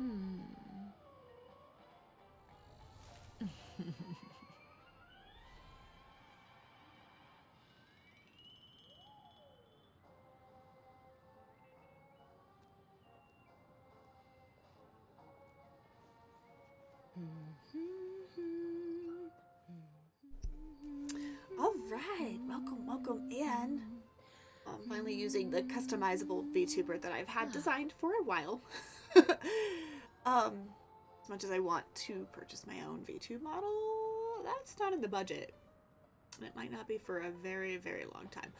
All right, welcome in. I'm finally using the customizable VTuber that I've had designed for a while. As much as I want to purchase my own VTube model, that's not in the budget. And it might not be for a very, very long time.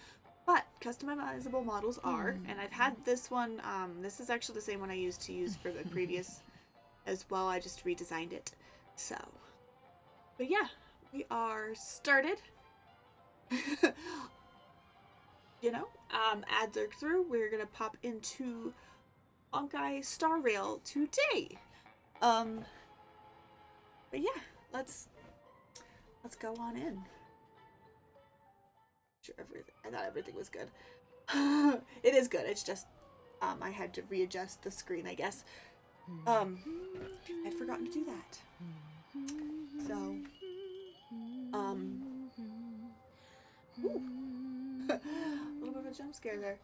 But customizable models are, and I've had this one. This is actually the same one I used to use for the previous as well. I just redesigned it. So, but yeah, we are started. Ads are through. We're gonna pop into Honkai Star Rail today. But yeah, let's go on in. Sure, I thought everything was good. It is good. It's just I had to readjust the screen, I guess. I'd forgotten to do that. So, ooh. A little bit of a jump scare there.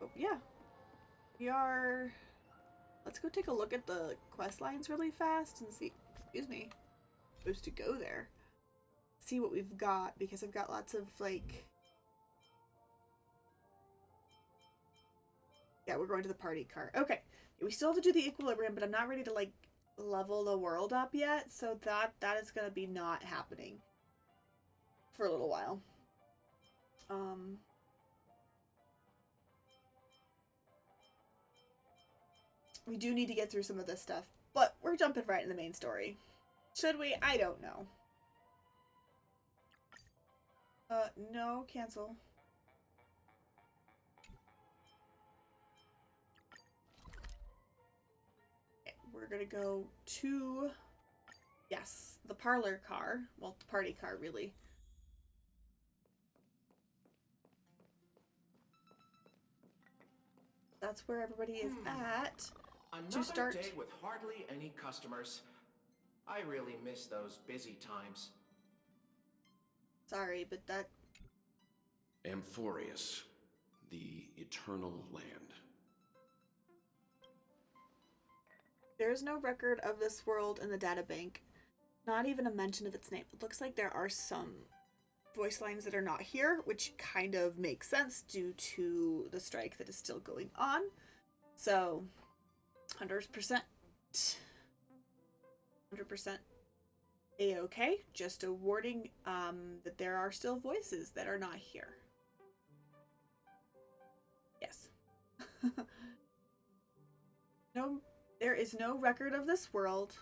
Oh, yeah. We are... Let's go take a look at the quest lines really fast and see... Excuse me. I'm supposed to go there. See what we've got, because I've got lots of, like... Yeah, we're going to the party cart. Okay. We still have to do the equilibrium, but I'm not ready to, like, level the world up yet, so that is going to be not happening for a little while. We do need to get through some of this stuff, but we're jumping right in the main story. Should we? I don't know. No, cancel. Okay, we're gonna go to, yes, the parlor car. Well, the party car, really. That's where everybody is at. Another day with hardly any customers. I really miss those busy times. Sorry, but that... Amphorius, the Eternal Land. There is no record of this world in the databank. Not even a mention of its name. It looks like there are some voice lines that are not here, which kind of makes sense due to the strike that is still going on. So, 100%. 100% A-okay. Just a warning that there are still voices that are not here. Yes. No, there is no record of this world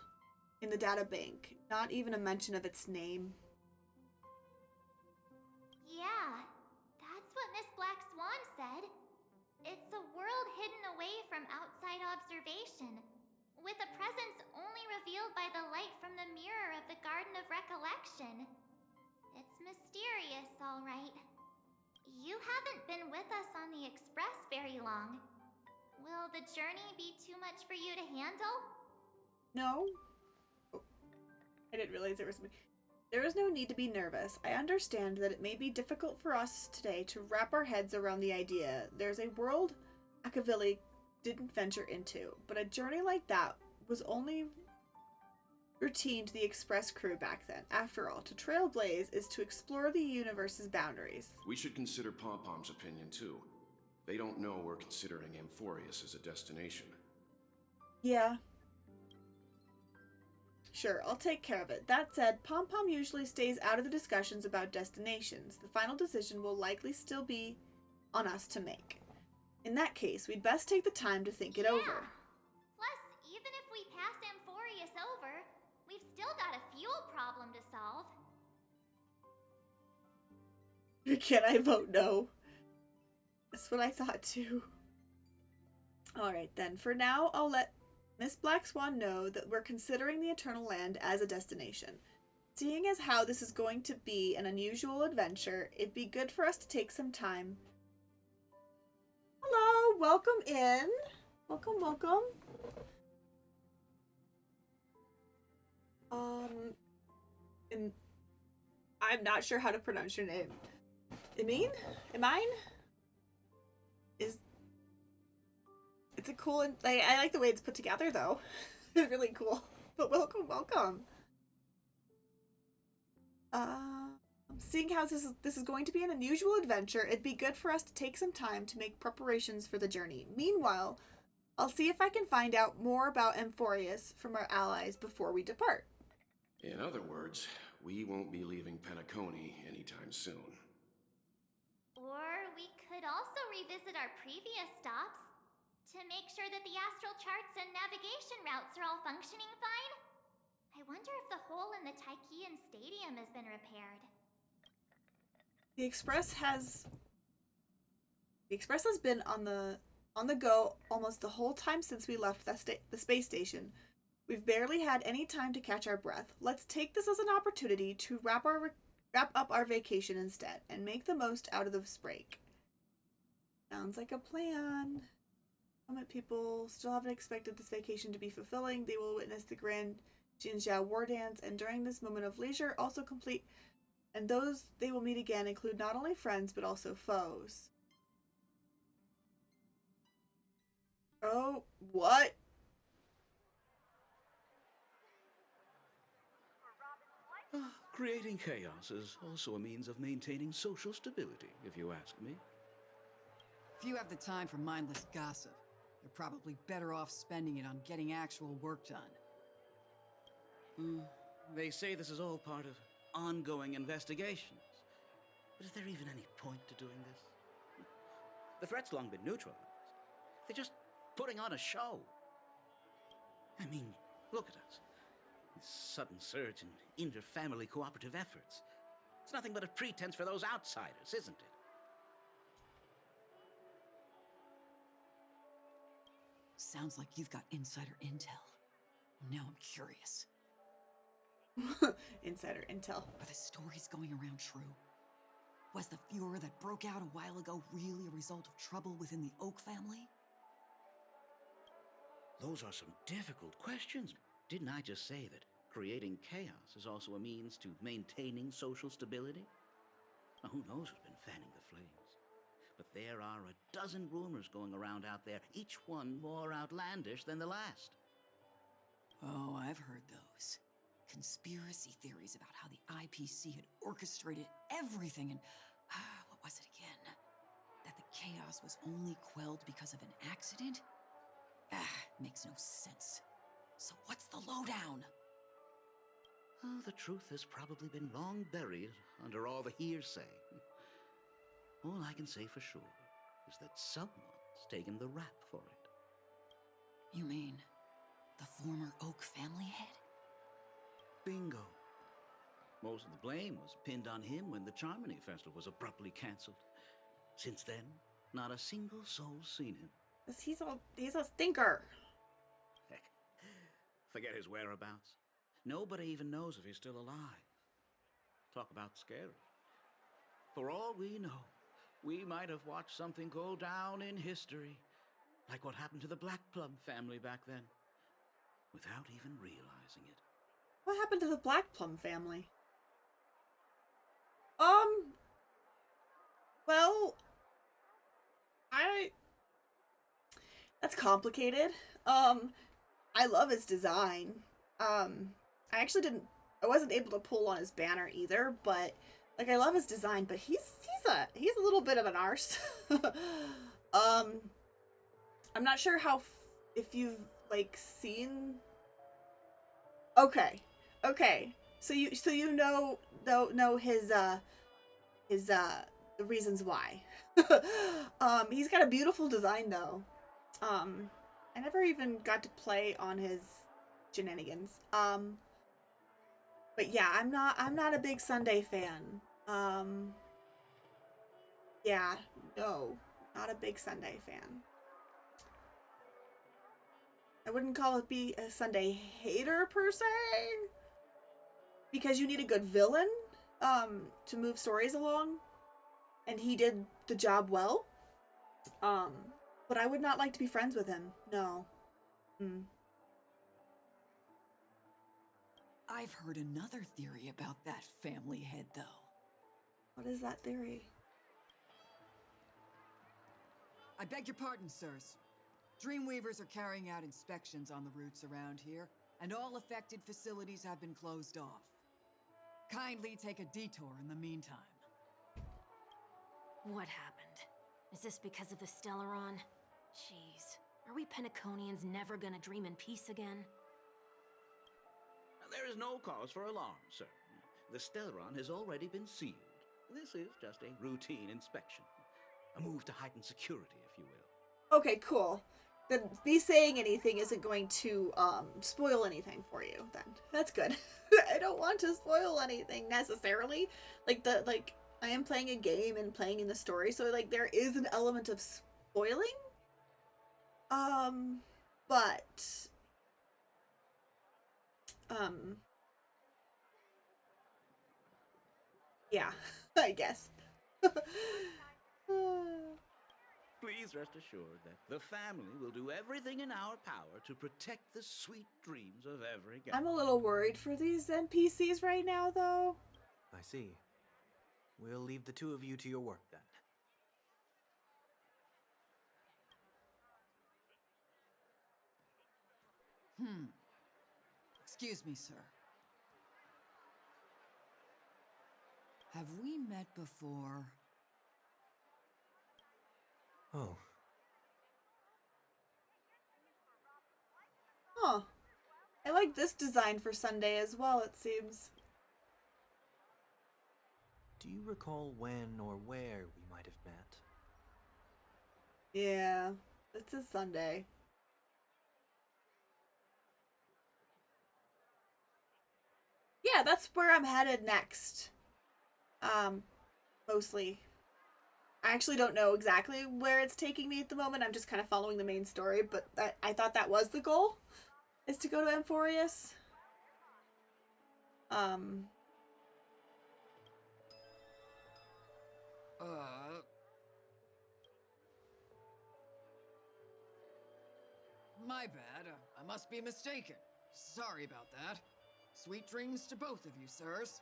in the data bank. Not even a mention of its name. Yeah, that's what Miss Black Swan said. It's a world hidden away from outside observation, with a presence only revealed by the light from the mirror of the Garden of Recollection. It's mysterious, all right. You haven't been with us on the Express very long. Will the journey be too much for you to handle? No. Oh, I didn't realize there was... There is no need to be nervous. I understand that it may be difficult for us today to wrap our heads around the idea there's a world Akavili didn't venture into, but a journey like that was only routine to the Express crew back then. After all, to trailblaze is to explore the universe's boundaries. We should consider Pom-Pom's opinion too. They don't know we're considering Amphorius as a destination. Yeah. Sure, I'll take care of it. That said, Pom-Pom usually stays out of the discussions about destinations. The final decision will likely still be on us to make. In that case, we'd best take the time to think it over. Plus, even if we pass Amphorius over, we've still got a fuel problem to solve. Can I vote no? That's what I thought too. Alright then, for now, I'll let Miss Black Swan know that we're considering the Eternal Land as a destination. Seeing as how this is going to be an unusual adventure, it'd be good for us to take some time. Hello, welcome in. Welcome. And I'm not sure how to pronounce your name. Emine? Emine? It's a cool and I like the way it's put together though. It's really cool. But welcome. Seeing how this is going to be an unusual adventure, it'd be good for us to take some time to make preparations for the journey. Meanwhile, I'll see if I can find out more about Amphorius from our allies before we depart. In other words, we won't be leaving Penacony anytime soon. Or we could also revisit our previous stops to make sure that the astral charts and navigation routes are all functioning fine. I wonder if the hole in the Tychean Stadium has been repaired. The Express has been on the go almost the whole time since we left the space station. We've barely had any time to catch our breath. Let's take this as an opportunity to wrap up our vacation instead and make the most out of this break. Sounds like a plan. Some people still haven't expected this vacation to be fulfilling. They will witness the grand Jinzhou war dance, and during this moment of leisure, also complete. And those they will meet again include not only friends but also foes. Oh, what? Creating chaos is also a means of maintaining social stability, if you ask me. If you have the time for mindless gossip, you're probably better off spending it on getting actual work done. They say this is all part of ongoing investigations. But is there even any point to doing this? The threat's long been neutralized. They're just putting on a show. I mean, look at us. This sudden surge in inter-family cooperative efforts. It's nothing but a pretense for those outsiders, isn't it? Sounds like you've got insider intel. Now I'm curious. Insider intel. Are the stories going around true? Was the furor that broke out a while ago really a result of trouble within the Oak family? Those are some difficult questions. Didn't I just say that creating chaos is also a means to maintaining social stability? Now, who knows who's been fanning the flames? But there are a dozen rumors going around out there, each one more outlandish than the last. Oh, I've heard those. Conspiracy theories about how the IPC had orchestrated everything and... what was it again? That the chaos was only quelled because of an accident? Makes no sense. So what's the lowdown? Oh, the truth has probably been long buried under all the hearsay. All I can say for sure is that someone's taken the rap for it. You mean the former Oak family head? Bingo. Most of the blame was pinned on him when the Charmony Festival was abruptly cancelled. Since then, not a single soul's seen him. He's a stinker. Heck, forget his whereabouts. Nobody even knows if he's still alive. Talk about scary. For all we know, we might have watched something go down in history, like what happened to the Black Plum family back then, without even realizing it. What happened to the Black Plum family? Well, that's complicated. I love his design. I wasn't able to pull on his banner either, but like I love his design, but he's a little bit of an arse. I'm not sure if you've like seen. Okay. So you know his the reasons why. He's got a beautiful design though. I never even got to play on his shenanigans. But yeah, I'm not a big Sunday fan. Yeah, no, not a big Sunday fan. I wouldn't call it be a Sunday hater per se, because you need a good villain to move stories along, and he did the job well. But I would not like to be friends with him. No. Hmm. I've heard another theory about that family head, though. What is that theory? I beg your pardon, sirs. Dreamweavers are carrying out inspections on the routes around here, and all affected facilities have been closed off. Kindly take a detour in the meantime. What happened? Is this because of the Stellaron? Jeez, are we Penaconians never gonna dream in peace again? There is no cause for alarm, sir. The Stellaron has already been sealed. This is just a routine inspection. A move to heighten security, if you will. Okay, cool. Then me saying anything isn't going to spoil anything for you then. That's good. I don't want to spoil anything necessarily. Like I am playing a game and playing in the story, so like there is an element of spoiling. But yeah, I guess. Please rest assured that the family will do everything in our power to protect the sweet dreams of every guest. I'm a little worried for these NPCs right now, though. I see. We'll leave the two of you to your work then. Excuse me, sir. Have we met before? Oh, Huh. I like this design for Sunday as well, it seems. do you recall when or where we might have met? Yeah, it's a Sunday. Yeah, that's where I'm headed next. Mostly. I actually don't know exactly where it's taking me at the moment. I'm just kind of following the main story, but I thought that was the goal, is to go to Amphorius. My bad. I must be mistaken. Sorry about that. Sweet dreams to both of you, sirs.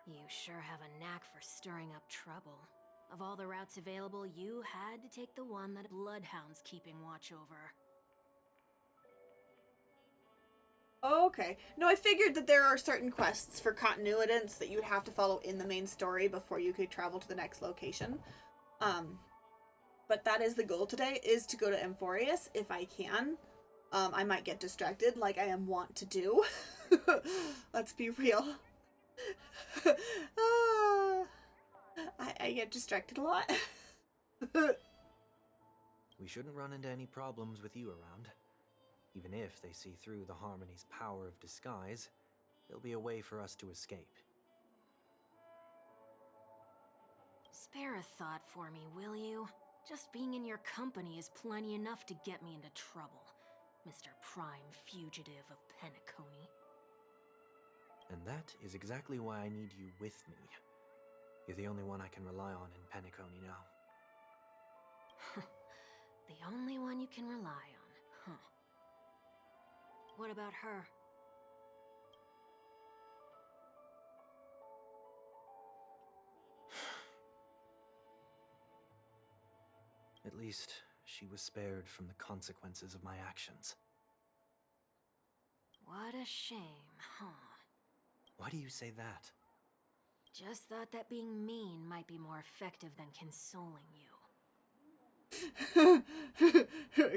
You sure have a knack for stirring up trouble. Of all the routes available, you had to take the one that a Bloodhound's keeping watch over. Okay. No, I figured that there are certain quests for continuitants that you'd have to follow in the main story before you could travel to the next location. But that is the goal today, is to go to Amphorius if I can. I might get distracted like I am wont to do. Let's be real. I get distracted a lot. We shouldn't run into any problems with you around. Even if they see through the Harmony's power of disguise, there'll be a way for us to escape. Spare a thought for me, will you? Just being in your company is plenty enough to get me into trouble, Mr. Prime Fugitive of Penacony. And that is exactly why I need you with me. You're the only one I can rely on in Penacony now. The only one you can rely on, huh? What about her? At least, she was spared from the consequences of my actions. What a shame, huh? Why do you say that? Just thought that being mean might be more effective than consoling you.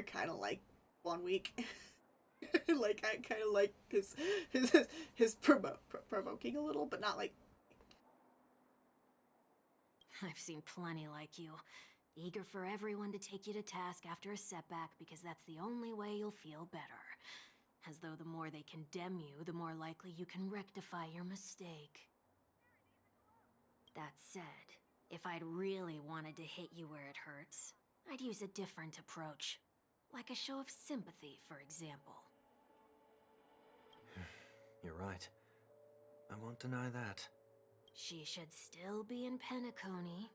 Kind of like 1 week. Like I kind of like his provoking a little, but not like. I've seen plenty like you. Eager for everyone to take you to task after a setback because that's the only way you'll feel better. As though the more they condemn you, the more likely you can rectify your mistake. That said, if I'd really wanted to hit you where it hurts, I'd use a different approach. Like a show of sympathy, for example. You're right. I won't deny that. She should still be in Penacony.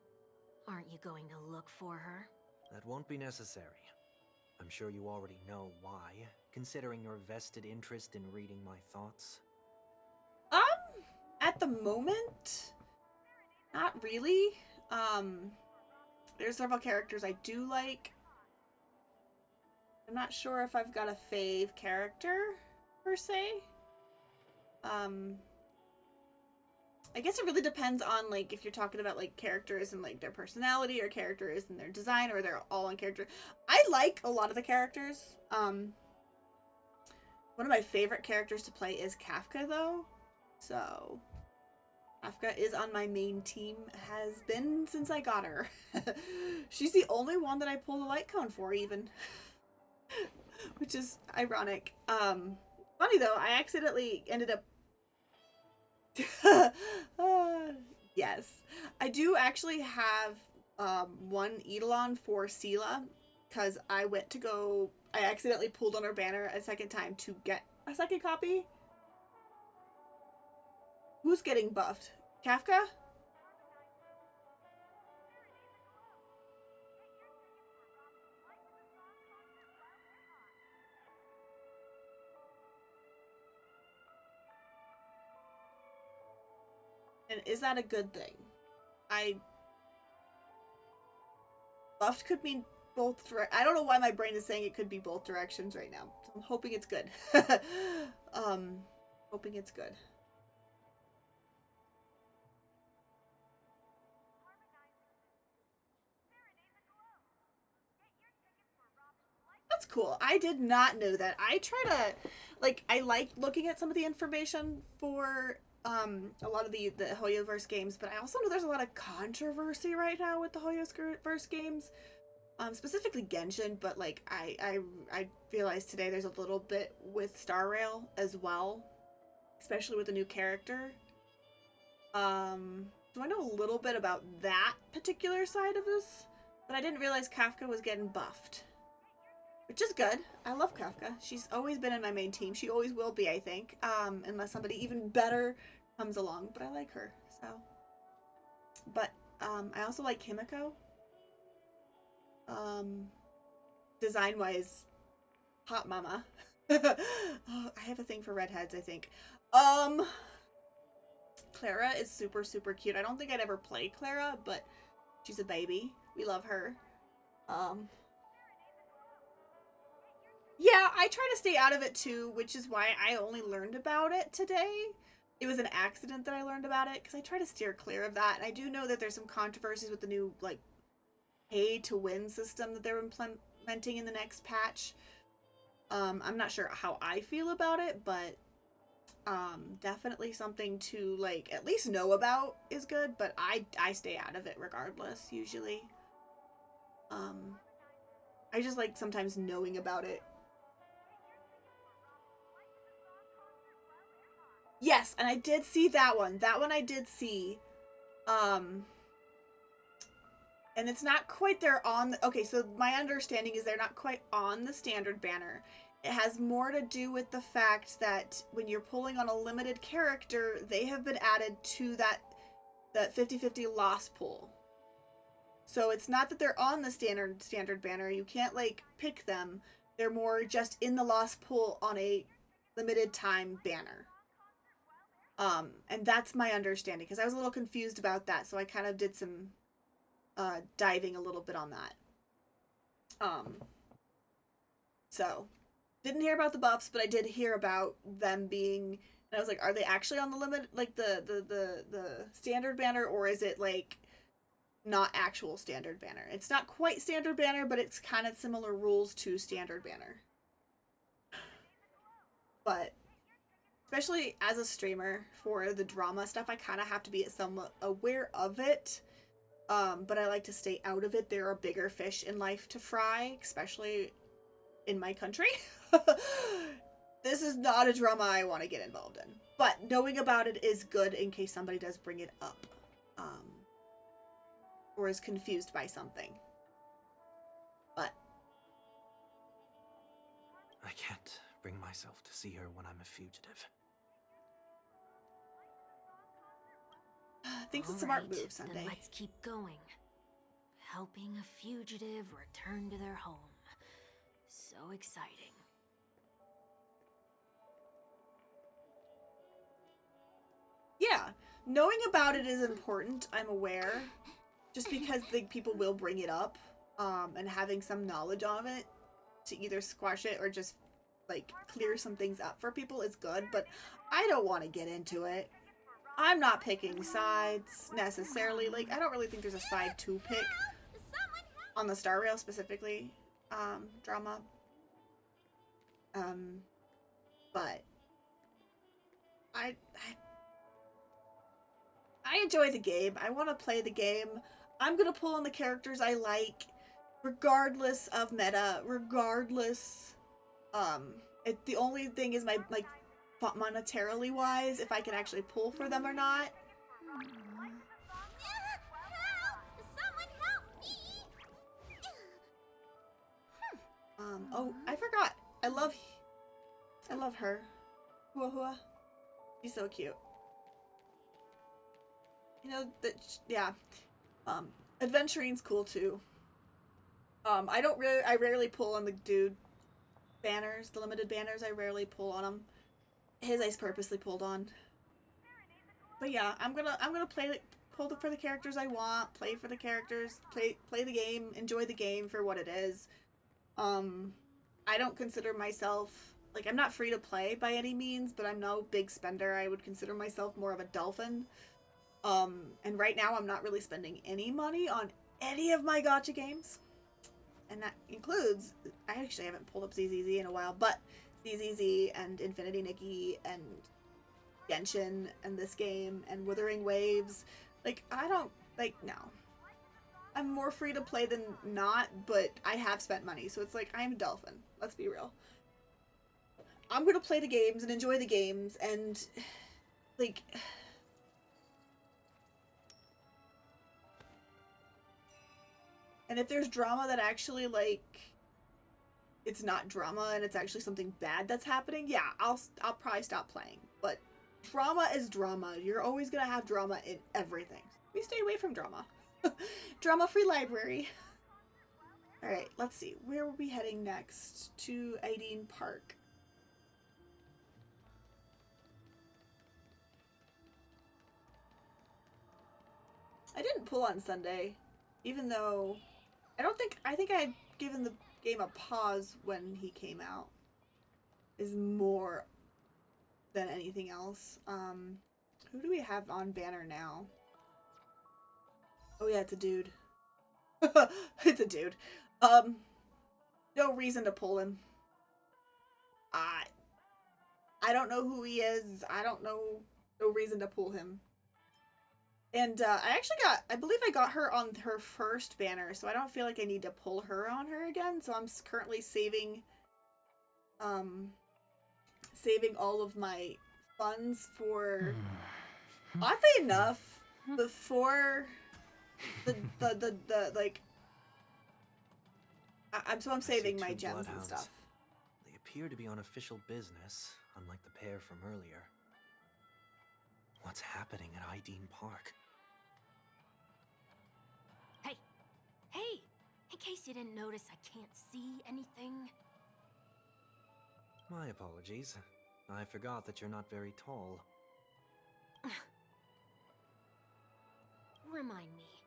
Aren't you going to look for her? That won't be necessary. I'm sure you already know why, considering your vested interest in reading my thoughts. At the moment, not really. There's several characters I do like. I'm not sure if I've got a fave character, per se. I guess it really depends on, like, if you're talking about, like, characters and, like, their personality, or characters and their design, or they're all on character. I like a lot of the characters. One of my favorite characters to play is Kafka, though. So, Kafka is on my main team, has been since I got her. She's the only one that I pull the light cone for, even. Which is ironic. Funny, though, I accidentally ended up yes. I do actually have one Eidolon for Sela, because I accidentally pulled on her banner a second time to get a second copy. Who's getting buffed? Kafka? And is that a good thing? Buffed could mean both I don't know why my brain is saying it could be both directions right now. So I'm hoping it's good. Hoping it's good. That's cool. I did not know that. I try to, like, I like looking at some of the information for a lot of the Hoyoverse games, but I also know there's a lot of controversy right now with the Hoyoverse games. Specifically Genshin, but like I realized today there's a little bit with Star Rail as well, especially with a new character. So I know a little bit about that particular side of this, but I didn't realize Kafka was getting buffed. Which is good. I love Kafka. She's always been in my main team. She always will be, I think. Unless somebody even better comes along. But I like her, so. But, I also like Himiko. Design-wise, hot mama. Oh, I have a thing for redheads, I think. Clara is super, super cute. I don't think I'd ever play Clara, but she's a baby. We love her. Yeah, I try to stay out of it too, which is why I only learned about it today. It was an accident that I learned about it, because I try to steer clear of that. And I do know that there's some controversies with the new, like, pay-to-win system that they're implementing in the next patch. I'm not sure how I feel about it, but definitely something to, like, at least know about is good, but I stay out of it regardless, usually. I just like sometimes knowing about it. Yes, and I did see that one. That one I did see. And it's not quite there on the, okay, so my understanding is they're not quite on the standard banner. It has more to do with the fact that when you're pulling on a limited character, they have been added to that 50-50 loss pool. So it's not that they're on the standard banner. You can't, like, pick them. They're more just in the loss pool on a limited time banner. And that's my understanding, because I was a little confused about that, so I kind of did some diving a little bit on that. So didn't hear about the buffs, but I did hear about them being, and I was like, are they actually on the limit, like the standard banner, or is it like not actual standard banner? It's not quite standard banner, but it's kind of similar rules to standard banner. But especially as a streamer for the drama stuff, I kind of have to be somewhat aware of it. But I like to stay out of it. There are bigger fish in life to fry, especially in my country. This is not a drama I want to get involved in. But knowing about it is good in case somebody does bring it up. Or is confused by something. But I can't bring myself to see her when I'm a fugitive. Thinks it's a All smart right, move, Sunday. Then let's keep going. Helping a fugitive return to their home. So exciting. Yeah, knowing about it is important, I'm aware. Just because the people will bring it up, and having some knowledge of it to either squash it or just, like, clear some things up for people is good, but I don't want to get into it. I'm not picking sides, necessarily. Like, I don't really think there's a side to pick on the Star Rail specifically, drama. But I enjoy the game. I want to play the game. I'm gonna pull on the characters I like, regardless of meta, regardless. The only thing is my, like, monetarily wise, if I can actually pull for them or not. Someone help me! Oh, I forgot. I love her. Hua Hua. She's so cute. You know, yeah. Adventuring's cool too. I rarely pull on the dude banners, the limited banners. I rarely pull on them. His I purposely pulled on. But yeah, I'm gonna pull for the characters I want, play for the characters, play the game, enjoy the game for what it is. I don't consider myself, like, I'm not free to play by any means, but I'm no big spender. I would consider myself more of a dolphin. And right now I'm not really spending any money on any of my gacha games. And that includes, I actually haven't pulled up ZZZ in a while, but ZZZ and Infinity Nikki and Genshin and this game and Withering Waves. Like, I don't, like, no. I'm more free to play than not, but I have spent money, so it's like, I'm a dolphin. Let's be real. I'm gonna play the games and enjoy the games and, like... And if there's drama that actually, like, it's not drama and it's actually something bad that's happening, yeah, I'll probably stop playing. But drama is drama. You're always gonna have drama in everything. We stay away from drama. Drama-free library. Alright, let's see. Where are we heading next? To Aideen Park. I didn't pull on Sunday, even though... I think I had given the game a pause when he came out. Is more than anything else. Who do we have on banner now? Oh yeah, it's a dude. It's a dude. No reason to pull him. I don't know who he is. I don't know. No reason to pull him. And I believe I got her on her first banner, so I don't feel like I need to pull her on her again. So I'm currently saving all of my funds for, oddly enough, before the like, I'm saving my gems and stuff. They appear to be on official business, unlike the pair from earlier. What's happening at Aideen Park? Hey! In case you didn't notice, I can't see anything. My apologies. I forgot that you're not very tall. Remind me,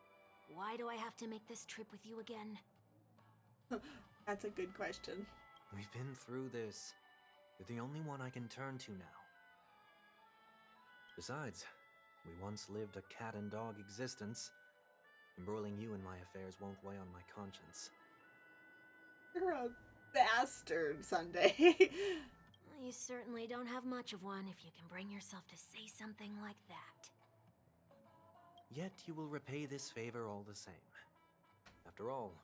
why do I have to make this trip with you again? That's a good question. We've been through this. You're the only one I can turn to now. Besides, we once lived a cat and dog existence. Embroiling you in my affairs won't weigh on my conscience. You're a bastard, Sunday. Well, you certainly don't have much of one if you can bring yourself to say something like that. Yet you will repay this favor all the same. After all,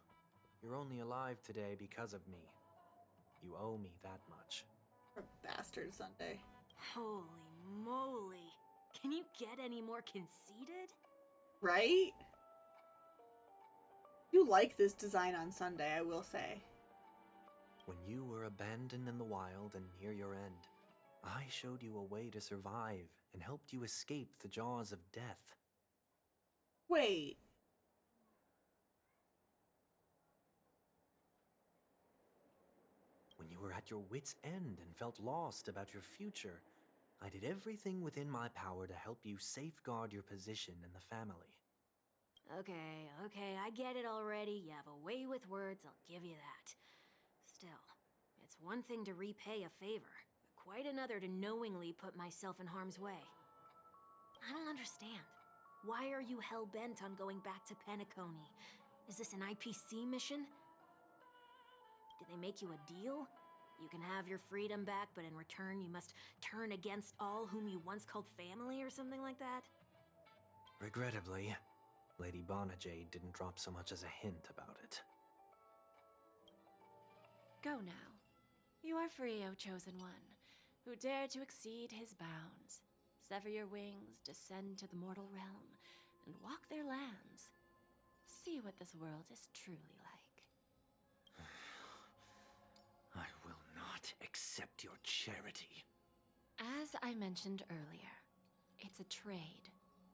you're only alive today because of me. You owe me that much. You're a bastard, Sunday. Holy moly. Can you get any more conceited? Right? You like this design on Sunday, I will say. When you were abandoned in the wild and near your end, I showed you a way to survive and helped you escape the jaws of death. Wait. When you were at your wits' end and felt lost about your future, I did everything within my power to help you safeguard your position in the family. Okay, okay, I get it already. You have a way with words, I'll give you that. Still, it's one thing to repay a favor, but quite another to knowingly put myself in harm's way. I don't understand. Why are you hell-bent on going back to Penacony? Is this an IPC mission? Did they make you a deal? You can have your freedom back, but in return you must turn against all whom you once called family or something like that? Regrettably, Lady Bonajade didn't drop so much as a hint about it. Go now. You are free, O Chosen One, who dare to exceed his bounds. Sever your wings, descend to the mortal realm, and walk their lands. See what this world is truly like. I will not accept your charity. As I mentioned earlier, it's a trade,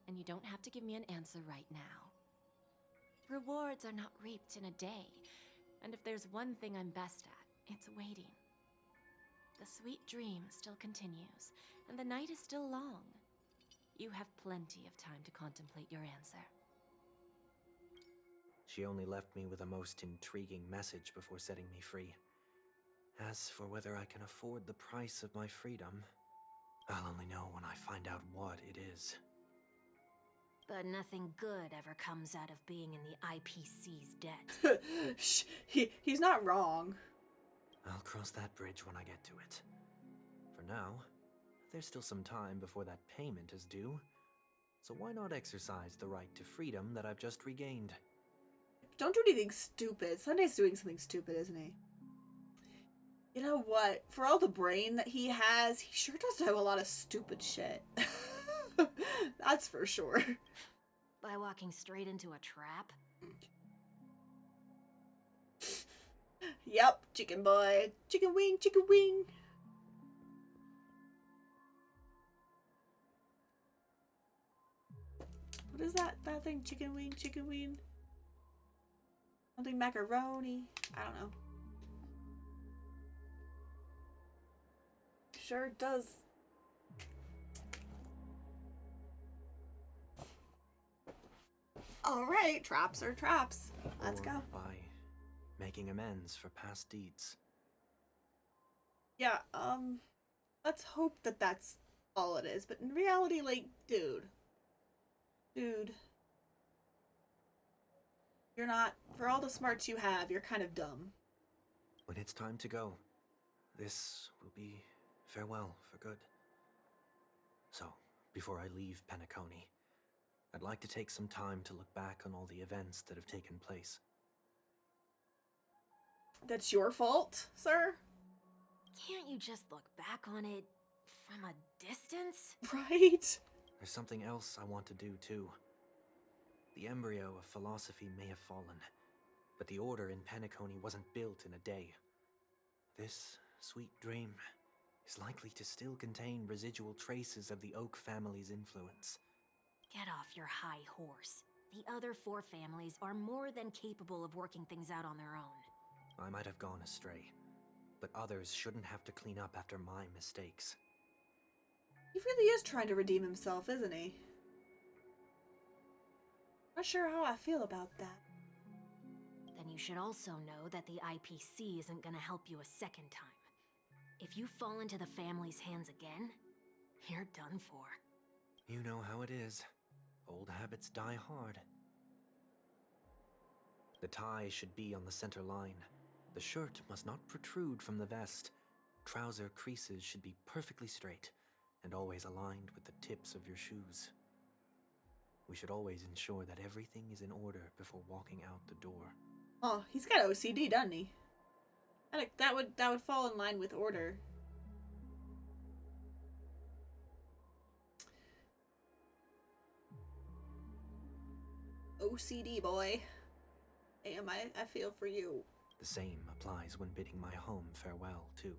and you don't have to give me an answer right now. Rewards are not reaped in a day, and if there's one thing I'm best at, it's waiting. The sweet dream still continues, and the night is still long. You have plenty of time to contemplate your answer. She only left me with a most intriguing message before setting me free. As for whether I can afford the price of my freedom, I'll only know when I find out what it is. But nothing good ever comes out of being in the IPC's debt. He's not wrong. I'll cross that bridge when I get to it. For now, there's still some time before that payment is due. So why not exercise the right to freedom that I've just regained? Don't do anything stupid. Sunday's doing something stupid, isn't he? You know what? For all the brain that he has, he sure does have a lot of stupid shit. That's for sure. By walking straight into a trap? Yep, chicken boy. Chicken wing, chicken wing. What is that thing? Chicken wing, chicken wing? Something macaroni. I don't know. Sure does. Alright, traps are traps. Let's Or go. by making amends for past deeds. Yeah, let's hope that that's all it is. But in reality, like, dude. You're not, for all the smarts you have, you're kind of dumb. When it's time to go, this will be farewell for good. So, before I leave Penacony, I'd like to take some time to look back on all the events that have taken place. That's your fault, sir? Can't you just look back on it from a distance? Right? There's something else I want to do too. The embryo of philosophy may have fallen, but the order in Penacony wasn't built in a day. This sweet dream is likely to still contain residual traces of the Oak family's influence. Get off your high horse. The other 4 families are more than capable of working things out on their own. I might have gone astray, but others shouldn't have to clean up after my mistakes. He really is trying to redeem himself, isn't he? Not sure how I feel about that. Then you should also know that the IPC isn't gonna help you a second time. If you fall into the family's hands again, you're done for. You know how it is. Old habits die hard. The tie should be on the center line. The shirt must not protrude from the vest. Trouser creases should be perfectly straight and always aligned with the tips of your shoes. We should always ensure that everything is in order before walking out the door. Oh, he's got OCD, doesn't he? That would fall in line with order. OCD boy. Damn, I feel for you. The same applies when bidding my home farewell, too.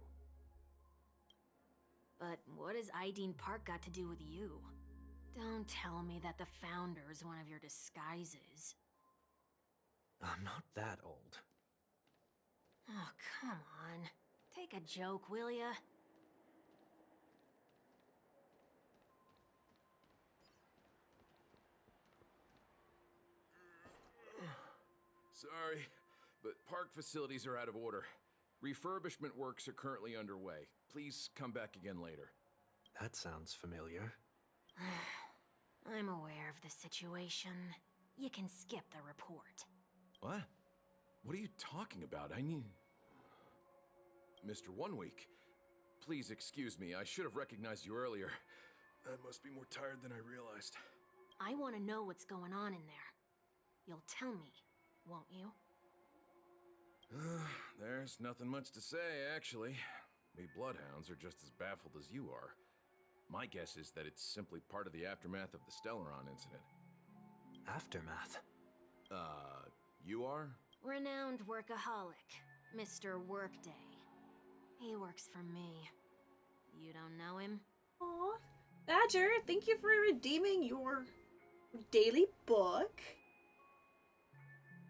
But what has Ideen Park got to do with you? Don't tell me that the Founder's one of your disguises. I'm not that old. Oh, come on. Take a joke, will ya? Sorry, but park facilities are out of order. Refurbishment works are currently underway. Please come back again later. That sounds familiar. I'm aware of the situation. You can skip the report. What? What are you talking about? I need... Mr. One Week, please excuse me. I should have recognized you earlier. I must be more tired than I realized. I want to know what's going on in there. You'll tell me, won't you? There's nothing much to say, actually. We Bloodhounds are just as baffled as you are. My guess is that it's simply part of the aftermath of the Stellaron incident. Aftermath? You are? Renowned workaholic, Mr. Workday. He works for me. You don't know him? Aw. Badger, thank you for redeeming your daily book.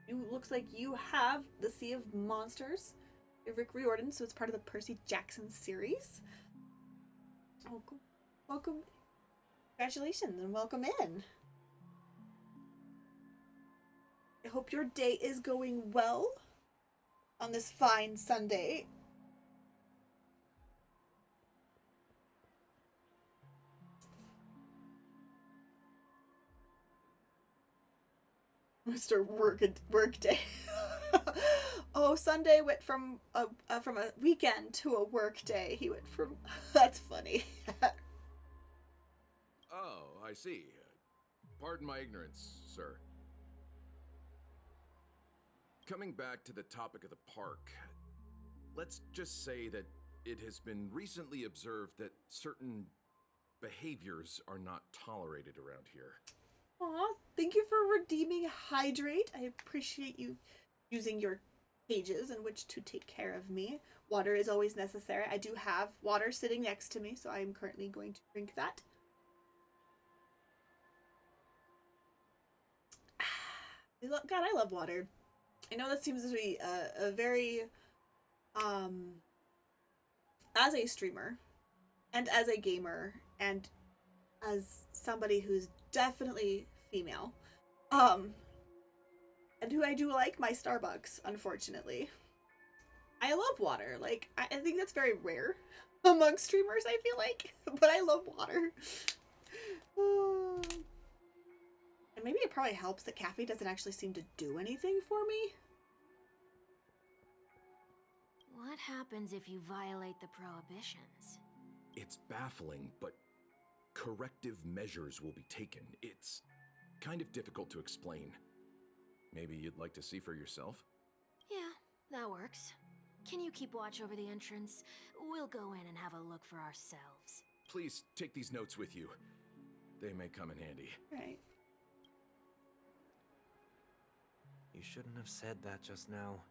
It looks like you have The Sea of Monsters. Rick Riordan, so it's part of the Percy Jackson series. Welcome. Welcome. Congratulations and welcome in. I hope your day is going well on this fine Sunday. Mr. Workday. Oh, Sunday went from a weekend to a work day. He went from... That's funny. Oh, I see. Pardon my ignorance, sir. Coming back to the topic of the park, let's just say that it has been recently observed that certain behaviors are not tolerated around here. Aw, thank you for redeeming Hydrate. I appreciate you using your cages in which to take care of me. Water is always necessary. I do have water sitting next to me, so I am currently going to drink that. God, I love water. I know that seems to be a very, as a streamer, and as a gamer, and as somebody who's definitely female, and who I do like my Starbucks, unfortunately. I love water. Like, I think that's very rare among streamers, I feel like, but I love water. And maybe it probably helps that caffeine doesn't actually seem to do anything for me. What happens if you violate the prohibitions? It's baffling, but corrective measures will be taken. It's kind of difficult to explain. Maybe you'd like to see for yourself? Yeah, that works. Can you keep watch over the entrance? We'll go in and have a look for ourselves. Please take these notes with you. They may come in handy. Right. You shouldn't have said that just now.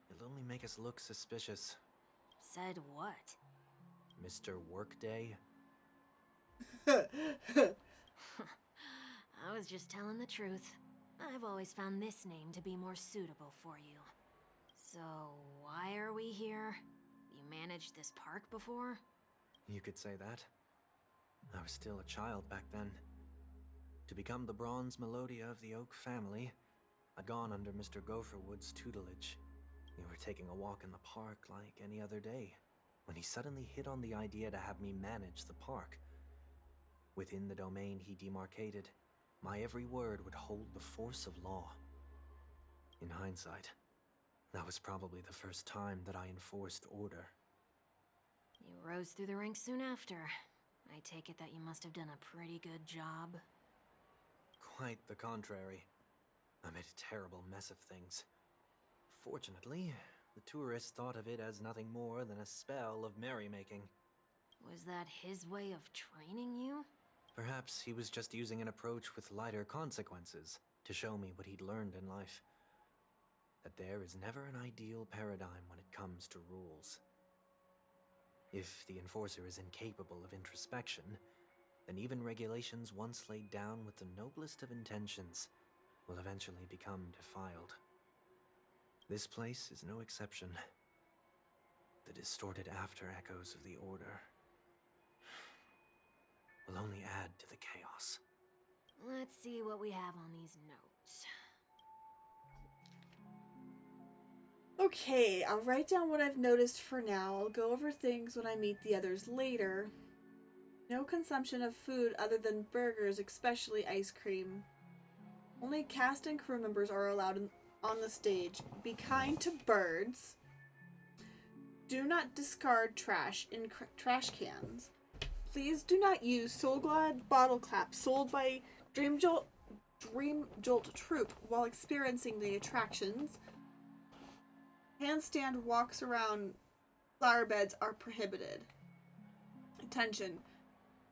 It'll only make us look suspicious. Said what? Mr. Workday? I was just telling the truth. I've always found this name to be more suitable for you. So, why are we here? You managed this park before? You could say that. I was still a child back then. To become the bronze Melodia of the Oak family, I'd gone under Mr. Gopherwood's tutelage. We were taking a walk in the park like any other day, when he suddenly hit on the idea to have me manage the park. Within the domain he demarcated, my every word would hold the force of law. In hindsight, that was probably the first time that I enforced order. You rose through the ranks soon after. I take it that you must have done a pretty good job. Quite the contrary. I made a terrible mess of things. Fortunately, the tourists thought of it as nothing more than a spell of merrymaking. Was that his way of training you? Perhaps he was just using an approach with lighter consequences to show me what he'd learned in life. That there is never an ideal paradigm when it comes to rules. If the enforcer is incapable of introspection, and even regulations once laid down with the noblest of intentions will eventually become defiled. This place is no exception. The distorted after echoes of the Order will only add to the chaos. Let's see what we have on these notes. Okay, I'll write down what I've noticed for now. I'll go over things when I meet the others later. No consumption of food other than burgers, especially ice cream. Only cast and crew members are allowed on the stage. Be kind to birds. Do not discard trash in trash cans. Please do not use Soul Glad bottle caps sold by Dream Jolt Troop while experiencing the attractions. Handstand walks around flower beds are prohibited. Attention.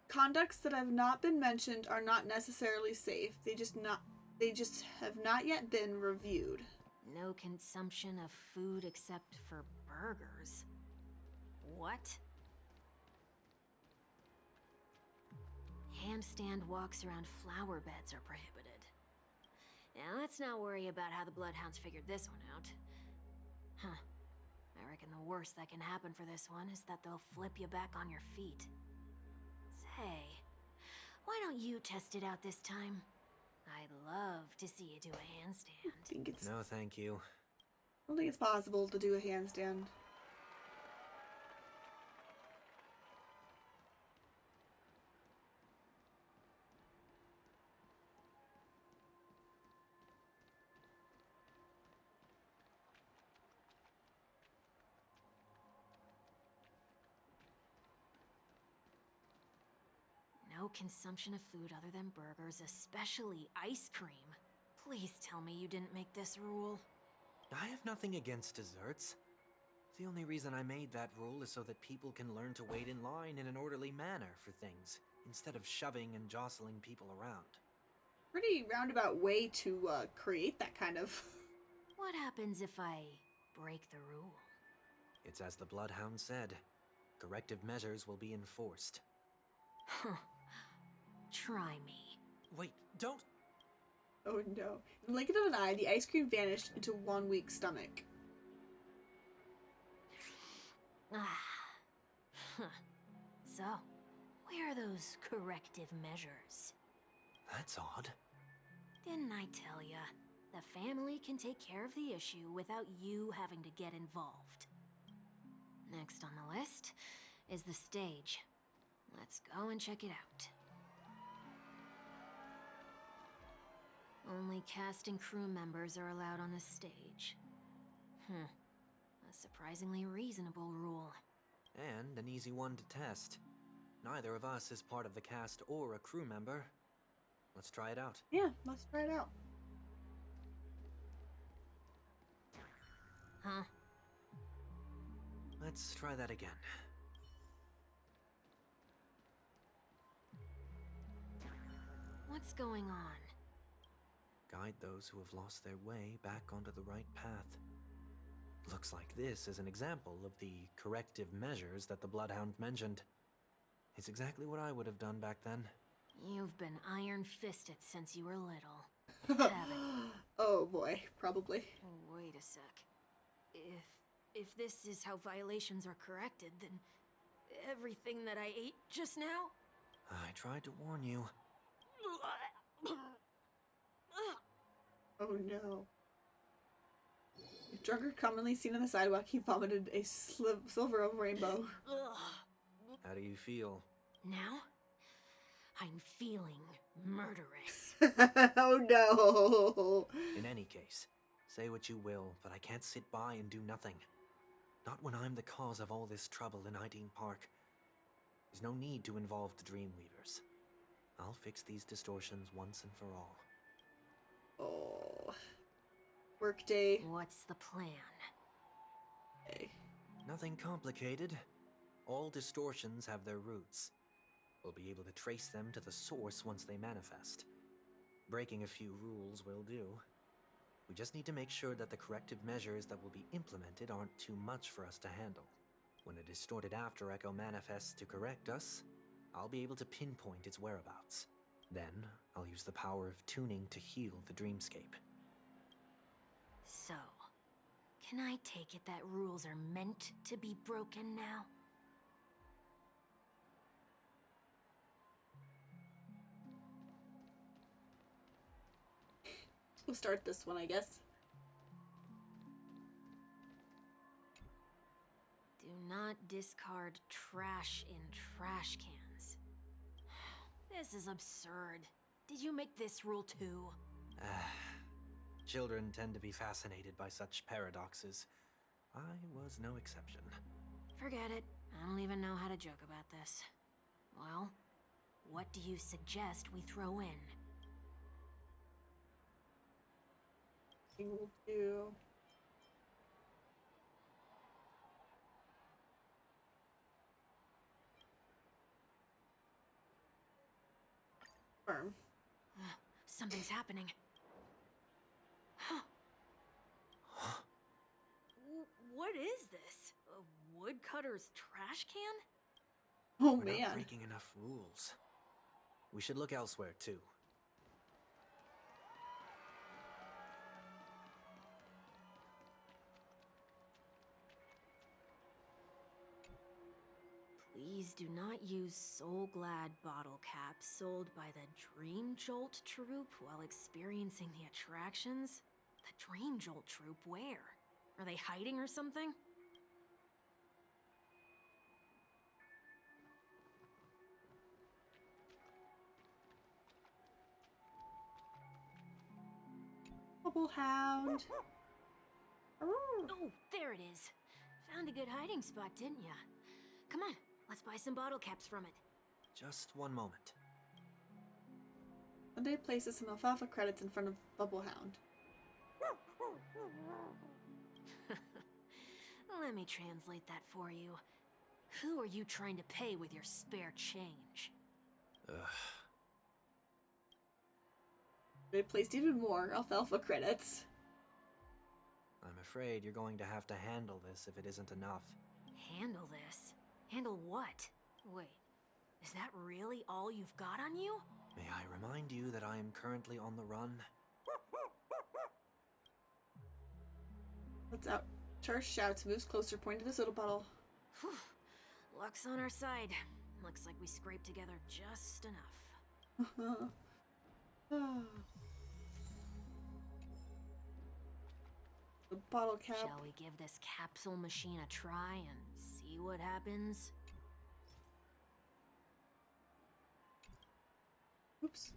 Conducts that have not been mentioned are not necessarily safe. They just have not yet been reviewed. No consumption of food except for burgers. What? Handstand walks around flower beds are prohibited. Now let's not worry about how the Bloodhounds figured this one out. Huh. I reckon the worst that can happen for this one is that they'll flip you back on your feet. Say, why don't you test it out this time? I'd love to see you do a handstand. No, thank you. I don't think it's possible to do a handstand. No consumption of food other than burgers, especially ice cream. Please tell me you didn't make this rule. I have nothing against desserts. The only reason I made that rule is so that people can learn to wait in line in an orderly manner for things, instead of shoving and jostling people around. Pretty roundabout way to create that kind of... What happens if I break the rule? It's as the Bloodhound said. Corrective measures will be enforced. Huh. Try me. Wait, don't... Oh no. In the blink of an eye, the ice cream vanished into 1 weak stomach. Ah. Huh. So, where are those corrective measures? That's odd. Didn't I tell ya? The family can take care of the issue without you having to get involved. Next on the list is the stage. Let's go and check it out. Only cast and crew members are allowed on the stage. A surprisingly reasonable rule. And an easy one to test. Neither of us is part of the cast or a crew member. Let's try it out. Yeah, let's try it out. Huh? Let's try that again. What's going on? Guide those who have lost their way back onto the right path. Looks like this is an example of the corrective measures that the Bloodhound mentioned. It's exactly what I would have done back then. You've been iron-fisted since you were little. Haven't you? Oh boy, probably. Wait a sec. If this is how violations are corrected, then everything that I ate just now? I tried to warn you. Oh no. A drunkard commonly seen on the sidewalk, he vomited a silver of rainbow. How do you feel? Now, I'm feeling murderous. Oh no. In any case, say what you will, but I can't sit by and do nothing. Not when I'm the cause of all this trouble in Ideen Park. There's no need to involve the Dreamweavers. I'll fix these distortions once and for all. Oh. Workday. What's the plan? Okay. Nothing complicated. All distortions have their roots. We'll be able to trace them to the source once they manifest. Breaking a few rules will do. We just need to make sure that the corrective measures that will be implemented aren't too much for us to handle. When a distorted after echo manifests to correct us, I'll be able to pinpoint its whereabouts. Then, I'll use the power of tuning to heal the dreamscape. So, can I take it that rules are meant to be broken now? We'll start this one, I guess. Do not discard trash in trash cans. This is absurd. Did you make this rule too? Children tend to be fascinated by such paradoxes. I was no exception. Forget it. I don't even know how to joke about this. Well, what do you suggest we throw in? We'll do... Firm. Something's happening. What is this? A woodcutter's trash can? Oh, We're man. not breaking enough rules. We should look elsewhere, too. Please do not use Soul Glad bottle caps sold by the Dream Jolt troupe while experiencing the attractions. The Dream Jolt troupe, where? Are they hiding or something? Bubble Hound. Oh, there it is. Found a good hiding spot, didn't ya? Come on, let's buy some bottle caps from it. Just one moment. Sunday places some alfalfa credits in front of Bubble Hound. Let me translate that for you. Who are you trying to pay with your spare change? Ugh. They placed even more alfalfa credits. I'm afraid you're going to have to handle this if it isn't enough. Handle this? Handle what? Wait, is that really all you've got on you? May I remind you that I am currently on the run? What's out? Char shouts, moves closer, pointing to the soda bottle. Whew. Luck's on our side. Looks like we scraped together just enough. The bottle cap. Shall we give this capsule machine a try and see what happens? Oops.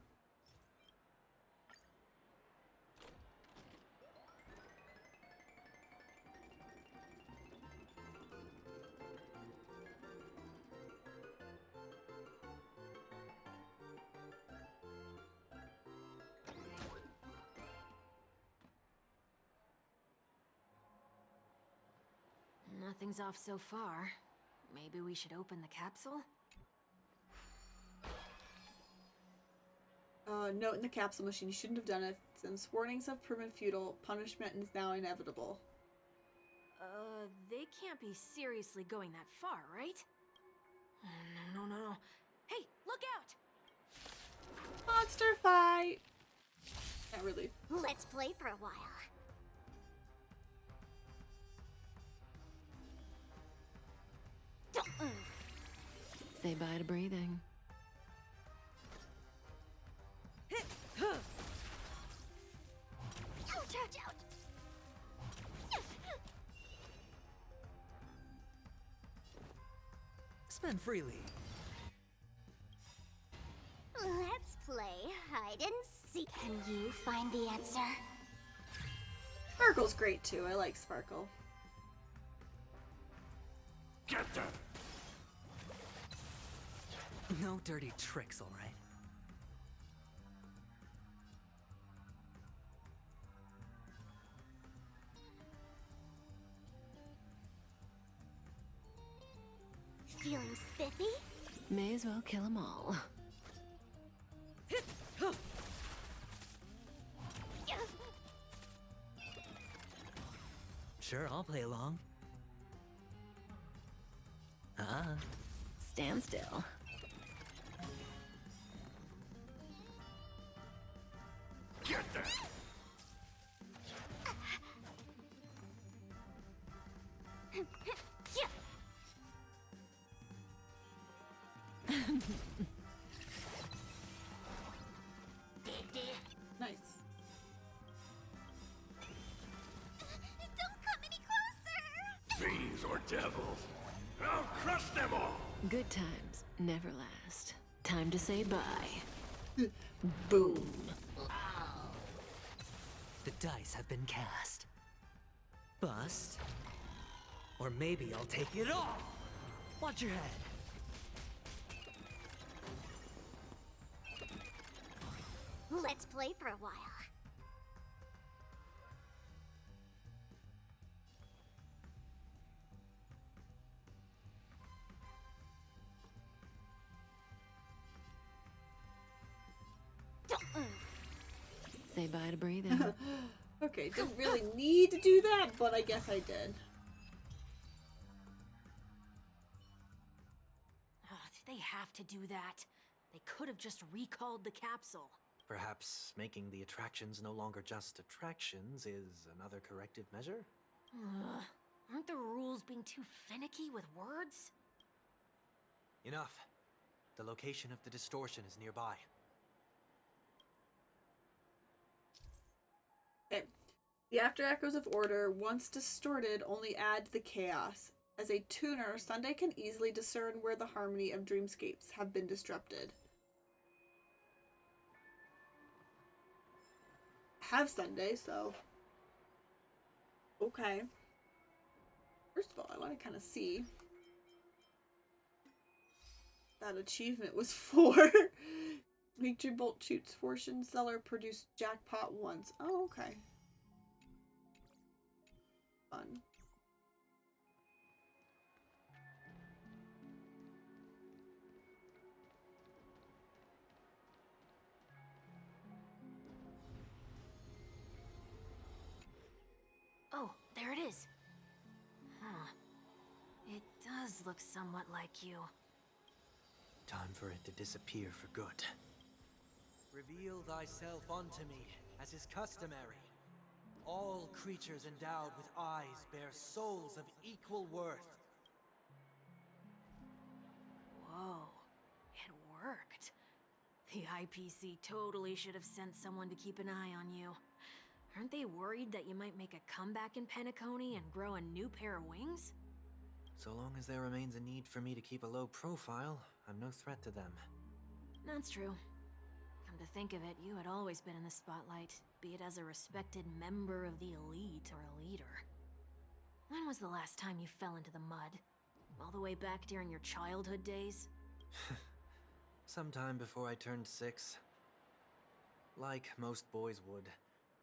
Nothing's off so far. Maybe we should open the capsule? Note in the capsule machine, you shouldn't have done it. Since warnings have proven futile, punishment is now inevitable. They can't be seriously going that far, right? Oh, no. Hey, look out! Monster fight! Not really. Let's play for a while. Say bye to breathing. Ouch, ouch, ouch! Spend freely. Let's play hide and seek. Can you find the answer? Sparkle's great too. I like Sparkle. Gatcha! No dirty tricks, all right? Feeling spiffy? May as well kill them all. Sure, I'll play along. Stand still. them! Nice. Don't come any closer! Fiends or devils, I'll crush them all! Good times never last. Time to say bye. Boom. The dice have been cast. Bust. Or maybe I'll take it all! Watch your head. Let's play for a while. Say bye to breathing. Okay, didn't really need to do that, but I guess I did. Did they have to do that? They could have just recalled the capsule. Perhaps making the attractions no longer just attractions is another corrective measure? Ugh. Aren't the rules being too finicky with words? Enough. The location of the distortion is nearby. Okay. The after echoes of order, once distorted, only add to the chaos. As a tuner, Sunday can easily discern where the harmony of dreamscapes have been disrupted. Have Sunday, so... Okay. First of all, I want to kind of see that achievement was for. Make your bolt shoots fortune seller produce jackpot once. Oh, okay. Fun. Oh, there it is. Huh. It does look somewhat like you. Time for it to disappear for good. Reveal thyself unto me, as is customary. All creatures endowed with eyes bear souls of equal worth. Whoa. It worked. The IPC totally should have sent someone to keep an eye on you. Aren't they worried that you might make a comeback in Penacony and grow a new pair of wings? So long as there remains a need for me to keep a low profile, I'm no threat to them. That's true. Come to think of it, you had always been in the spotlight, be it as a respected member of the elite or a leader. When was the last time you fell into the mud? All the way back during your childhood days? Sometime before I turned 6. Like most boys would,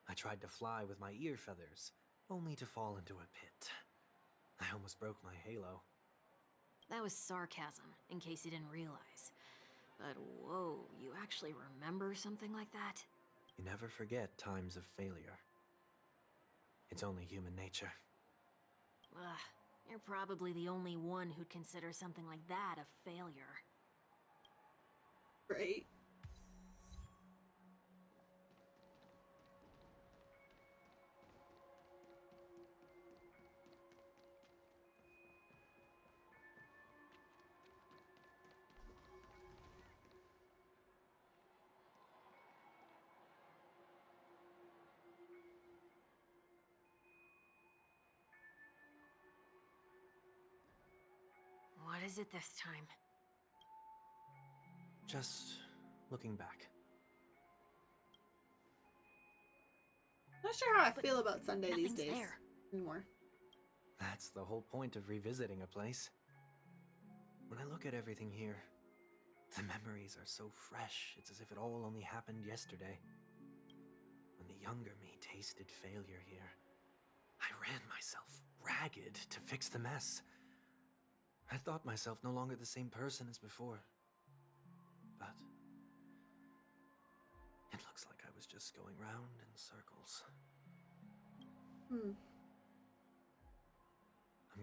I tried to fly with my ear feathers, only to fall into a pit. I almost broke my halo. That was sarcasm, in case you didn't realize. But whoa, you actually remember something like that? You never forget times of failure. It's only human nature. Ugh, you're probably the only one who'd consider something like that a failure. Right. What is it this time? Just looking back. Not sure how I But feel about Sunday these nothing's days there. anymore. That's the whole point of revisiting a place. When I look at everything here, the memories are so fresh, it's as if it all only happened yesterday. When the younger me tasted failure here, I ran myself ragged to fix the mess. I thought myself no longer the same person as before. But it looks like I was just going round in circles. I'm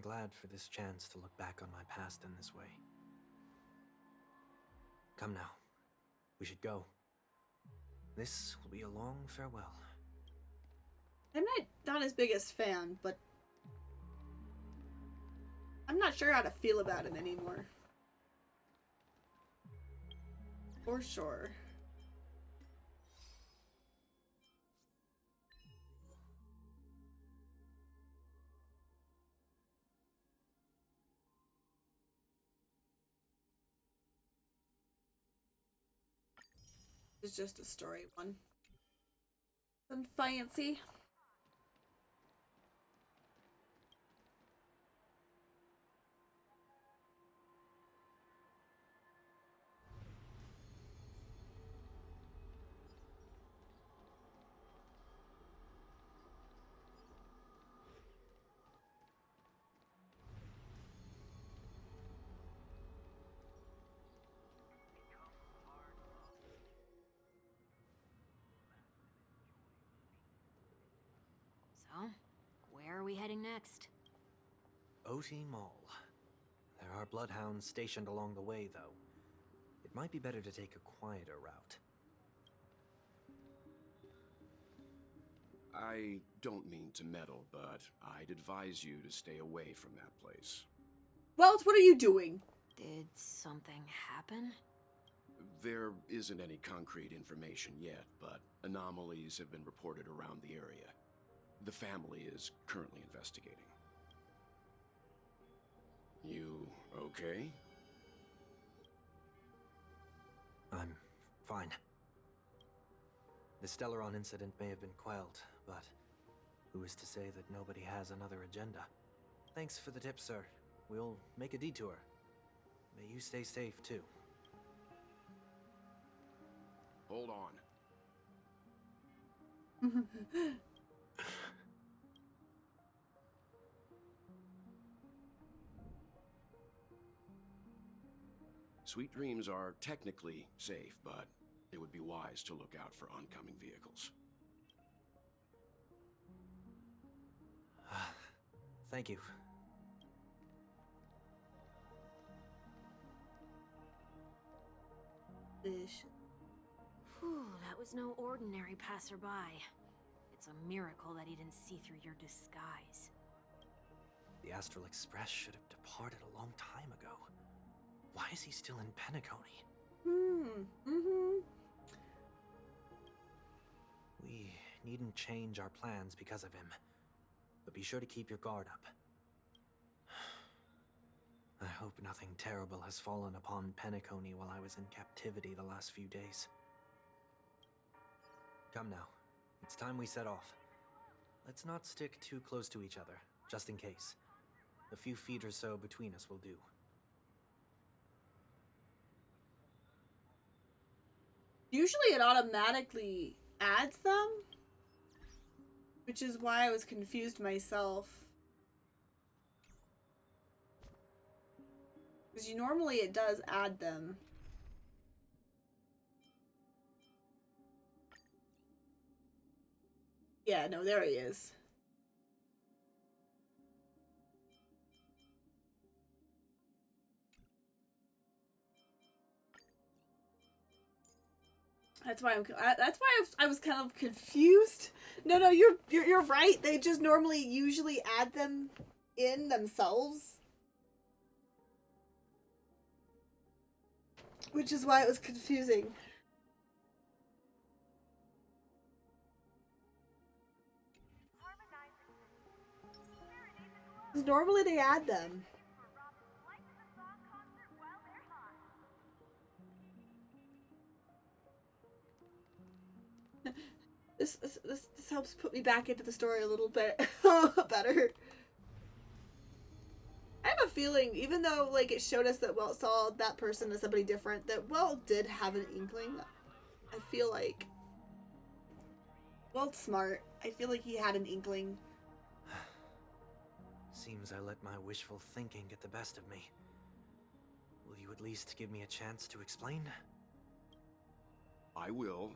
glad for this chance to look back on my past in this way. Come now. We should go. This will be a long farewell. I'm not his biggest fan, but I'm not sure how to feel about him anymore. For sure. It's just a story one. Some fancy. So, where are we heading next? OT Mall. There are bloodhounds stationed along the way, though. It might be better to take a quieter route. I don't mean to meddle, but I'd advise you to stay away from that place. Welt, what are you doing? Did something happen? There isn't any concrete information yet, but anomalies have been reported around the area. The family is currently investigating. You okay? I'm fine. The Stellaron incident may have been quelled, but who is to say that nobody has another agenda? Thanks for the tip, sir. We'll make a detour. May you stay safe, too. Hold on. Sweet dreams are technically safe, but it would be wise to look out for oncoming vehicles. Thank you. Fish. Whew, that was no ordinary passerby. It's a miracle that he didn't see through your disguise. The Astral Express should have departed a long time ago. Why is he still in Penacony? We needn't change our plans because of him. But be sure to keep your guard up. I hope nothing terrible has fallen upon Penacony while I was in captivity the last few days. Come now. It's time we set off. Let's not stick too close to each other, just in case. A few feet or so between us will do. Usually it automatically adds them, which is why I was confused myself. Because normally it does add them. Yeah, no, there he is. That's why I was kind of confused. No, you're right. They just normally usually add them in themselves, which is why it was confusing. Normally they add them. This helps put me back into the story a little bit better. I have a feeling, even though like it showed us that Welt saw that person as somebody different, that Welt did have an inkling. I feel like Welt's smart. I feel like he had an inkling. Seems I let my wishful thinking get the best of me. Will you at least give me a chance to explain? I will,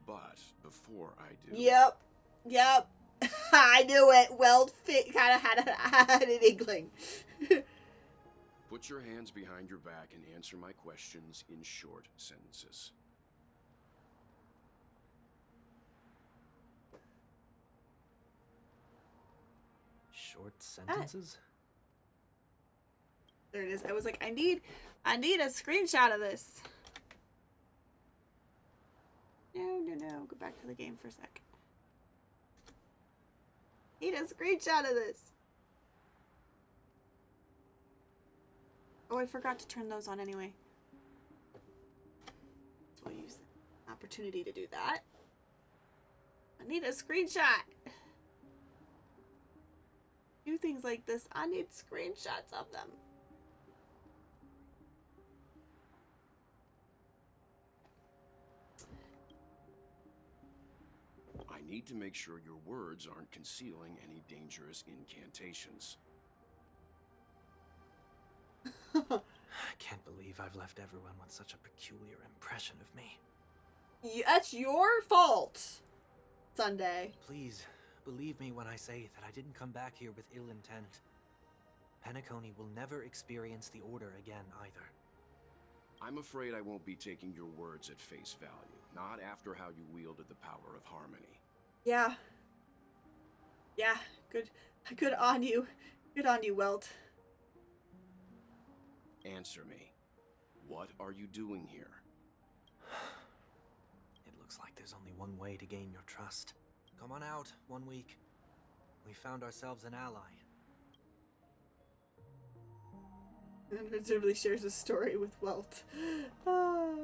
but before I do... Yep. I knew it. Welt kind of had an inkling. Put your hands behind your back and answer my questions in short sentences. short sentences? There it is. I was like, I need a screenshot of this. No. Go back to the game for a sec. Need a screenshot of this. Oh, I forgot to turn those on anyway. So we'll use the opportunity to do that. I need a screenshot. Do things like this. I need screenshots of them. I need to make sure your words aren't concealing any dangerous incantations. I can't believe I've left everyone with such a peculiar impression of me. That's your fault, Sunday. Please, believe me when I say that I didn't come back here with ill intent. Penacony will never experience the Order again, either. I'm afraid I won't be taking your words at face value, not after how you wielded the power of harmony. Yeah. Yeah, good on you. Good on you, Welt. Answer me. What are you doing here? It looks like there's only one way to gain your trust. Come on out, 1 week. We found ourselves an ally. And reservedly shares a story with Welt. Ah.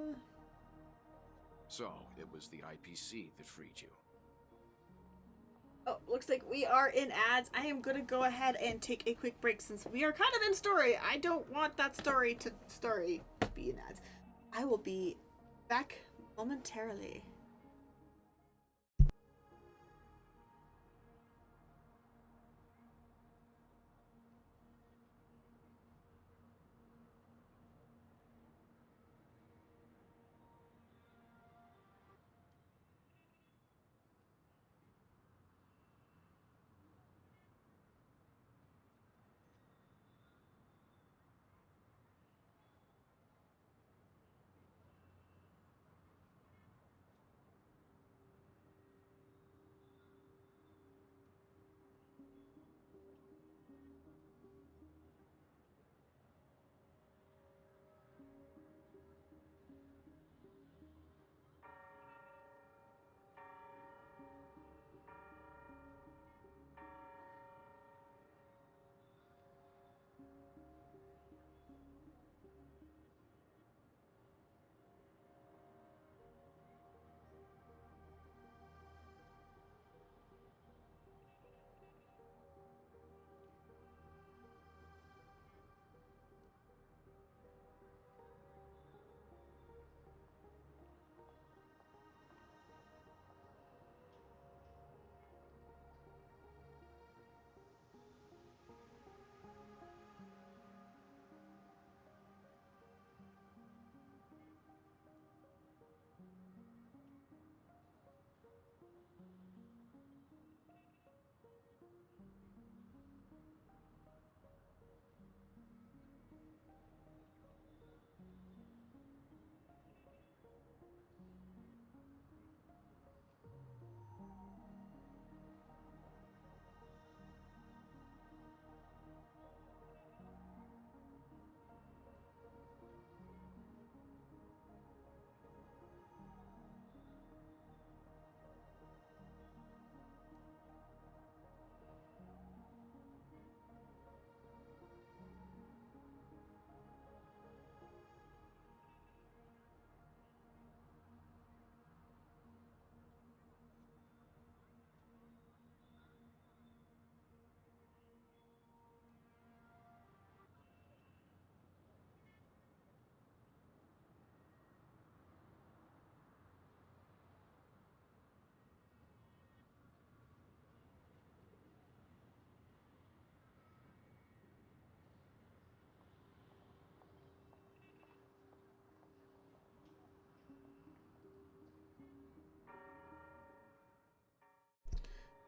So, it was the IPC that freed you. Oh, looks like we are in ads. I am going to go ahead and take a quick break since we are kind of in story. I don't want that story to be in ads. I will be back momentarily.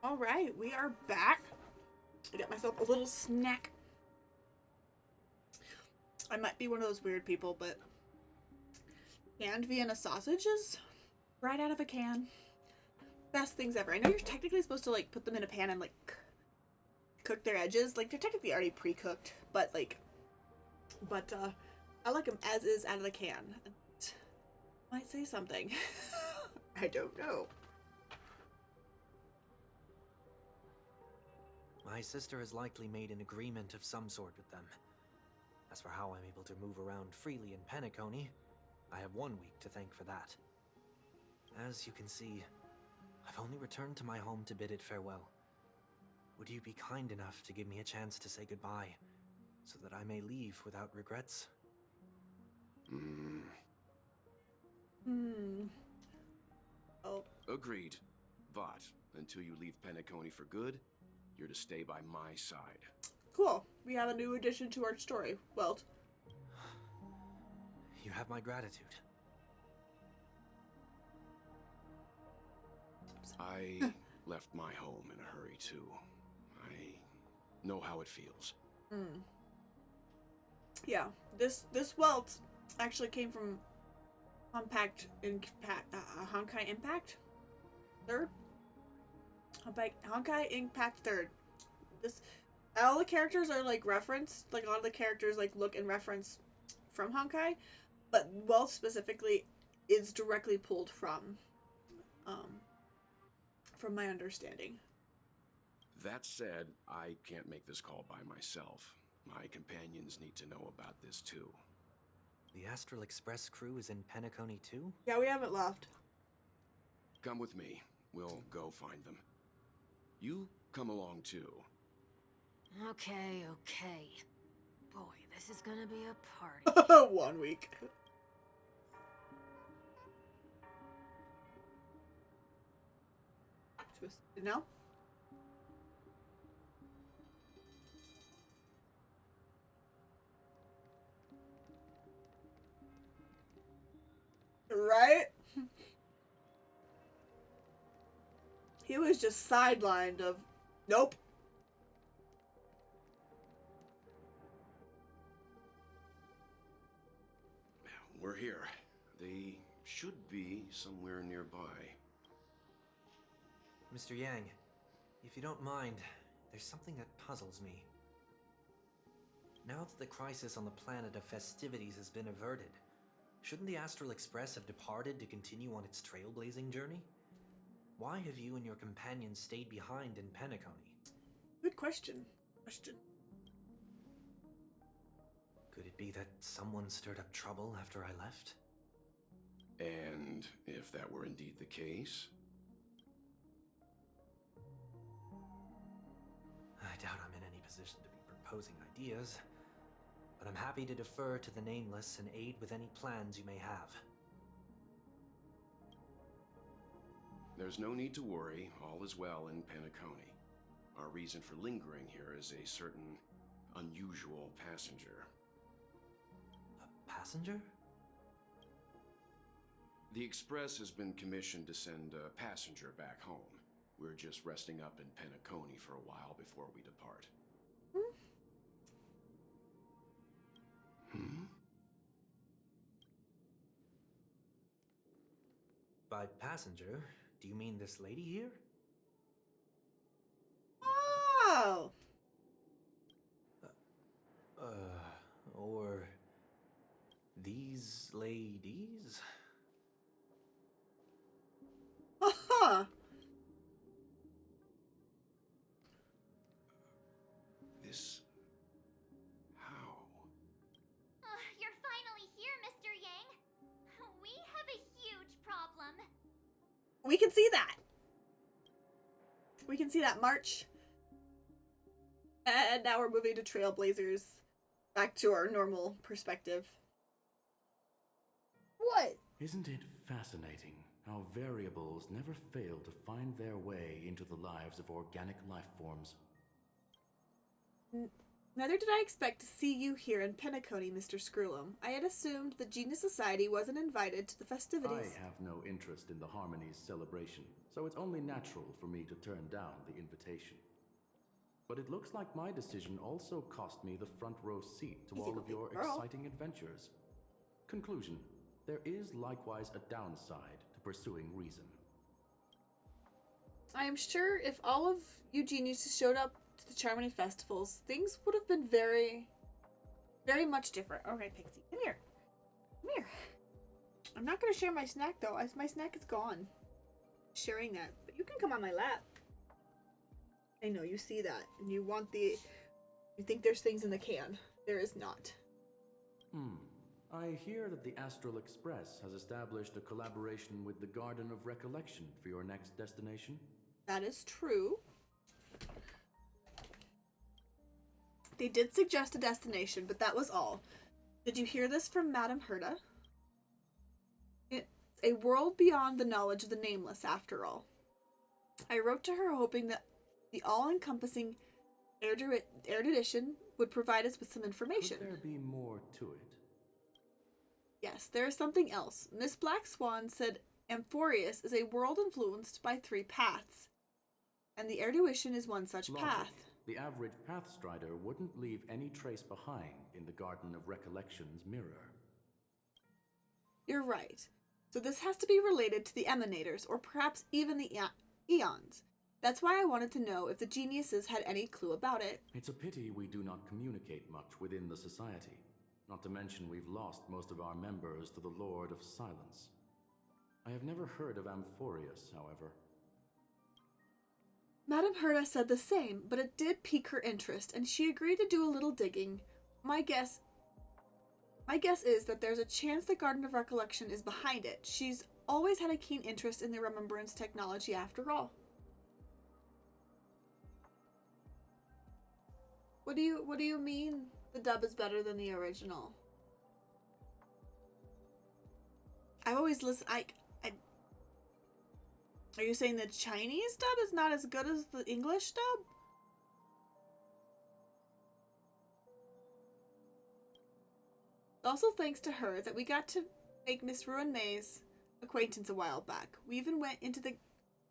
All right, we are back. I got myself a little snack. I might be one of those weird people, but canned Vienna sausages right out of a can. Best things ever. I know you're technically supposed to like put them in a pan and like cook their edges. Like, they're technically already pre-cooked, but I like them as is out of the can. Might say something. I don't know. My sister has likely made an agreement of some sort with them. As for how I'm able to move around freely in Penacony, I have 1 week to thank for that. As you can see, I've only returned to my home to bid it farewell. Would you be kind enough to give me a chance to say goodbye, so that I may leave without regrets? Oh. Agreed. But until you leave Penacony for good, you're to stay by my side. Cool. We have a new addition to our story. Welt. You have my gratitude. I left my home in a hurry, too. I know how it feels. Yeah, this Welt actually came from Honkai Impact 3rd? Honkai Impact 3rd. This, all the characters are like referenced, like a lot of the characters like look and reference from Honkai, but Welt specifically is directly pulled from my understanding. That said, I can't make this call by myself. My companions need to know about this too. The Astral Express crew is in Penacony too? Yeah, we haven't left. Come with me. We'll go find them. You come along too. Okay. Boy, this is gonna be a party. 1 week. No? Right? He was just sidelined of, nope. We're here. They should be somewhere nearby. Mr. Yang, if you don't mind, there's something that puzzles me. Now that the crisis on the planet of festivities has been averted, shouldn't the Astral Express have departed to continue on its trailblazing journey? Why have you and your companions stayed behind in Penacony? Good question. Could it be that someone stirred up trouble after I left? And if that were indeed the case? I doubt I'm in any position to be proposing ideas, but I'm happy to defer to the Nameless and aid with any plans you may have. There's no need to worry. All is well in Penacony. Our reason for lingering here is a certain unusual passenger. A passenger? The Express has been commissioned to send a passenger back home. We're just resting up in Penacony for a while before we depart. By passenger, do you mean this lady here? Oh! Or these ladies? Huh. This... how? You're finally here, Mr. Yang. We have a huge problem. We can see that. We can see that march. And now we're moving to Trailblazers. Back to our normal perspective. What? Isn't it fascinating how variables never fail to find their way into the lives of organic life forms? Neither did I expect to see you here in Penacony, Mr. Screwlum. I had assumed the Genius Society wasn't invited to the festivities. I have no interest in the Harmony's celebration, so it's only natural for me to turn down the invitation. But it looks like my decision also cost me the front row seat to all of your exciting adventures. Conclusion: there is likewise a downside to pursuing reason. I am sure if all of you geniuses showed up to the Charmony festivals, things would have been very, very much different. Okay, Pixie, come here. Come here. I'm not going to share my snack, though. My snack is gone. Sharing that. But you can come on my lap. I know, you see that. And you want the... You think there's things in the can. There is not. I hear that the Astral Express has established a collaboration with the Garden of Recollection for your next destination. That is true. They did suggest a destination, but that was all. Did you hear this from Madame Herta? It's a world beyond the knowledge of the nameless, after all. I wrote to her hoping that the all-encompassing erudition would provide us with some information. Could there be more to it? Yes, there is something else. Miss Black Swan said Amphorius is a world influenced by 3 paths, and the erudition is one such path. The average Pathstrider wouldn't leave any trace behind in the Garden of Recollection's mirror. You're right. So this has to be related to the Emanators, or perhaps even the Eons. That's why I wanted to know if the geniuses had any clue about it. It's a pity we do not communicate much within the society. Not to mention we've lost most of our members to the Lord of Silence. I have never heard of Amphorius, however. Madame Herta said the same, but it did pique her interest, and she agreed to do a little digging. My guess is that there's a chance the Garden of Recollection is behind it. She's always had a keen interest in the remembrance technology after all. What do you mean the dub is better than the original? I've always listened. Are you saying the Chinese dub is not as good as the English dub? Also thanks to her that we got to make Miss Ruin May's acquaintance a while back. We even went into the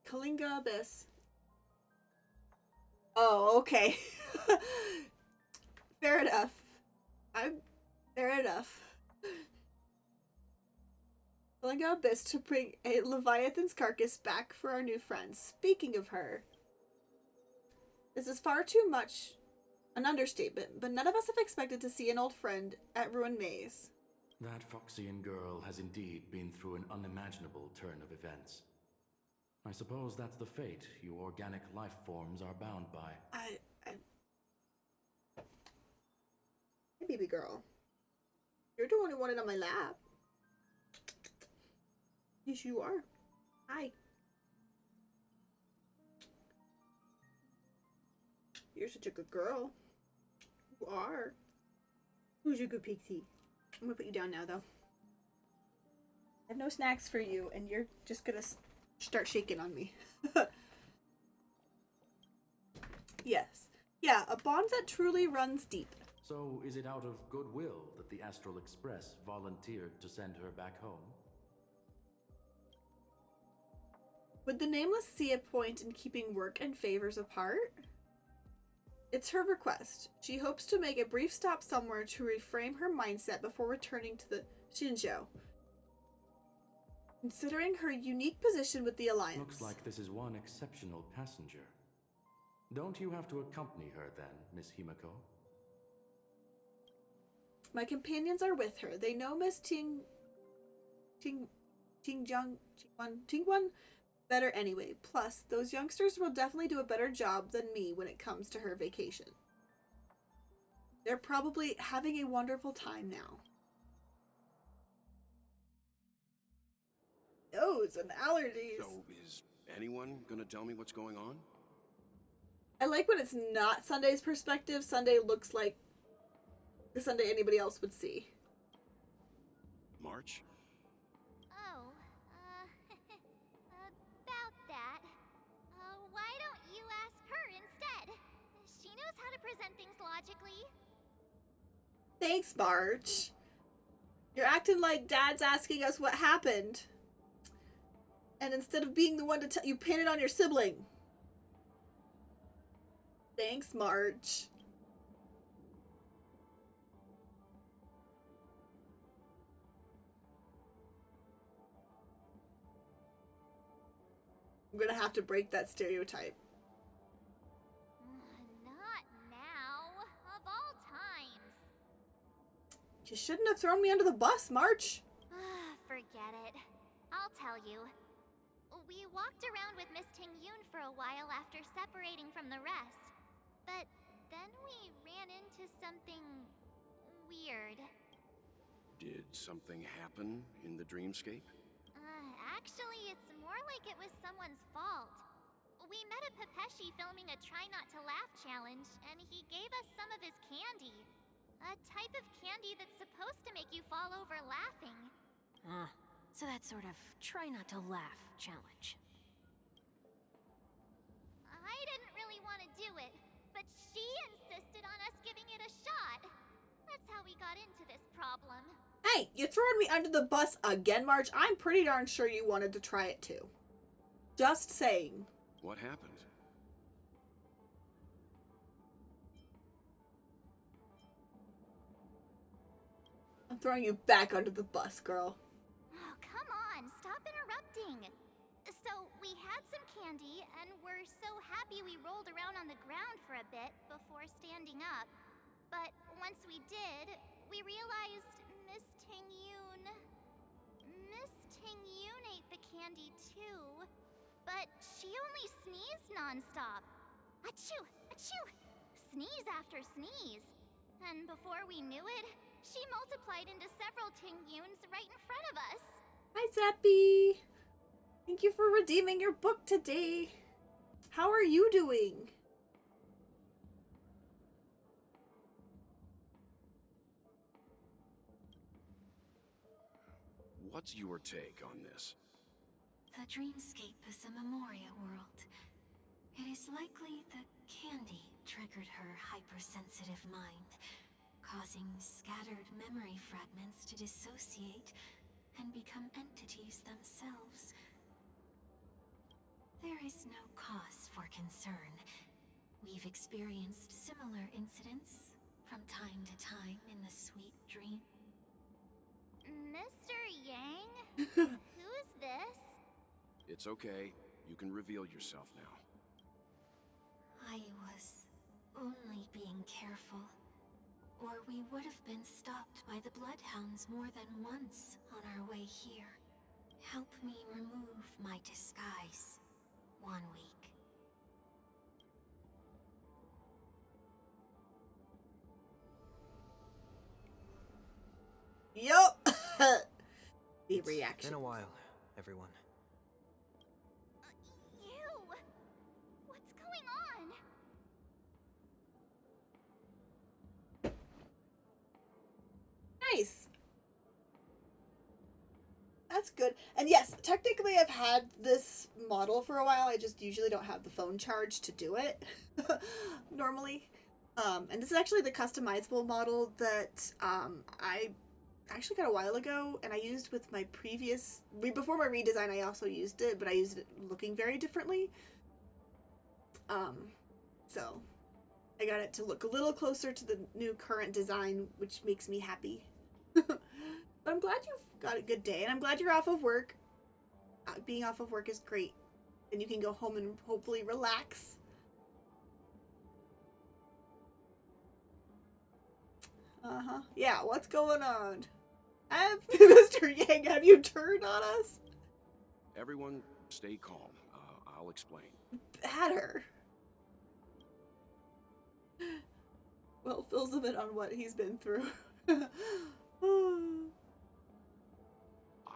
Kalinga Abyss. Oh, okay. Fair enough. Fair enough. Kalinga Abyss to bring a Leviathan's carcass back for our new friends. Speaking of her, this is far too much an understatement, but none of us have expected to see an old friend at Ruin Maze. That Foxian girl has indeed been through an unimaginable turn of events. I suppose that's the fate you organic life forms are bound by. Hey, baby girl. You're the one who wanted on my lap. Yes, you are. Hi. You're such a good girl. You are. Who's your good pixie? I'm gonna put you down now, though. I have no snacks for you, and you're just gonna start shaking on me. Yes. Yeah, a bond that truly runs deep. So, is it out of goodwill that the Astral Express volunteered to send her back home? Would the Nameless see a point in keeping work and favors apart? It's her request. She hopes to make a brief stop somewhere to reframe her mindset before returning to the Shinjo. Considering her unique position with the Alliance. Looks like this is one exceptional passenger. Don't you have to accompany her then, Miss Himiko? My companions are with her. They know Miss Tingwan better anyway. Plus, those youngsters will definitely do a better job than me when it comes to her vacation. They're probably having a wonderful time now. Nose and allergies. So, is anyone gonna tell me what's going on? I like when it's not Sunday's perspective. Sunday looks like the Sunday anybody else would see. March? Oh, about that. Why don't you ask her instead? She knows how to present things logically. Thanks, March. You're acting like Dad's asking us what happened. And instead of being the one to tell you, pin it on your sibling. Thanks, March. I'm gonna have to break that stereotype. Not You shouldn't have thrown me under the bus, March. Forget it. I'll tell you. We walked around with Miss Ting-Yun for a while after separating from the rest. But then we ran into something weird. Did something happen in the dreamscape? Actually, it's more like it was someone's fault. We met a Pepeshi filming a Try Not to Laugh challenge, and he gave us some of his candy. A type of candy that's supposed to make you fall over laughing. So that sort of try not to laugh challenge. I didn't really want to do it, but she insisted on us giving it a shot. That's how we got into this problem. Hey, you throwing me under the bus again, March? I'm pretty darn sure you wanted to try it too. Just saying. What happened? I'm throwing you back under the bus, girl. Oh, come on, stop interrupting. So, we had some candy, and we're so happy we rolled around on the ground for a bit before standing up. But once we did, we realized Miss Ting-Yun ate the candy too. But she only sneezed nonstop. Achoo! Achoo! Sneeze after sneeze. And before we knew it, she multiplied into several Ting-Yuns right in front of us. Hi, Zappy. Thank you for redeeming your book today. How are you doing? What's your take on this? The dreamscape is a Memoria world. It is likely the candy triggered her hypersensitive mind, causing scattered memory fragments to dissociate and become entities themselves. There is no cause for concern. We've experienced similar incidents from time to time in the sweet dream. Mr. Yang? Who is this? It's okay. You can reveal yourself now. I was only being careful, or we would have been stopped by the Bloodhounds more than once on our way here. Help me remove my disguise. 1 week. Yup. The reaction. Been a while, everyone. You! What's going on? Nice. That's good. And yes, technically I've had this model for a while. I just usually don't have the phone charge to do it normally. And this is actually the customizable model that I actually got a while ago, and I used with my previous... Before my redesign, I also used it, but I used it looking very differently. So I got it to look a little closer to the new current design, which makes me happy. But I'm glad you've got a good day, and I'm glad you're off of work. Being off of work is great. And you can go home and hopefully relax. Uh-huh. Yeah, what's going on? Mr. Yang, have you turned on us? Everyone, stay calm. I'll explain. Better. Well, fills a bit on what he's been through.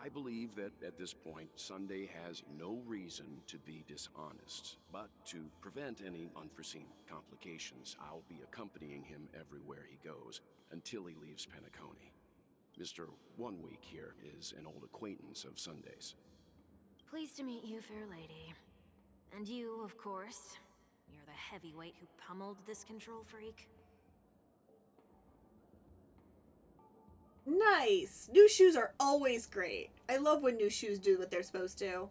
I believe that at this point, Sunday has no reason to be dishonest. But to prevent any unforeseen complications, I'll be accompanying him everywhere he goes until he leaves Penacony. Mr. 1 Week here is an old acquaintance of Sunday's. Pleased to meet you, fair lady. And you, of course. You're the heavyweight who pummeled this control freak. Nice! New shoes are always great. I love when new shoes do what they're supposed to.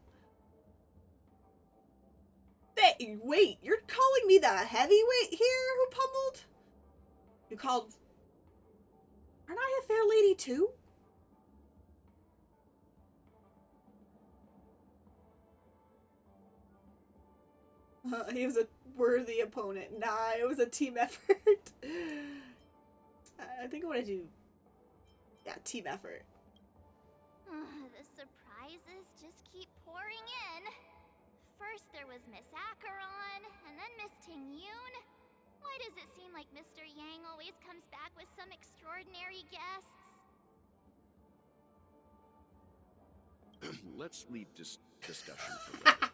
Wait, you're calling me the heavyweight here who pummeled? You called... Aren't I a fair lady too? He was a worthy opponent. Nah, it was a team effort. I think I want to do Yeah, team effort. The surprises just keep pouring in. First there was Miss Acheron, and then Miss Ting-Yoon. Why does it seem like Mr. Yang always comes back with some extraordinary guests? Let's leave this discussion for later.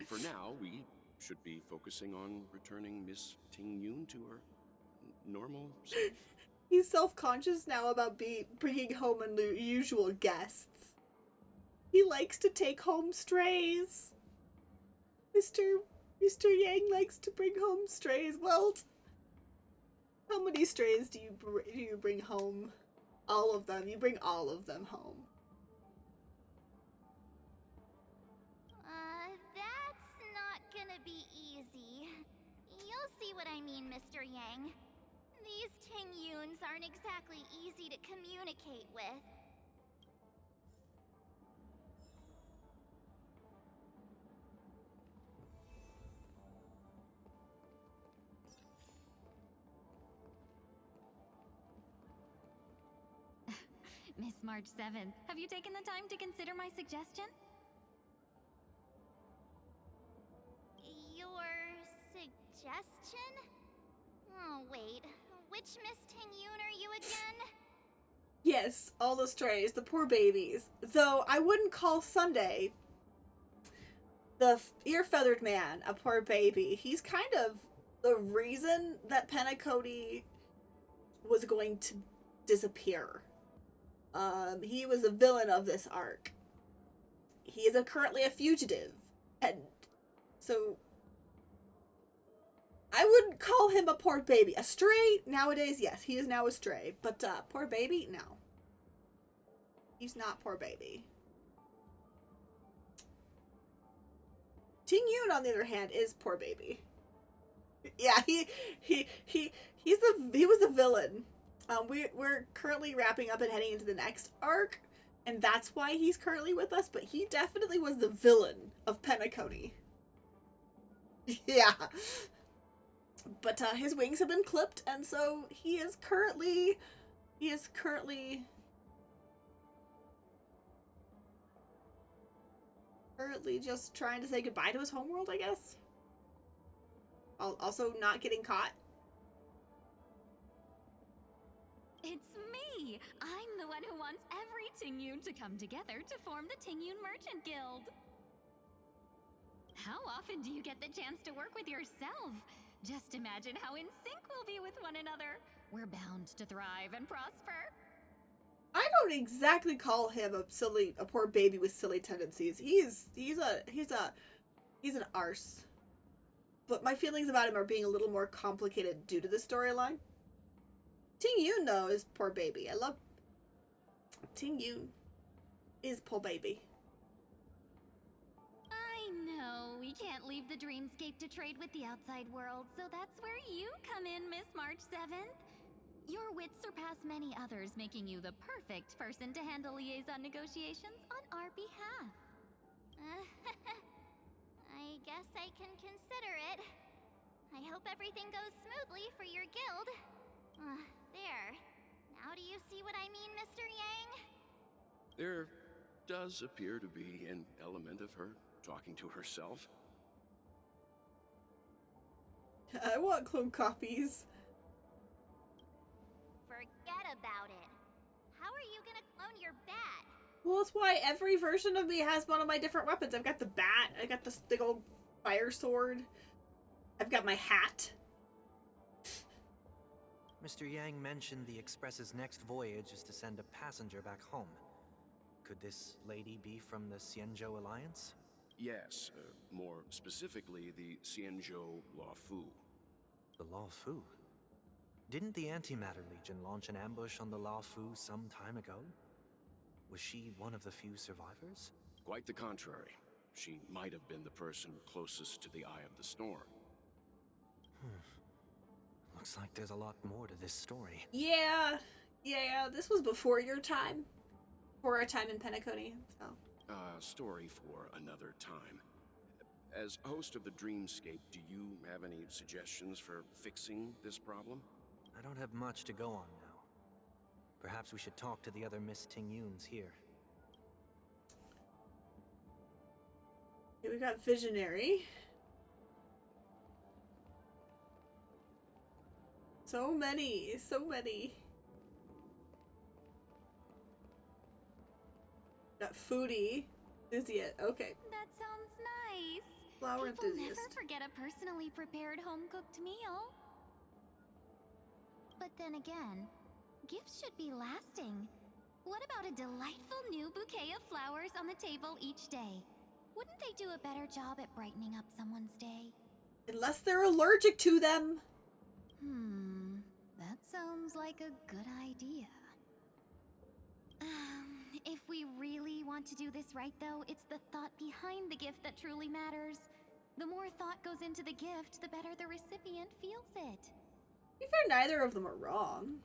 For now, we should be focusing on returning Miss Ting-Yoon to her normal self. He's self-conscious now about bringing home unusual guests. He likes to take home strays. Mr. Yang likes to bring home strays. Well, how many strays do you bring home? All of them. You bring all of them home. That's not gonna be easy. You'll see what I mean, Mr. Yang. These Ting-Yoons aren't exactly easy to communicate with. Miss March 7th, have you taken the time to consider my suggestion? Your suggestion? Oh, wait. Which Miss Ting-Yoon are you again? Yes, all the strays, the poor babies. Though I wouldn't call Sunday, the ear-feathered man, a poor baby. He's kind of the reason that Penacody was going to disappear. He was a villain of this arc. He is currently a fugitive, and so I wouldn't call him a poor baby. A stray, nowadays, yes, he is now a stray. But, poor baby? No. He's not poor baby. Ting-Yoon, on the other hand, is poor baby. Yeah, he was a villain. We're currently wrapping up and heading into the next arc, and that's why he's currently with us, but he definitely was the villain of Penacony. Yeah. But his wings have been clipped, and so he is currently just trying to say goodbye to his homeworld, I guess. Also not getting caught. It's me! I'm the one who wants every Ting-Yoon to come together to form the Ting-Yoon Merchant Guild. How often do you get the chance to work with yourself? Just imagine how in sync we'll be with one another. We're bound to thrive and prosper. I don't exactly call him a poor baby with silly tendencies. He's an arse. But my feelings about him are being a little more complicated due to the storyline. Ting-Yoon, though, is poor baby. I love Ting-Yoon is poor baby. I know we can't leave the dreamscape to trade with the outside world, so that's where you come in, Miss March 7th. Your wits surpass many others, making you the perfect person to handle liaison negotiations on our behalf. I guess I can consider it. I hope everything goes smoothly for your guild. There. Now do you see what I mean, Mr. Yang? There does appear to be an element of her talking to herself. I want clone copies. Forget about it. How are you gonna clone your bat? Well, that's why every version of me has one of my different weapons. I've got the bat, I got this big old fire sword, I've got my hat. Mr. Yang mentioned the Express's next voyage is to send a passenger back home. Could this lady be from the Xianzhou Alliance? Yes, more specifically, the Xianzhou Luofu. The Luofu? Didn't the Antimatter Legion launch an ambush on the Luofu some time ago? Was she one of the few survivors? Quite the contrary. She might have been the person closest to the Eye of the Storm. Looks like there's a lot more to this story. Yeah, this was before your time. Before our time in Penacony, so. Story for another time. As host of the Dreamscape, do you have any suggestions for fixing this problem? I don't have much to go on now. Perhaps we should talk to the other Miss Ting-Yuns here. Okay, we got Visionary. So many, so many. Got Foodie. Enthusiast. Okay. That sounds nice. Flower People enthusiast. never forget a personally prepared home-cooked meal. But then again, gifts should be lasting. What about a delightful new bouquet of flowers on the table each day? Wouldn't they do a better job at brightening up someone's day? Unless they're allergic to them. That sounds like a good idea. If we really want to do this right, though, it's the thought behind the gift that truly matters. The more thought goes into the gift, the better the recipient feels it. To be fair, neither of them are wrong.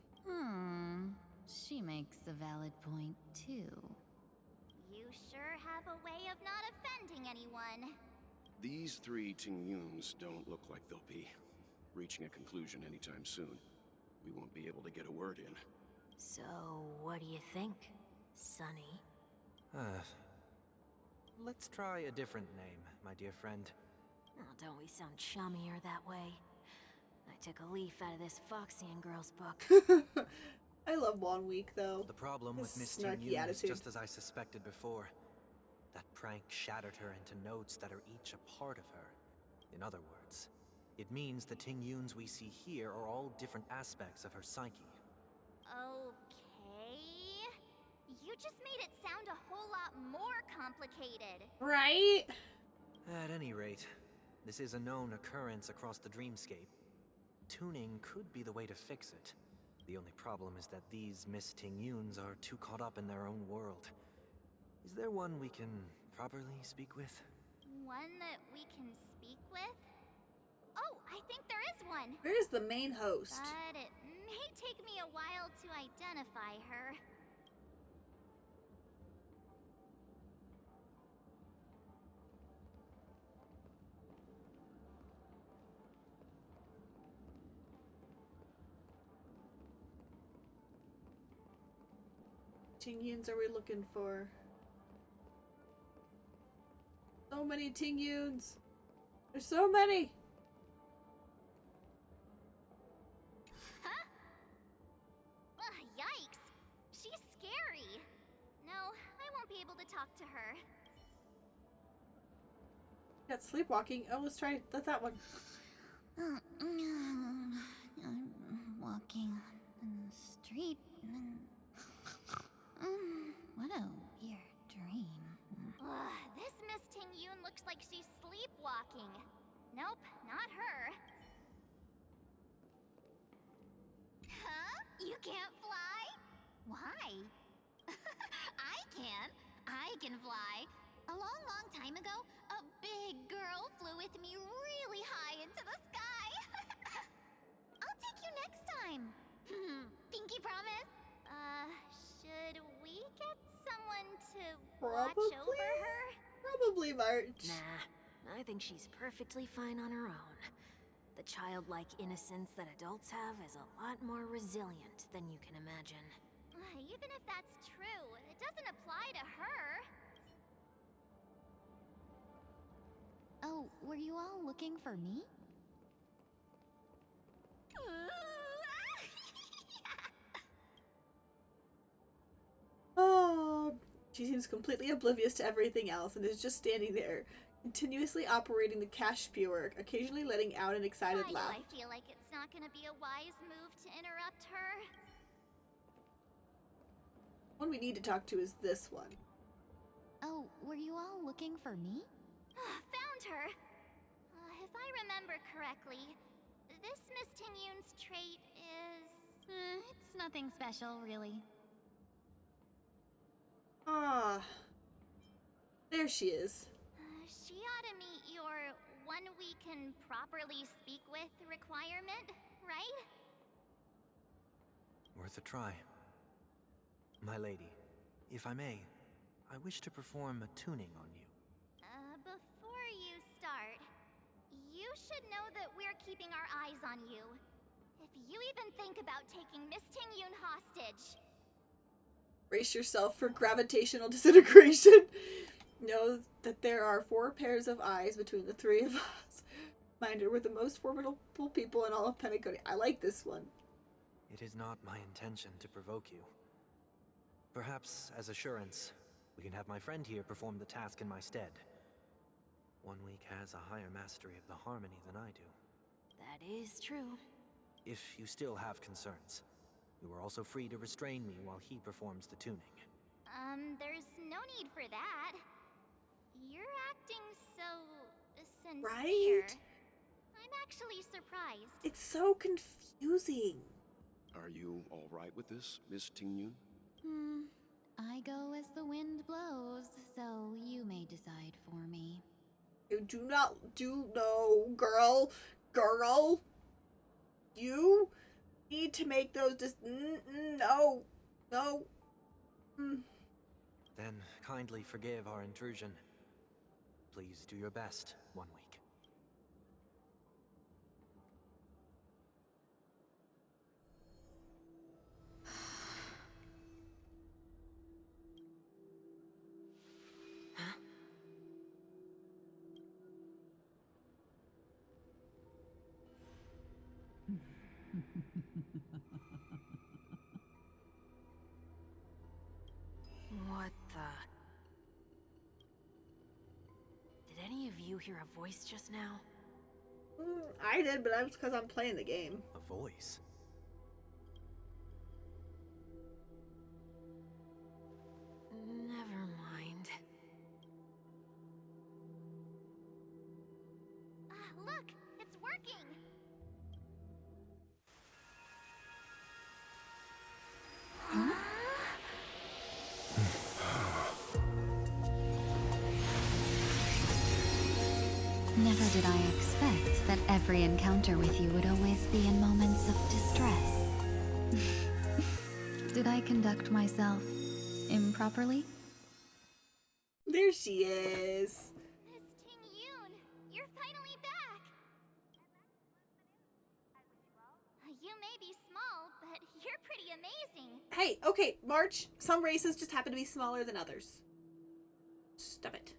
She makes a valid point, too. You sure have a way of not offending anyone. These three Ting-Yuns don't look like they'll be reaching a conclusion anytime soon. We won't be able to get a word in. So, what do you think, Sonny? Let's try a different name, my dear friend. Oh, don't we sound chummier that way? I took a leaf out of this Foxy and Girls book. I love 1 week, though. The problem with His Miss snarky Ting-Yun is attitude. just as I suspected before. That prank shattered her into notes that are each a part of her. In other words, it means the Ting-Yuns we see here are all different aspects of her psyche. Okay. You just made it sound a whole lot more complicated. Right? At any rate, this is a known occurrence across the dreamscape. Tuning could be the way to fix it. The only problem is that these Miss Ting-Yuns are too caught up in their own world. Is there one we can properly speak with? One that we can speak with? Oh, I think there is one. Where's the main host? But it may take me a while to identify her. Ting-Yuns are we looking for? So many Ting-Yuns. There's so many. Huh? Yikes. She's scary. No, I won't be able to talk to her. Got sleepwalking. Oh, let's try that one. I'm walking in the street and what a weird dream. This Miss Ting-Yun looks like she's sleepwalking. Nope, not her. Huh? You can't fly? Why? I can. I can fly. A long, long time ago, a big girl flew with me really high into the sky. I'll take you next time. Pinky promise? Should we get someone to watch over her? Probably March. Nah, I think she's perfectly fine on her own. The childlike innocence that adults have is a lot more resilient than you can imagine. Even if that's true, it doesn't apply to her. Oh, were you all looking for me? Oh, she seems completely oblivious to everything else and is just standing there, continuously operating the cash spewer, occasionally letting out an excited laugh. Why do I feel like it's not gonna be a wise move to interrupt her? One we need to talk to is this one. Oh, were you all looking for me? Found her! If I remember correctly, this Miss Ting-Yun's trait is... It's nothing special, really. Ah. There she is. She ought to meet your one we can properly speak with requirement, right? Worth a try. My lady, if I may, I wish to perform a tuning on you. Before you start, you should know that we're keeping our eyes on you. If you even think about taking Miss Ting-Yun hostage, Brace yourself for gravitational disintegration. Know that there are 4 pairs of eyes between the 3 of us. Reminder, we're the most formidable people in all of Penacony. I like this one. It is not my intention to provoke you. Perhaps, as assurance, we can have my friend here perform the task in my stead. 1 week has a higher mastery of the harmony than I do. That is true. If you still have concerns, you are also free to restrain me while he performs the tuning. There's no need for that. You're acting so sincere. Right? I'm actually surprised. It's so confusing. Are you all right with this, Miss Tingyun? I go as the wind blows, so you may decide for me. You do not no, girl. You need to make those no. Then kindly forgive our intrusion. Please do your best, 1 week. What the? Did any of you hear a voice just now? I did, but that's because I'm playing the game. A voice? Never mind. Look, it's working. Never did I expect that every encounter with you would always be in moments of distress. Did I conduct myself improperly? There she is. Miss Tingyun, you're finally back. You may be small, but you're pretty amazing. Hey, okay, March. Some races just happen to be smaller than others. Stop it.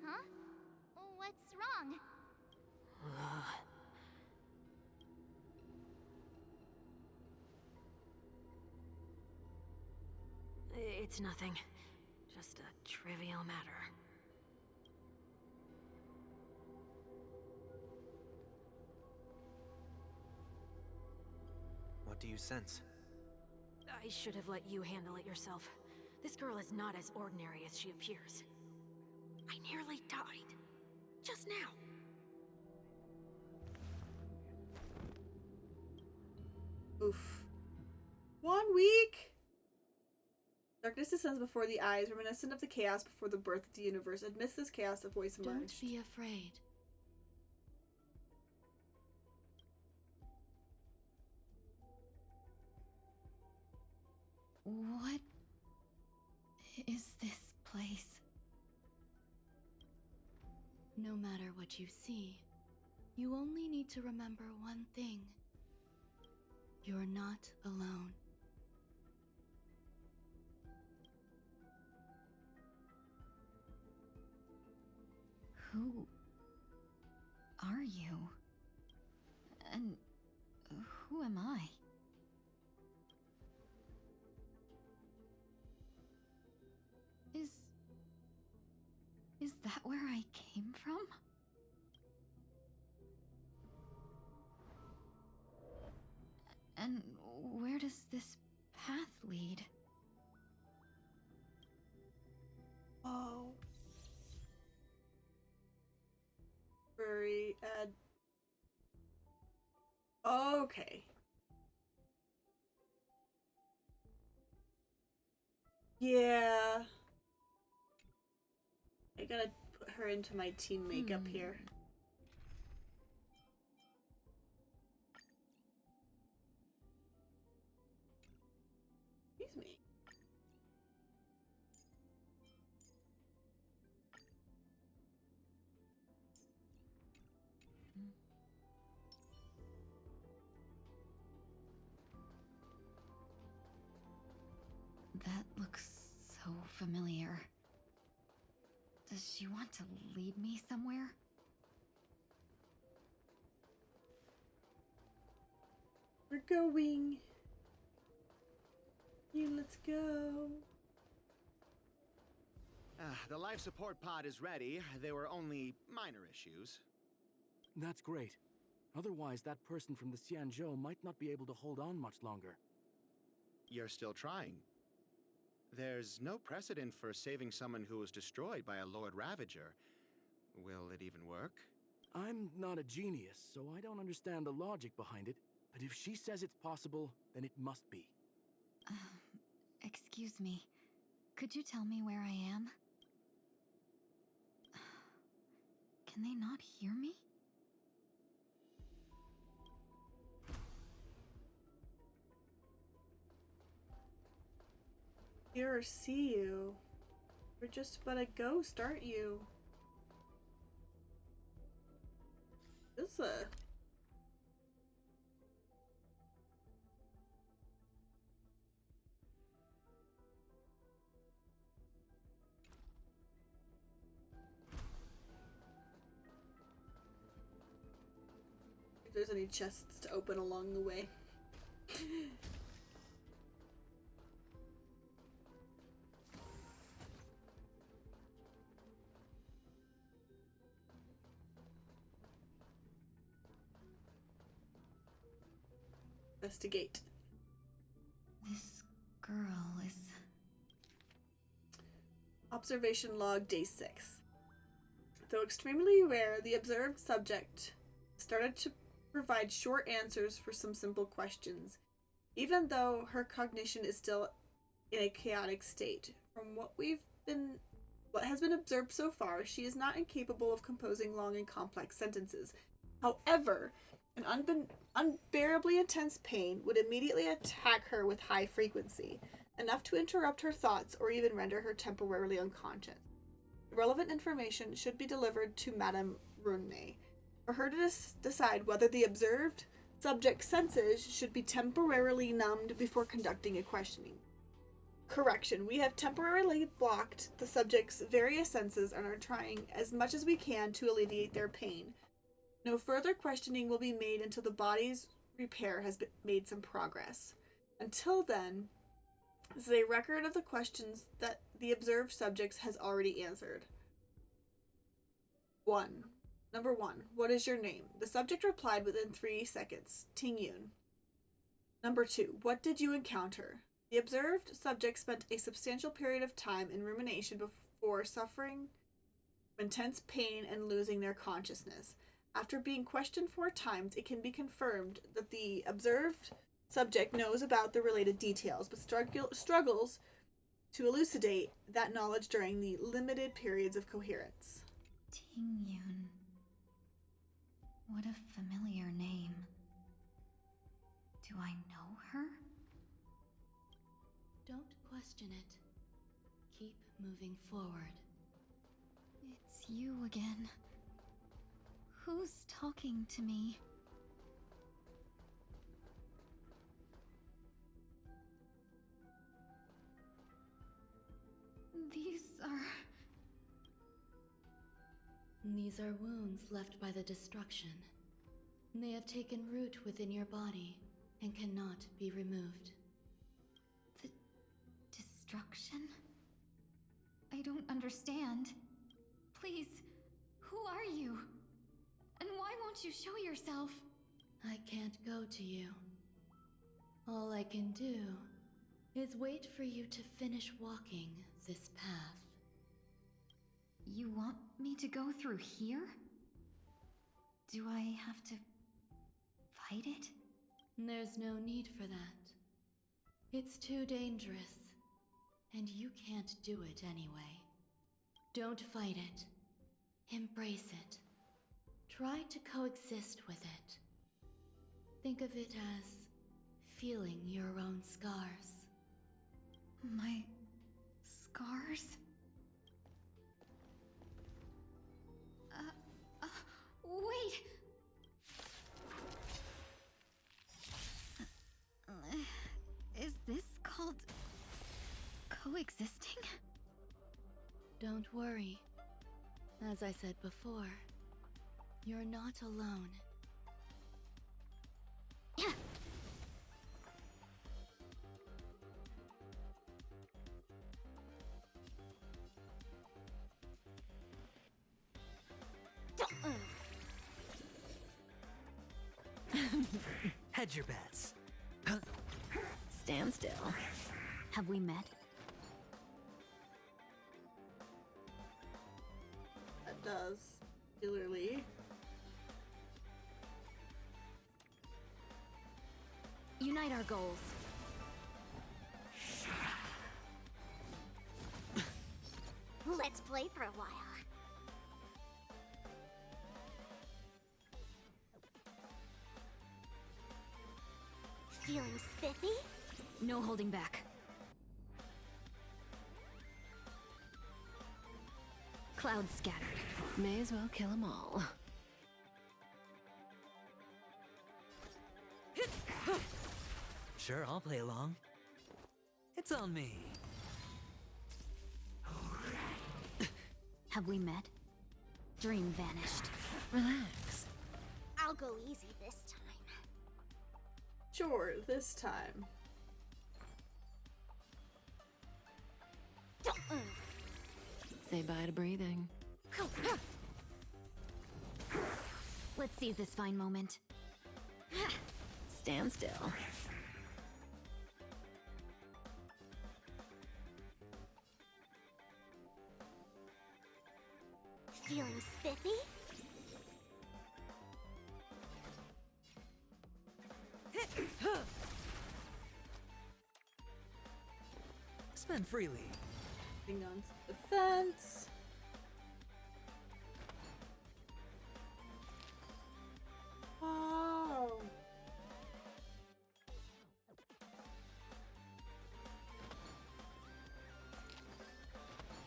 Huh? What's wrong? It's nothing. Just a trivial matter. What do you sense? I should have let you handle it yourself. This girl is not as ordinary as she appears. I nearly died. Just now. Oof. 1 week? Darkness descends before the eyes, reminiscent of the chaos before the birth of the universe. Amidst this chaos, a voice emerged. Don't be afraid. What is this place? No matter what you see, you only need to remember one thing. You're not alone. Who are you? And who am I? Is that where I came from? And where does this path lead? Oh. Very okay. Yeah. I gotta put her into my team makeup here. Excuse me. That looks so familiar. Does she want to lead me somewhere? We're going. Let's go. The life support pod is ready. There were only minor issues. That's great. Otherwise, that person from the Xianzhou might not be able to hold on much longer. You're still trying. There's no precedent for saving someone who was destroyed by a Lord Ravager. Will it even work? I'm not a genius, so I don't understand the logic behind it. But if she says it's possible, then it must be. Excuse me. Could you tell me where I am? Can they not hear me? Hear or see you? We're just but a ghost, aren't you? This is a... If there's any chests to open along the way. Investigate. This girl is... Observation log day 6. Though extremely rare, the observed subject started to provide short answers for some simple questions, even though her cognition is still in a chaotic state. From what has been observed so far, she is not incapable of composing long and complex sentences. However, an unbearably intense pain would immediately attack her with high frequency, enough to interrupt her thoughts or even render her temporarily unconscious. The relevant information should be delivered to Madame Runme, for her to decide whether the observed subject's senses should be temporarily numbed before conducting a questioning. Correction, we have temporarily blocked the subject's various senses and are trying as much as we can to alleviate their pain. No further questioning will be made until the body's repair has made some progress. Until then, this is a record of the questions that the observed subjects has already answered. 1. Number 1. What is your name? The subject replied within 3 seconds. Ting Yun. Number 2. What did you encounter? The observed subject spent a substantial period of time in rumination before suffering intense pain and losing their consciousness. After being questioned 4 times, it can be confirmed that the observed subject knows about the related details, but struggles to elucidate that knowledge during the limited periods of coherence. Ting Yun. What a familiar name. Do I know her? Don't question it. Keep moving forward. It's you again. Who's talking to me? These are wounds left by the destruction. They have taken root within your body and cannot be removed. The destruction? I don't understand. Please, who are you? And why won't you show yourself? I can't go to you. All I can do is wait for you to finish walking this path. You want me to go through here? Do I have to fight it? There's no need for that. It's too dangerous, and you can't do it anyway. Don't fight it. Embrace it. Try to coexist with it. Think of it as feeling your own scars. My scars? Wait! Is this called existing? Don't worry. As I said before, you're not alone. Hedge your bets. Stand still. Have we met? That does. Particularly. Unite our goals. Let's play for a while. Feeling spiffy? No holding back. Clouds scattered. May as well kill them all. Sure, I'll play along. It's on me. Have we met? Dream vanished. Relax. I'll go easy this time. Sure, this time. Say bye to breathing. Let's seize this fine moment. Stand still. Feeling spiffy? Spend freely. Hang on to the fence. Oh.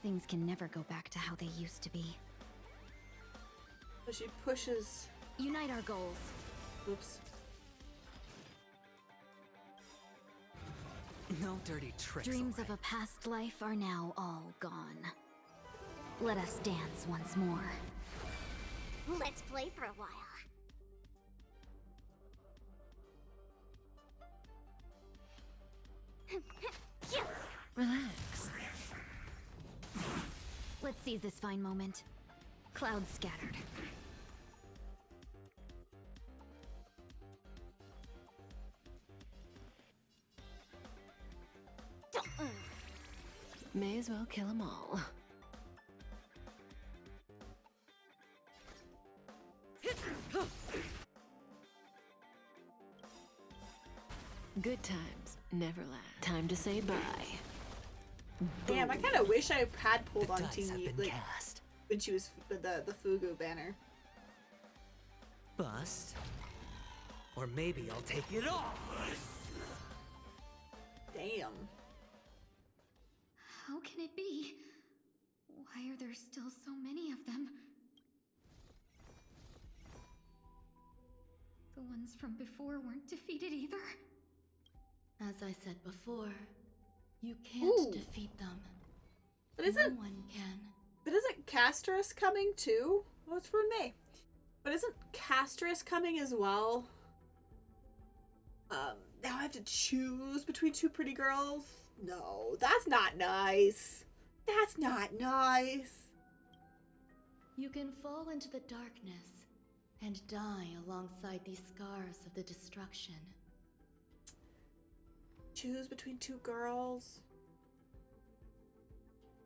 Things can never go back to how they used to be. So she pushes. Unite our goals. Oops. No dirty tricks. Dreams of a past life are now all gone. Let us dance once more. Let's play for a while. Relax. Let's seize this fine moment. Clouds scattered. May as well kill them all. Good times never last. Time to say bye. Damn, I kind of wish I had pulled The on dice Team have Yi, been like cast. when she was the Fugu banner. Bust. Or maybe I'll take it all. Damn. How can it be? Why are there still so many of them? The ones from before weren't defeated either. As I said before, you can't Ooh. defeat them. But No isn't one can. but isn't Castrus coming too? Well, it's for May. But isn't Castrus coming as well? Now I have to choose between two pretty girls? No, that's not nice. That's not nice. You can fall into the darkness and die alongside these scars of the destruction. Choose between two girls.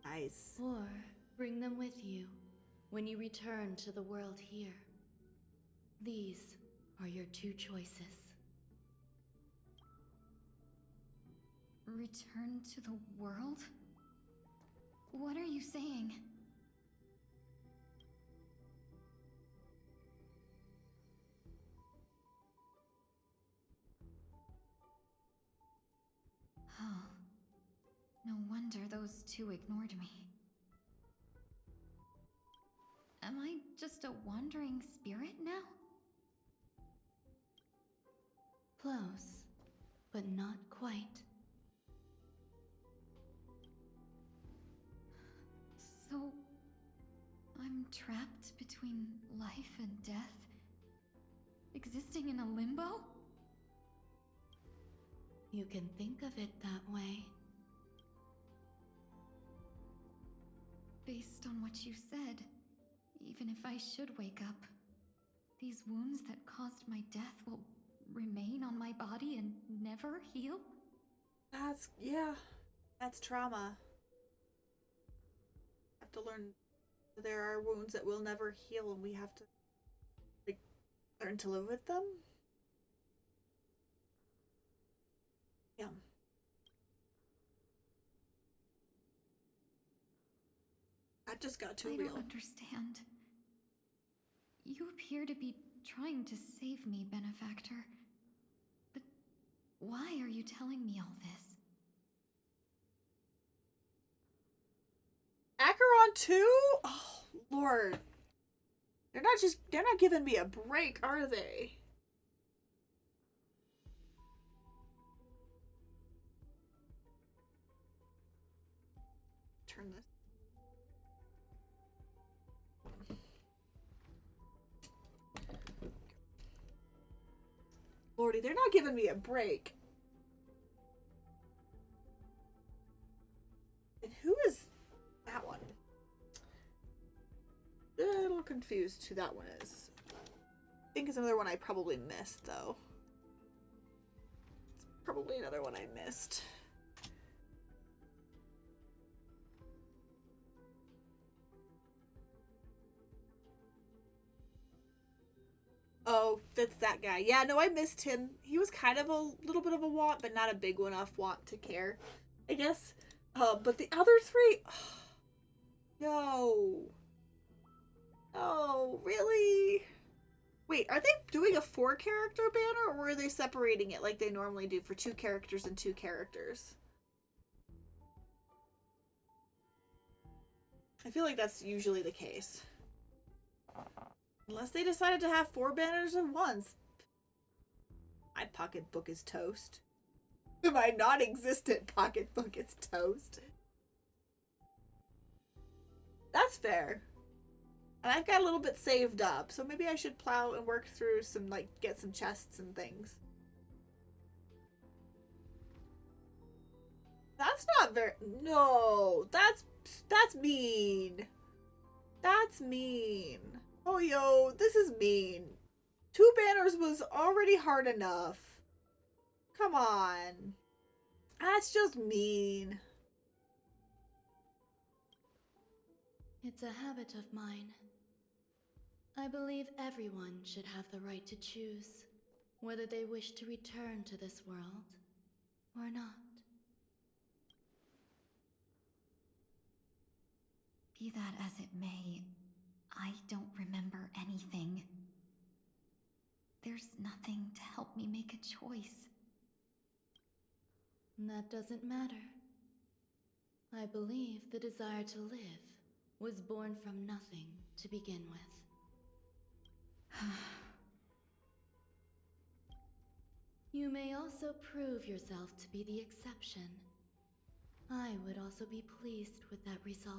Nice. Or bring them with you when you return to the world here. These are your two choices. Return to the world? What are you saying? Oh. No wonder those two ignored me. Am I just a wandering spirit now? Close, but not quite. trapped between life and death? Existing in a limbo? You can think of it that way. Based on what you said, even if I should wake up, these wounds that caused my death will remain on my body and never heal? Yeah, that's trauma. Have to learn there are wounds that will never heal and we have to, like, learn to live with them. Yeah. That just got too real. I don't understand. You appear to be trying to save me, Benefactor. But why are you telling me all this? Acheron too? Oh, Lord. They're not giving me a break, are they? Turn this. Lordy, they're not giving me a break. And who is that one? A little confused who that one is. I think it's another one I probably missed, though. It's probably another one I missed. Oh, that's that guy. Yeah, no, I missed him. He was kind of a little bit of a want, but not a big enough want to care, I guess. But the other three... no. Oh, really? Wait, are they doing a 4-character banner, or are they separating it like they normally do for 2 characters and 2 characters? I feel like that's usually the case. Unless they decided to have 4 banners at once. My pocketbook is toast. My non-existent pocketbook is toast. That's fair. And I've got a little bit saved up, so maybe I should plow and work through some, like, get some chests and things. That's not very... No, that's mean. That's mean. Oh, yo, this is mean. 2 banners was already hard enough. Come on. That's just mean. It's a habit of mine. I believe everyone should have the right to choose whether they wish to return to this world or not. Be that as it may, I don't remember anything. There's nothing to help me make a choice. That doesn't matter. I believe the desire to live was born from nothing to begin with. You may also prove yourself to be the exception. I would also be pleased with that result.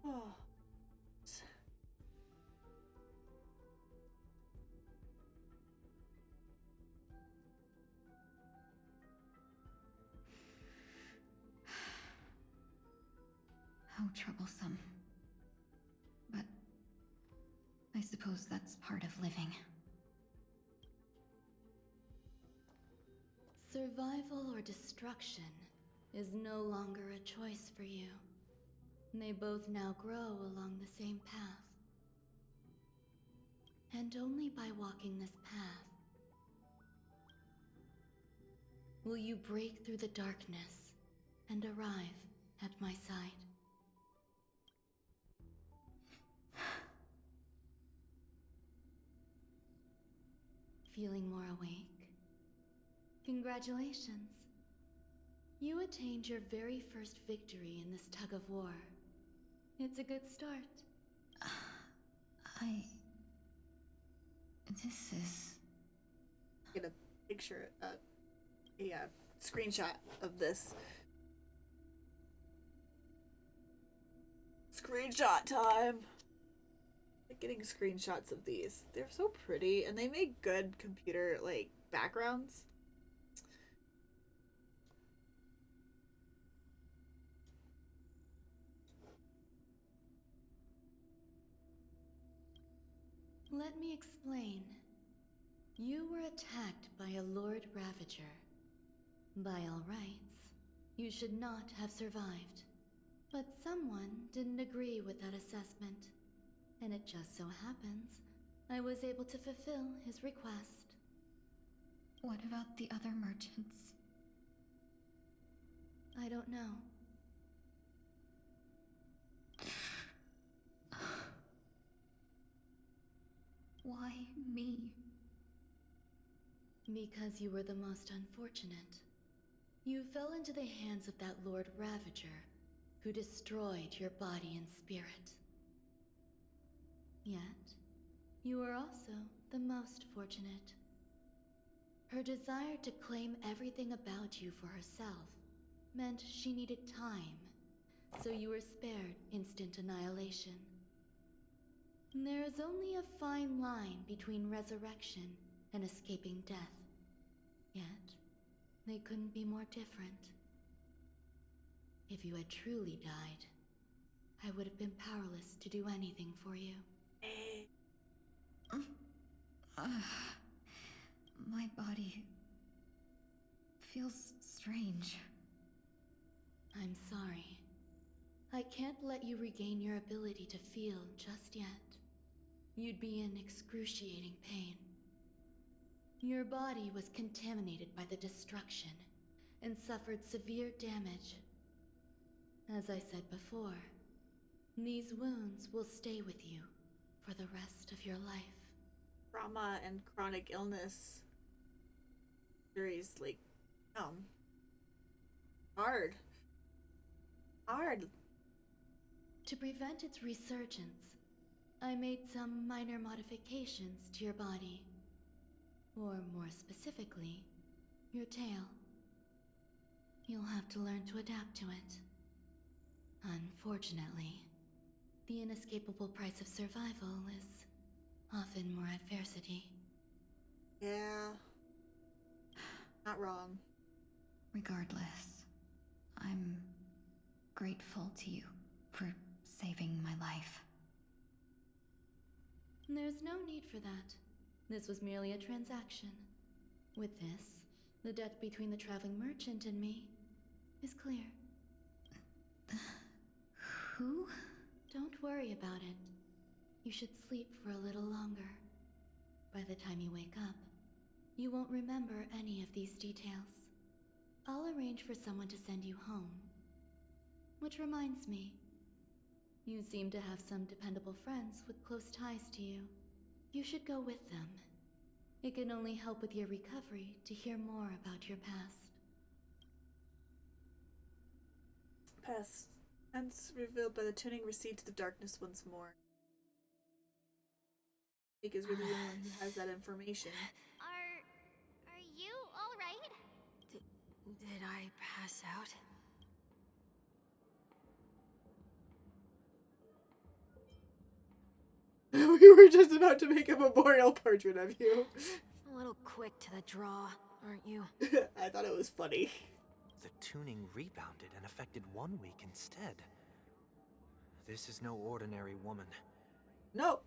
Oh. How troublesome. But I suppose that's part of living. Survival or destruction is no longer a choice for you. They both now grow along the same path. And only by walking this path will you break through the darkness and arrive at my side. Feeling more awake? Congratulations. You attained your very first victory in this tug of war. It's a good start. This is... Get a picture, a screenshot of this. Screenshot time. Like getting screenshots of these. They're so pretty and they make good computer like backgrounds. Let me explain. You were attacked by a Lord Ravager. By all rights, you should not have survived. But someone didn't agree with that assessment. And it just so happens I was able to fulfill his request. What about the other merchants? I don't know. Why me? Because you were the most unfortunate. You fell into the hands of that Lord Ravager, who destroyed your body and spirit. Yet, you were also the most fortunate. Her desire to claim everything about you for herself meant she needed time, so you were spared instant annihilation. There is only a fine line between resurrection and escaping death. Yet, they couldn't be more different. If you had truly died, I would have been powerless to do anything for you. My body feels strange. I'm sorry. I can't let you regain your ability to feel just yet. You'd be in excruciating pain. Your body was contaminated by the destruction and suffered severe damage. As I said before, these wounds will stay with you for the rest of your life. Trauma and chronic illness. Series like, hard. To prevent its resurgence, I made some minor modifications to your body. Or more specifically, your tail. You'll have to learn to adapt to it. Unfortunately, the inescapable price of survival is often more adversity. Yeah. Not wrong. Regardless, I'm grateful to you for saving my life. There's no need for that. This was merely a transaction. With this, the debt between the traveling merchant and me is clear. Who? Don't worry about it. You should sleep for a little longer. By the time you wake up, you won't remember any of these details. I'll arrange for someone to send you home. Which reminds me, you seem to have some dependable friends with close ties to you. You should go with them. It can only help with your recovery to hear more about your past. Past. Hence revealed by the tuning received to the darkness once more. Because you're the only one who has that information. Are you alright? Did I pass out? We were just about to make a memorial portrait of you. A little quick to the draw, aren't you? I thought it was funny. The tuning rebounded and affected 1 week instead. This is no ordinary woman. No.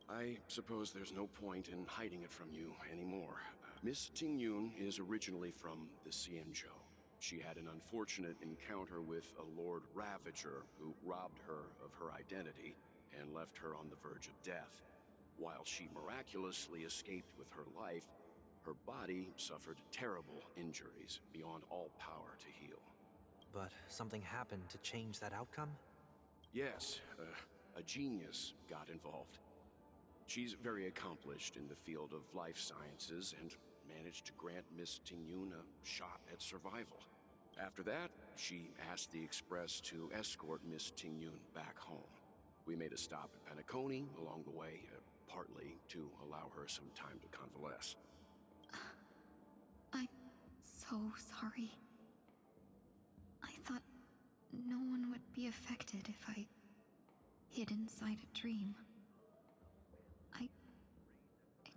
I suppose there's no point in hiding it from you anymore. Miss Tingyun is originally from the Xianzhou. She had an unfortunate encounter with a Lord Ravager who robbed her of her identity and left her on the verge of death. While she miraculously escaped with her life, her body suffered terrible injuries beyond all power to heal. But something happened to change that outcome? Yes, a genius got involved. She's very accomplished in the field of life sciences and managed to grant Miss Tingyun a shot at survival. After that, she asked the Express to escort Miss Tingyun back home. We made a stop at Penacony along the way, partly to allow her some time to convalesce. I'm so sorry. I thought no one would be affected if I hid inside a dream. I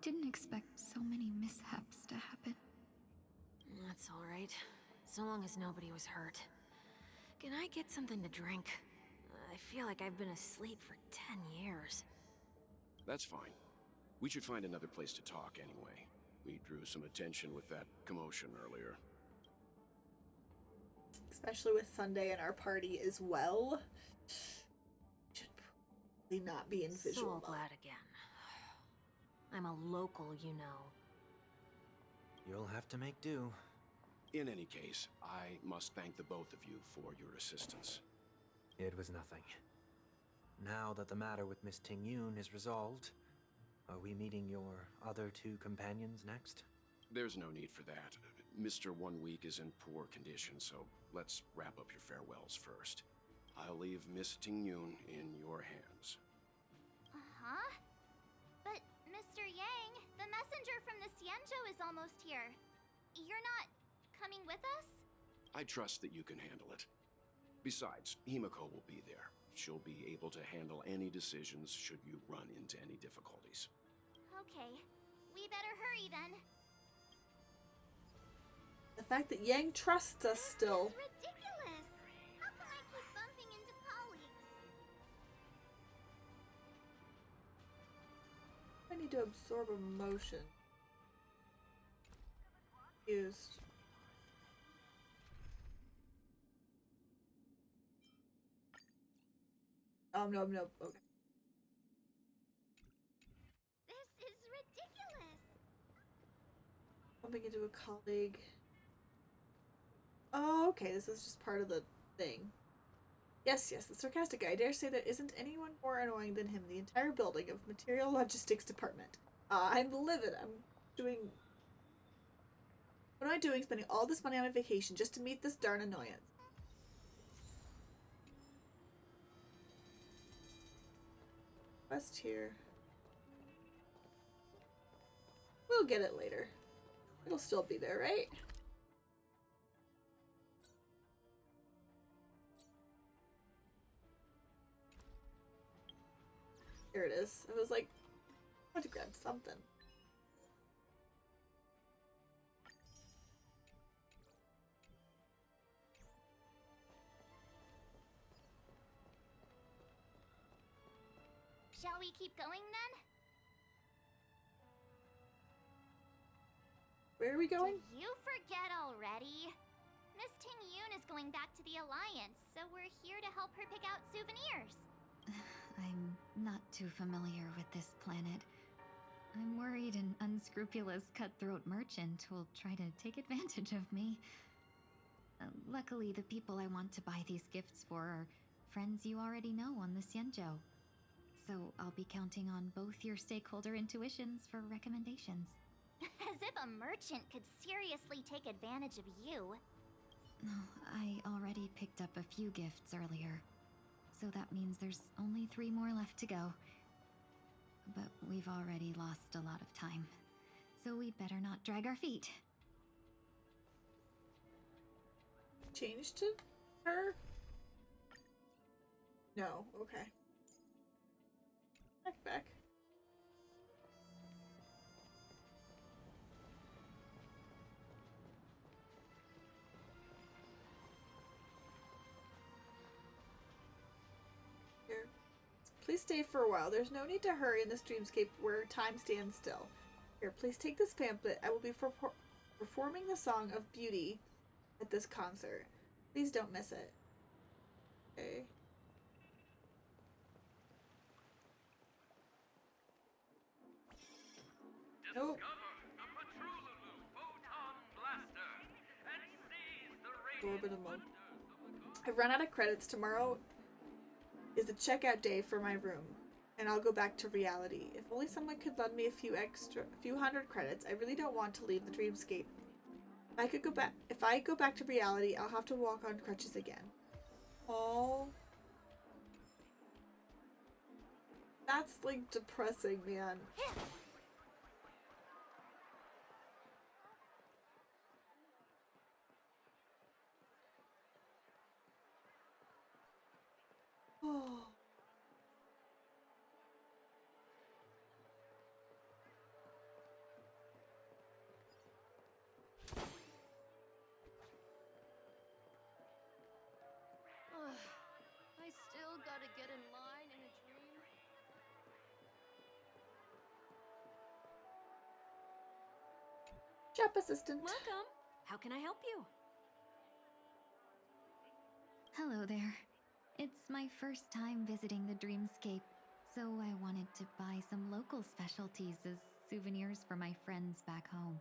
didn't expect so many mishaps to happen. That's all right. So long as nobody was hurt. Can I get something to drink? I feel like I've been asleep for 10 years. That's fine. We should find another place to talk anyway. We drew some attention with that commotion earlier. Especially with Sunday and our party as well. Should probably not be in visual So glad again. I'm a local, you know. You'll have to make do. In any case, I must thank the both of you for your assistance. It was nothing. Now that the matter with Miss Ting-Yun is resolved, are we meeting your other two companions next? There's no need for that. Mr. 1 Week is in poor condition, so let's wrap up your farewells first. I'll leave Miss Ting-Yun in your hands. Uh-huh. But, Mr. Yang, the messenger from the Xianzhou is almost here. You're not coming with us? I trust that you can handle it. Besides, Himiko will be there. She'll be able to handle any decisions should you run into any difficulties. Okay. We better hurry then. The fact that Yang trusts us still. This is ridiculous! How come I keep bumping into colleagues? I need to absorb emotion. Used. No. Okay. This is ridiculous! Bumping into a colleague. Oh, okay. This is just part of the thing. Yes, the sarcastic guy. I dare say there isn't anyone more annoying than him in the entire building of Material Logistics Department. I'm livid. What am I doing spending all this money on a vacation just to meet this darn annoyance? Quest here. We'll get it later. It'll still be there, right? Here it is. I was like, I want to grab something. Shall we keep going then? Where are we going? Did you forget already? Miss Ting-Yun is going back to the Alliance, so we're here to help her pick out souvenirs. I'm not too familiar with this planet. I'm worried an unscrupulous cutthroat merchant will try to take advantage of me. Luckily, the people I want to buy these gifts for are friends you already know on the Xianzhou. So I'll be counting on both your stakeholder intuitions for recommendations. As if a merchant could seriously take advantage of you. I already picked up a few gifts earlier, so that means there's only 3 more left to go. But we've already lost a lot of time, so we'd better not drag our feet. Change to her? No, okay. Back. Here. Please stay for a while. There's no need to hurry in this dreamscape where time stands still. Here, please take this pamphlet. I will be performing the Song of Beauty at this concert. Please don't miss it. Okay. Nope. I've run out of credits. Tomorrow is the checkout day for my room, and I'll go back to reality. If only someone could lend me a few hundred credits. I really don't want to leave the dreamscape. If I go back to reality, I'll have to walk on crutches again. Oh, that's like depressing, man. Oh. still gotta get in line in a dream. Shop assistant. Welcome. How can I help you? Hello there. It's my first time visiting the Dreamscape, so I wanted to buy some local specialties as souvenirs for my friends back home.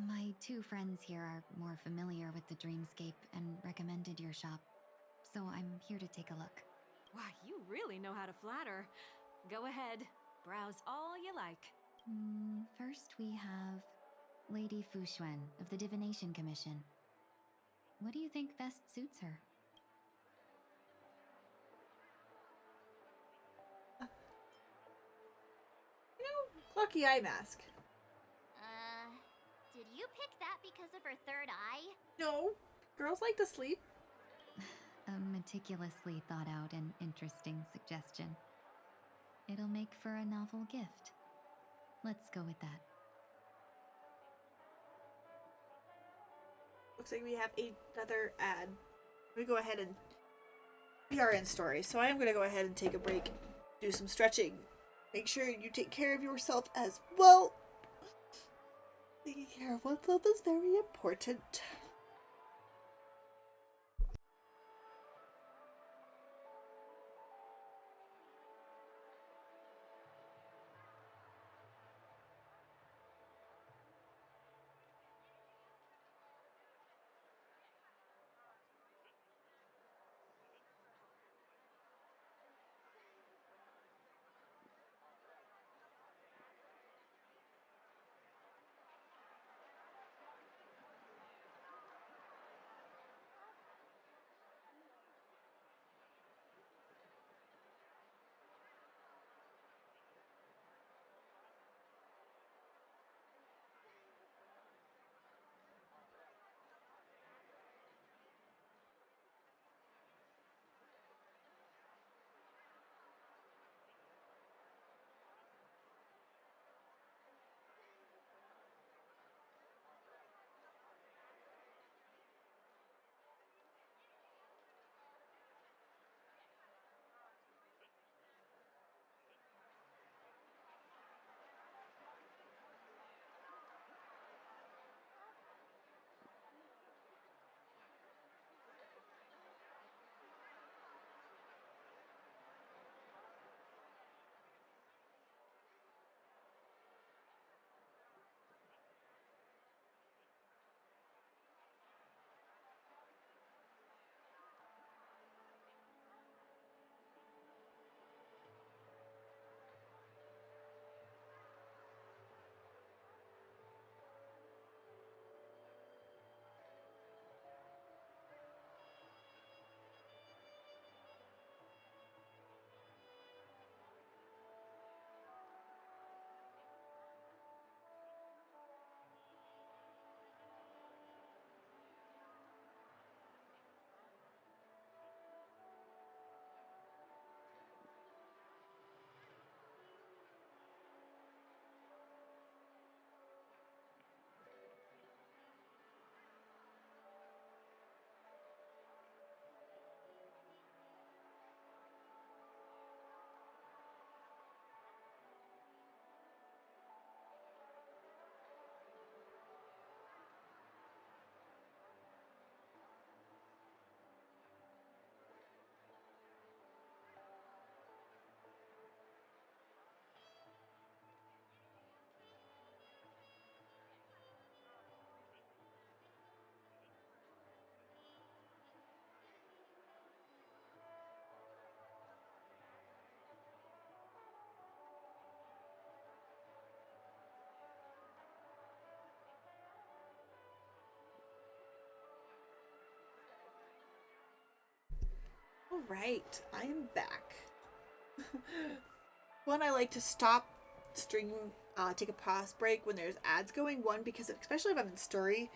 My 2 friends here are more familiar with the Dreamscape and recommended your shop, so I'm here to take a look. Why, you really know how to flatter. Go ahead. Browse all you like. First we have Lady Fuxuan of the Divination Commission. What do you think best suits her? Lucky eye mask. Did you pick that because of her third eye? No. Girls like to sleep. A meticulously thought out and interesting suggestion. It'll make for a novel gift. Let's go with that. Looks like we have another ad. We go ahead and we are in story, so I am going to go ahead and take a break, do some stretching. Make sure you take care of yourself as well. Taking care of oneself is very important. Alright, I am back. One, I like to stop streaming, take a pause break when there's ads going. One, because especially if I'm in story,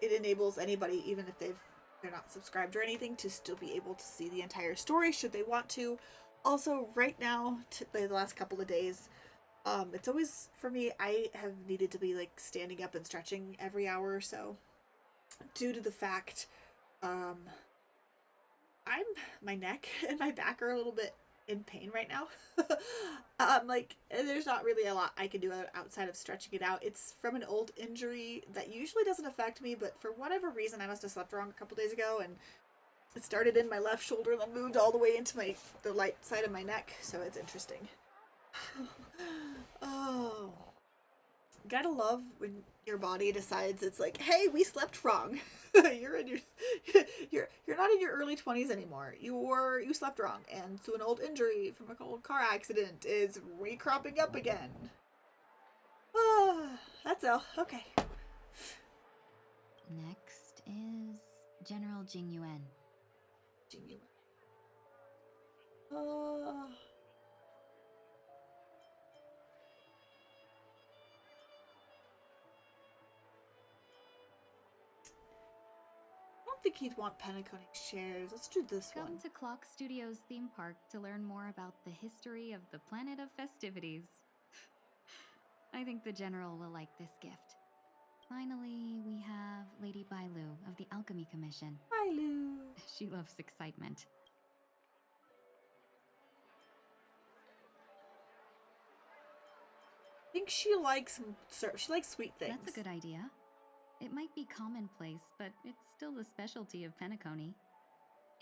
it enables anybody, even if they're not subscribed or anything, to still be able to see the entire story should they want to. Also, right now, the last couple of days, it's always, for me, I have needed to be like standing up and stretching every hour or so due to the fact, I my neck and my back are a little bit in pain right now. Like, there's not really a lot I can do outside of stretching it out. It's from an old injury that usually doesn't affect me, but for whatever reason, I must have slept wrong a couple days ago, and it started in my left shoulder and then moved all the way into the right side of my neck, so it's interesting. Oh. Gotta love when your body decides it's like, hey, we slept wrong. you're in your you're not in your early 20s anymore. You slept wrong, and so an old injury from an old car accident is recropping up again. That's all. Okay. Next is General Jing Yuan. Jing Yuan. I don't think he'd want Penacony shares. Let's do this one. Come to Clock Studios theme park to learn more about the history of the planet of festivities. I think the General will like this gift. Finally, we have Lady Bailu of the Alchemy Commission. Bailu! She loves excitement. I think she likes sweet things. That's a good idea. It might be commonplace, but it's still the specialty of Penacony.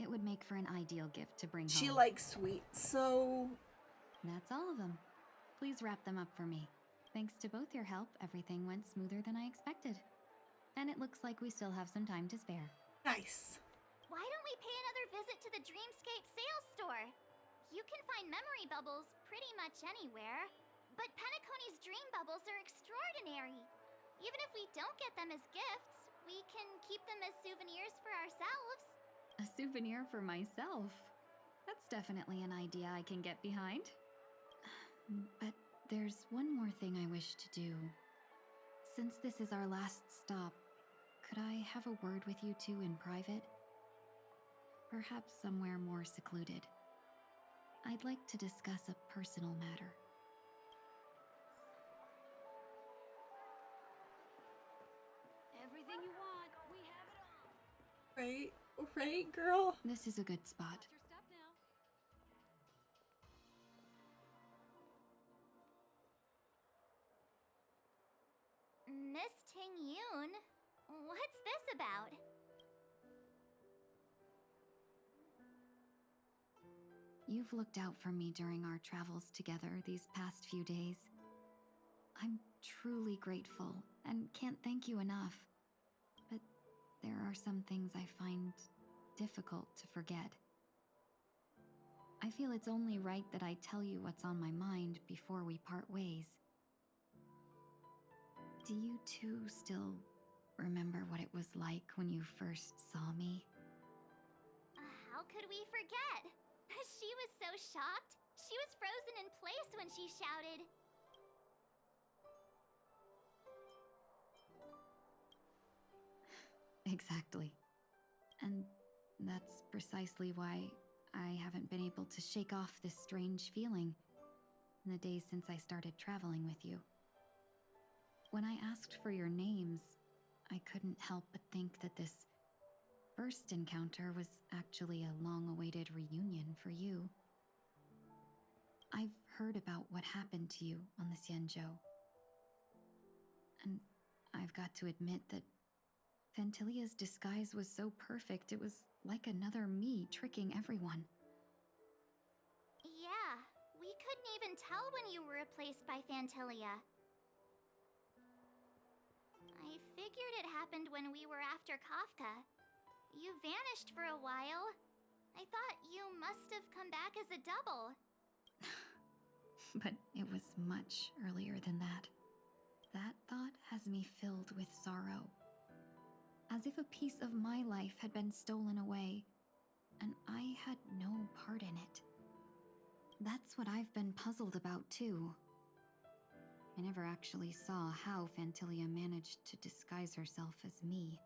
It would make for an ideal gift to bring home. She likes sweets, so... That's all of them. Please wrap them up for me. Thanks to both your help, everything went smoother than I expected. And it looks like we still have some time to spare. Nice. Why don't we pay another visit to the Dreamscape sales store? You can find memory bubbles pretty much anywhere. But Penacony's dream bubbles are extraordinary. Even if we don't get them as gifts, we can keep them as souvenirs for ourselves. A souvenir for myself? That's definitely an idea I can get behind. But there's one more thing I wish to do. Since this is our last stop, could I have a word with you two in private? Perhaps somewhere more secluded. I'd like to discuss a personal matter. Everything you want, we have it all. Right, girl? This is a good spot. Watch your step now. Miss Ting Yoon, what's this about? You've looked out for me during our travels together these past few days. I'm truly grateful and can't thank you enough. But there are some things I find difficult to forget. I feel it's only right that I tell you what's on my mind before we part ways. Do you two still remember what it was like when you first saw me? How could we forget? She was so shocked. She was frozen in place when she shouted. Exactly. And that's precisely why I haven't been able to shake off this strange feeling in the days since I started traveling with you. When I asked for your names, I couldn't help but think that this first encounter was actually a long-awaited reunion for you. I've heard about what happened to you on the Xianzhou. And I've got to admit that Fantilia's disguise was so perfect, it was like another me tricking everyone. Yeah, we couldn't even tell when you were replaced by Fantilia. I figured it happened when we were after Kafka. You vanished for a while. I thought you must have come back as a double. But it was much earlier than that. That thought has me filled with sorrow. As if a piece of my life had been stolen away, and I had no part in it. That's what I've been puzzled about, too. I never actually saw how Fantilia managed to disguise herself as me.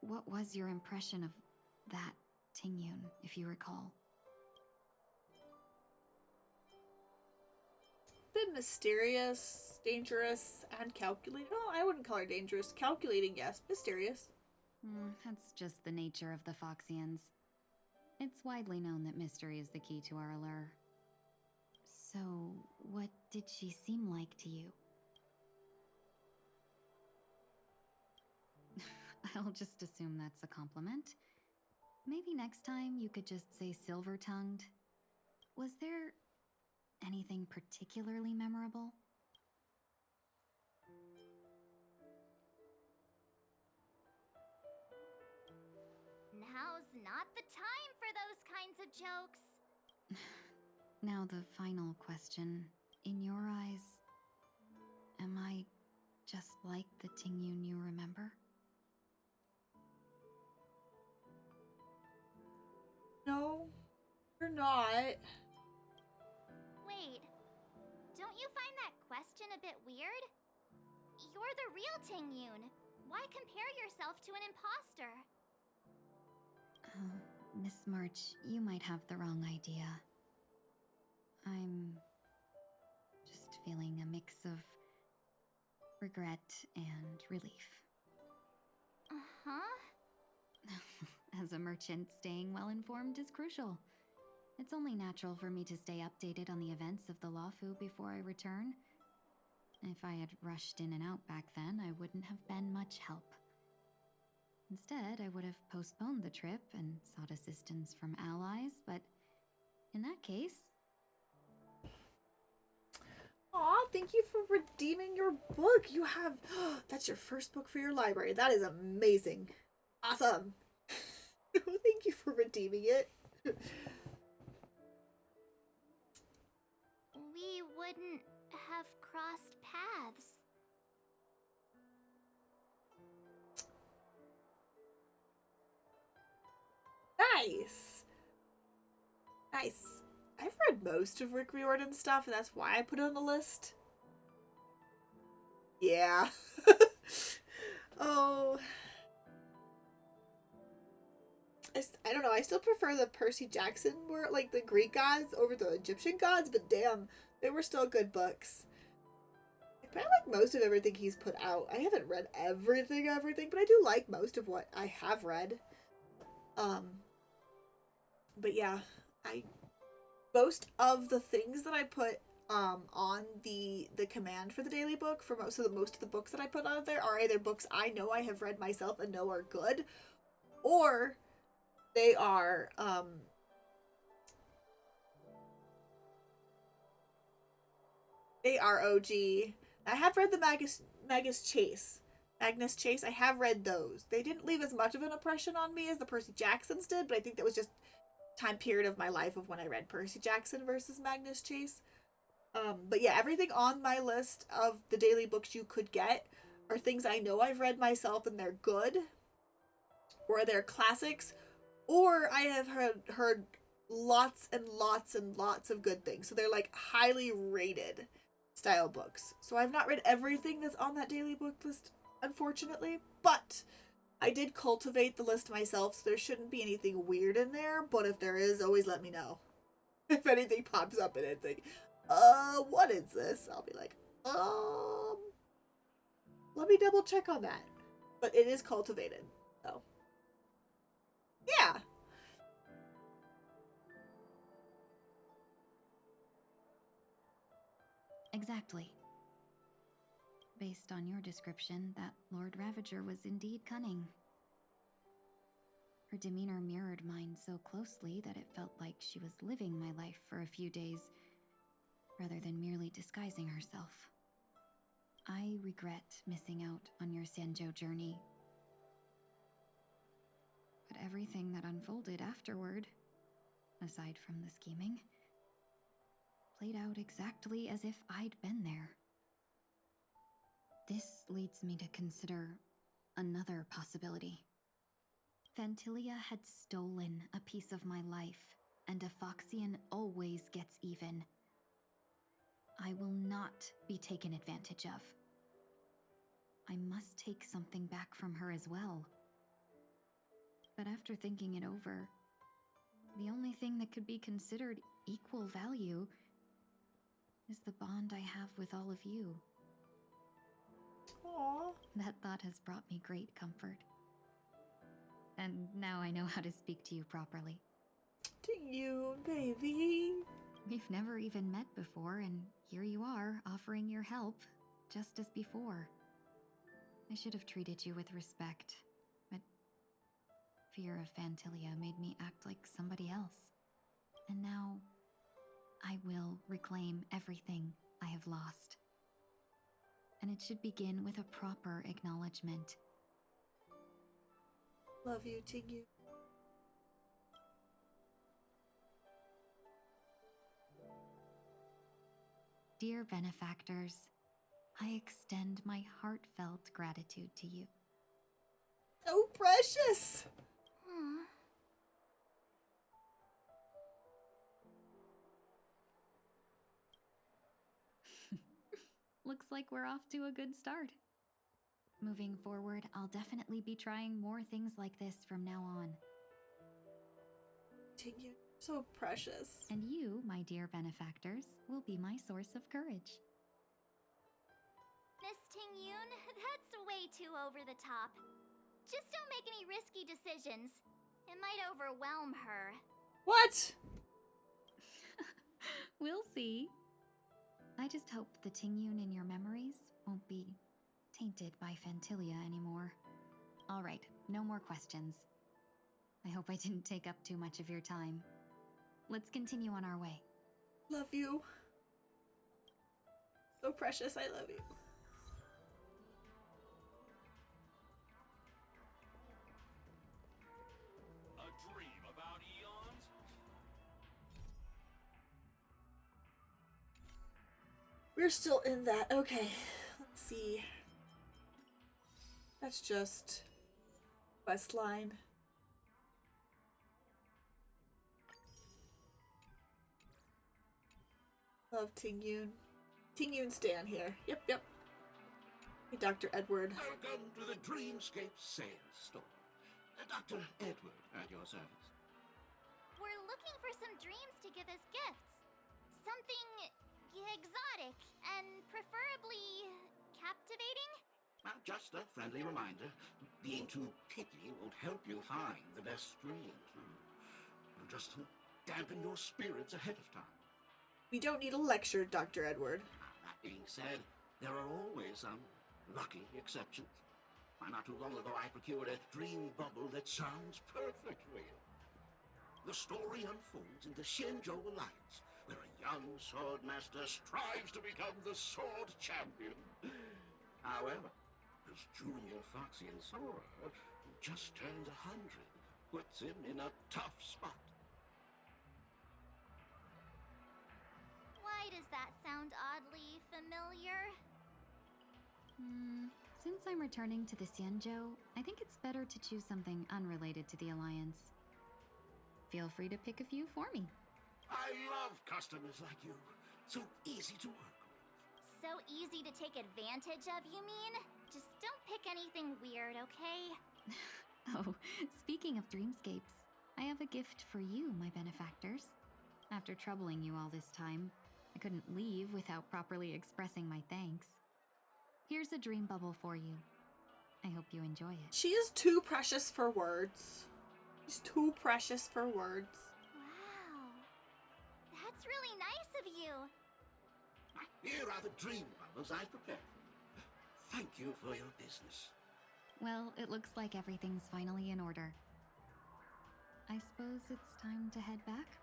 What was your impression of that Tingyun, if you recall? Bit mysterious, dangerous, and calculating. Oh, I wouldn't call her dangerous. Calculating, yes. Mysterious. That's just the nature of the Foxians. It's widely known that mystery is the key to our allure. So, what did she seem like to you? I'll just assume that's a compliment. Maybe next time you could just say silver-tongued. Was there anything particularly memorable? Now's not the time for those kinds of jokes. Now the final question. In your eyes, am I just like the Tingyun you remember? No, you're not. Wait, don't you find that question a bit weird? You're the real Tingyun. Why compare yourself to an imposter? Oh, Miss March, you might have the wrong idea. I'm just feeling a mix of regret and relief. Uh-huh. As a merchant, staying well informed is crucial. It's only natural for me to stay updated on the events of the Lawfu before I return. If I had rushed in and out back then, I wouldn't have been much help. Instead, I would have postponed the trip and sought assistance from allies, but in that case... Aw, thank you for redeeming your book. You have... That's your first book for your library. That is amazing. Awesome. Thank you for redeeming it. We wouldn't have crossed paths. Nice. Nice. I've read most of Rick Riordan's stuff, and that's why I put it on the list. Yeah. Oh. I don't know, I still prefer the Percy Jackson, where like the Greek gods over the Egyptian gods, but damn, they were still good books. But I like most of everything he's put out. I haven't read everything, but I do like most of what I have read. But yeah, most of the things that I put on the command for the daily book for most of the books that I put out there are either books I know I have read myself and know are good, or they are OG. I have read the Magnus Chase. I have read those. They didn't leave as much of an impression on me as the Percy Jacksons did, but I think that was just time period of my life of when I read Percy Jackson versus Magnus Chase. But yeah, everything on my list of the daily books you could get are things I know I've read myself and they're good, or they're classics, or I have heard lots and lots and lots of good things. So they're like highly rated style books. So I've not read everything that's on that daily book list, unfortunately, but I did cultivate the list myself, so there shouldn't be anything weird in there, but if there is, always let me know. If anything pops up in it, think, what is this? I'll be like, let me double check on that. But it is cultivated, so. Yeah. Exactly. Based on your description, that Lord Ravager was indeed cunning. Her demeanor mirrored mine so closely that it felt like she was living my life for a few days, rather than merely disguising herself. I regret missing out on your Sanjo journey. But everything that unfolded afterward, aside from the scheming, played out exactly as if I'd been there. This leads me to consider another possibility. Phantilia had stolen a piece of my life, and a Foxian always gets even. I will not be taken advantage of. I must take something back from her as well. But after thinking it over, the only thing that could be considered equal value is the bond I have with all of you. Aww. That thought has brought me great comfort. And now I know how to speak to you properly. Ting-Yun, baby. We've never even met before, and here you are, offering your help, just as before. I should have treated you with respect, but fear of Phantilia made me act like somebody else. And now, I will reclaim everything I have lost. And it should begin with a proper acknowledgement. Love you, Ting-Yun. Dear benefactors, I extend my heartfelt gratitude to you. So precious! Looks like we're off to a good start. Moving forward, I'll definitely be trying more things like this from now on. Ting-Yun, so precious. And you, my dear benefactors, will be my source of courage. Miss Ting-Yun, that's way too over the top. Just don't make any risky decisions. It might overwhelm her. What? We'll see. I just hope the Ting-Yun in your memories won't be tainted by Phantilia anymore. All right, no more questions. I hope I didn't take up too much of your time. Let's continue on our way. Love you. So precious, I love you. A dream about eons? We're still in that. Okay, let's see. That's just quest line. Love Ting-Yun. Ting-Yun stand here. Yep, yep. Hey, Dr. Edward. Welcome to the Dreamscape Sales Store. Dr. Edward at your service. We're looking for some dreams to give as gifts. Something exotic and preferably captivating. Well, just a friendly reminder. Being too picky won't help you find the best dreams. It'll just dampen your spirits ahead of time. We don't need a lecture, Dr. Edward. That being said, there are always some lucky exceptions. Not too long ago, I procured a dream bubble that sounds perfect for you. The story unfolds in the Shenzhou Alliance, where a young swordmaster strives to become the sword champion. However, his junior Foxy and Sora, who just turned 100, puts him in a tough spot. Why does that sound oddly familiar? Since I'm returning to the Xianzhou, I think it's better to choose something unrelated to the Alliance. Feel free to pick a few for me. I love customers like you. So easy to work with. So easy to take advantage of, you mean? Just don't pick anything weird, okay? Oh, speaking of dreamscapes, I have a gift for you, my benefactors. After troubling you all this time, I couldn't leave without properly expressing my thanks. Here's a dream bubble for you. I hope you enjoy it. She is too precious for words. She's too precious for words. Wow. That's really nice of you. Here are the dream bubbles I prepared for you. Thank you for your business. Well, it looks like everything's finally in order. I suppose it's time to head back?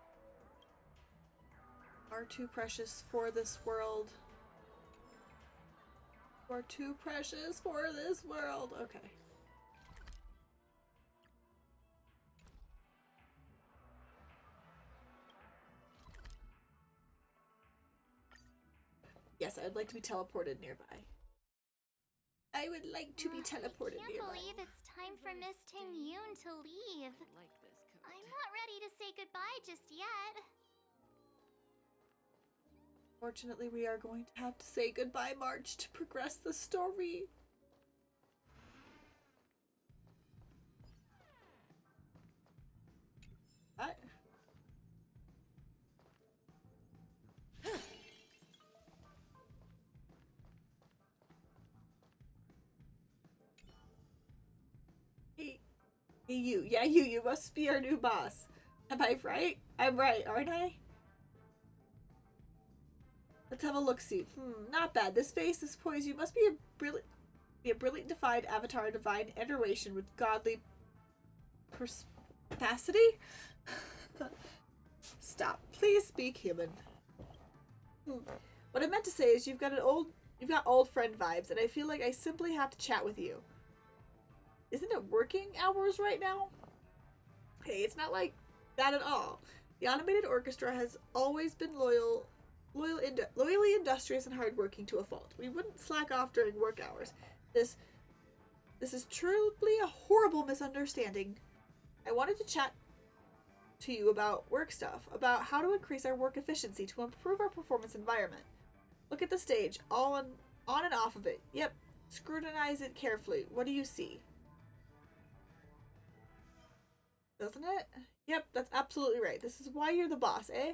Are too precious for this world. Are too precious for this world. Okay. Yes, I'd like to be teleported nearby. I would like to be teleported I can't nearby. believe it's time for Miss Ting-Yun to leave. I'm not ready to say goodbye just yet. Fortunately, we are going to have to say goodbye, March, to progress the story. What? Hey, you. Yeah, you must be our new boss. Am I right? I'm right, aren't I? Let's have a look-see. Not bad. This face, this poise, you must be a brilliant defied avatar, divine adoration with godly perspicacity? Stop. Please speak human. What I meant to say is you've got old friend vibes, and I feel like I simply have to chat with you. Isn't it working hours right now? Hey, it's not like that at all. The animated orchestra has always been loyally industrious and hardworking to a fault. We wouldn't slack off during work hours. This is truly a horrible misunderstanding. I wanted to chat to you about work stuff, about how to increase our work efficiency to improve our performance environment. Look at the stage, all on and off of it. Yep, scrutinize it carefully. What do you see? Doesn't it? Yep, that's absolutely right. This is why you're the boss, eh?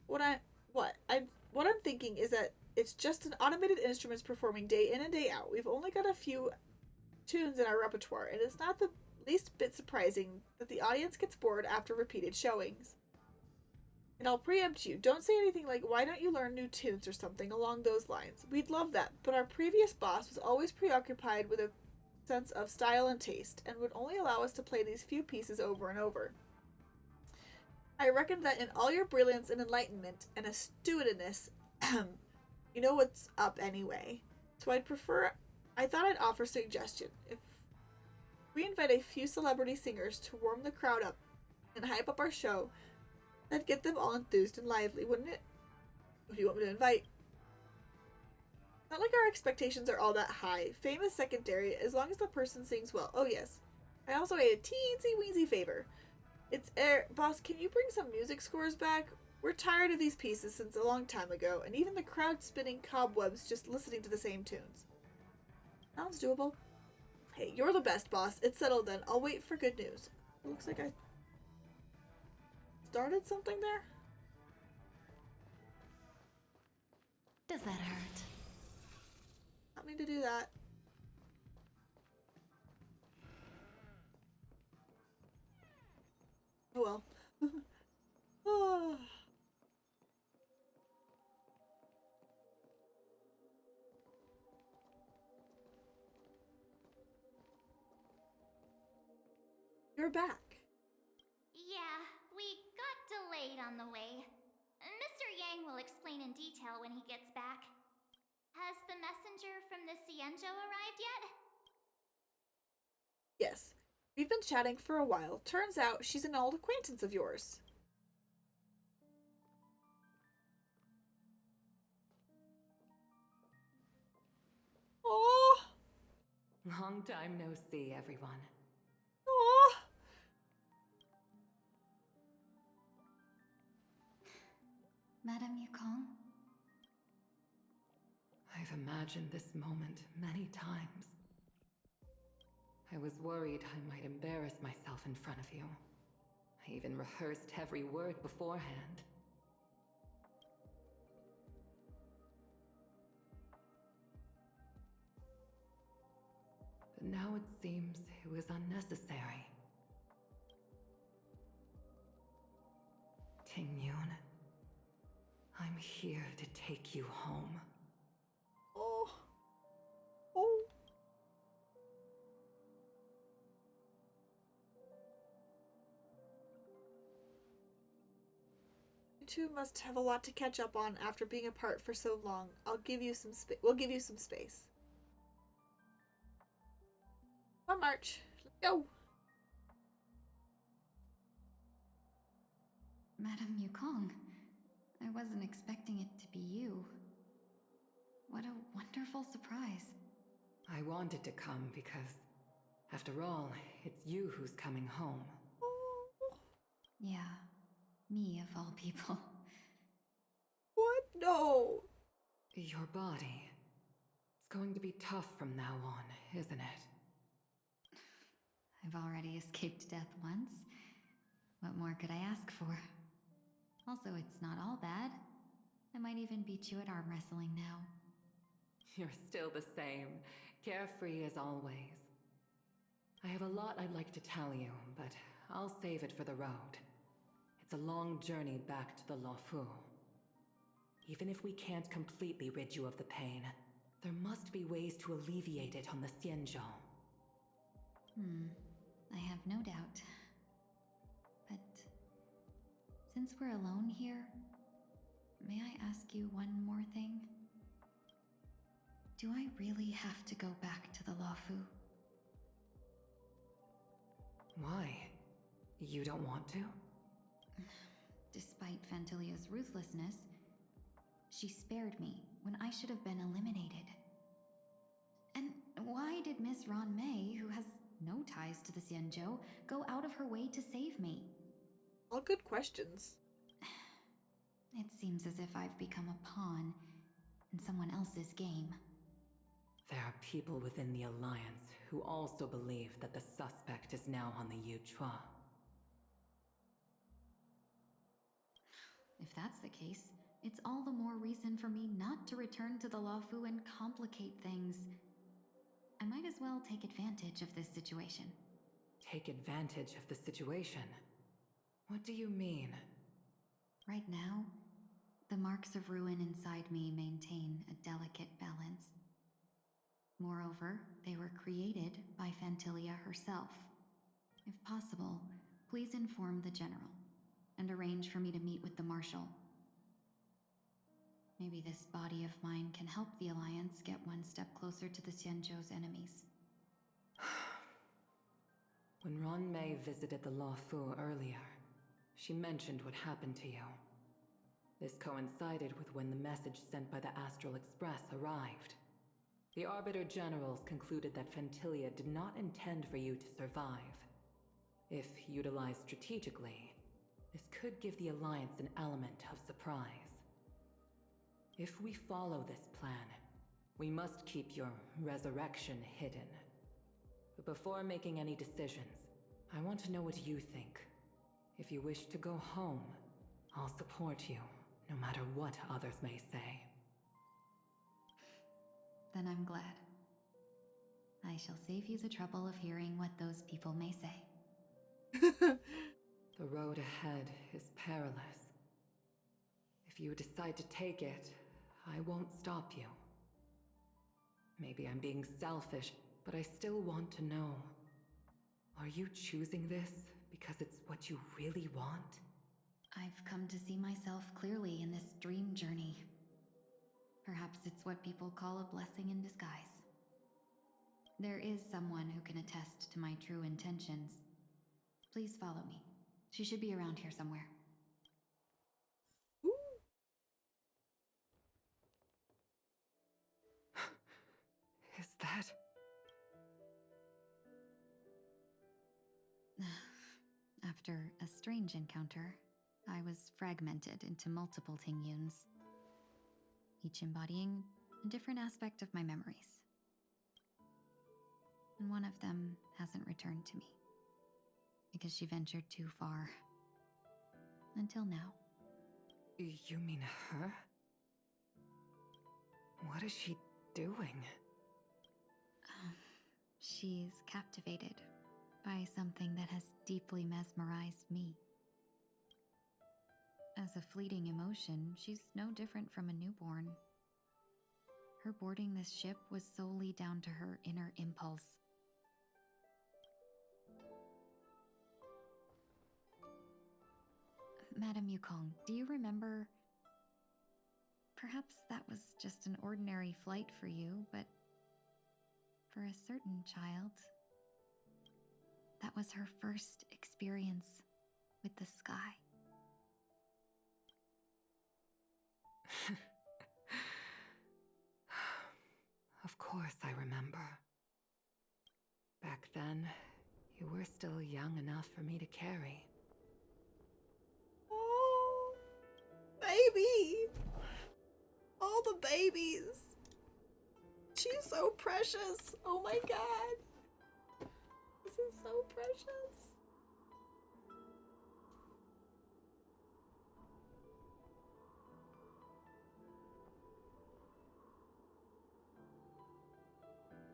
What I'm thinking is that it's just an automated instruments performing day in and day out. We've only got a few tunes in our repertoire, and it's not the least bit surprising that the audience gets bored after repeated showings. And I'll preempt you. Don't say anything like, why don't you learn new tunes or something along those lines. We'd love that, but our previous boss was always preoccupied with a sense of style and taste, and would only allow us to play these few pieces over and over. I reckon that in all your brilliance and enlightenment and astuteness, you know what's up anyway. So I thought I'd offer a suggestion. If we invite a few celebrity singers to warm the crowd up and hype up our show, that'd get them all enthused and lively, wouldn't it? Who do you want me to invite? Not like our expectations are all that high. Fame is secondary as long as the person sings well. Oh yes. I also made a teensy-weensy favor. Boss, can you bring some music scores back? We're tired of these pieces since a long time ago, and even the crowd spinning cobwebs just listening to the same tunes. Sounds doable. Hey, you're the best, boss. It's settled then. I'll wait for good news. It looks like I started something there? Does that hurt? Not mean to do that. Oh well. Oh. You're back. Yeah, we got delayed on the way. Mr. Yang will explain in detail when he gets back. Has the messenger from the Cienjo arrived yet? Yes. We've been chatting for a while. Turns out she's an old acquaintance of yours. Oh! Long time no see, everyone. Oh! Madame Yukong? I've imagined this moment many times. I was worried I might embarrass myself in front of you. I even rehearsed every word beforehand. But now it seems it was unnecessary. Tingyun, I'm here to take you home. Oh. Oh. You two must have a lot to catch up on after being apart for so long. I'll give you some space. We'll give you some space. Come on, March. Let's go. Madame Yukong, I wasn't expecting it to be you. What a wonderful surprise. I wanted to come because, after all, it's you who's coming home. Yeah, me of all people. What? No. Your body. It's going to be tough from now on, isn't it? I've already escaped death once. What more could I ask for? Also, it's not all bad. I might even beat you at arm wrestling now. You're still the same, carefree as always. I have a lot I'd like to tell you, but I'll save it for the road. It's a long journey back to the Luofu. Even if we can't completely rid you of the pain, there must be ways to alleviate it on the Xianzhou. I have no doubt. But since we're alone here, may I ask you one more thing? Do I really have to go back to the Luofu? Why? You don't want to? Despite Fantilia's ruthlessness, she spared me when I should have been eliminated. And why did Miss Ron Mei, who has no ties to the Xianzhou, go out of her way to save me? All good questions. It seems as if I've become a pawn in someone else's game. There are people within the Alliance who also believe that the suspect is now on the Yuchua. If that's the case, it's all the more reason for me not to return to the Luofu and complicate things. I might as well take advantage of this situation. Take advantage of the situation? What do you mean? Right now, the marks of ruin inside me maintain a delicate balance. Moreover, they were created by Fantilia herself. If possible, please inform the General and arrange for me to meet with the Marshal. Maybe this body of mine can help the Alliance get one step closer to the Xianzhou's enemies. When Ron Mei visited the Luofu earlier, she mentioned what happened to you. This coincided with when the message sent by the Astral Express arrived. The Arbiter Generals concluded that Fantilia did not intend for you to survive. If utilized strategically, this could give the Alliance an element of surprise. If we follow this plan, we must keep your resurrection hidden. But before making any decisions, I want to know what you think. If you wish to go home, I'll support you, no matter what others may say. Then I'm glad. I shall save you the trouble of hearing what those people may say. The road ahead is perilous. If you decide to take it, I won't stop you. Maybe I'm being selfish, but I still want to know. Are you choosing this because it's what you really want? I've come to see myself clearly in this dream journey. Perhaps it's what people call a blessing in disguise. There is someone who can attest to my true intentions. Please follow me. She should be around here somewhere. Is that... After a strange encounter, I was fragmented into multiple Tingyuns, each embodying a different aspect of my memories. And one of them hasn't returned to me, because she ventured too far. Until now. You mean her? What is she doing? She's captivated by something that has deeply mesmerized me. As a fleeting emotion, she's no different from a newborn. Her boarding this ship was solely down to her inner impulse. Madame Yukong, do you remember? Perhaps that was just an ordinary flight for you, but for a certain child, that was her first experience with the sky. Of course I remember. Back then, you were still young enough for me to carry. Oh, baby! All the babies! She's so precious! Oh my god! This is so precious!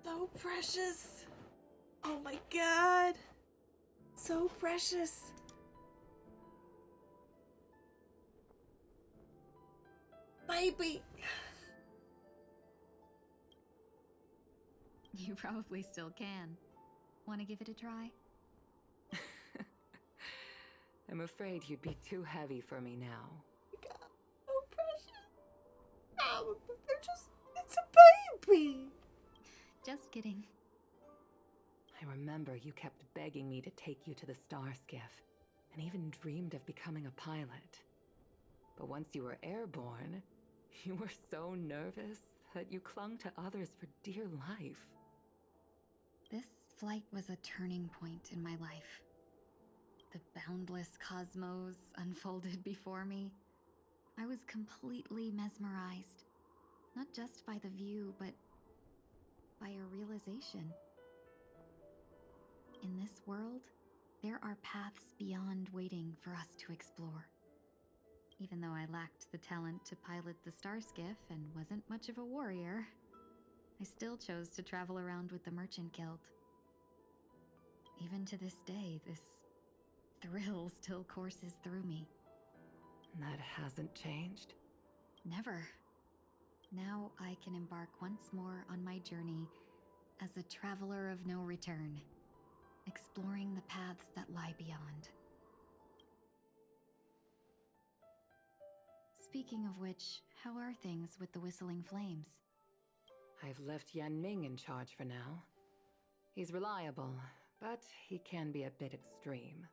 So precious! Oh my god! So precious! baby. You probably still can. Want to give it a try? I'm afraid you'd be too heavy for me now. God, so precious. It's a baby. Just kidding. I remember you kept begging me to take you to the star skiff, and even dreamed of becoming a pilot. But once you were airborne, you were so nervous that you clung to others for dear life. This flight was a turning point in my life. The boundless cosmos unfolded before me. I was completely mesmerized, not just by the view, but by a realization. In this world, there are paths beyond waiting for us to explore. Even though I lacked the talent to pilot the star skiff and wasn't much of a warrior, I still chose to travel around with the Merchant Guild. Even to this day, this thrill still courses through me. That hasn't changed? Never. Now I can embark once more on my journey as a traveler of no return, exploring the paths that lie beyond. Speaking of which, how are things with the Whistling Flames? I've left Yan Ming in charge for now. He's reliable, but he can be a bit extreme,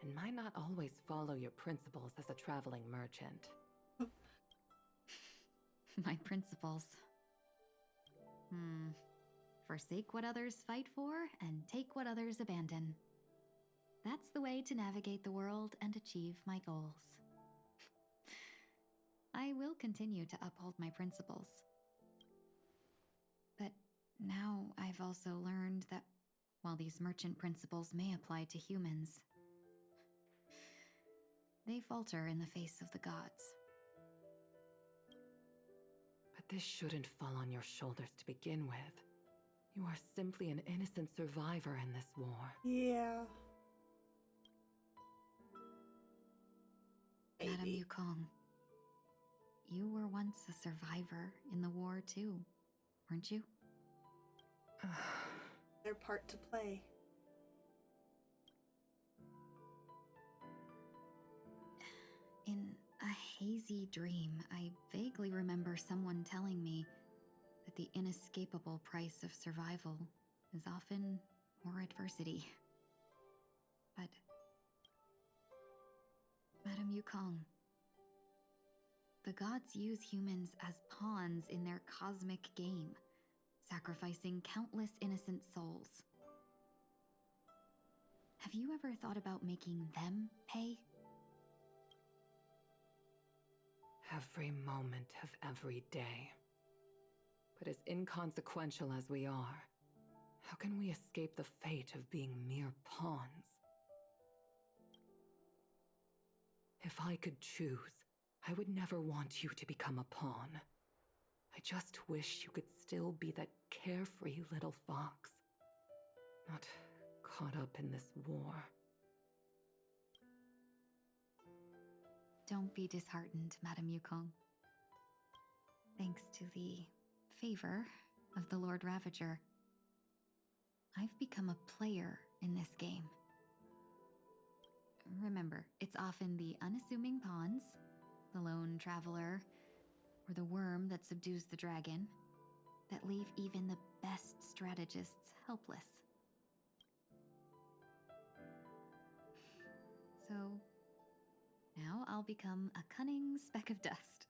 and might not always follow your principles as a traveling merchant. My principles. Forsake what others fight for, and take what others abandon. That's the way to navigate the world and achieve my goals. I will continue to uphold my principles. But now I've also learned that while these merchant principles may apply to humans, they falter in the face of the gods. But this shouldn't fall on your shoulders to begin with. You are simply an innocent survivor in this war. Yeah. Madame Yukong, you were once a survivor in the war too, weren't you? Their part to play. In a hazy dream, I vaguely remember someone telling me that the inescapable price of survival is often more adversity. But Madame Yukong, the gods use humans as pawns in their cosmic game, sacrificing countless innocent souls. Have you ever thought about making them pay? Every moment of every day. But as inconsequential as we are, how can we escape the fate of being mere pawns? If I could choose, I would never want you to become a pawn. I just wish you could still be that carefree little fox, not caught up in this war. Don't be disheartened, Madame Yukong. Thanks to the favor of the Lord Ravager, I've become a player in this game. Remember, it's often the unassuming pawns, the lone traveler, or the worm that subdues the dragon, that leave even the best strategists helpless. So, now I'll become a cunning speck of dust,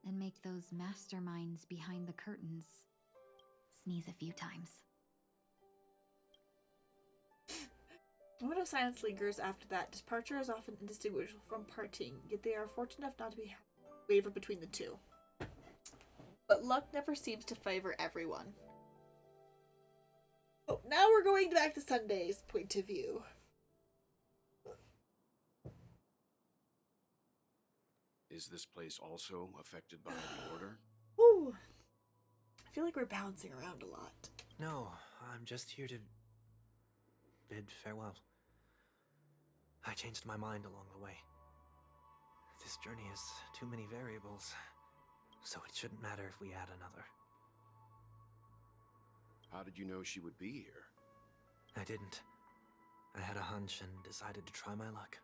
and make those masterminds behind the curtains sneeze a few times. When a silence lingers after that, departure is often indistinguishable from parting, yet they are fortunate enough not to be waver between the two. But luck never seems to favor everyone. Oh, now we're going back to Sunday's point of view. Is this place also affected by the order? Ooh. I feel like we're bouncing around a lot. No, I'm just here to bid farewell. I changed my mind along the way. This journey has too many variables. so it shouldn't matter if we add another. How did you know she would be here? I didn't. I had a hunch and decided to try my luck.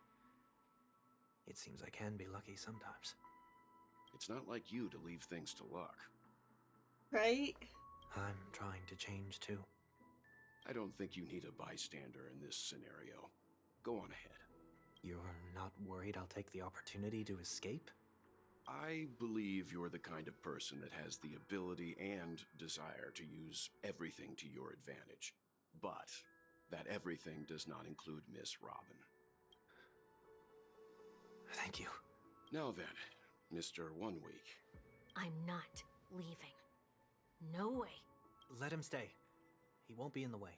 It seems I can be lucky sometimes. It's not like you to leave things to luck. Right? I'm trying to change too. I don't think you need a bystander in this scenario. Go on ahead. You're not worried I'll take the opportunity to escape? I believe you're the kind of person that has the ability and desire to use everything to your advantage. But that everything does not include Miss Robin. Thank you. Now then, Mr. 1 Week. I'm not leaving. No way. Let him stay. He won't be in the way.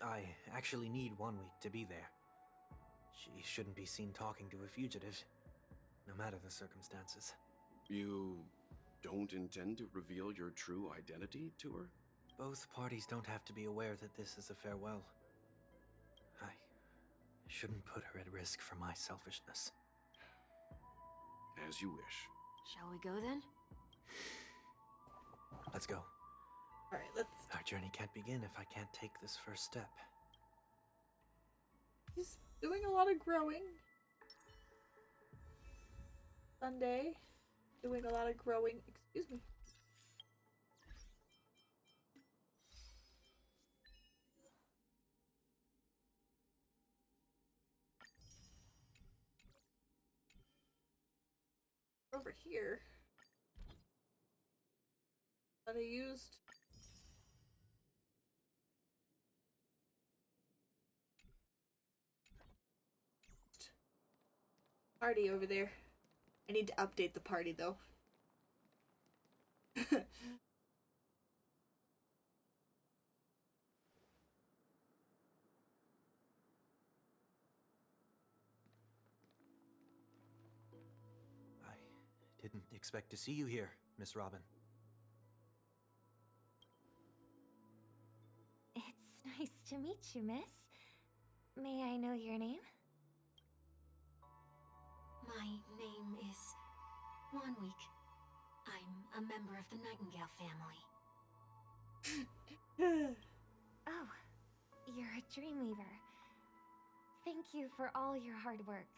I actually need 1 week to be there. She shouldn't be seen talking to a fugitive, no matter the circumstances. You don't intend to reveal your true identity to her? Both parties don't have to be aware that this is a farewell. I shouldn't put her at risk for my selfishness. As you wish. Shall we go then? Let's go. Alright, let's... Our journey can't begin if I can't take this first step. He's doing a lot of growing. Sunday. Doing a lot of growing. Excuse me. Over here. That I used. Party over there. I need to update the party though. I didn't expect to see you here, Miss Robin. It's nice to meet you, miss. May I know your name? My name is 1 Week. I'm a member of the Nightingale family. Oh, you're a Dreamweaver. Thank you for all your hard work.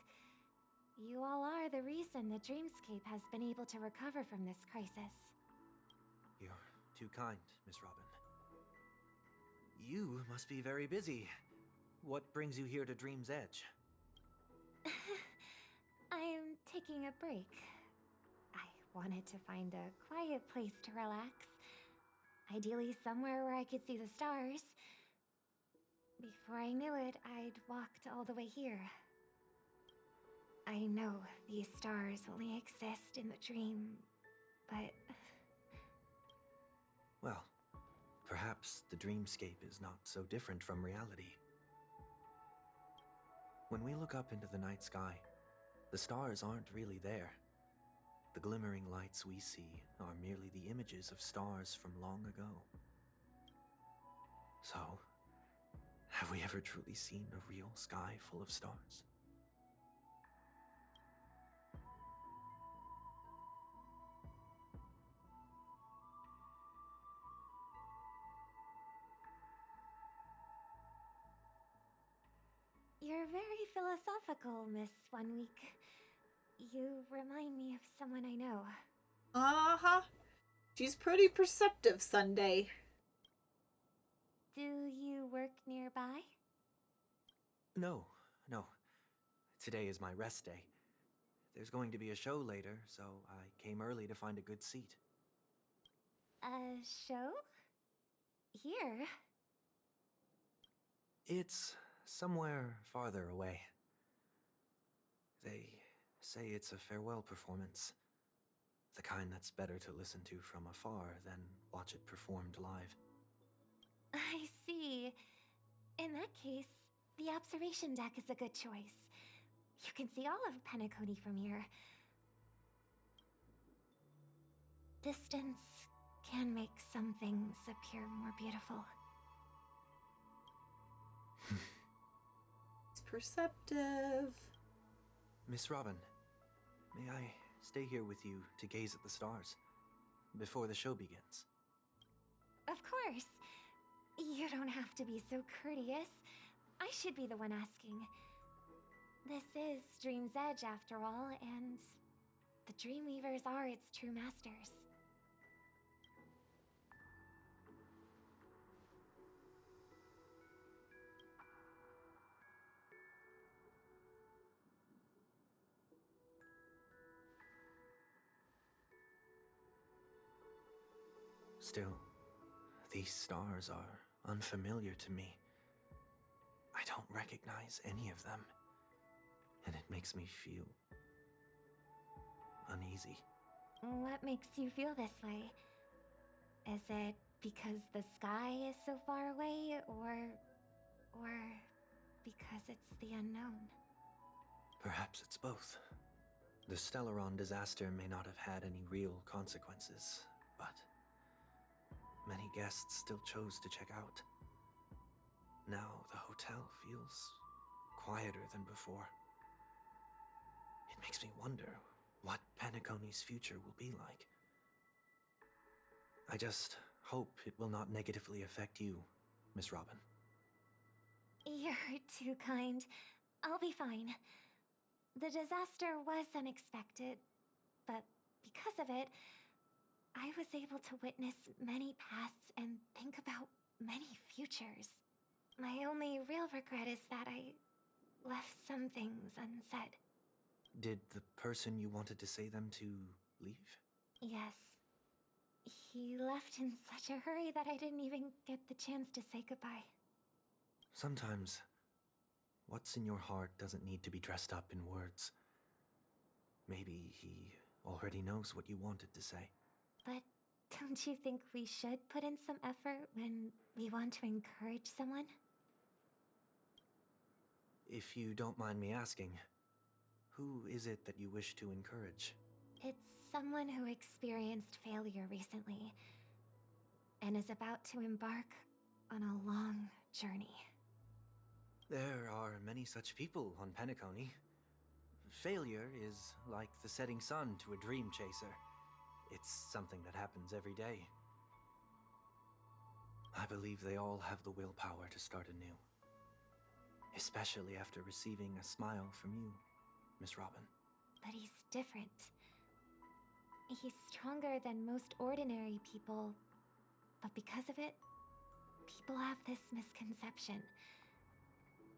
You all are the reason the Dreamscape has been able to recover from this crisis. You're too kind, Miss Robin. You must be very busy. What brings you here to Dream's Edge? I'm taking a break. I wanted to find a quiet place to relax. Ideally somewhere where I could see the stars. Before I knew it, I'd walked all the way here. I know these stars only exist in the dream, but... Well, perhaps the dreamscape is not so different from reality. When we look up into the night sky, the stars aren't really there. The glimmering lights we see are merely the images of stars from long ago. So, have we ever truly seen a real sky full of stars? You're very philosophical, Miss 1 Week. You remind me of someone I know. Uh-huh. She's pretty perceptive, Sunday. Do you work nearby? No. Today is my rest day. There's going to be a show later, so I came early to find a good seat. A show? Here? It's somewhere farther away. They say it's a farewell performance. The kind that's better to listen to from afar than watch it performed live. I see. In that case, the observation deck is a good choice. You can see all of Penacony from here. Distance can make some things appear more beautiful. It's perceptive. Miss Robin, may I stay here with you to gaze at the stars? before the show begins? Of course. You don't have to be so courteous. I should be the one asking. This is Dream's Edge, after all, and the Dreamweavers are its true masters. Still, these stars are unfamiliar to me. I don't recognize any of them, and it makes me feel uneasy. What makes you feel this way? Is it because the sky is so far away, or because it's the unknown? Perhaps it's both. The Stellaron disaster may not have had any real consequences, but many guests still chose to check out. Now the hotel feels quieter than before. It makes me wonder what Penacony's future will be like. I just hope it will not negatively affect you, Miss Robin. You're too kind. I'll be fine. The disaster was unexpected, but because of it, I was able to witness many pasts and think about many futures. My only real regret is that I left some things unsaid. Did the person you wanted to say them to leave? Yes. He left in such a hurry that I didn't even get the chance to say goodbye. Sometimes, what's in your heart doesn't need to be dressed up in words. Maybe he already knows what you wanted to say. But don't you think we should put in some effort when we want to encourage someone? If you don't mind me asking, who is it that you wish to encourage? It's someone who experienced failure recently and is about to embark on a long journey. There are many such people on Penacony. Failure is like the setting sun to a dream chaser. It's something that happens every day. I believe they all have the willpower to start anew. Especially after receiving a smile from you, Miss Robin. But he's different. He's stronger than most ordinary people, but because of it, people have this misconception.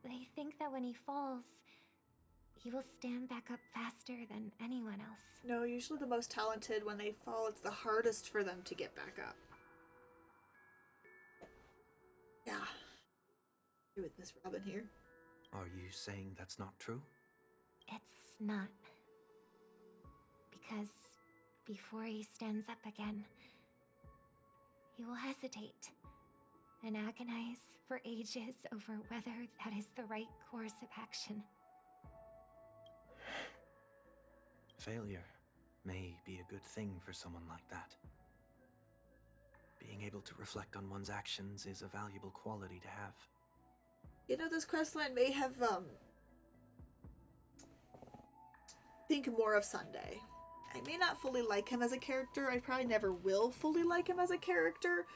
They think that when he falls, he will stand back up faster than anyone else. No, usually the most talented, when they fall, it's the hardest for them to get back up. Yeah. You're with Miss Robin here. Are you saying that's not true? It's not. Because before he stands up again, he will hesitate and agonize for ages over whether that is the right course of action. Failure may be a good thing for someone like that. Being able to reflect on one's actions is a valuable quality to have. You know, this questline may have, think more of Sunday. I may not fully like him as a character. I probably never will fully like him as a character.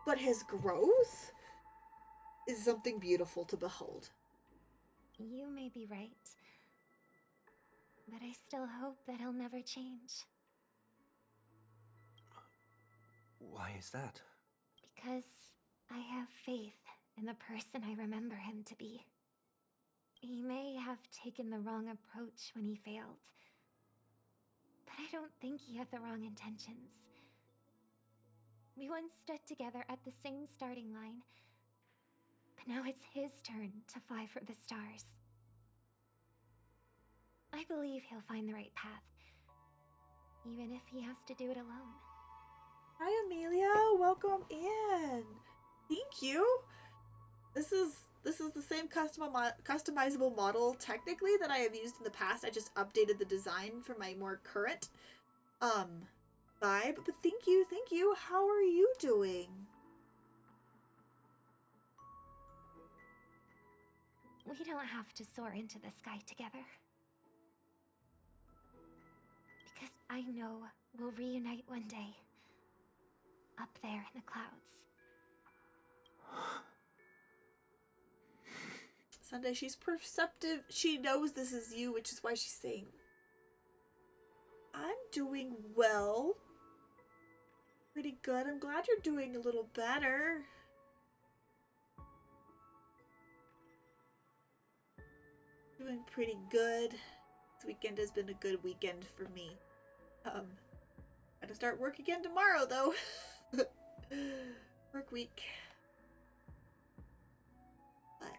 But his growth is something beautiful to behold. You may be right. But I still hope that he'll never change. Why is that? Because I have faith in the person I remember him to be. He may have taken the wrong approach when he failed, but I don't think he had the wrong intentions. We once stood together at the same starting line, but now it's his turn to fly for the stars. I believe he'll find the right path, even if he has to do it alone. Hi, Amelia. Welcome in. Thank you. This is the same customizable model technically that I have used in the past. I just updated the design for my more current vibe. But thank you. How are you doing? We don't have to soar into the sky together. Because I know we'll reunite one day. Up there in the clouds. Sunday, she's perceptive. She knows this is you, which is why she's saying, I'm doing well. Pretty good. I'm glad you're doing a little better. Doing pretty good. This weekend has been a good weekend for me. Gotta start work again tomorrow, though. Work week. But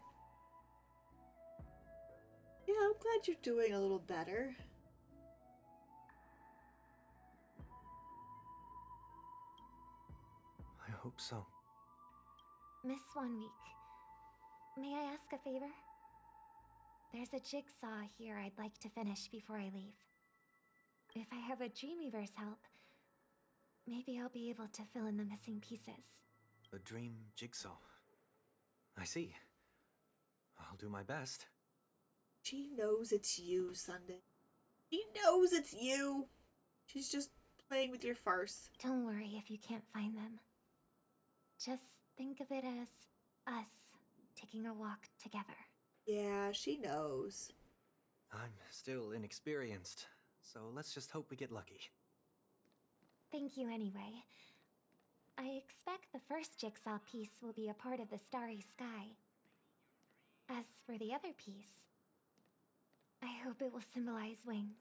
yeah, I'm glad you're doing a little better. I hope so. Miss 1 week. May I ask a favor? There's a jigsaw here I'd like to finish before I leave. If I have a Dreamweaver's help, maybe I'll be able to fill in the missing pieces. A dream jigsaw. I see. I'll do my best. She knows it's you, Sunday. She knows it's you. She's just playing with your farce. Don't worry if you can't find them. Just think of it as us taking a walk together. Yeah, she knows. I'm still inexperienced, so let's just hope we get lucky. Thank you anyway. I expect the first jigsaw piece will be a part of the starry sky. As for the other piece, I hope it will symbolize wings.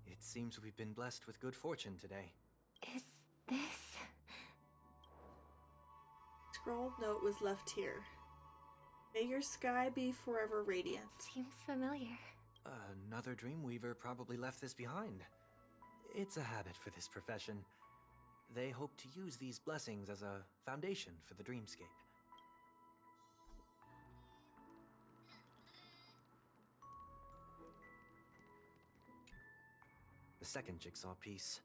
It seems we've been blessed with good fortune today. Is this... Scrawled note was left here. May your sky be forever radiant. Seems familiar. Another Dreamweaver probably left this behind. It's a habit for this profession. They hope to use these blessings as a foundation for the dreamscape. The second jigsaw piece.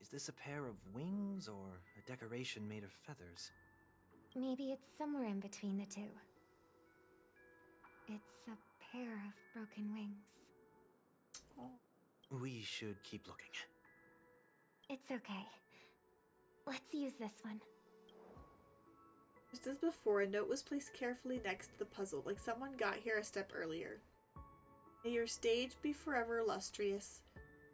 Is this a pair of wings or a decoration made of feathers? Maybe it's somewhere in between the two. It's a pair of broken wings. We should keep looking. It's okay. Let's use this one. Just as before, a note was placed carefully next to the puzzle, like someone got here a step earlier. May your stage be forever illustrious.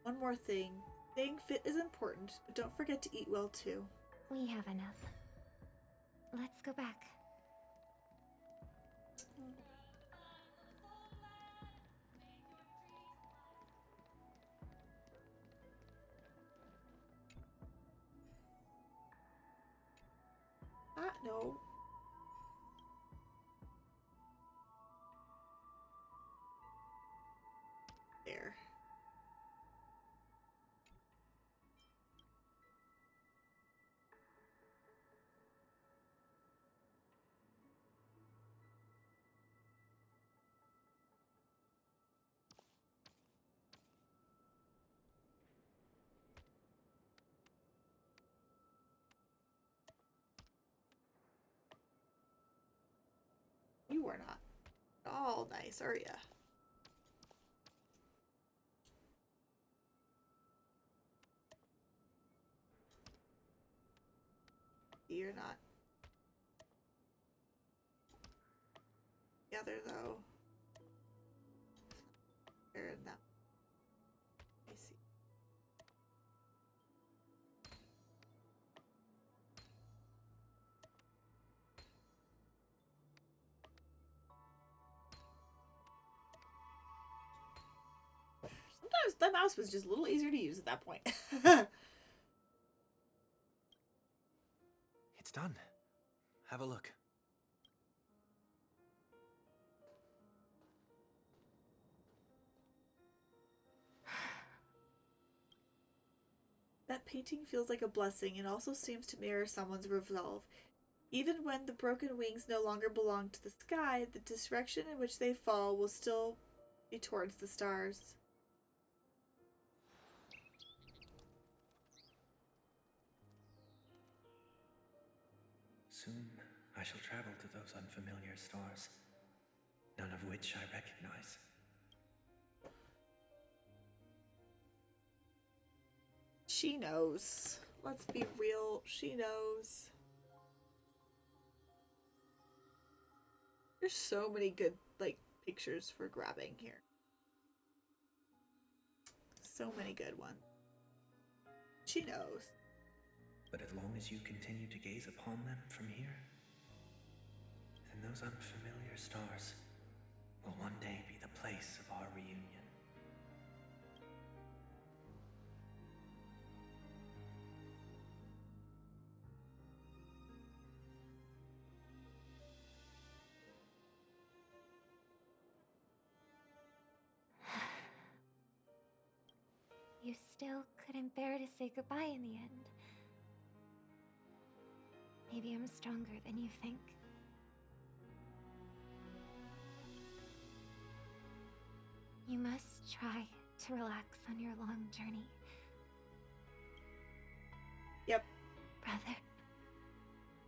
One more thing. Staying fit is important, but don't forget to eat well too. We have enough. Let's go back. No. There. You are not at all nice, are ya? You're not. The other though. Fair enough. I see. Sometimes the mouse was just a little easier to use at that point. It's done. Have a look. That painting feels like a blessing and also seems to mirror someone's resolve. Even when the broken wings no longer belong to the sky, the direction in which they fall will still be towards the stars. Soon I shall travel to those unfamiliar stars, none of which I recognize. She knows. Let's be real. She knows. There's so many good, like, pictures for grabbing here. So many good ones. She knows. But as long as you continue to gaze upon them from here, then those unfamiliar stars will one day be the place of our reunion. You still couldn't bear to say goodbye in the end. Maybe I'm stronger than you think. You must try to relax on your long journey. Yep. Brother.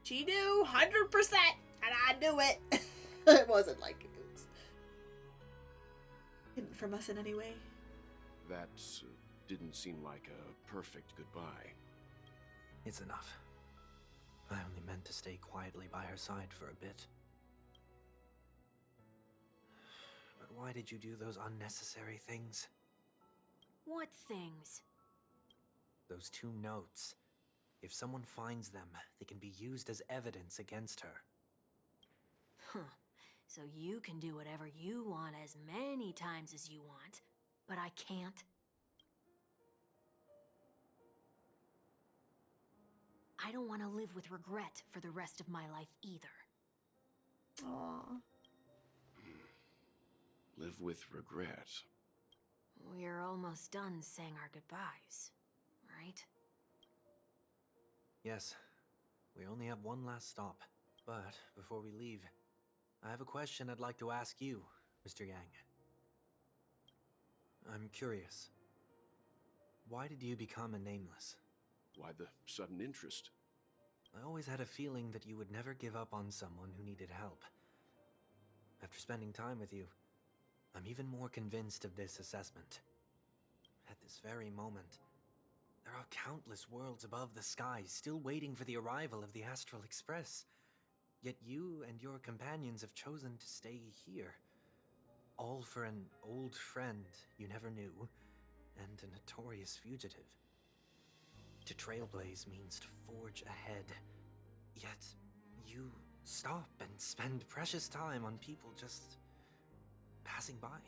She knew 100%, and I knew it. It wasn't like it was hidden from us in any way. That didn't seem like a perfect goodbye. It's enough. I only meant to stay quietly by her side for a bit. But why did you do those unnecessary things? What things? Those 2 notes. If someone finds them, they can be used as evidence against her. Huh. So you can do whatever you want as many times as you want, but I can't? I don't want to live with regret for the rest of my life either. Aww. Live with regret. We're almost done saying our goodbyes, right? Yes. We only have one last stop. But before we leave, I have a question I'd like to ask you, Mr. Yang. I'm curious. Why did you become a nameless? Why the sudden interest? I always had a feeling that you would never give up on someone who needed help. After spending time with you, I'm even more convinced of this assessment. At this very moment, there are countless worlds above the sky still waiting for the arrival of the Astral Express. Yet you and your companions have chosen to stay here. All for an old friend you never knew, and a notorious fugitive. To trailblaze means to forge ahead. Yet, you stop and spend precious time on people just passing by.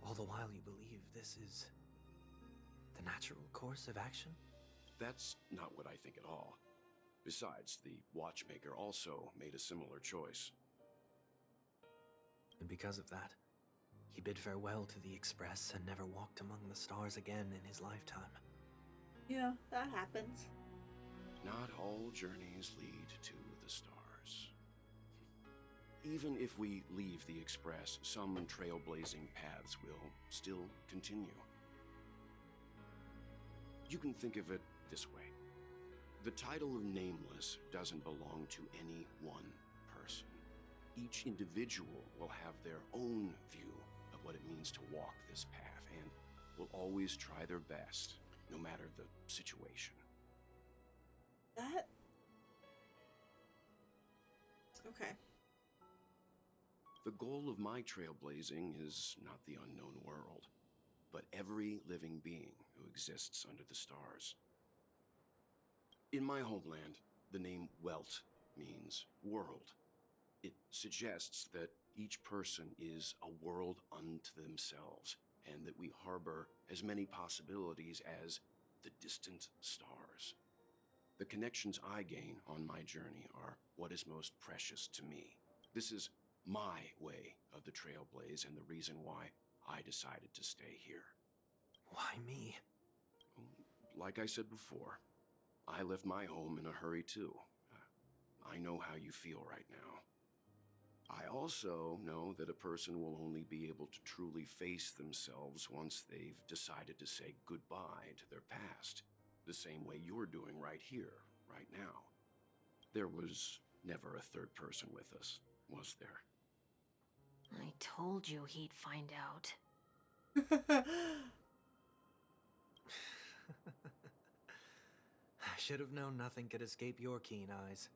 All the while you believe this is the natural course of action? That's not what I think at all. Besides, the watchmaker also made a similar choice. And because of that, he bid farewell to the Express and never walked among the stars again in his lifetime. Yeah, that happens. Not all journeys lead to the stars. Even if we leave the Express, some trailblazing paths will still continue. You can think of it this way. The title of Nameless doesn't belong to any one person. Each individual will have their own view of what it means to walk this path and will always try their best, no matter the situation. That... Okay. The goal of my trailblazing is not the unknown world, but every living being who exists under the stars. In my homeland, the name Welt means world. It suggests that each person is a world unto themselves, and that we harbor as many possibilities as the distant stars. The connections I gain on my journey are what is most precious to me. This is my way of the trailblaze and the reason why I decided to stay here. Why me? Like I said before, I left my home in a hurry too. I know how you feel right now. I also know that a person will only be able to truly face themselves once they've decided to say goodbye to their past, the same way you're doing right here, right now. There was never a third person with us, was there? I told you he'd find out. I should have known nothing could escape your keen eyes.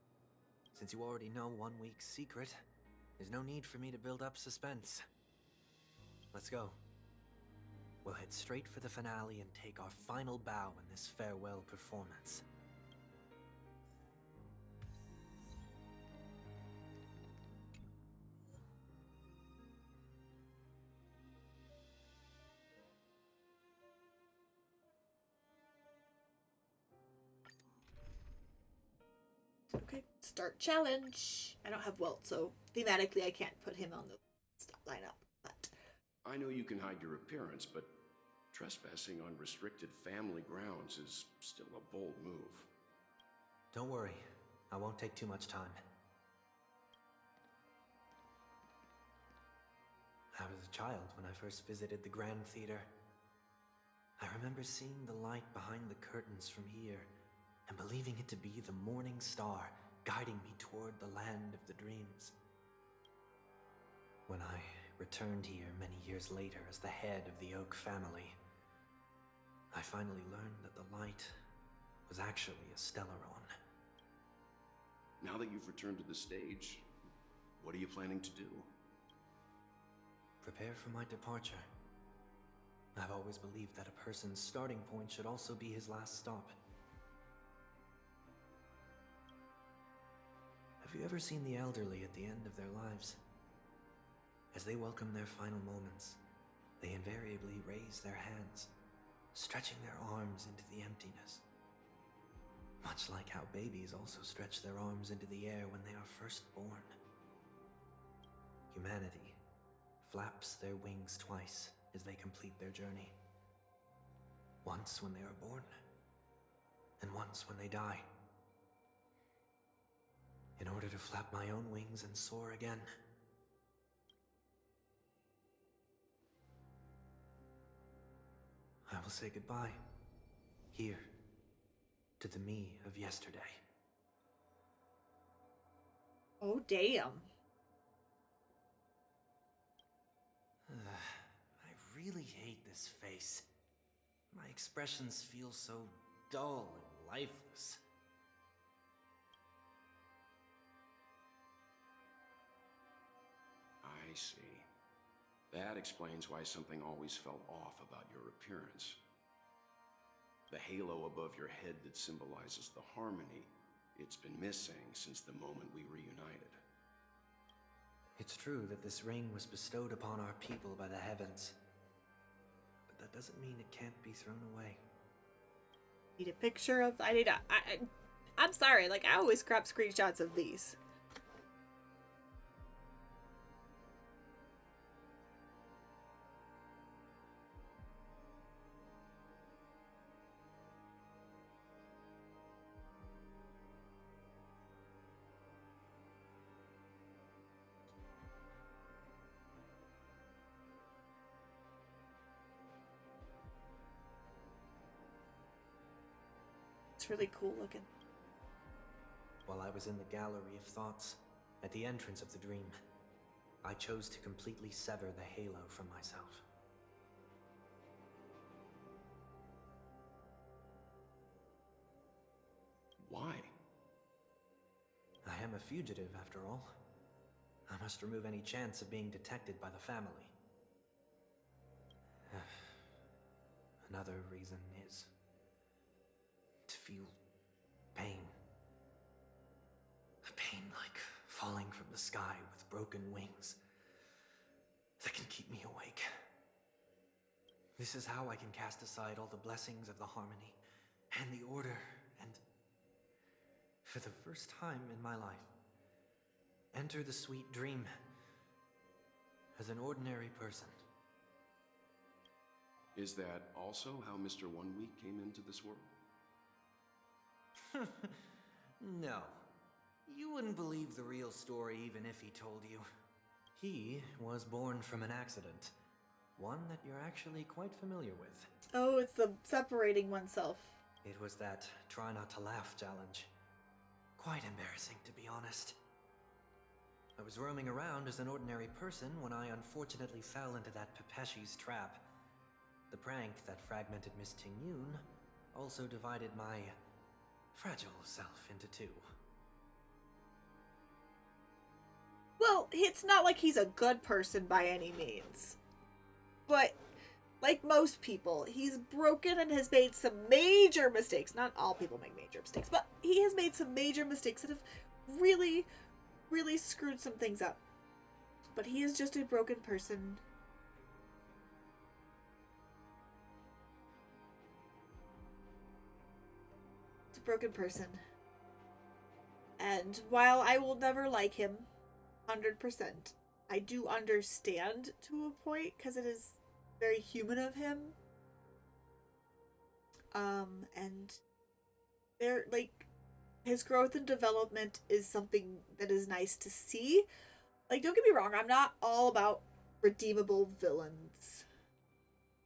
Since you already know 1 week's secret, there's no need for me to build up suspense. Let's go. We'll head straight for the finale and take our final bow in this farewell performance. Okay, start challenge. I don't have Welt, so thematically I can't put him on the lineup. But I know you can hide your appearance, but trespassing on restricted family grounds is still a bold move. Don't worry, I won't take too much time. I was a child when I first visited the Grand Theater. I remember seeing the light behind the curtains from here and believing it to be the morning star guiding me toward the land of the dreams. When I returned here many years later as the head of the Oak family, I finally learned that the light was actually a Stellaron. Now that you've returned to the stage, what are you planning to do? Prepare for my departure. I've always believed that a person's starting point should also be his last stop. Have you ever seen the elderly at the end of their lives? As they welcome their final moments, they invariably raise their hands, stretching their arms into the emptiness. Much like how babies also stretch their arms into the air when they are first born. Humanity flaps their wings twice as they complete their journey. Once when they are born, and once when they die. In order to flap my own wings and soar again. I will say goodbye, here, to the me of yesterday. oh damn. I really hate this face. My expressions feel so dull and lifeless. I see. That explains why something always felt off about your appearance. The halo above your head that symbolizes the harmony, it's been missing since the moment we reunited. It's true that this ring was bestowed upon our people by the heavens. But that doesn't mean it can't be thrown away. Need a picture of. I'm sorry. Like I always crop screenshots of these. It's really cool looking. While I was in the gallery of thoughts, at the entrance of the dream, I chose to completely sever the halo from myself. Why? I am a fugitive, after all. I must remove any chance of being detected by the family. Another reason is to feel pain. A pain like falling from the sky with broken wings that can keep me awake. This is how I can cast aside all the blessings of the harmony and the order and, for the first time in my life, enter the sweet dream as an ordinary person. Is that also how Mr. 1 Week came into this world? No. You wouldn't believe the real story even if he told you. He was born from an accident. One that you're actually quite familiar with. Oh, it's the separating oneself. It was that try not to laugh challenge. Quite embarrassing, to be honest. I was roaming around as an ordinary person when I unfortunately fell into that Pepeshi's trap. The prank that fragmented Miss Ting-Yun also divided my fragile self into two. Well, it's not like he's a good person by any means. But, like most people, he's broken and has made some major mistakes. Not all people make major mistakes, but he has made some major mistakes that have really, really screwed some things up. But he is just a broken person. It's a broken person. And while I will never like him, 100%, I do understand to a point, because it is very human of him. And there, like, his growth and development is something that is nice to see. Like, don't get me wrong, I'm not all about redeemable villains.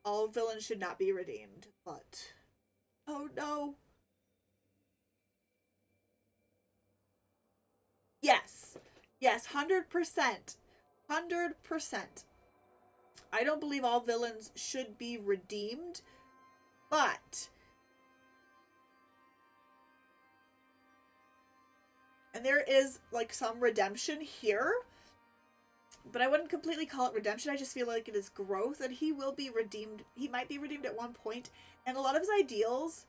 All villains should not be redeemed, but... oh no. Yes. Yes, 100%. 100%. I don't believe all villains should be redeemed, but... and there is, like, some redemption here, but I wouldn't completely call it redemption. I just feel like it is growth, and he will be redeemed. He might be redeemed at one point, and a lot of his ideals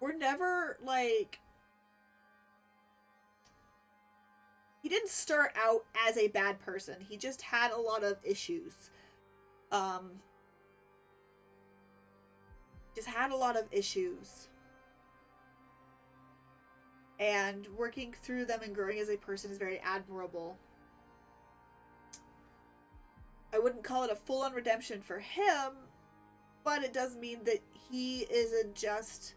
were never, like... he didn't start out as a bad person. He just had a lot of issues. Just had a lot of issues. And working through them and growing as a person is very admirable. I wouldn't call it a full-on redemption for him, but it does mean that he isn't just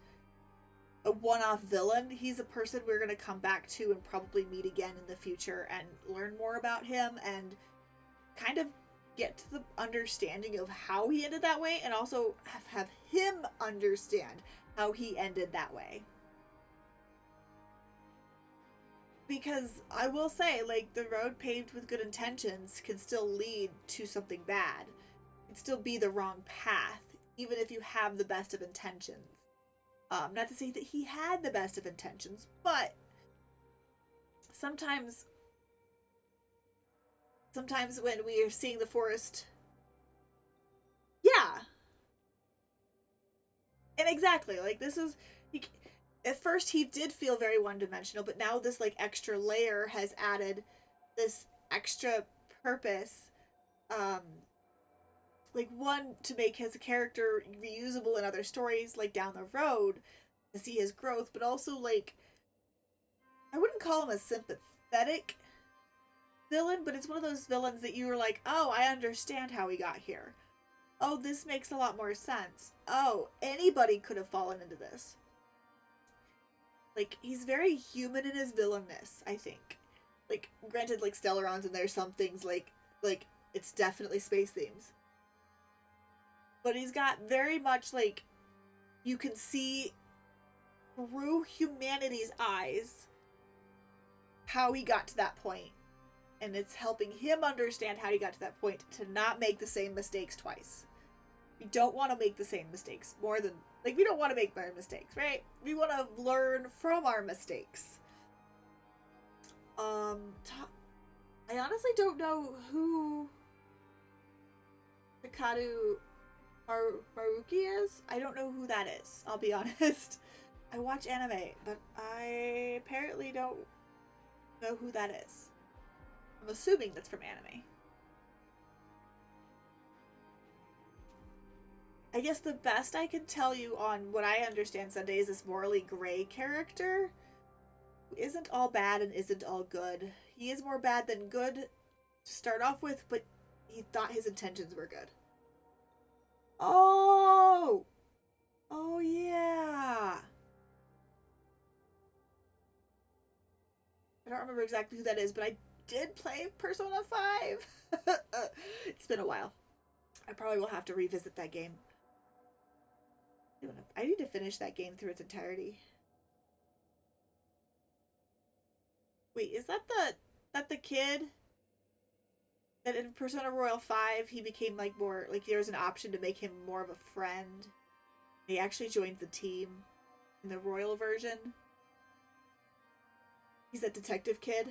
a one-off villain. He's a person we're going to come back to and probably meet again in the future and learn more about him and kind of get to the understanding of how he ended that way, and also have him understand how he ended that way. Because I will say, like, the road paved with good intentions can still lead to something bad. It can still be the wrong path, even if you have the best of intentions. Not to say that he had the best of intentions, but sometimes when we are seeing the forest, yeah. And exactly, like, this is... at first he did feel very one-dimensional, but now this, like, extra layer has added this extra purpose. Like, one, to make his character reusable in other stories, like, down the road, to see his growth, but also, like, I wouldn't call him a sympathetic villain, but it's one of those villains that you were like, oh, I understand how he got here. Oh, this makes a lot more sense. Oh, anybody could have fallen into this. Like, he's very human in his villainness, I think. Like, granted, like, Stellarons, and there's some things, like, it's definitely space themes. But he's got very much, like, you can see through humanity's eyes how he got to that point. And it's helping him understand how he got to that point to not make the same mistakes twice. We don't want to make the same mistakes more than... like, we don't want to make more mistakes, right? We want to learn from our mistakes. I honestly don't know who Hikaru Maruki is. I don't know who that is, I'll be honest. I watch anime, but I apparently don't know who that is. I'm assuming that's from anime. I guess the best I can tell you on what I understand Sunday is this morally gray character who isn't all bad and isn't all good. He is more bad than good to start off with, but he thought his intentions were good. Oh! Oh, yeah! I don't remember exactly who that is, but I did play Persona 5. It's been a while. I probably will have to revisit that game. I need to finish that game through its entirety. Wait, is that the kid that in Persona Royal 5 he became like more like there was an option to make him more of a friend. He actually joined the team in the Royal version. He's that detective kid.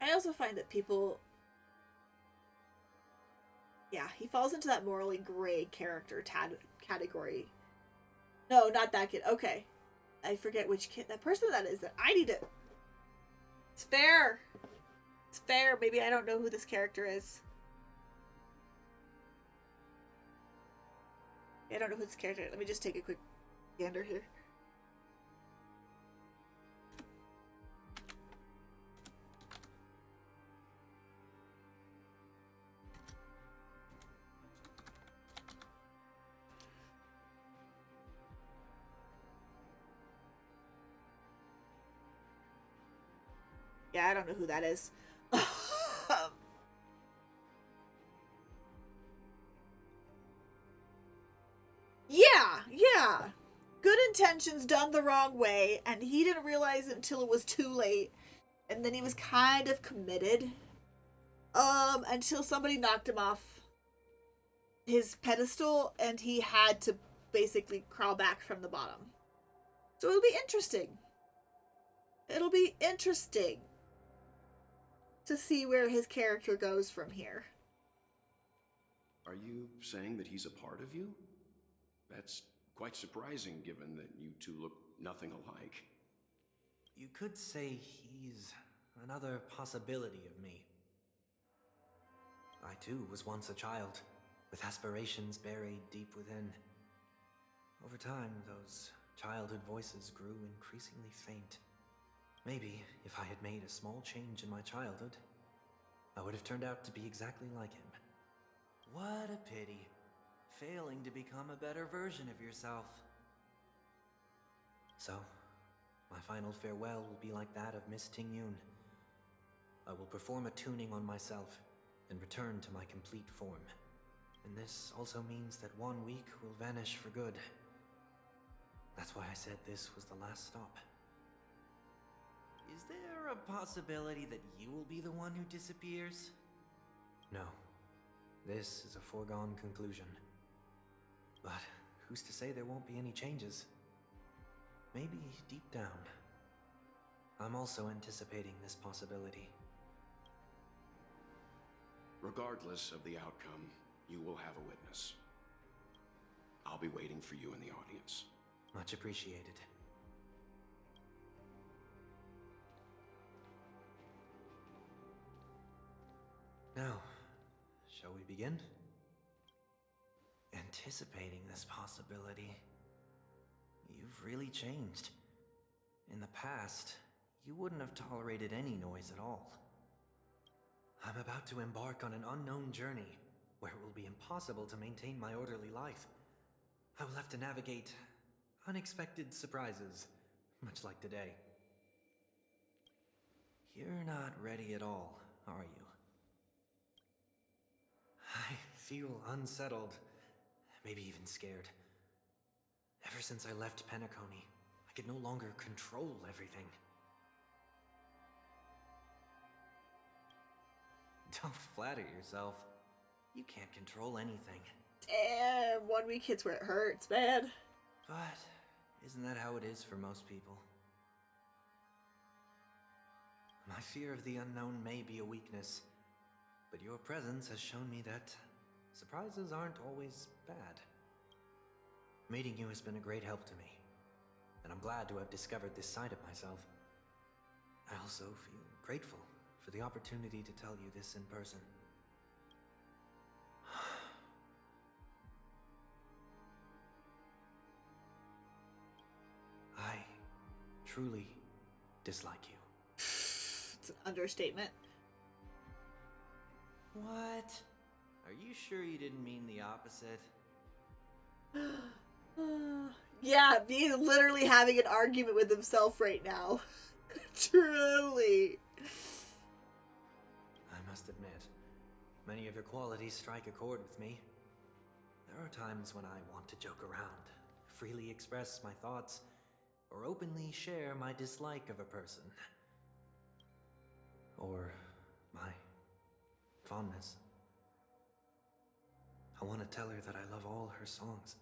I also find that people, yeah, he falls into that morally gray character category. No, not that kid. Okay. I forget which kid, that person that is. That I need to. It's fair. It's fair. Maybe I don't know who this character is. I don't know who this character is. Let me just take a quick gander here. Yeah, I don't know who that is. Yeah. Good intentions done the wrong way, and he didn't realize it until it was too late. And then he was kind of committed. Until somebody knocked him off his pedestal, and he had to basically crawl back from the bottom. So it'll be interesting. It'll be interesting to see where his character goes from here. Are you saying that he's a part of you? That's quite surprising given that you two look nothing alike. You could say he's another possibility of me. I too was once a child, with aspirations buried deep within. Over time, those childhood voices grew increasingly faint. Maybe if I had made a small change in my childhood, I would have turned out to be exactly like him. What a pity. Failing to become a better version of yourself. So, my final farewell will be like that of Miss Ting-Yun. I will perform a tuning on myself and return to my complete form. And this also means that 1 week will vanish for good. That's why I said this was the last stop. Is there a possibility that you will be the one who disappears? No. This is a foregone conclusion. But who's to say there won't be any changes? Maybe deep down, I'm also anticipating this possibility. Regardless of the outcome, you will have a witness. I'll be waiting for you in the audience. Much appreciated. Now, shall we begin? Anticipating this possibility. You've really changed. In the past, you wouldn't have tolerated any noise at all. I'm about to embark on an unknown journey, where it will be impossible to maintain my orderly life. I will have to navigate unexpected surprises, much like today. You're not ready at all, are you? I feel unsettled, maybe even scared. Ever since I left Penacony, I could no longer control everything. Don't flatter yourself. You can't control anything. Damn, 1 week hits where it hurts, man. But isn't that how it is for most people? My fear of the unknown may be a weakness, but your presence has shown me that surprises aren't always bad. Meeting you has been a great help to me, and I'm glad to have discovered this side of myself. I also feel grateful for the opportunity to tell you this in person. I truly dislike you. It's an understatement. What? Are you sure you didn't mean the opposite? Yeah, he's literally having an argument with himself right now. Truly. I must admit, many of your qualities strike a chord with me. There are times when I want to joke around, freely express my thoughts, or openly share my dislike of a person. Or my fondness. I want to tell her that I love all her songs.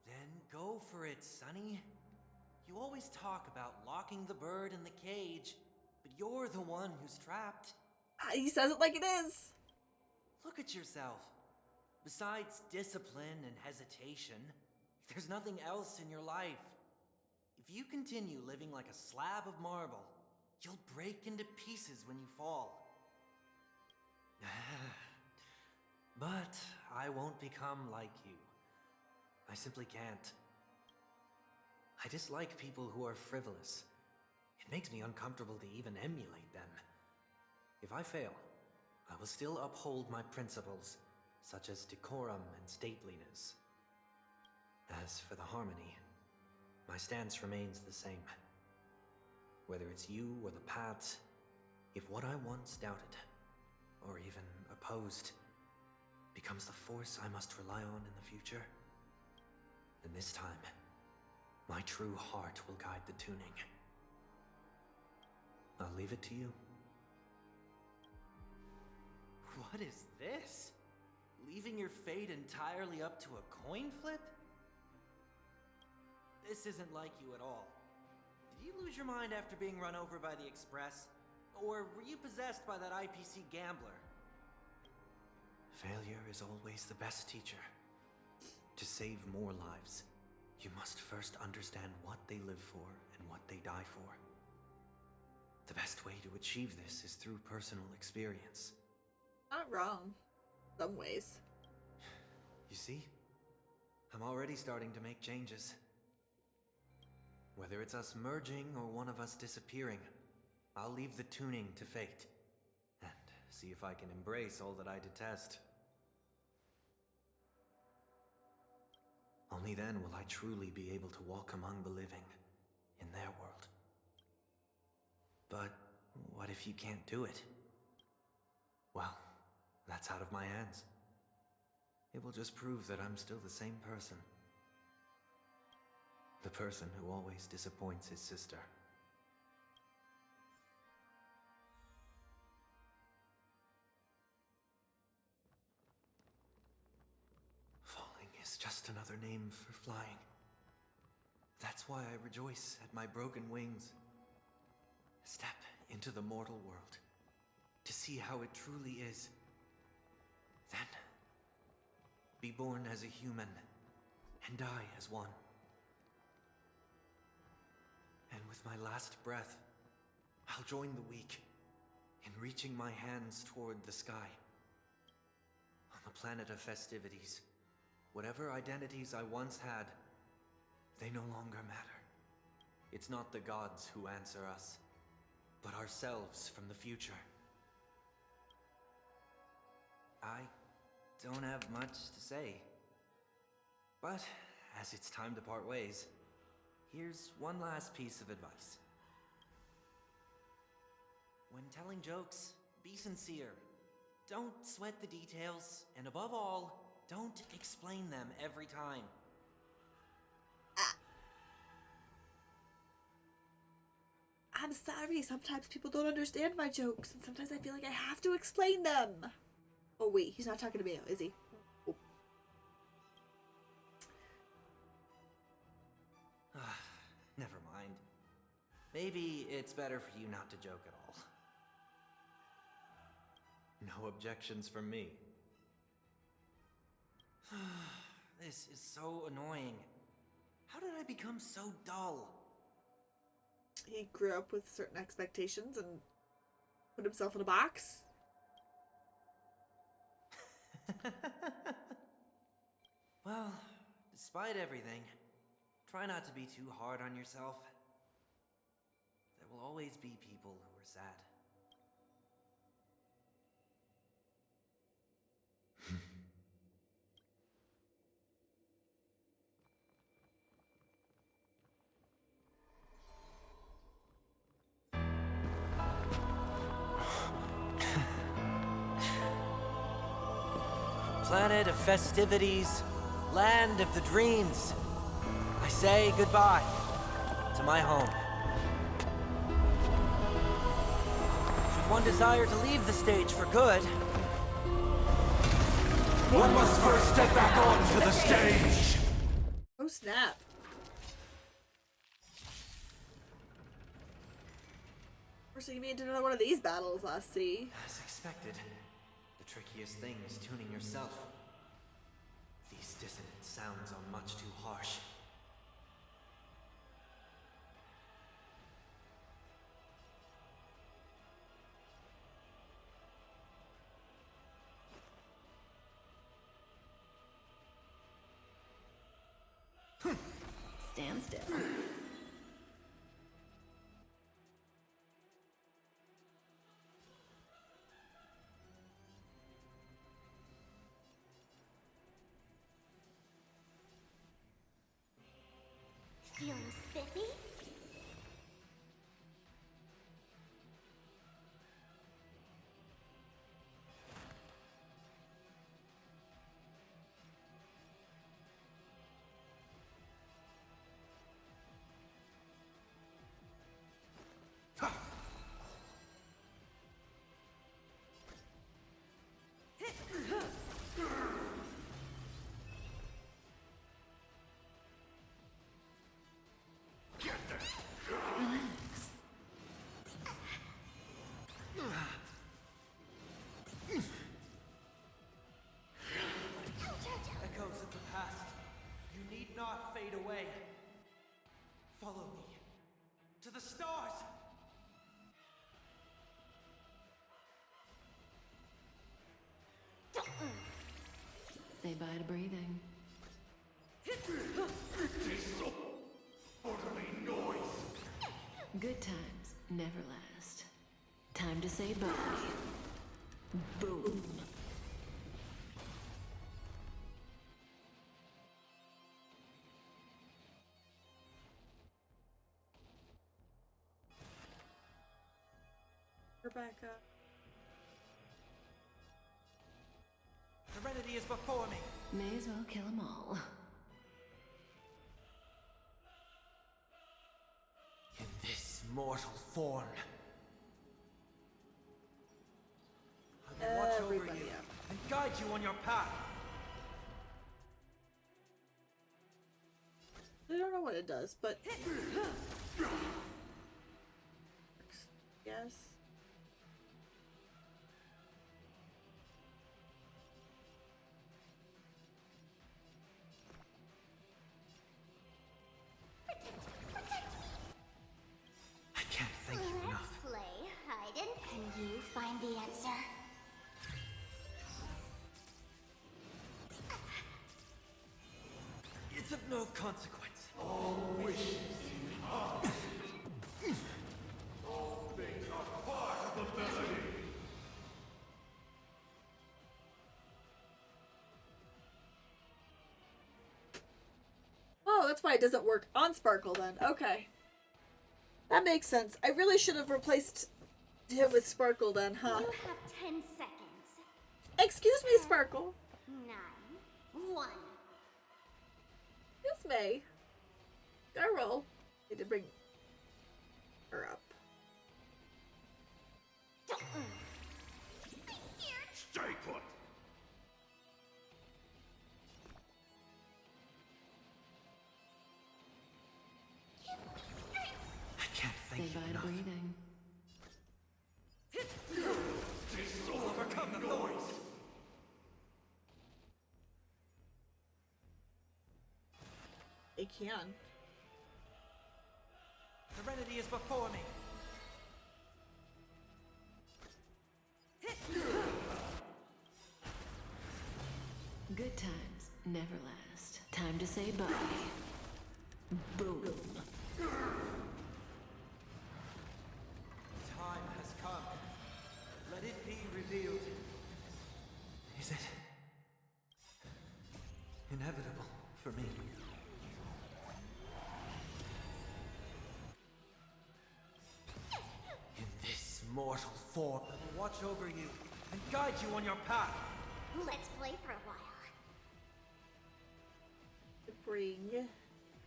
Then go for it, Sonny. You always talk about locking the bird in the cage, but you're the one who's trapped. He says it like it is. Look at yourself. Besides discipline and hesitation, there's nothing else in your life. If you continue living like a slab of marble, you'll break into pieces when you fall. But I won't become like you. I simply can't. I dislike people who are frivolous. It makes me uncomfortable to even emulate them. If I fail, I will still uphold my principles, such as decorum and stateliness. As for the harmony, my stance remains the same. Whether it's you or the paths, if what I once doubted, or even opposed, becomes the force I must rely on in the future, then this time, my true heart will guide the tuning. I'll leave it to you. What is this? Leaving your fate entirely up to a coin flip? This isn't like you at all. Did you lose your mind after being run over by the Express? Or were you possessed by that IPC gambler? Failure is always the best teacher. To save more lives, you must first understand what they live for and what they die for. The best way to achieve this is through personal experience. Not wrong. Some ways. You see? I'm already starting to make changes. Whether it's us merging or one of us disappearing, I'll leave the tuning to fate. And see if I can embrace all that I detest. Only then will I truly be able to walk among the living, in their world. But what if you can't do it? Well, that's out of my hands. It will just prove that I'm still the same person. The person who always disappoints his sister. Falling is just another name for flying. That's why I rejoice at my broken wings. Step into the mortal world to see how it truly is. Then, be born as a human and die as one. And with my last breath, I'll join the weak in reaching my hands toward the sky. On the planet of festivities, whatever identities I once had, they no longer matter. It's not the gods who answer us, but ourselves from the future. I don't have much to say. But, as it's time to part ways, here's one last piece of advice. When telling jokes, be sincere. Don't sweat the details, and above all, don't explain them every time. I'm sorry, sometimes people don't understand my jokes, and sometimes I feel like I have to explain them. Oh wait, he's not talking to me, is he? Oh. Never mind. Maybe it's better for you not to joke at all. No objections from me. This is so annoying. How did I become so dull? He grew up with certain expectations and put himself in a box. Well, despite everything, try not to be too hard on yourself. There will always be people who are sad. Planet of festivities, land of the dreams. I say goodbye to my home. Should one desire to leave the stage for good, one must first step back onto the stage. Oh snap. Forcing me into another one of these battles, I see. as expected, the trickiest thing is tuning yourself. These dissonant sounds are much too harsh. Stand still. Feeling spiffy? Echoes of the past. You need not fade away. Follow me to the stars. Say bye to breathing. Good times never last. Time to say bye. Boom. Rebecca. Serenity is before me. May as well kill them all. In this mortal form. I will watch over Everybody you up. and guide you on your path. I don't know what it does, but yes. I can't thank you enough. Let's play hide and can you find the answer? It's of no consequence. All wishes in heart. All things are part of the melody. Oh, that's why it doesn't work on Sparkle then. Okay. That makes sense. I really should have replaced him with Sparkle then, huh? You have 10 seconds. Excuse me, Sparkle. 9, 1. Excuse me. Girl. Need to bring her up. Stay put. I can't Say thank you bye to enough. breathing. This will overcome the noise. It can. Serenity is before me. Good times never last. Time to say bye. Boom. Time has come. Let it be revealed. Is it inevitable for me? In this mortal form, I will watch over you and guide you on your path. Let's play for a while. Bring.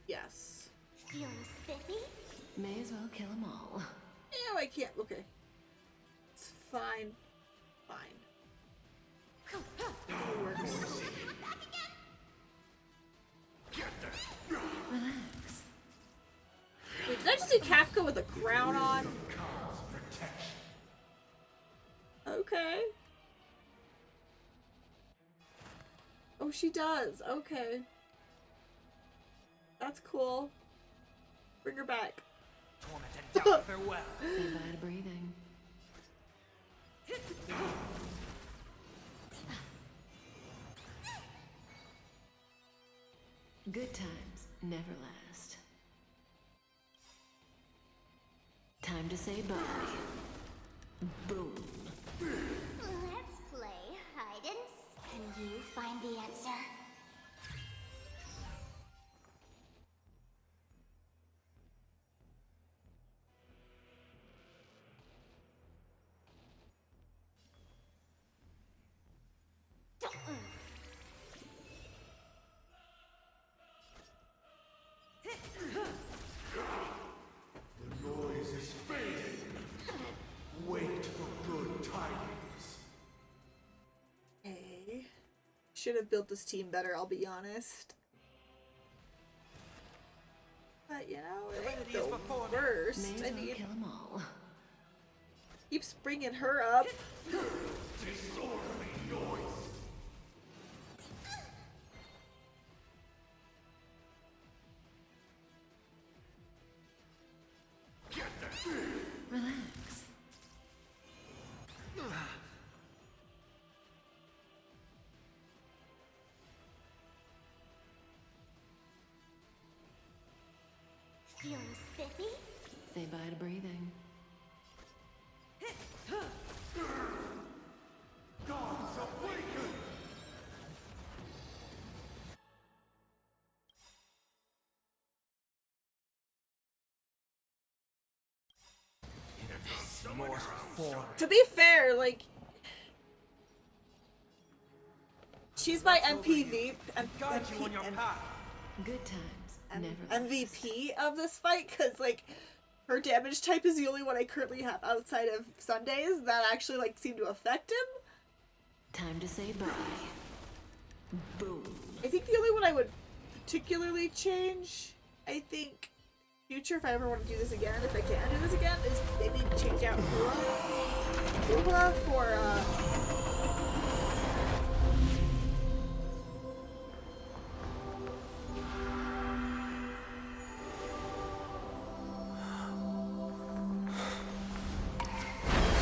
Yes. Feeling spiffy? May as well kill them all. Ew, I can't. Okay. It's fine. Fine. It works. Relax. Wait, did I just see Kafka with a crown on? Okay. Oh, she does. Okay. That's cool. Bring her back. Farewell. Say bye to breathing. Good times never last. Time to say bye. Boom. Let's play hide and seek. Can you find the answer? The noise is fading. Wait for good tidings. Okay. Should have built this team better, I'll be honest. But you know, it ain't the worst. May as I well need. kill them all. Keeps bringing her up. Disorderly noise. Relax. Feeling spiffy? Say bye to breathing. Gods awaken. More form. To be fair, like, she's my MPV. Guide you on your path. Good times never MVP of this fight, because like her damage type is the only one I currently have outside of Sundays that actually like seem to affect him. Time to say bye. Boom. I think the only one I would particularly change, I think, future if I ever want to do this again, if I can do this again, is maybe change out Ula for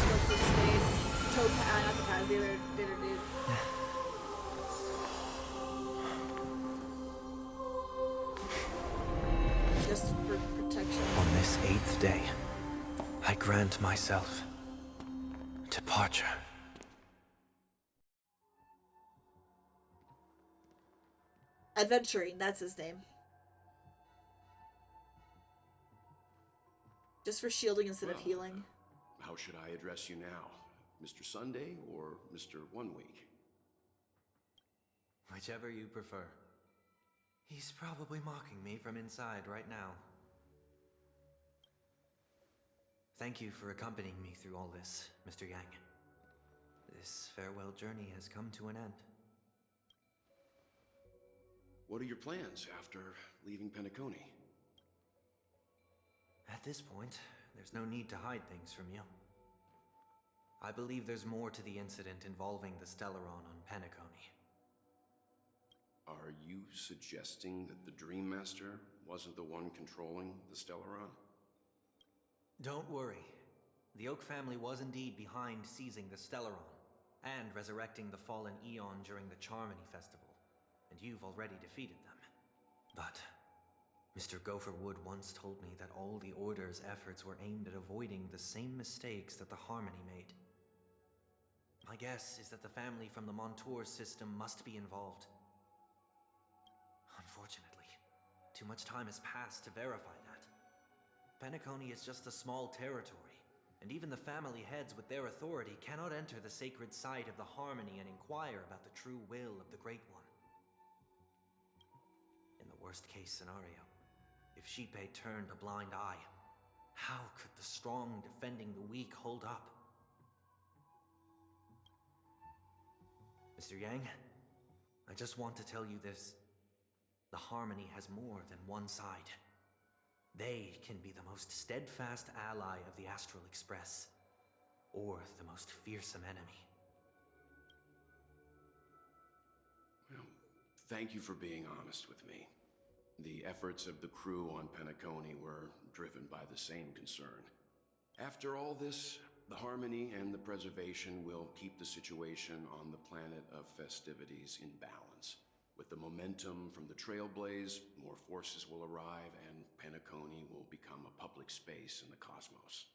what's his face? Topaz, not Topaz, the other dude. Just for protection. On this 8th day, I grant myself departure. Adventuring, that's his name. Just for shielding instead of healing. How should I address you now? Mr. Sunday or Mr. 1 Week? Whichever you prefer. He's probably mocking me from inside right now. Thank you for accompanying me through all this, Mr. Yang. This farewell journey has come to an end. What are your plans after leaving Penacony? At this point, there's no need to hide things from you. I believe there's more to the incident involving the Stellaron on Penacony. Are you suggesting that the Dream Master wasn't the one controlling the Stellaron? Don't worry. The Oak family was indeed behind seizing the Stellaron and resurrecting the fallen Eon during the Charmony Festival, and you've already defeated them. But Mr. Gopherwood once told me that all the Order's efforts were aimed at avoiding the same mistakes that the Harmony made. My guess is that the family from the Montour system must be involved. Unfortunately, too much time has passed to verify that. Penacony is just a small territory, and even the family heads with their authority cannot enter the sacred site of the Harmony and inquire about the true will of the Great One. In the worst-case scenario, if Xipe turned a blind eye, how could the strong defending the weak hold up? Mr. Yang, I just want to tell you this. The Harmony has more than one side. They can be the most steadfast ally of the Astral Express, or the most fearsome enemy. Well, thank you for being honest with me. The efforts of the crew on Penacony were driven by the same concern. After all this, the Harmony and the Preservation will keep the situation on the planet of festivities in balance. With the momentum from the Trailblaze, more forces will arrive and Penacony will become a public space in the cosmos.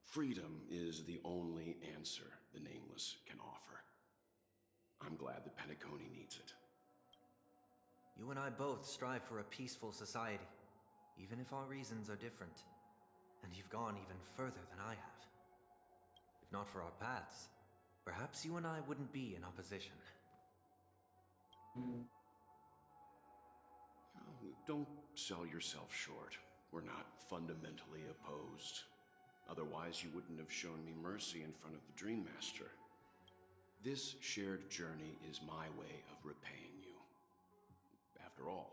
Freedom is the only answer the Nameless can offer. I'm glad that Penacony needs it. You and I both strive for a peaceful society, even if our reasons are different. And you've gone even further than I have. If not for our paths, perhaps you and I wouldn't be in opposition. Oh, don't sell yourself short. We're not fundamentally opposed. Otherwise, you wouldn't have shown me mercy in front of the Dream Master. This shared journey is my way of repaying you. After all,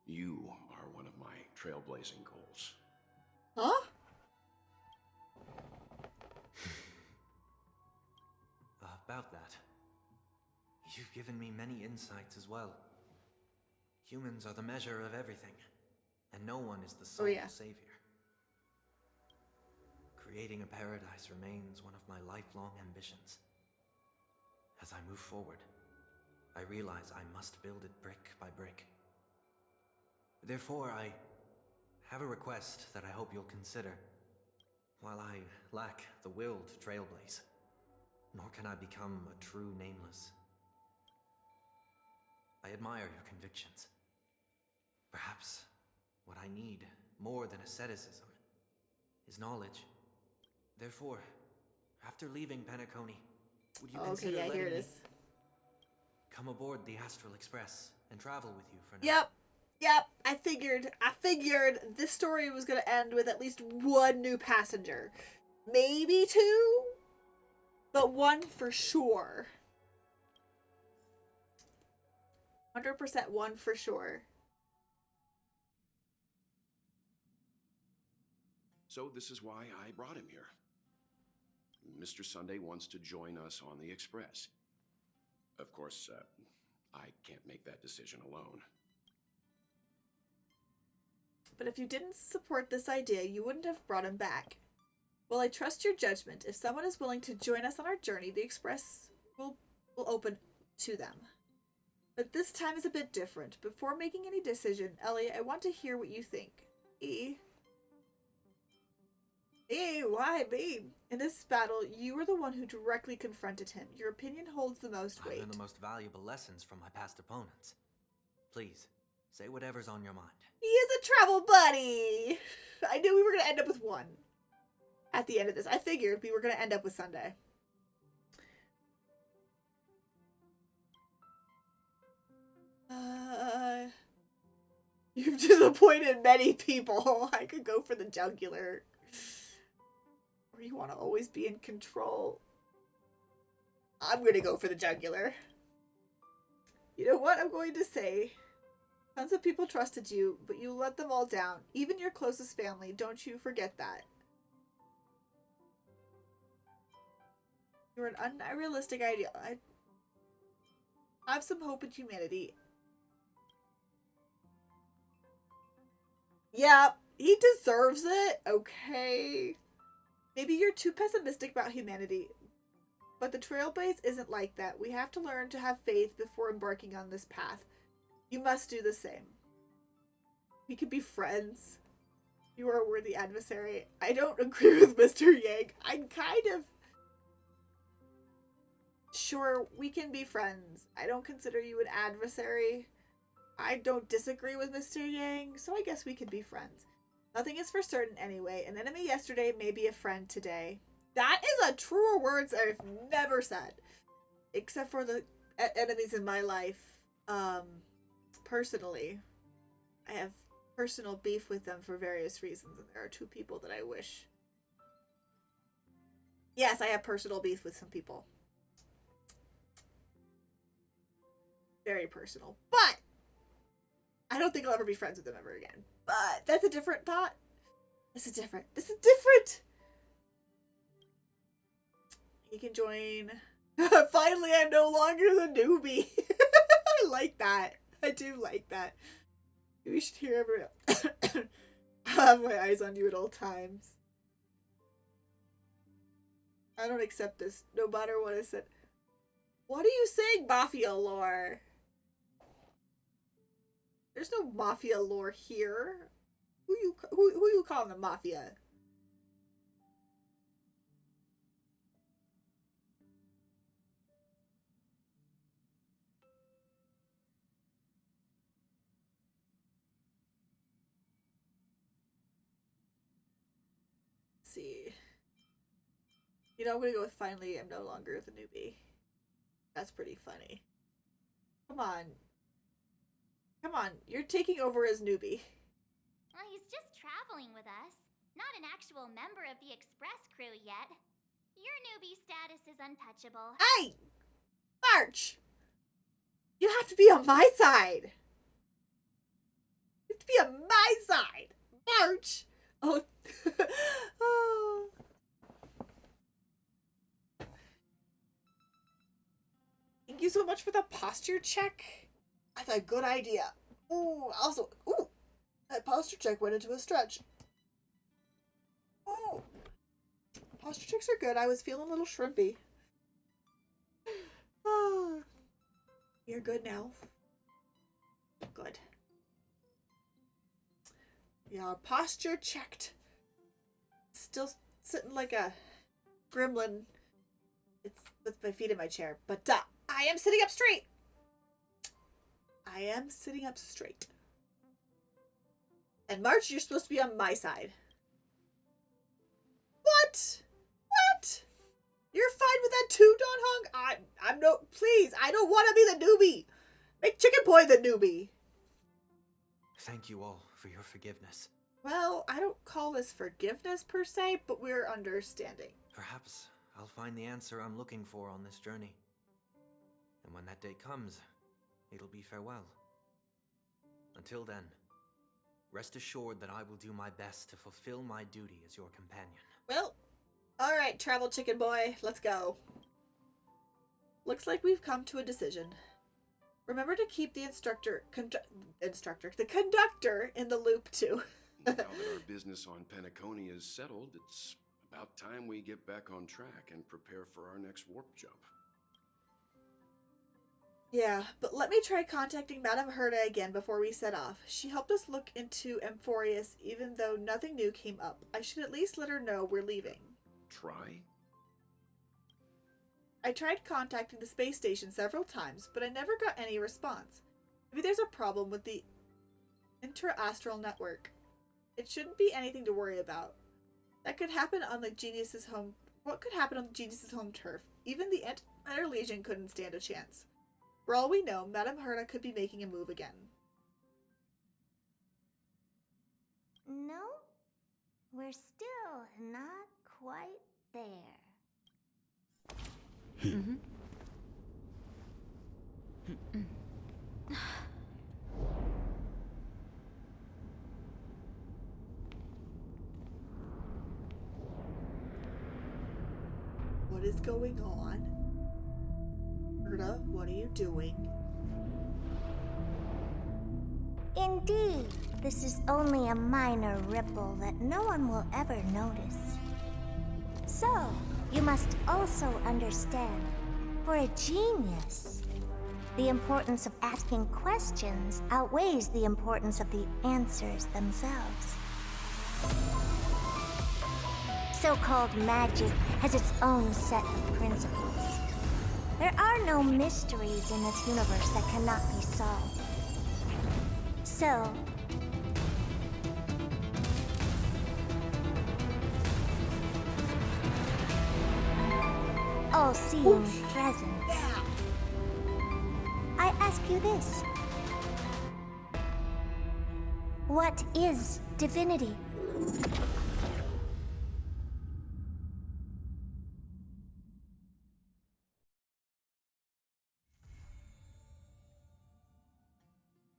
you are one of my trailblazing goals. Huh? About that, you've given me many insights as well. Humans are the measure of everything, and no one is the sole savior. Creating a paradise remains one of my lifelong ambitions. As I move forward, I realize I must build it brick by brick. Therefore, I have a request that I hope you'll consider. While I lack the will to trailblaze, nor can I become a true Nameless. I admire your convictions. Perhaps what I need, more than asceticism, is knowledge. Therefore, after leaving Penacony, would you consider letting here it me is. come aboard the Astral Express and travel with you for now? Yep. I figured this story was going to end with at least one new passenger. Maybe two? But one for sure. 100% one for sure. So this is why I brought him here. Mr. Sunday wants to join us on the Express. Of course, I can't make that decision alone. But if you didn't support this idea, you wouldn't have brought him back. Well, I trust your judgment. If someone is willing to join us on our journey, the Express will open to them. But this time is a bit different. Before making any decision, Ellie, I want to hear what you think. Why me? In this battle, you were the one who directly confronted him. Your opinion holds the most weight. I learned the most valuable lessons from my past opponents. Please, say whatever's on your mind. He is a travel buddy! I knew we were going to end up with one. At the end of this, I figured we were going to end up with Sunday. You've disappointed many people. I could go for the jugular. Or you want to always be in control. I'm going to go for the jugular. You know what I'm going to say? Tons of people trusted you, but you let them all down. Even your closest family. Don't you forget that. You're an unrealistic ideal. I have some hope in humanity. Yeah, he deserves it. Okay. Maybe you're too pessimistic about humanity. But the Trailblaze isn't like that. We have to learn to have faith before embarking on this path. You must do the same. We could be friends. You are a worthy adversary. I don't agree with Mr. Yang. I'm kind of... Sure, we can be friends. I don't consider you an adversary. I don't disagree with Mr. Yang, so I guess we could be friends. Nothing is for certain anyway. An enemy yesterday may be a friend today. That is a truer words I've never said. Except for the enemies in my life. Personally. I have personal beef with them for various reasons, and there are 2 people that I wish. Yes, I have personal beef with some people. Very personal. But I don't think I'll ever be friends with them ever again. But that's a different thought. This is different. This is different. You can join. Finally, I'm no longer the newbie. I like that. I do like that. We should hear everyone. I have my eyes on you at all times. I don't accept this, no matter what I said. What are you saying, Mafia lore? There's no Mafia lore here. Who you calling the Mafia? Let's see. You know, I'm gonna go with finally I'm no longer the newbie. That's pretty funny. Come on. Come on, you're taking over as newbie. Well, he's just traveling with us. Not an actual member of the Express crew yet. Your newbie status is untouchable. Hey! March! You have to be on my side! You have to be on my side! March! Oh. Oh. Thank you so much for the posture check. That's a good idea. Ooh, also, ooh, that posture check went into a stretch. Ooh. Posture checks are good. I was feeling a little shrimpy. Oh. You're good now. Good. Yeah, posture checked. Still sitting like a gremlin. It's with my feet in my chair. But I am sitting up straight. I am sitting up straight. And March, you're supposed to be on my side. What? What? You're fine with that too, Don Hung? I'm no... Please, I don't want to be the newbie. Make Chicken Boy the newbie. Thank you all for your forgiveness. Well, I don't call this forgiveness per se, but we're understanding. Perhaps I'll find the answer I'm looking for on this journey. And when that day comes, it'll be farewell. Until then, rest assured that I will do my best to fulfill my duty as your companion. Well, alright, Travel Chicken Boy, let's go. Looks like we've come to a decision. Remember to keep the the conductor in the loop too. Now that our business on Penacony is settled, it's about time we get back on track and prepare for our next warp jump. Yeah, but let me try contacting Madame Herta again before we set off. She helped us look into Amphorius even though nothing new came up. I should at least let her know we're leaving. Try? I tried contacting the space station several times, but I never got any response. Maybe there's a problem with the intra-astral network. It shouldn't be anything to worry about. That could happen on the Genius's home... What could happen on the Genius's home turf? Even the Antimatter Legion couldn't stand a chance. For all we know, Madame Herta could be making a move again. No, we're still not quite there. What is going on? Herta, what are you doing? Indeed, this is only a minor ripple that no one will ever notice. So, you must also understand, for a genius, the importance of asking questions outweighs the importance of the answers themselves. So-called magic has its own set of principles. There are no mysteries in this universe that cannot be solved. So, all-seeing presence. I ask you this. What is divinity?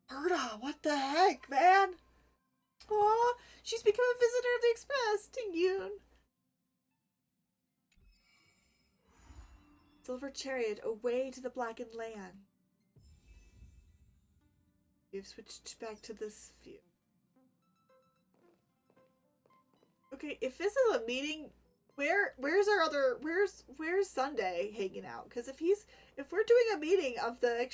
Gerda, what the heck, man? Aw, she's become a visitor of the Express, Tingyun. Silver chariot away to the blackened land. We've switched back to this view. Okay, if this is a meeting, where's our other where's Sunday hanging out? Because if we're doing a meeting of the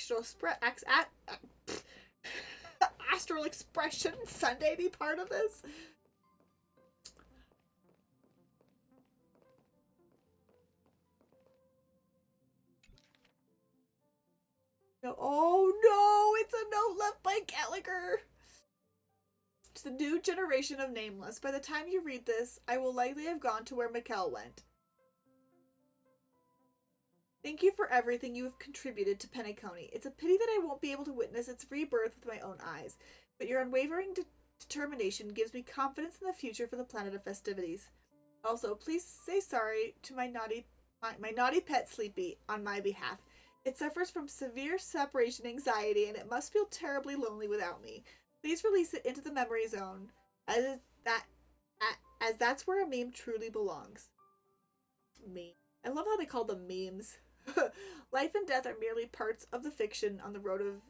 astral expression, Sunday be part of this? No, oh no, it's a note left by Gallagher. To the new generation of Nameless. By the time you read this, I will likely have gone to where Mikkel went. Thank you for everything you have contributed to Penacony. It's a pity that I won't be able to witness its rebirth with my own eyes, but your unwavering determination gives me confidence in the future for the Planet of Festivities. Also, please say sorry to my naughty pet Sleepy on my behalf. It suffers from severe separation anxiety, and it must feel terribly lonely without me. Please release it into the memory zone, as that's where a meme truly belongs. Meme. I love how they call them memes. Life and death are merely parts of the fiction on the road of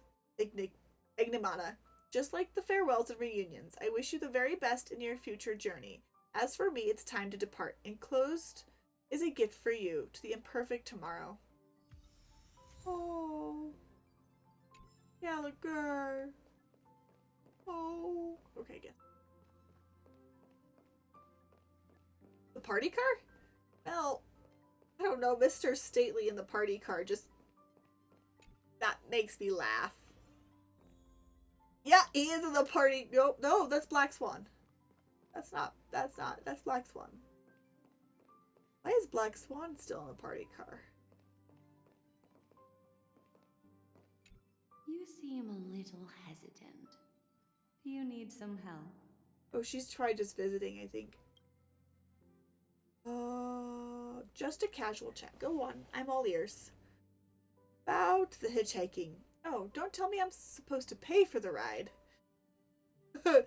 Ignomata. Just like the farewells and reunions, I wish you the very best in your future journey. As for me, it's time to depart. Enclosed is a gift for you to the imperfect tomorrow. Oh, Gallagher. Oh, okay, guess. The party car? Well, I don't know, Mr. Stately in the party car just... that makes me laugh. Yeah, he is in the party... No, that's Black Swan. That's Black Swan. Why is Black Swan still in the party car? You seem a little hesitant. Do you need some help? Oh, she's tried just visiting, I think. Just a casual chat. Go on. I'm all ears. About the hitchhiking. Oh, don't tell me I'm supposed to pay for the ride. The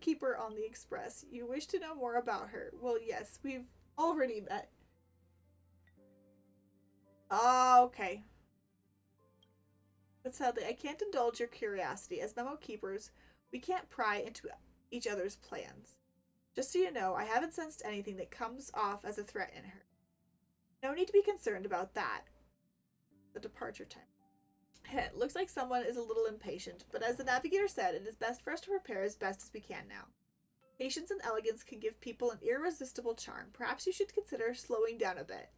keeper on the express. You wish to know more about her. Well, yes, we've already met. Ah, okay. But sadly, I can't indulge your curiosity. As memo keepers, we can't pry into each other's plans. Just so you know, I haven't sensed anything that comes off as a threat in her. No need to be concerned about that. The departure time. Looks like someone is a little impatient, but as the navigator said, it is best for us to prepare as best as we can now. Patience and elegance can give people an irresistible charm. Perhaps you should consider slowing down a bit.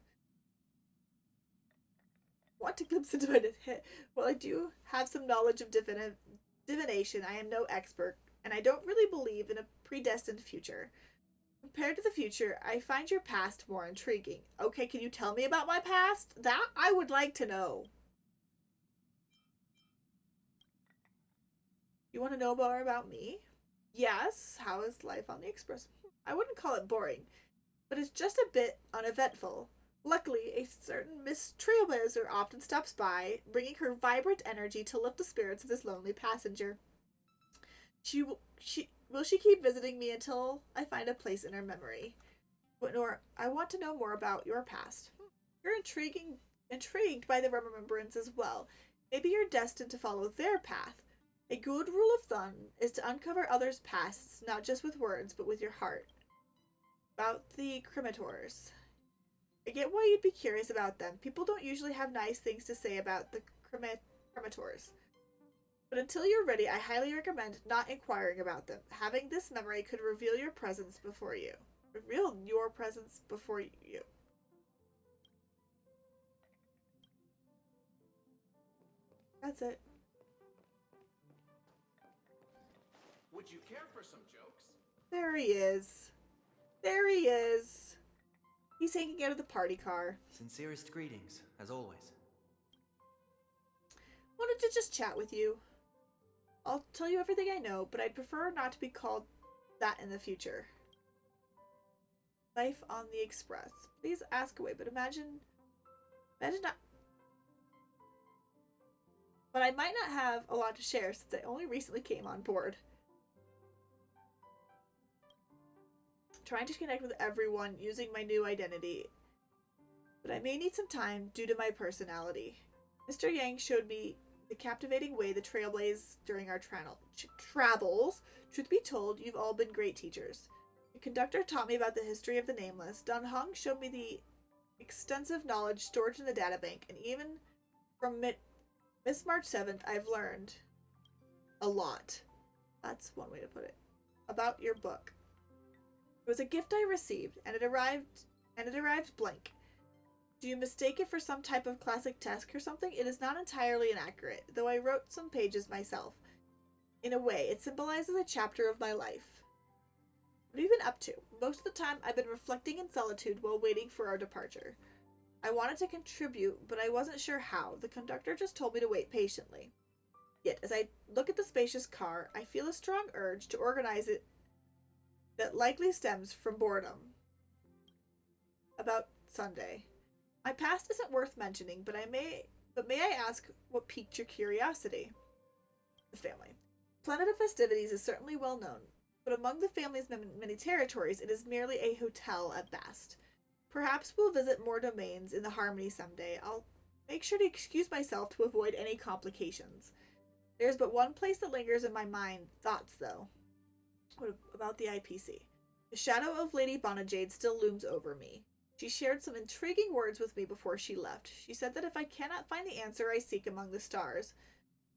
Want to glimpse into my hit. While I do have some knowledge of divination, I am no expert, and I don't really believe in a predestined future. Compared to the future, I find your past more intriguing. Okay, can you tell me about my past? That I would like to know. You want to know more about me? Yes. How is life on the Express? I wouldn't call it boring, but it's just a bit uneventful. Luckily, a certain Miss Trailblazer often stops by, bringing her vibrant energy to lift the spirits of this lonely passenger. Will she keep visiting me until I find a place in her memory? But Nora, I want to know more about your past. You're intrigued by the remembrance as well. Maybe you're destined to follow their path. A good rule of thumb is to uncover others' pasts, not just with words, but with your heart. About the Cremators. I get why you'd be curious about them. People don't usually have nice things to say about the Cremators. But until you're ready, I highly recommend not inquiring about them. Having this memory could reveal your presence before you. Reveal your presence before you. That's it. Would you care for some jokes? There he is. There he is. He's hanging out of the party car. Sincerest greetings, as always. Wanted to just chat with you. I'll tell you everything I know, but I'd prefer not to be called that in the future. Life on the Express. Please ask away, but imagine not. But I might not have a lot to share since I only recently came on board. Trying to connect with everyone using my new identity, but I may need some time due to my personality. Mr. Yang showed me the captivating way the trailblazed during our travels. Truth be told, you've all been great teachers. The conductor taught me about the history of the Nameless. Dun Hung showed me the extensive knowledge stored in the databank, and even from Miss March 7th, I've learned a lot. That's one way to put it. About your book. It was a gift I received, and it arrived blank. Do you mistake it for some type of classic test or something? It is not entirely inaccurate, though I wrote some pages myself. In a way, it symbolizes a chapter of my life. What have you been up to? Most of the time, I've been reflecting in solitude while waiting for our departure. I wanted to contribute, but I wasn't sure how. The conductor just told me to wait patiently. Yet, as I look at the spacious car, I feel a strong urge to organize it that likely stems from boredom. About Sunday. My past isn't worth mentioning, but may I ask what piqued your curiosity? The family. Planet of Festivities is certainly well known, but among the family's many territories, it is merely a hotel at best. Perhaps we'll visit more domains in the Harmony someday. I'll make sure to excuse myself to avoid any complications. There's but one place that lingers in my mind. Thoughts, though. What about the IPC? The shadow of Lady Bonajade still looms over me. She shared some intriguing words with me before she left. She said that if I cannot find the answer I seek among the stars,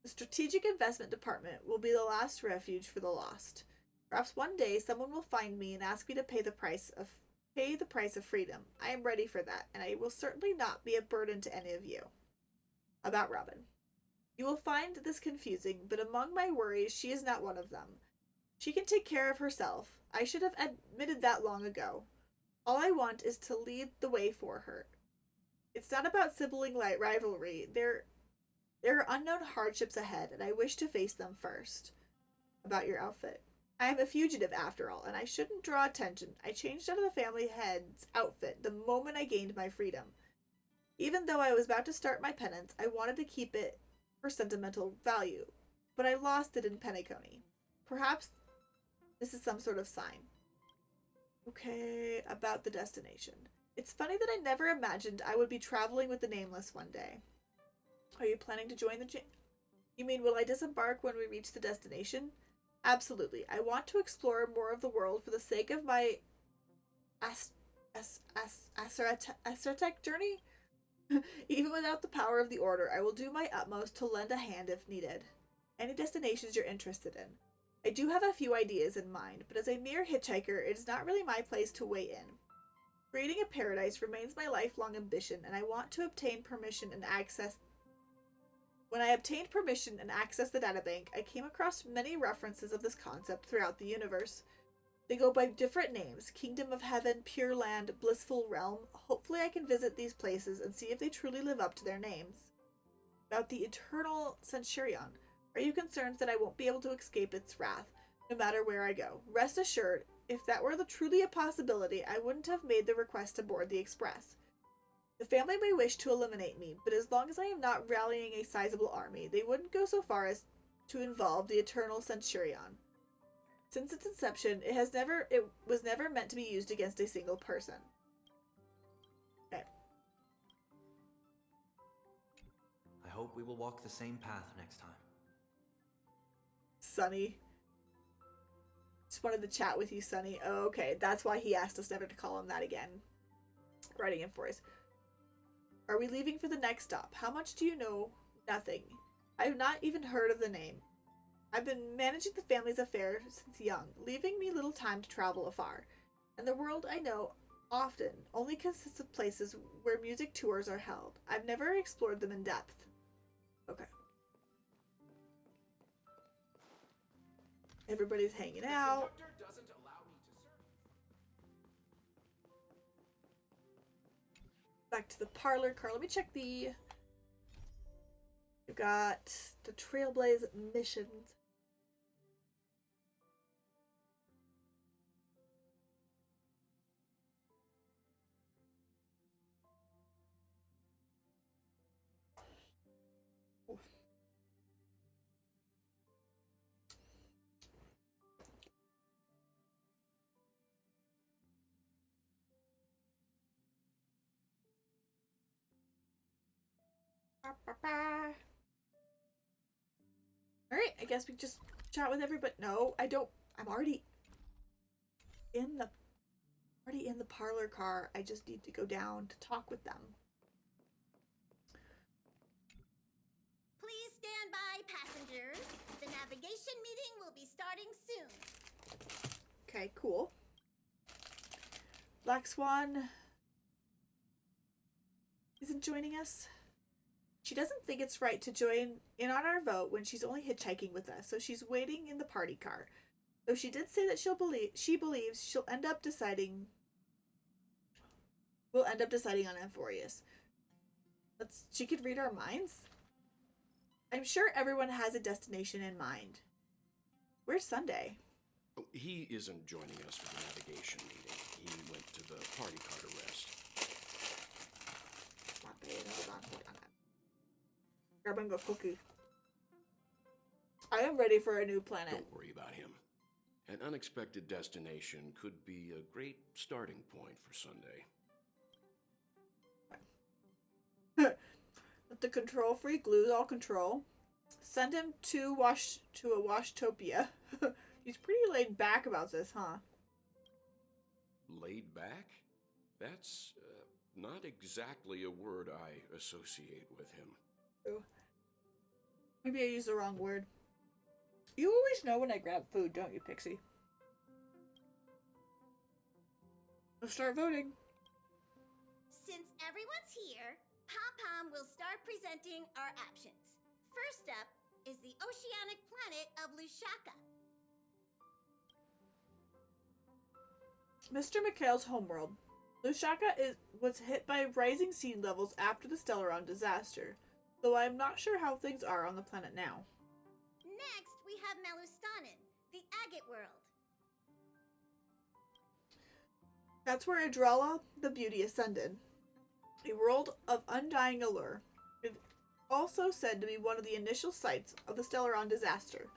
the Strategic Investment Department will be the last refuge for the lost. Perhaps one day someone will find me and ask me to pay the price of freedom. I am ready for that, and I will certainly not be a burden to any of you. About Robin. You will find this confusing, but among my worries, she is not one of them. She can take care of herself. I should have admitted that long ago. All I want is to lead the way for her. It's not about sibling rivalry. There are unknown hardships ahead, and I wish to face them first. About your outfit. I am a fugitive after all, and I shouldn't draw attention. I changed out of the family head's outfit the moment I gained my freedom. Even though I was about to start my penance, I wanted to keep it for sentimental value, but I lost it in Penacony. Perhaps this is some sort of sign. Okay, about the destination. It's funny that I never imagined I would be traveling with the Nameless one day. Are you planning to join the You mean, will I disembark when we reach the destination? Absolutely. I want to explore more of the world for the sake of my Acertec journey. Even without the power of the Order, I will do my utmost to lend a hand if needed. Any destinations you're interested in. I do have a few ideas in mind, but as a mere hitchhiker, it is not really my place to weigh in. Creating a paradise remains my lifelong ambition, and I want to obtain permission and access. When I obtained permission and accessed the databank, I came across many references of this concept throughout the universe. They go by different names: Kingdom of Heaven, Pure Land, Blissful Realm. Hopefully I can visit these places and see if they truly live up to their names. About the Eternal Centurion. Are you concerned that I won't be able to escape its wrath, no matter where I go? Rest assured, if that were truly a possibility, I wouldn't have made the request to board the Express. The family may wish to eliminate me, but as long as I am not rallying a sizable army, they wouldn't go so far as to involve the Eternal Centurion. Since its inception, it was never meant to be used against a single person. Okay. I hope we will walk the same path next time. Sunny. Just wanted to chat with you, Sunny. Oh, okay. That's why he asked us never to call him that again. Writing in for us. Are we leaving for the next stop? How much do you know? Nothing. I have not even heard of the name. I've been managing the family's affairs since young, leaving me little time to travel afar. And the world I know often only consists of places where music tours are held. I've never explored them in depth. Okay. Everybody's hanging out. Back to the parlor car. Let me check the... You got the Trailblaze missions. Alright, I guess we just chat with everybody. No, I don't. I'm already in the parlor car. I just need to go down to talk with them. Please stand by, passengers. The navigation meeting will be starting soon. Okay, cool. Black Swan isn't joining us. She doesn't think it's right to join in on our vote when she's only hitchhiking with us, so she's waiting in the party car. Though she did say that she believes she'll end up deciding we'll end up deciding on Amphorius. She could read our minds? I'm sure everyone has a destination in mind. Where's Sunday? Oh, he isn't joining us for the navigation meeting. He went to the party car to rest. Hold on. Grabbing a cookie. I am ready for a new planet. Don't worry about him. An unexpected destination could be a great starting point for Sunday. Let the control freak lose all control. Send him to a Washtopia. He's pretty laid back about this, huh? Laid back? That's not exactly a word I associate with him. Ooh. Maybe I used the wrong word. You always know when I grab food, don't you, Pixie? Let's start voting. Since everyone's here, Pom-Pom will start presenting our options. First up is the oceanic planet of Lushaka. Mr. McHale's homeworld. Lushaka was hit by rising sea levels after the Stellaron disaster, though I am not sure how things are on the planet now. Next, we have Malustanin, the agate world. That's where Adrala the Beauty ascended. A world of undying allure. It also said to be one of the initial sites of the Stellaron disaster.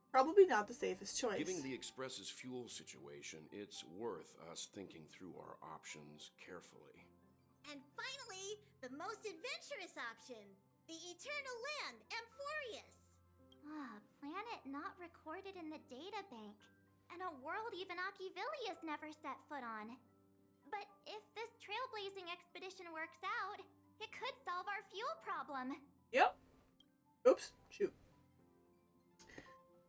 Probably not the safest choice. Given the Express's fuel situation, it's worth us thinking through our options carefully. And finally, the most adventurous option, the eternal land, Amphorius. Planet not recorded in the databank, and a world even Akivilius never set foot on. But if this trailblazing expedition works out, it could solve our fuel problem. Yep. Oops. Shoot.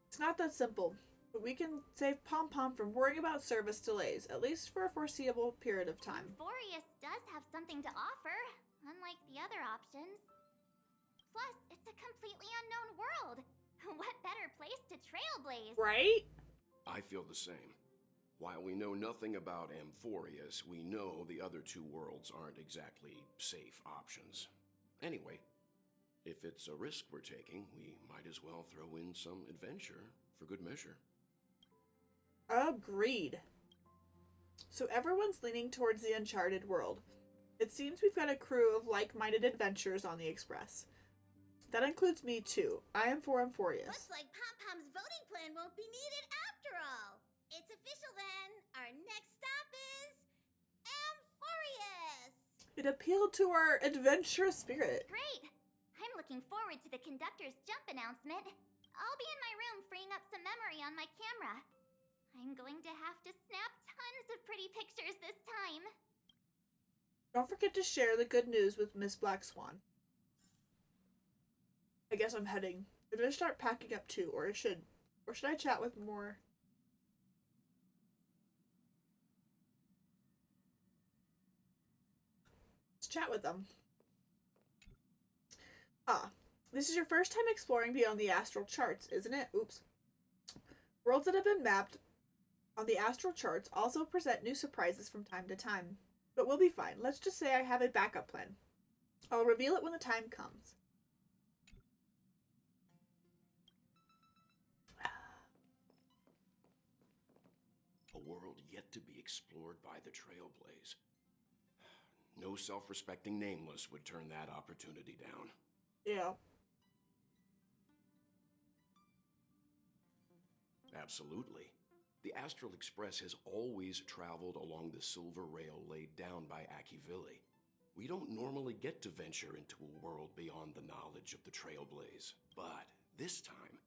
It's not that simple, but we can save Pom-Pom from worrying about service delays, at least for a foreseeable period of time. Amphorius does have something to offer, unlike the other options. Plus, it's a completely unknown world. What better place to trailblaze? Right? I feel the same. While we know nothing about Amphorius, we know the other two worlds aren't exactly safe options. Anyway, if it's a risk we're taking, we might as well throw in some adventure for good measure. Agreed. So everyone's leaning towards the uncharted world. It seems we've got a crew of like-minded adventurers on the Express. That includes me too. I am for Amphorius. Looks like Pom-Pom's voting plan won't be needed after all. It's official then. Our next stop is Amphorius. It appealed to our adventurous spirit. Great! I'm looking forward to the conductor's jump announcement. I'll be in my room freeing up some memory on my camera. I'm going to have to snap tons of pretty pictures this time. Don't forget to share the good news with Miss Black Swan. I guess I'm heading. I'm gonna start packing up too, or should I chat with more? Let's chat with them. This is your first time exploring beyond the astral charts, isn't it? Oops. Worlds that have been mapped on the astral charts also present new surprises from time to time. But we'll be fine. Let's just say I have a backup plan. I'll reveal it when the time comes. A world yet to be explored by the Trailblaze. No self-respecting nameless would turn that opportunity down. Yeah. Absolutely. The Astral Express has always traveled along the silver rail laid down by Akivili. We don't normally get to venture into a world beyond the knowledge of the Trailblaze, but this time,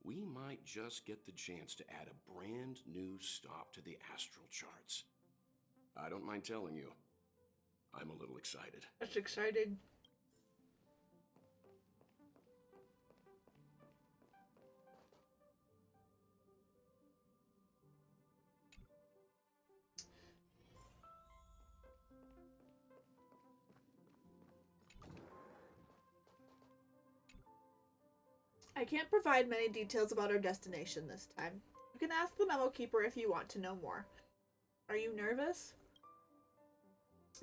we might just get the chance to add a brand new stop to the astral charts. I don't mind telling you, I'm a little excited. That's exciting. I can't provide many details about our destination this time. You can ask the Memo Keeper if you want to know more. Are you nervous?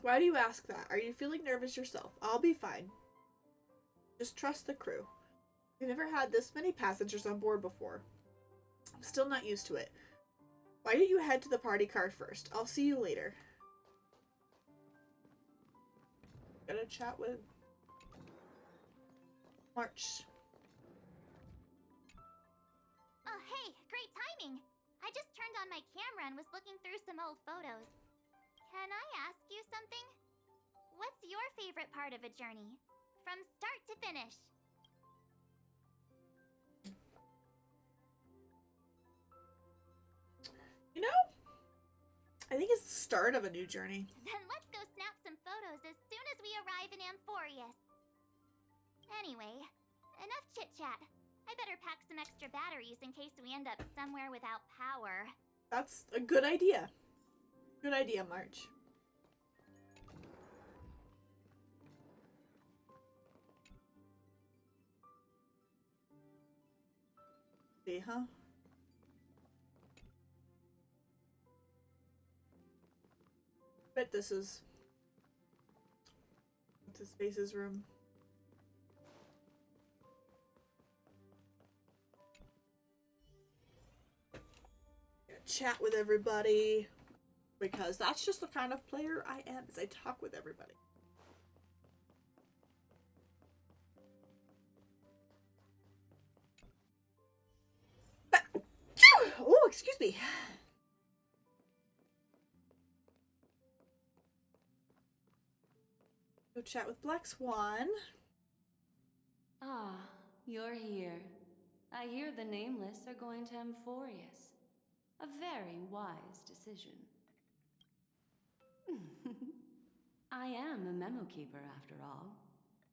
Why do you ask that? Are you feeling nervous yourself? I'll be fine. Just trust the crew. We've never had this many passengers on board before. I'm still not used to it. Why don't you head to the party car first? I'll see you later. Gotta chat with March. Oh, hey, great timing! I just turned on my camera and was looking through some old photos. Can I ask you something? What's your favorite part of a journey? From start to finish? You know, I think it's the start of a new journey. Then let's go snap some photos as soon as we arrive in Amphorius. Anyway, enough chit-chat. I better pack some extra batteries in case we end up somewhere without power. That's a good idea. Good idea, March. See, huh? Bet this is... What's his face's room? Chat with everybody, because that's just the kind of player I am, is I talk with everybody. Oh, excuse me. Go chat with Black Swan. Ah, you're here. I hear the Nameless are going to Amphorius. A very wise decision. I am a memo keeper, after all.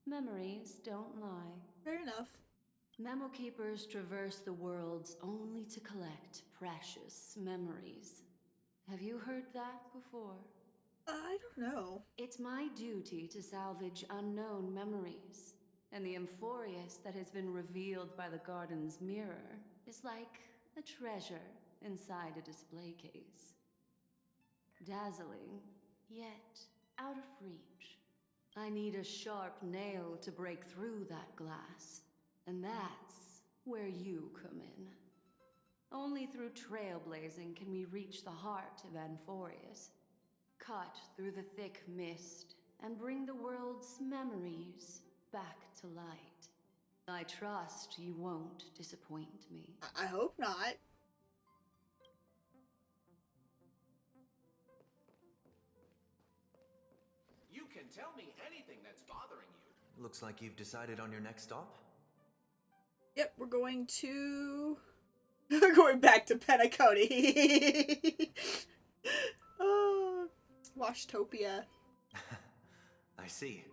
Memories don't lie. Fair enough. Memo keepers traverse the worlds only to collect precious memories. Have you heard that before? I don't know. It's my duty to salvage unknown memories. And the Amphorius that has been revealed by the garden's mirror is like a treasure inside a display case. Dazzling, yet out of reach. I need a sharp nail to break through that glass. And that's where you come in. Only through trailblazing can we reach the heart of Amphorius. Cut through the thick mist and bring the world's memories back to light. I trust you won't disappoint me. I hope not. You can tell me anything that's bothering you. Looks like you've decided on your next stop. Yep, we're going to... We're going back to Penacony. Oh, Washtopia. I see.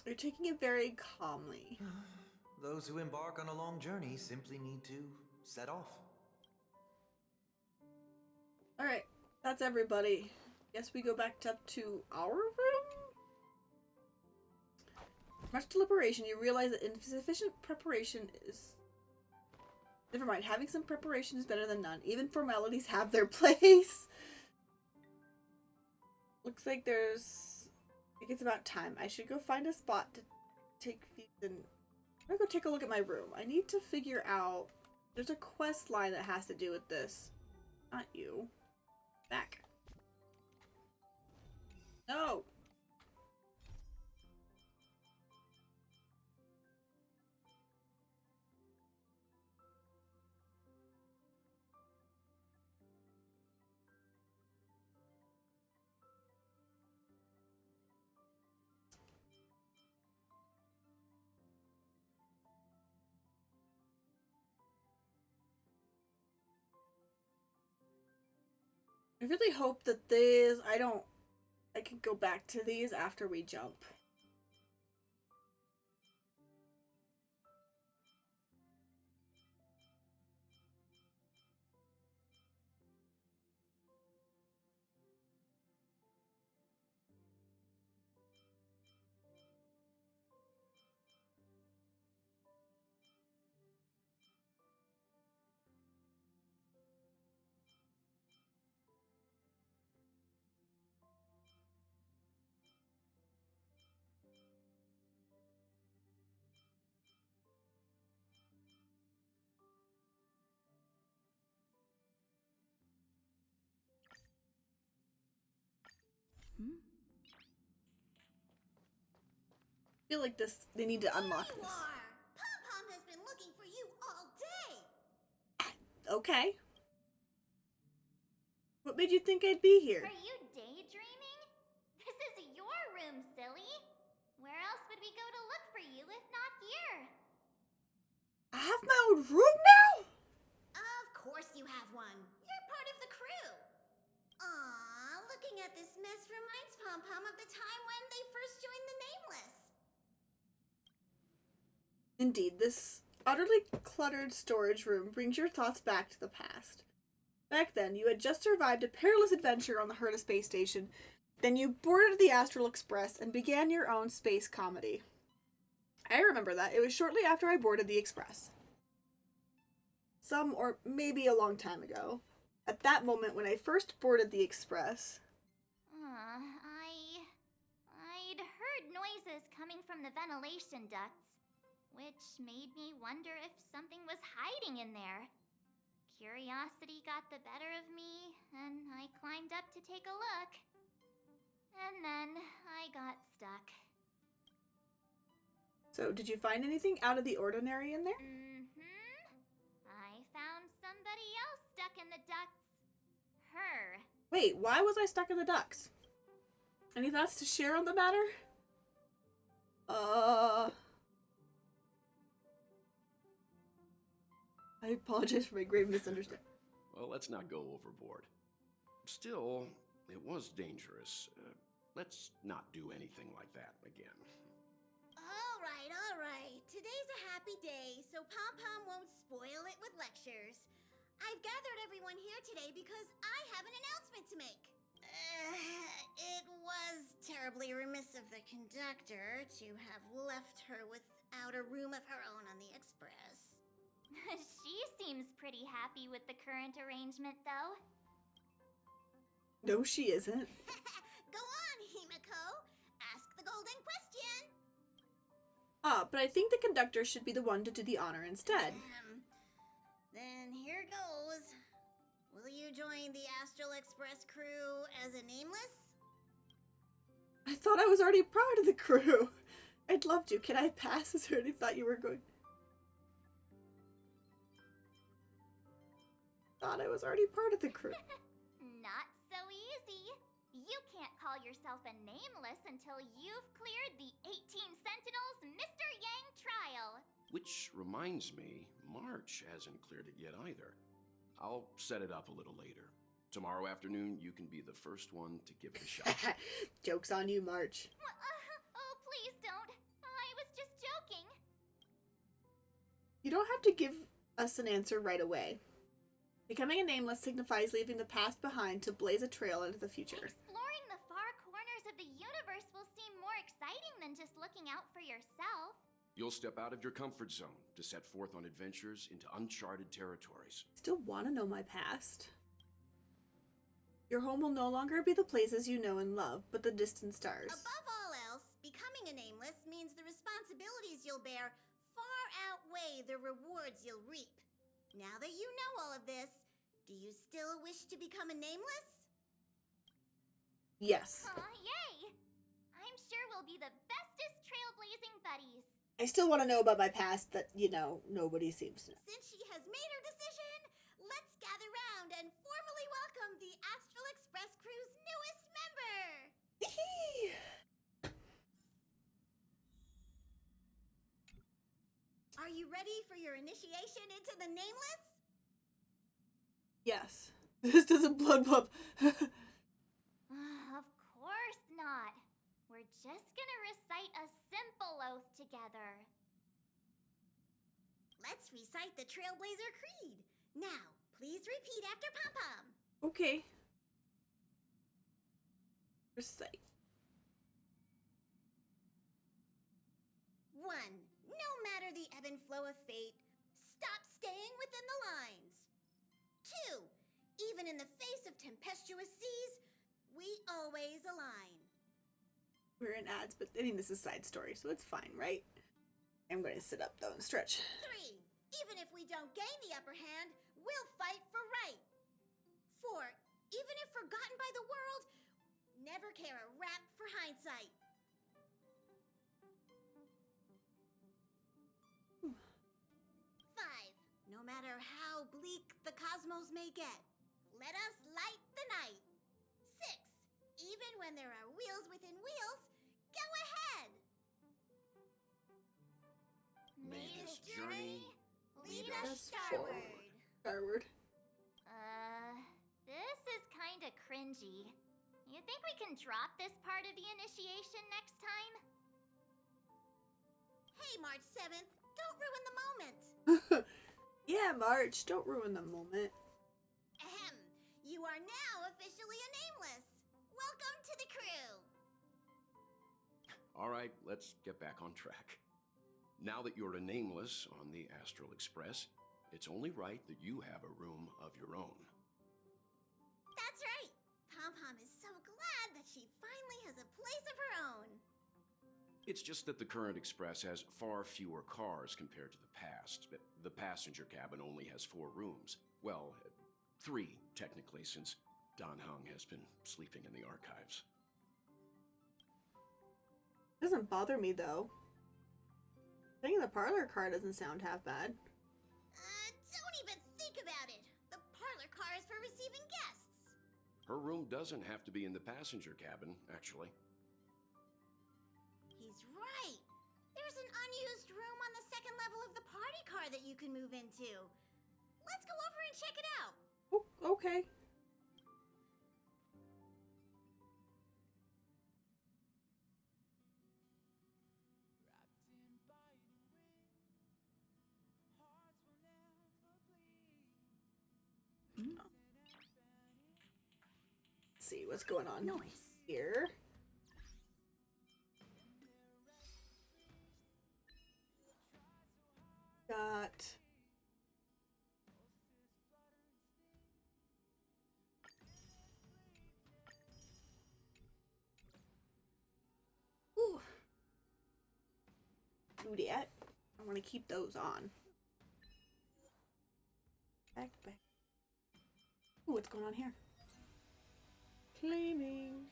You're taking it very calmly. Those who embark on a long journey simply need to set off. Alright, that's everybody. Guess we go back up to our room? Much deliberation, you realize that insufficient preparation is... Never mind, having some preparation is better than none. Even formalities have their place. Looks like there's... I think it's about time. I should go find a spot to take these and... I'm gonna go take a look at my room. I need to figure out... There's a quest line that has to do with this. Not you. Back. No! I really hope that these... I can go back to these after we jump. I feel like they need to unlock this. Pom-Pom has been looking for you all day. Okay. What made you think I'd be here? Are you daydreaming? This is your room, silly. Where else would we go to look for you if not here? I have my own room now? Of course you have one. You're part of the crew. Aw, looking at this mess reminds Pom-Pom of the time when they first joined the Nameless. Indeed, this utterly cluttered storage room brings your thoughts back to the past. Back then, you had just survived a perilous adventure on the Herta space station. Then you boarded the Astral Express and began your own space comedy. I remember that. It was shortly after I boarded the Express. Some, or maybe a long time ago. At that moment, when I first boarded the Express... I'd heard noises coming from the ventilation ducts, which made me wonder if something was hiding in there. Curiosity got the better of me, and I climbed up to take a look. And then I got stuck. So, did you find anything out of the ordinary in there? I found somebody else stuck in the ducts. Her. Wait, why was I stuck in the ducts? Any thoughts to share on the matter? I apologize for my grave misunderstanding. Well, let's not go overboard. Still, it was dangerous. Let's not do anything like that again. All right. Today's a happy day, so Pom-Pom won't spoil it with lectures. I've gathered everyone here today because I have an announcement to make. It was terribly remiss of the conductor to have left her without a room of her own on the Express. She seems pretty happy with the current arrangement, though. No, she isn't. Go on, Himiko. Ask the golden question. But I think the conductor should be the one to do the honor instead. Then here goes. Will you join the Astral Express crew as a Nameless? I thought I was already part of the crew. I'd love to. Can I pass? Is there any thought you were going... Thought I was already part of the crew. Not so easy. You can't call yourself a Nameless until you've cleared the 18 Sentinels Mr. Yang trial. Which reminds me, March hasn't cleared it yet either. I'll set it up a little later. Tomorrow afternoon, you can be the first one to give it a shot. Joke's on you, March. Oh, please don't. I was just joking. You don't have to give us an answer right away. Becoming a Nameless signifies leaving the past behind to blaze a trail into the future. Exploring the far corners of the universe will seem more exciting than just looking out for yourself. You'll step out of your comfort zone to set forth on adventures into uncharted territories. Still want to know my past. Your home will no longer be the places you know and love, but the distant stars. Above all else, becoming a nameless means the responsibilities you'll bear far outweigh the rewards you'll reap. Now that you know all of this, do you still wish to become a nameless? Yes. Aw, yay! I'm sure we'll be the bestest trailblazing buddies. I still want to know about my past that, you know, nobody seems to know. Since she has made her decision, let's gather round and formally welcome the Astral Express crew's newest member! Are you ready for your initiation into the Nameless? Yes. This doesn't blood pump. Of course not. We're just gonna recite a simple oath together. Let's recite the Trailblazer Creed. Now, please repeat after Pom-Pom. Okay. Recite. 1. No matter the ebb and flow of fate, stop staying within the lines. 2. Even in the face of tempestuous seas, we always align. We're in ads, but I mean, this is side story, so it's fine, right? I'm going to sit up, though, and stretch. 3. Even if we don't gain the upper hand, we'll fight for right. 4. Even if forgotten by the world, never care a rap for hindsight. 5. No matter how bleak the cosmos may get, let us light the night. 6. Even when there are wheels within wheels, go ahead. May this journey lead us skyward. Skyward. This is kinda cringy. You think we can drop this part of the initiation next time? Hey, March 7th, don't ruin the moment. Yeah, March, don't ruin the moment. Ahem. You are now officially a nameless. Welcome to the crew. All right, let's get back on track. Now that you're a nameless on the Astral Express, it's only right that you have a room of your own. That's right. Pom-Pom is so glad that she finally has a place of her own. It's just that the current Express has far fewer cars compared to the past. The passenger cabin only has 4 rooms. Well, 3, technically, since Don Hung has been sleeping in the archives. Doesn't bother me, though. Saying the parlor car doesn't sound half bad. Don't even think about it. The parlor car is for receiving guests. Her room doesn't have to be in the passenger cabin, actually. He's right. There's an unused room on the second level of the party car that you can move into. Let's go over and check it out. Oh, okay. Let's see what's going on here. Got ooh. Dudette. I want to keep those on. Back. Ooh, what's going on here? Claiming.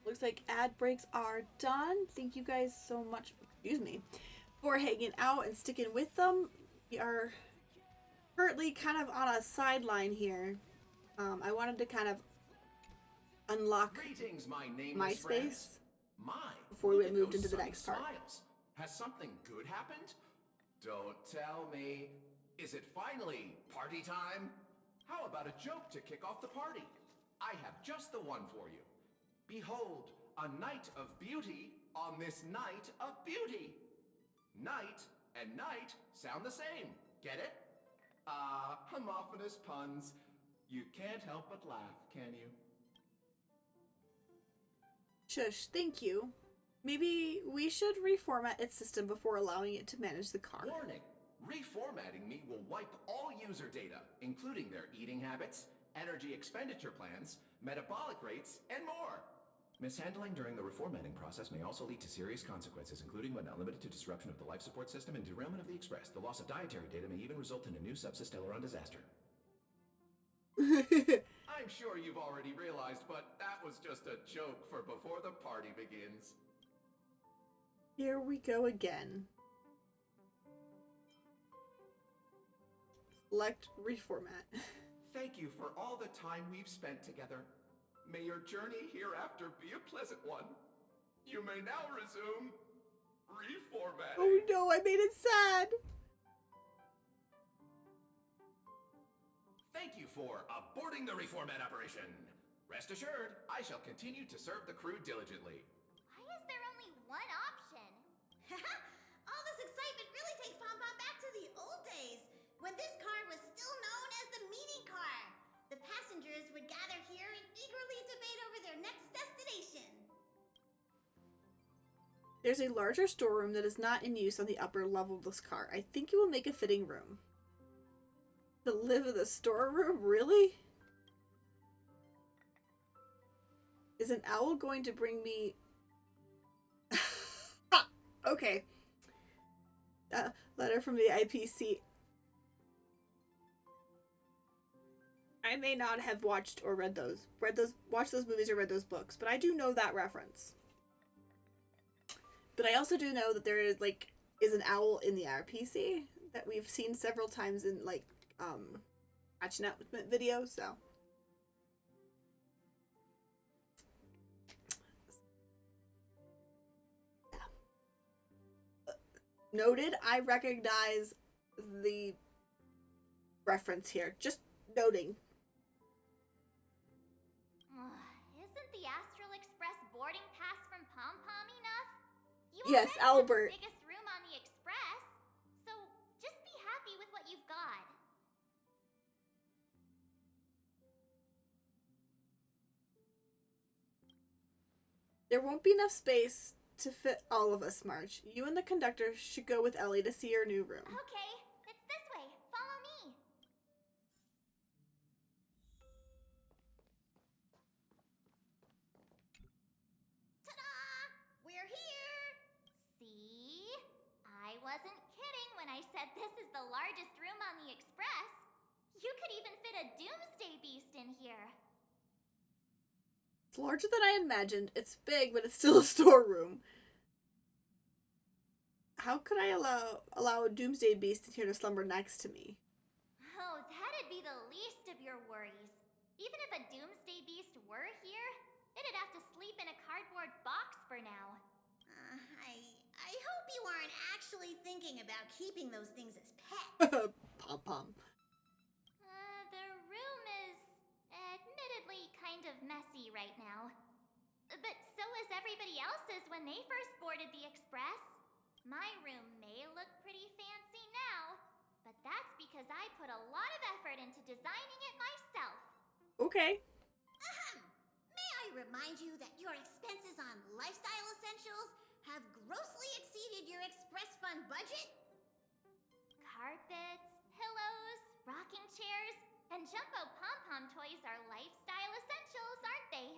Looks like ad breaks are done. Thank you guys so much, excuse me, for hanging out and sticking with them. We are currently kind of on a sideline here. I wanted to kind of unlock Greetings, my nameless my friends. space My, before we look at moved those into the sunny next part. smiles. Has something good happened? Don't tell me. Is it finally party time? How about a joke to kick off the party? I have just the one for you. Behold, a night of beauty on this night of beauty. Night and night sound the same. Get it? Ah, homophonous puns. You can't help but laugh, can you? Shush, thank you. Maybe we should reformat its system before allowing it to manage the car. Warning! Reformatting me will wipe all user data, including their eating habits, energy expenditure plans, metabolic rates, and more. Mishandling during the reformatting process may also lead to serious consequences, including but not limited to disruption of the life support system and derailment of the Express. The loss of dietary data may even result in a new subsysteleron disaster. I'm sure you've already realized, but that was just a joke for before the party begins. Here we go again. Select reformat. Thank you for all the time we've spent together. May your journey hereafter be a pleasant one. You may now resume reformatting. Oh no, I made it sad. Thank you for aborting the reformat operation. Rest assured, I shall continue to serve the crew diligently. Why is there only one option? All this excitement really takes Pom Pom back to the old days, when this car was still known as the meeting car. The passengers would gather here and eagerly debate over their next destination. There's a larger storeroom that is not in use on the upper level of this car. I think it will make a fitting room. To live in the storeroom? Really? Is an owl going to bring me... Okay. Letter from the IPC. I may not have watched or watched those movies or read those books, but I do know that reference. But I also do know that there is an owl in the RPC that we've seen several times in catching up with videos, so. Yeah. Noted, I recognize the reference here. Just noting. Isn't the Astral Express boarding pass from Pom Pom enough? You Yes, already have Albert. the biggest room on the Express, so just be happy with what you've got. There won't be enough space to fit all of us, March. You and the conductor should go with Ellie to see your new room. Okay, it's this way. Follow me. Ta-da! We're here! See? I wasn't kidding when I said this is the largest room on the Express. You could even fit a Doomsday Beast in here. It's larger than I imagined. It's big, but it's still a storeroom. How could I allow a Doomsday Beast in here to slumber next to me? Oh, that'd be the least of your worries. Even if a Doomsday Beast were here, it'd have to sleep in a cardboard box for now. I hope you aren't actually thinking about keeping those things as pets. Pom-pom. The room is admittedly kind of messy right now. But so is everybody else's when they first boarded the Express. My room may look pretty fancy now, but that's because I put a lot of effort into designing it myself. Okay. May I remind you that your expenses on lifestyle essentials have grossly exceeded your Express Fund budget? Carpets, pillows, rocking chairs, and jumbo pom-pom toys are lifestyle essentials, aren't they?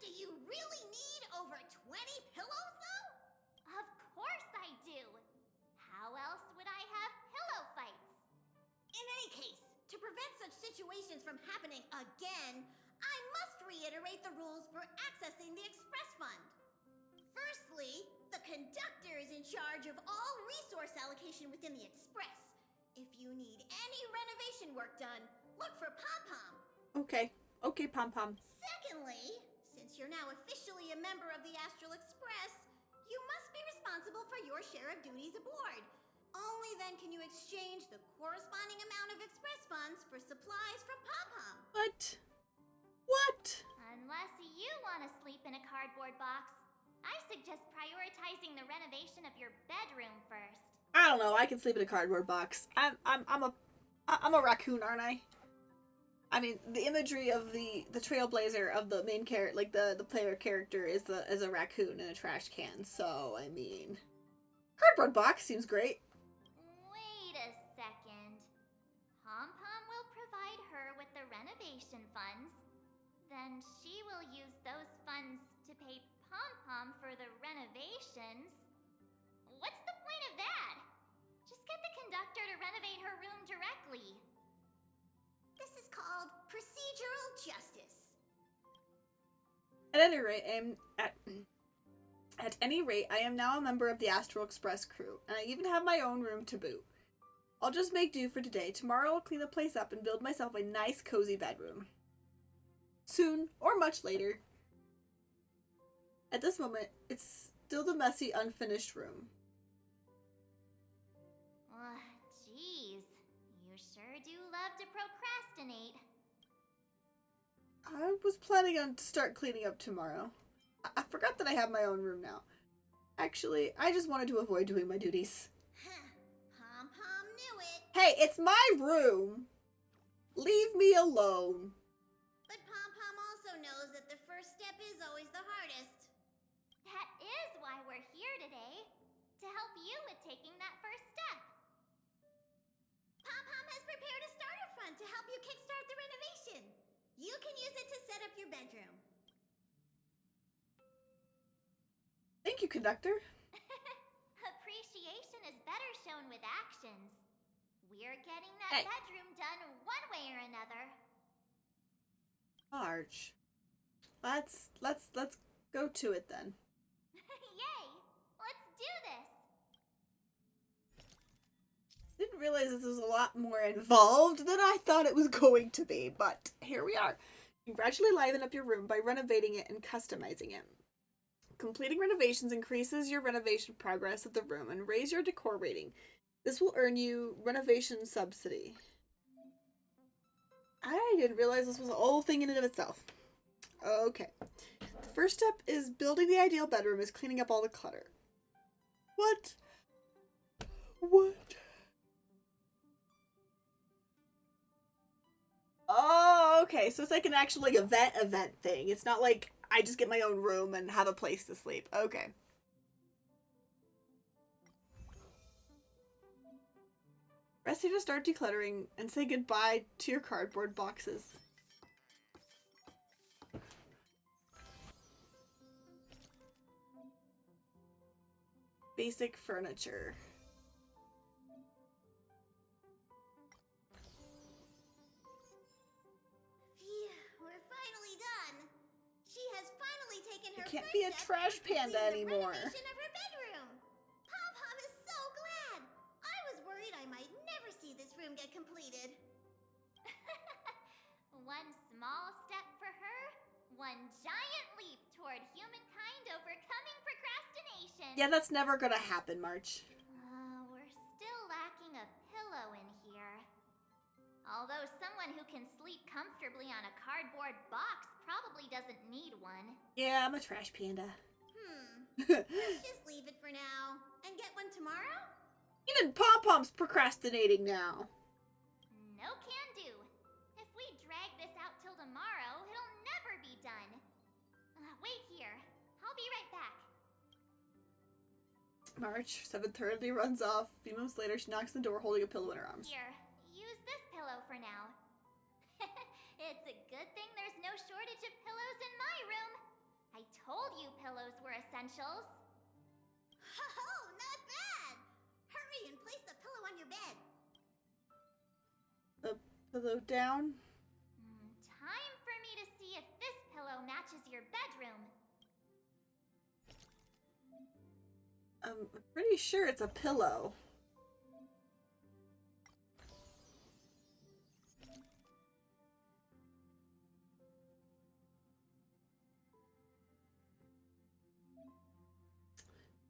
Do you really need over 20 pillows, though? Of course I do. How else would I have pillow fights? In any case, to prevent such situations from happening again, I must reiterate the rules for accessing the Express Fund. Firstly, the conductor is in charge of all resource allocation within the Express. If you need any renovation work done, look for Pom Pom. Okay. Okay, Pom-pom. Secondly, since you're now officially a member of the Astral Express, you must be responsible for your share of duties aboard. Only then can you exchange the corresponding amount of Express funds for supplies from Pom Pom. What? What? Unless you want to sleep in a cardboard box, I suggest prioritizing the renovation of your bedroom first. I don't know. I can sleep in a cardboard box. I'm a raccoon, aren't I? I mean, the imagery of the trailblazer of the main character, like the player character, is a raccoon in a trash can. So I mean, cardboard box seems great. Wait a And she will use those funds to pay Pom Pom for the renovations. What's the point of that? Just get the conductor to renovate her room directly. This is called procedural justice. At any rate, I am now a member of the Astral Express crew, and I even have my own room to boot. I'll just make do for today. Tomorrow I'll clean the place up and build myself a nice, cozy bedroom. Soon, or much later. At this moment, it's still the messy, unfinished room. Jeez. You sure do love to procrastinate. I was planning on to start cleaning up tomorrow. I forgot that I have my own room now. Actually, I just wanted to avoid doing my duties. Pom Pom knew it. Hey, it's my room! Leave me alone. But Pom Pom also knows that the first step is always the hardest. That is why we're here today. To help you with taking that first step. Pom Pom has prepared a starter fund to help you kickstart the renovation. You can use it to set up your bedroom. Thank you, conductor. Appreciation is better shown with actions. We're getting that bedroom done one way or another. March. Let's go to it then. Yay! Let's do this! Didn't realize this was a lot more involved than I thought it was going to be, but here we are. You can gradually liven up your room by renovating it and customizing it. Completing renovations increases your renovation progress of the room and raise your decor rating. This will earn you renovation subsidy. I didn't realize this was a whole thing in and of itself. Okay. The first step is building the ideal bedroom is cleaning up all the clutter. What? Oh, okay. So it's like an actual event thing. It's not like I just get my own room and have a place to sleep. Okay. Rest here to start decluttering and say goodbye to your cardboard boxes. Basic furniture. We're finally done. She has finally taken her You can't first be a step trash towards panda completing the anymore. renovation of her bedroom. Pom Pom is so glad. I was worried I might never see this room get completed. One small step for her, one giant leap toward humankind overcoming procrastination. Yeah, that's never gonna happen, March. We're still lacking a pillow in here. Although someone who can sleep comfortably on a cardboard box probably doesn't need one. Yeah, I'm a trash panda. Let's just leave it for now and get one tomorrow? Even Pom Pom's procrastinating now. No can do. If we drag this out till tomorrow, it'll never be done. Wait here. I'll be right back. March, 7:30 runs off. A few moments later, she knocks on the door holding a pillow in her arms. Here, use this pillow for now. It's a good thing there's no shortage of pillows in my room. I told you pillows were essentials. Oh, not bad! Hurry and place the pillow on your bed. The pillow down. Time for me to see if this pillow matches your bedroom. I'm pretty sure it's a pillow.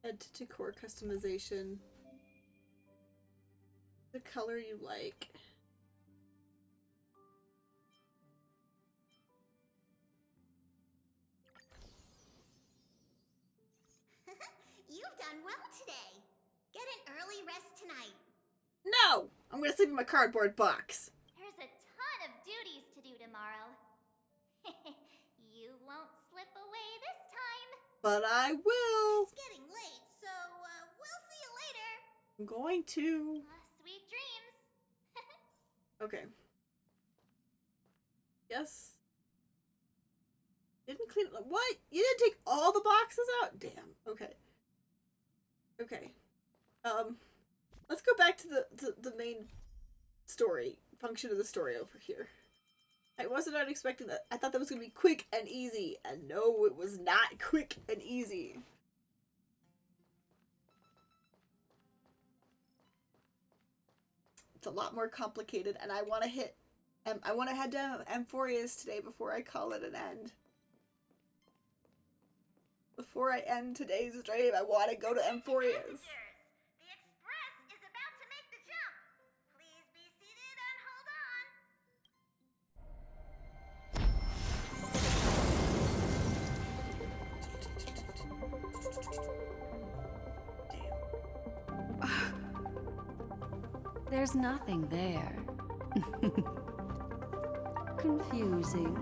Add to decor customization. The color you like. You've done well today. Get an early rest tonight. No! I'm gonna sleep in my cardboard box. There's a ton of duties to do tomorrow. You won't slip away this time. But I will. It's getting late, so we'll see you later. I'm going to. Sweet dreams. Okay. Yes. Didn't clean it. What? You didn't take all the boxes out? Damn. Okay. Okay. Let's go back to the main story, function of the story over here. I wasn't expecting that. I thought that was going to be quick and easy, and no, it was not quick and easy. It's a lot more complicated, and I want to head down Amphorius today before I call it an end. Before I end today's stream, I want to go to Amphorius. There's nothing there. Confusing.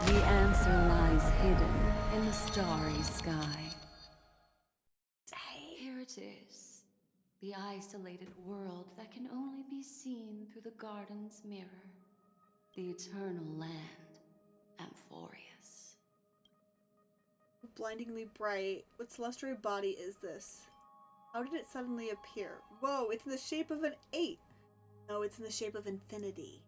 The answer lies hidden in the starry sky. Here it is. The isolated world that can only be seen through the garden's mirror. The eternal land, Amphorius. Blindingly bright. What celestial body is this? How did it suddenly appear? Whoa, it's in the shape of an 8. No, it's in the shape of infinity.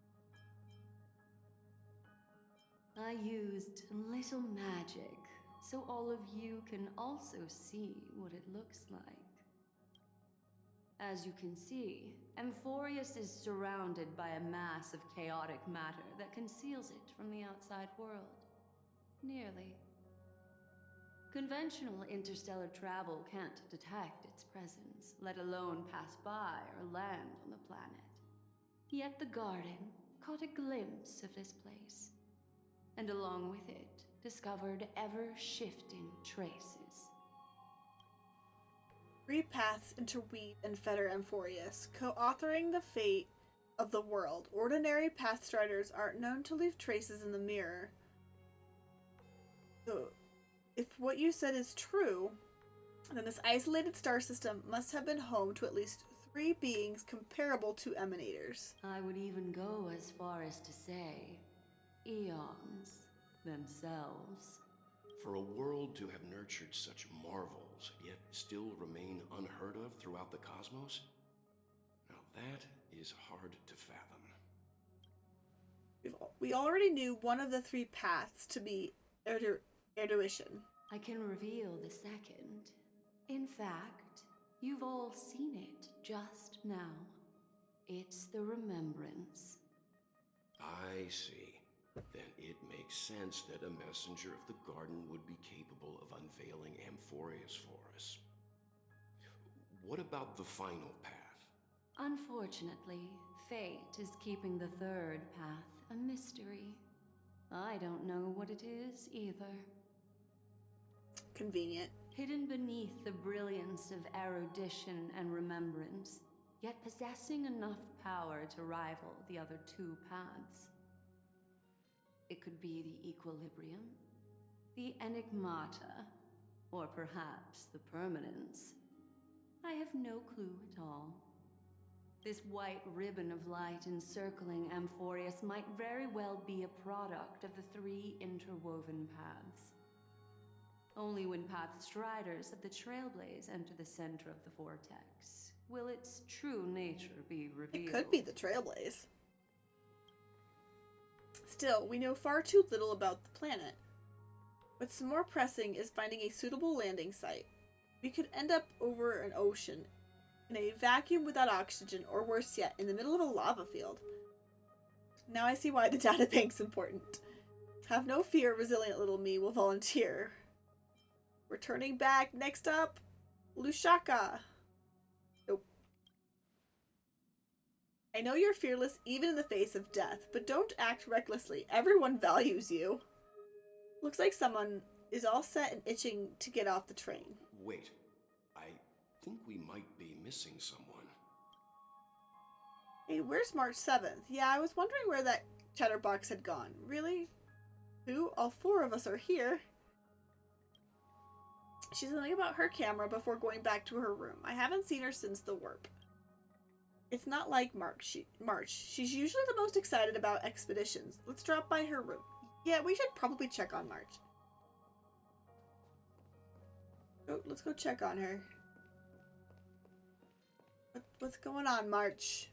I used a little magic, so all of you can also see what it looks like. As you can see, Amphorius is surrounded by a mass of chaotic matter that conceals it from the outside world. Nearly. Conventional interstellar travel can't detect its presence, let alone pass by or land on the planet. Yet the garden caught a glimpse of this place, and along with it, discovered ever-shifting traces. 3 paths interweave and fetter Amphorius, co-authoring the fate of the world. Ordinary pathstriders aren't known to leave traces in the mirror. So, if what you said is true, then this isolated star system must have been home to at least 3 beings comparable to Emanators. I would even go as far as to say, eons themselves. For a world to have nurtured such marvels, yet still remain unheard of throughout the cosmos? Now that is hard to fathom. We already knew one of the 3 paths to be Erduition. I can reveal the second. In fact, you've all seen it just now. It's the remembrance. I see. Then it makes sense that a messenger of the garden would be capable of unveiling Amphorius for us. What about the final path? Unfortunately, fate is keeping the third path a mystery. I don't know what it is either. Convenient. Hidden beneath the brilliance of erudition and remembrance, yet possessing enough power to rival the other 2 paths. It could be the equilibrium, the enigmata, or perhaps the permanence. I have no clue at all. This white ribbon of light encircling Amphorius might very well be a product of the 3 interwoven paths. Only when pathstriders of the Trailblaze enter the center of the vortex will its true nature be revealed. It could be the Trailblaze. Still, we know far too little about the planet. What's more pressing is finding a suitable landing site. We could end up over an ocean, in a vacuum without oxygen, or worse yet, in the middle of a lava field. Now I see why the databank's important. Have no fear, resilient little me will volunteer. Returning back, next up, Lushaka. Nope. I know you're fearless even in the face of death, but don't act recklessly. Everyone values you. Looks like someone is all set and itching to get off the train. Wait, I think we might be missing someone. Hey, where's March 7th? Yeah, I was wondering where that chatterbox had gone. Really? Who? All 4 of us are here. She said something about her camera before going back to her room. I haven't seen her since the warp. It's not like March. She's usually the most excited about expeditions. Let's drop by her room. Yeah, we should probably check on March. Oh, let's go check on her. What's going on, March?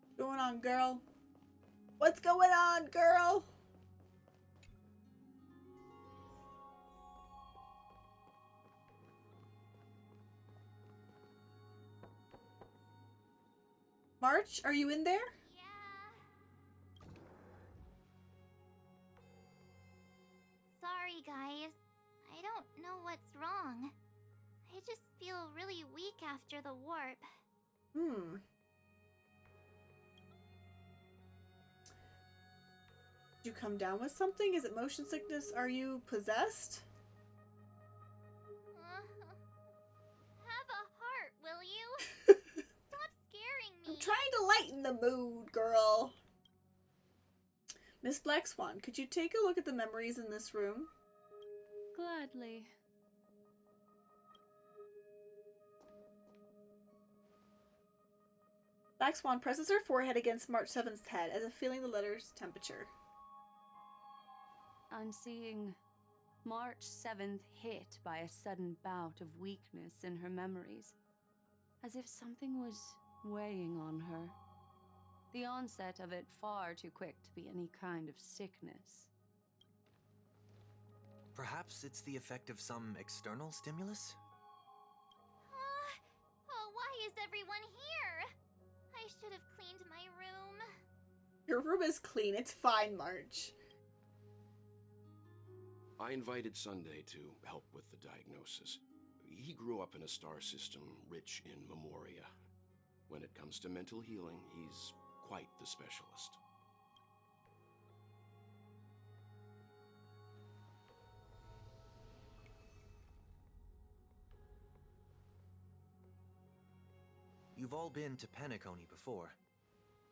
What's going on, girl? What's going on, girl? March, are you in there? Sorry, guys. I don't know what's wrong. I just feel really weak after the warp. Did you come down with something? Is it motion sickness? Are you possessed? Have a heart, will you? Stop scaring me. I'm trying to lighten the mood, girl. Miss Black Swan, could you take a look at the memories in this room? Gladly. Black Swan presses her forehead against March 7th's head as if feeling the letter's temperature. I'm seeing March 7th hit by a sudden bout of weakness in her memories, as if something was weighing on her. The onset of it far too quick to be any kind of sickness. Perhaps it's the effect of some external stimulus? Oh, why is everyone here? I should have cleaned my room. Your room is clean. It's fine, March. I invited Sunday to help with the diagnosis. He grew up in a star system rich in memoria. When it comes to mental healing, he's quite the specialist. You've all been to Penacony before.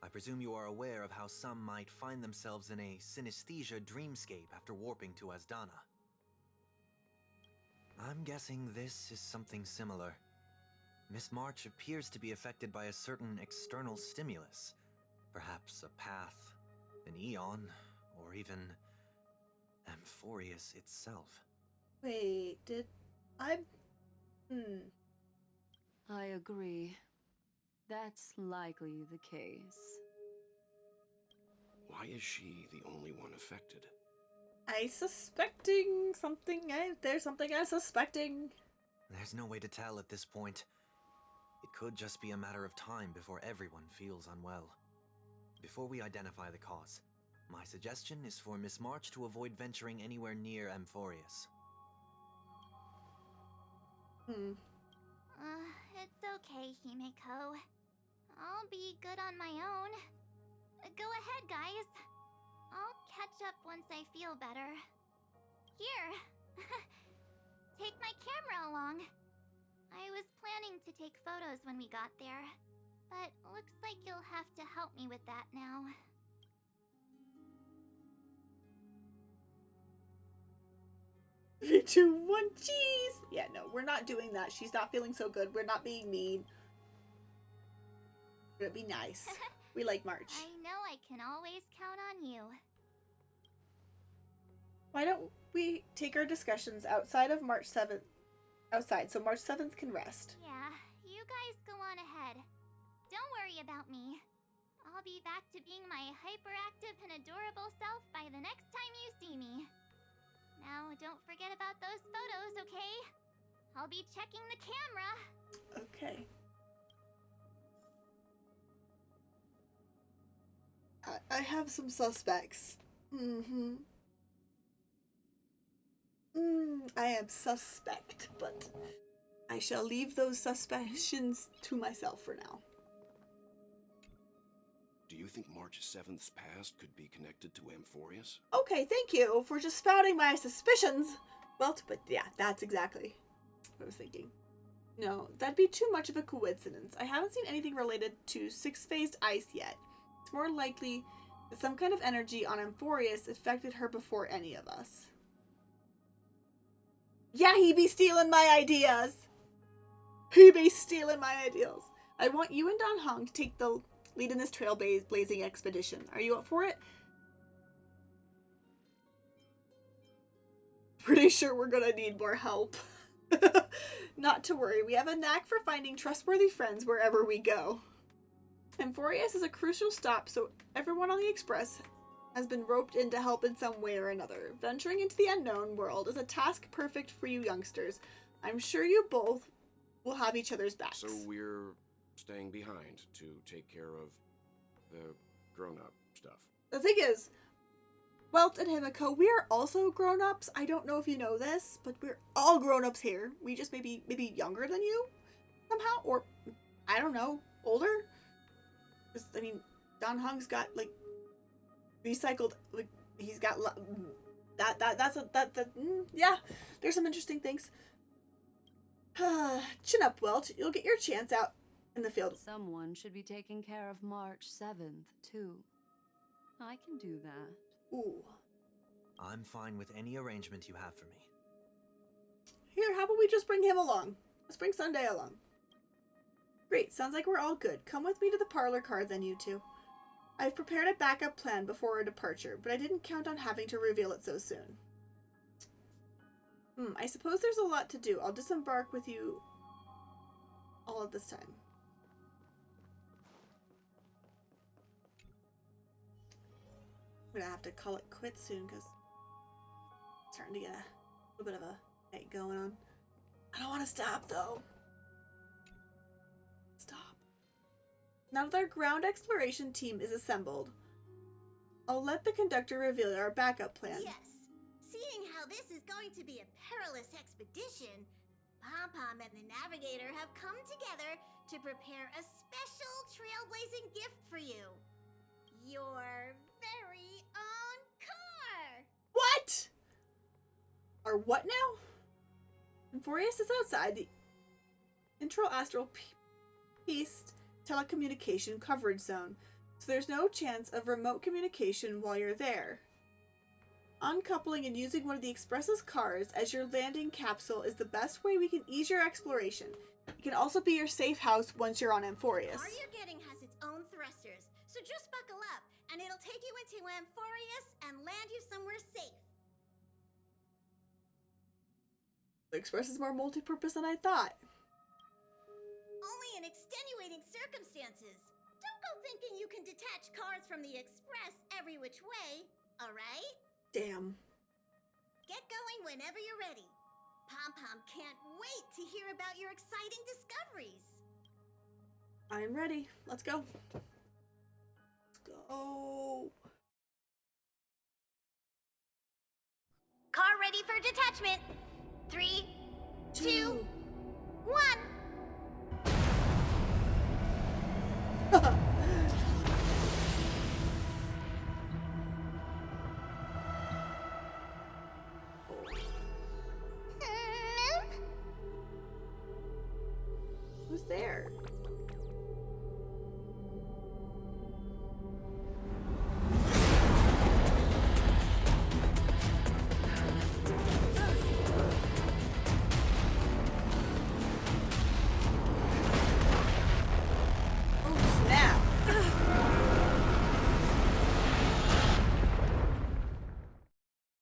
I presume you are aware of how some might find themselves in a synesthesia dreamscape after warping to Asdana. I'm guessing this is something similar. Miss March appears to be affected by a certain external stimulus. Perhaps a path, an eon, or even Amphorius itself. Wait, did I... I agree. That's likely the case. Why is she the only one affected? I suspecting something. There's something I'm suspecting. There's no way to tell at this point. It could just be a matter of time before everyone feels unwell. Before we identify the cause, my suggestion is for Miss March to avoid venturing anywhere near Amphorius. It's okay, Himeko. I'll be good on my own. Go ahead, guys. I'll catch up once I feel better. Here. Take my camera along. I was planning to take photos when we got there, but looks like you'll have to help me with that now. 3, 2, 1, cheese! Yeah, no, we're not doing that. She's not feeling so good. We're not being mean. We're gonna be nice. We like March. I know I can always count on you. Why don't we take our discussions outside of March 7th? Outside, so March 7th can rest. Yeah, you guys go on ahead. Don't worry about me. I'll be back to being my hyperactive and adorable self by the next time you see me. Now, don't forget about those photos, okay? I'll be checking the camera. Okay. I have some suspects. I am suspect, but I shall leave those suspicions to myself for now. Do you think March 7th's past could be connected to Amphorius? Okay, thank you for just spouting my suspicions. Well, but yeah, that's exactly what I was thinking. No, that'd be too much of a coincidence. I haven't seen anything related to six-phased ice yet. It's more likely Some kind of energy on Amphorius affected her before any of us. Yeah, he be stealing my ideas. He be stealing my ideas. I want you and Dan Hong to take the lead in this trailblazing expedition. Are you up for it? Pretty sure we're gonna need more help. Not to worry, we have a knack for finding trustworthy friends wherever we go. Amphorius is a crucial stop, so everyone on the Express has been roped in to help in some way or another. Venturing into the unknown world is a task perfect for you youngsters. I'm sure you both will have each other's backs. So we're staying behind to take care of the grown-up stuff. The thing is, Welt and Himiko, we are also grown-ups. I don't know if you know this, but we're all grown-ups here. We just maybe younger than you somehow, or I don't know, older. I mean, Don Hong's got like recycled, like he's got yeah. There's some interesting things. Chin up, Welt. You'll get your chance out in the field. Someone should be taking care of March 7th, too. I can do that. Ooh. I'm fine with any arrangement you have for me. Here, how about we just bring him along? Let's bring Sunday along. Great, sounds like we're all good. Come with me to the parlor car then, you two. I've prepared a backup plan before our departure, but I didn't count on having to reveal it so soon. I suppose there's a lot to do. I'll disembark with you all at this time. I'm gonna have to call it quits soon because it's starting to get a little bit of a night going on. I don't want to stop though. Stop. Now that our ground exploration team is assembled, I'll let the conductor reveal our backup plan. Yes. Seeing how this is going to be a perilous expedition, Pom-Pom and the Navigator have come together to prepare a special trailblazing gift for you. Your very own car! What? Our what now? Amphorius is outside the intra-astral peace telecommunication coverage zone, so there's no chance of remote communication while you're there. Uncoupling and using one of the Express's cars as your landing capsule is the best way we can ease your exploration. It can also be your safe house once you're on Amphorius. The car you're getting has its own thrusters, so just buckle up, and it'll take you into Amphorius and land you somewhere safe. The Express is more multi-purpose than I thought. Only in extenuating circumstances. Don't go thinking you can detach cars from the Express every which way, alright? Damn. Get going whenever you're ready. Pom-Pom can't wait to hear about your exciting discoveries. I'm ready. Let's go. Let's go. Car ready for detachment. 3, 2, 1. Who's there? Oh, snap.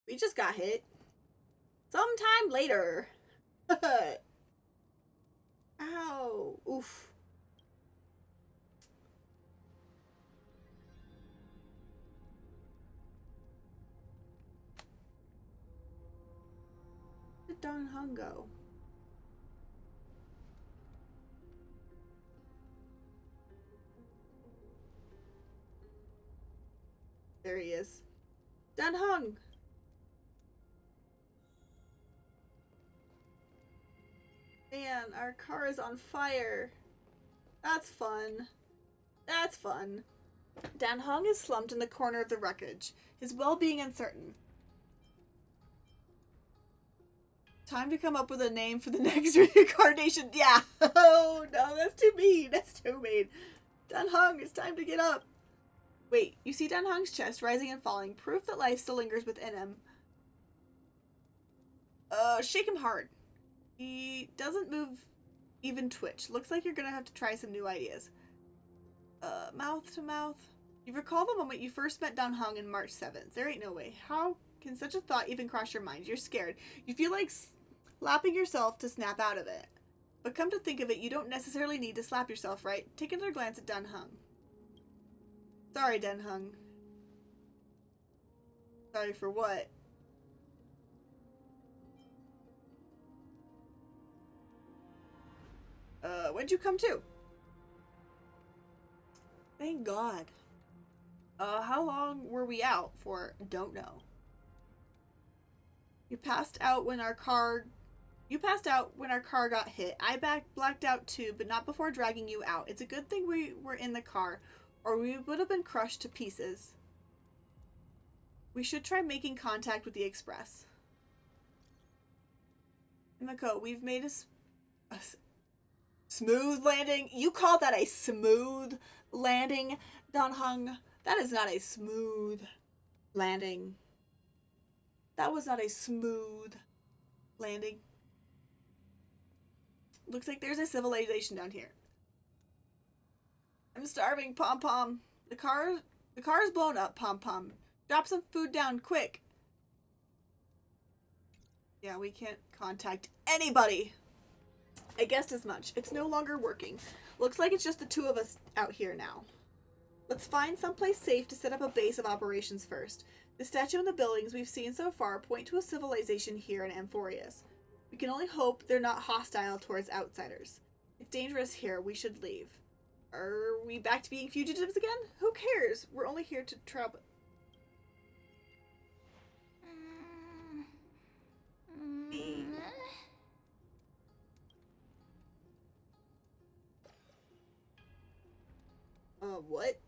We just got hit. Sometime later. Ow. Oof. Where did Don Hung go? There he is. Dan Hung! Man, our car is on fire. That's fun. That's fun. Dan Hung is slumped in the corner of the wreckage, his well-being uncertain. Time to come up with a name for the next reincarnation. Yeah. Oh, no, that's too mean. That's too mean. Dan Hung, it's time to get up. Wait, you see Danhong's chest rising and falling, proof that life still lingers within him. Shake him hard. He doesn't move, even twitch. Looks like you're gonna have to try some new ideas. Mouth to mouth. You recall the moment you first met Danhong in March 7th. There ain't no way. How can such a thought even cross your mind? You're scared. You feel like slapping yourself to snap out of it. But come to think of it, you don't necessarily need to slap yourself, right? Take another glance at Danhong. Sorry, Danhong. Sorry for what? When'd you come to? Thank God. How long were we out for? Don't know. You passed out when our car got hit. I blacked out too, but not before dragging you out. It's a good thing we were in the car, or we would have been crushed to pieces. We should try making contact with the Express. Miko, we've made a smooth landing. You call that a smooth landing, Danhong? That is not a smooth landing. That was not a smooth landing. Looks like there's a civilization down here. I'm starving, Pom Pom. The car's blown up, Pom Pom. Drop some food down, quick. Yeah, we can't contact anybody. I guessed as much. It's no longer working. Looks like it's just the two of us out here now. Let's find someplace safe to set up a base of operations first. The statue and the buildings we've seen so far point to a civilization here in Amphorius. We can only hope they're not hostile towards outsiders. It's dangerous here. We should leave. Are we back to being fugitives again? Who cares? We're only here to trouble. What?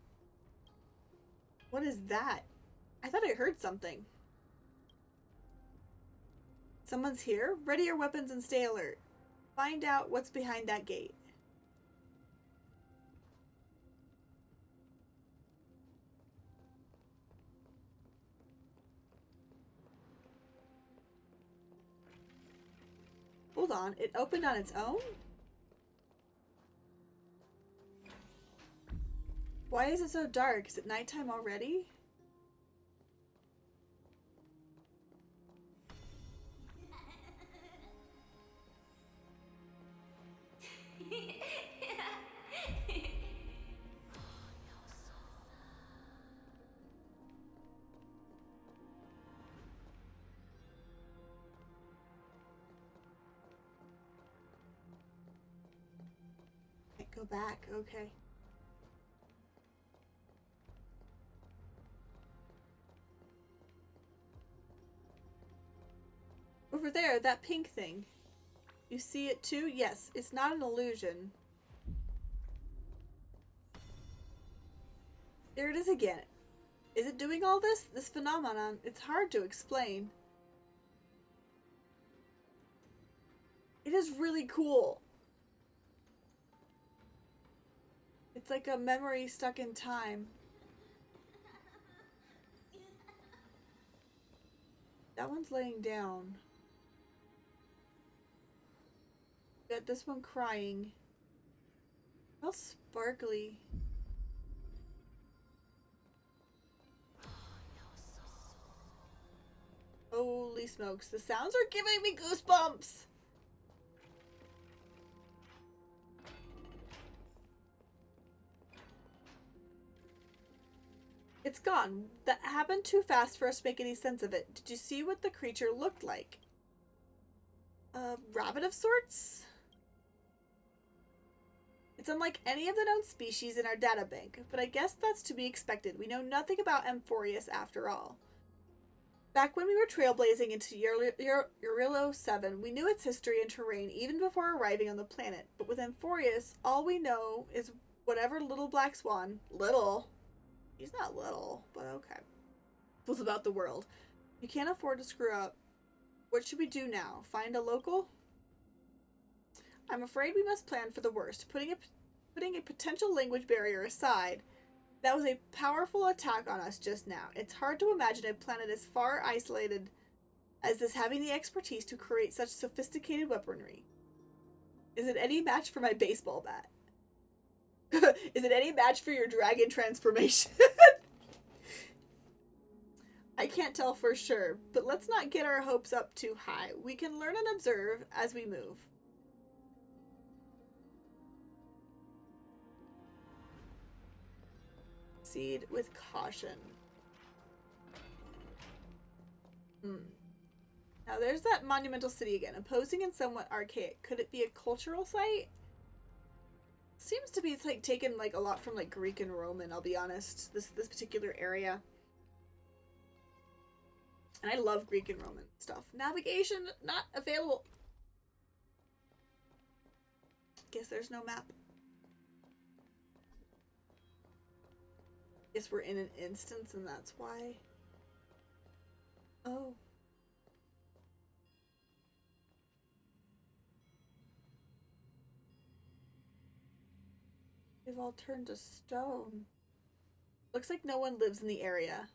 What is that? I thought I heard something. Someone's here? Ready your weapons and stay alert. Find out what's behind that gate. Hold on, it opened on its own? Why is it so dark? Is it nighttime already? Go back, okay. Over there, that pink thing. You see it too? Yes, it's not an illusion. There it is again. Is it doing all this? This phenomenon, it's hard to explain. It is really cool. It's like a memory stuck in time. That one's laying down. Got this one crying. How sparkly. Holy smokes, the sounds are giving me goosebumps! It's gone. That happened too fast for us to make any sense of it. Did you see what the creature looked like? A rabbit of sorts? It's unlike any of the known species in our databank, but I guess that's to be expected. We know nothing about Amphorius after all. Back when we were trailblazing into Urilo 7, we knew its history and terrain even before arriving on the planet, but with Amphorius, all we know is whatever little black swan, little, he's not little, but okay, was about the world. You can't afford to screw up. What should we do now? Find a local? I'm afraid we must plan for the worst. Putting a potential language barrier aside, That was a powerful attack on us just now. It's hard to imagine a planet as far isolated as this having the expertise to create such sophisticated weaponry. Is it any match for my baseball bat? Is it any match for your dragon transformation? I can't tell for sure, but let's not get our hopes up too high. We can learn and observe as we move. Proceed with caution. Now there's that monumental city again, imposing and somewhat archaic. Could it be a cultural site? Seems to be like taken like a lot from like Greek and Roman, I'll be honest. This particular area. And I love Greek and Roman stuff. Navigation not available. Guess there's no map. Guess we're in an instance and that's why. Oh. They've all turned to stone. Looks like no one lives in the area.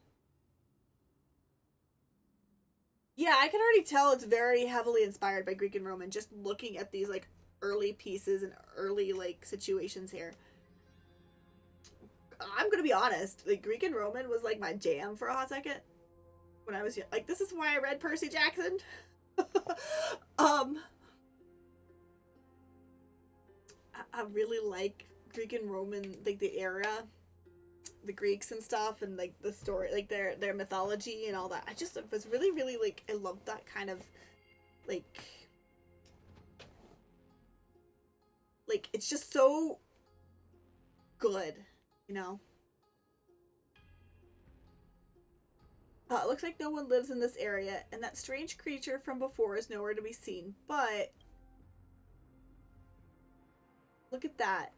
Yeah, I can already tell it's very heavily inspired by Greek and Roman, just looking at these like early pieces and early like situations here. I'm gonna be honest, like Greek and Roman was like my jam for a hot second when I was young. Like, this is why I read Percy Jackson. I really like Greek and Roman, like the era, the Greeks and stuff, and like the story, like their mythology and all that. I just was really like, I love that kind of like it's just so good, you know. It looks like no one lives in this area, and that strange creature from before is nowhere to be seen, but look at that.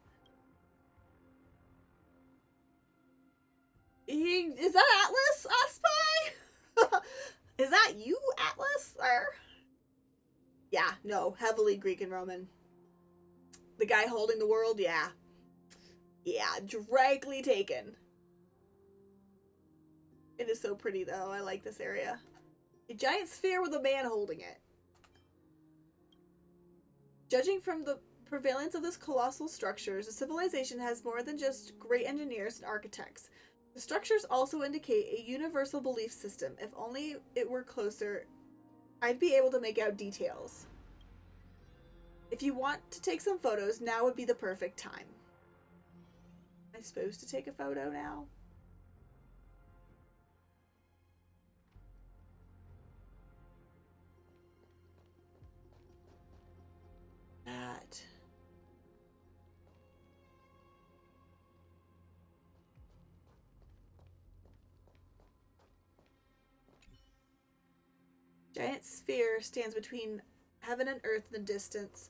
Is that Atlas, spy? Is that you, Atlas? Yeah, no, heavily Greek and Roman. The guy holding the world, yeah. Yeah, directly taken. It is so pretty, though. I like this area. A giant sphere with a man holding it. Judging from the prevalence of this colossal structures, a civilization has more than just great engineers and architects. The structures also indicate a universal belief system. If only it were closer, I'd be able to make out details. If you want to take some photos, now would be the perfect time. Am I supposed to take a photo now? That. Giant sphere stands between heaven and earth in the distance.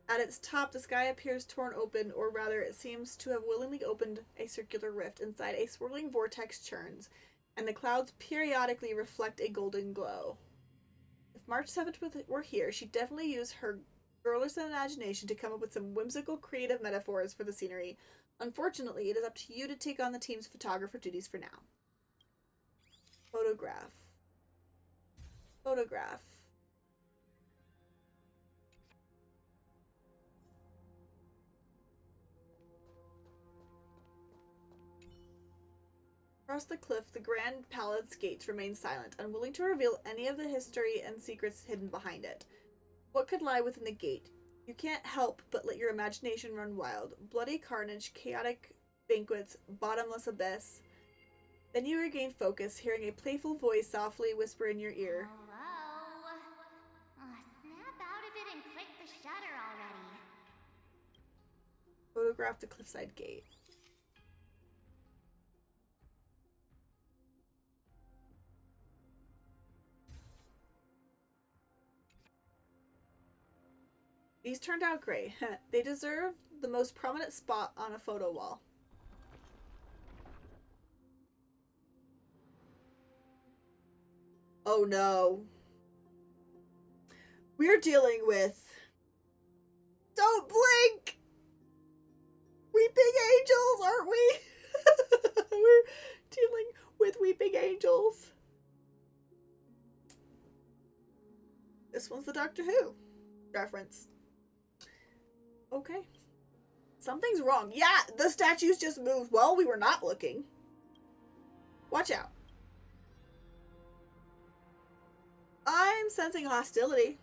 At its top, the sky appears torn open, or rather, it seems to have willingly opened a circular rift. Inside, a swirling vortex churns, and the clouds periodically reflect a golden glow. If March 7th were here, she'd definitely use her girlish imagination to come up with some whimsical, creative metaphors for the scenery. Unfortunately, it is up to you to take on the team's photographer duties for now. Photograph. Photograph. Across the cliff, the Grand Palace gates remain silent, unwilling to reveal any of the history and secrets hidden behind it. What could lie within the gate? You can't help but let your imagination run wild. Bloody carnage, chaotic banquets, bottomless abyss. Then you regain focus, hearing a playful voice softly whisper in your ear. Hello? Snap out of it and click the shutter already. Photograph the cliffside gate. These turned out great. They deserve the most prominent spot on a photo wall. Oh no. We're dealing with... Don't blink! Weeping angels, aren't we? We're dealing with weeping angels. This one's the Doctor Who reference. Okay. Something's wrong. Yeah, the statues just moved while we were not looking. Watch out. I'm sensing hostility.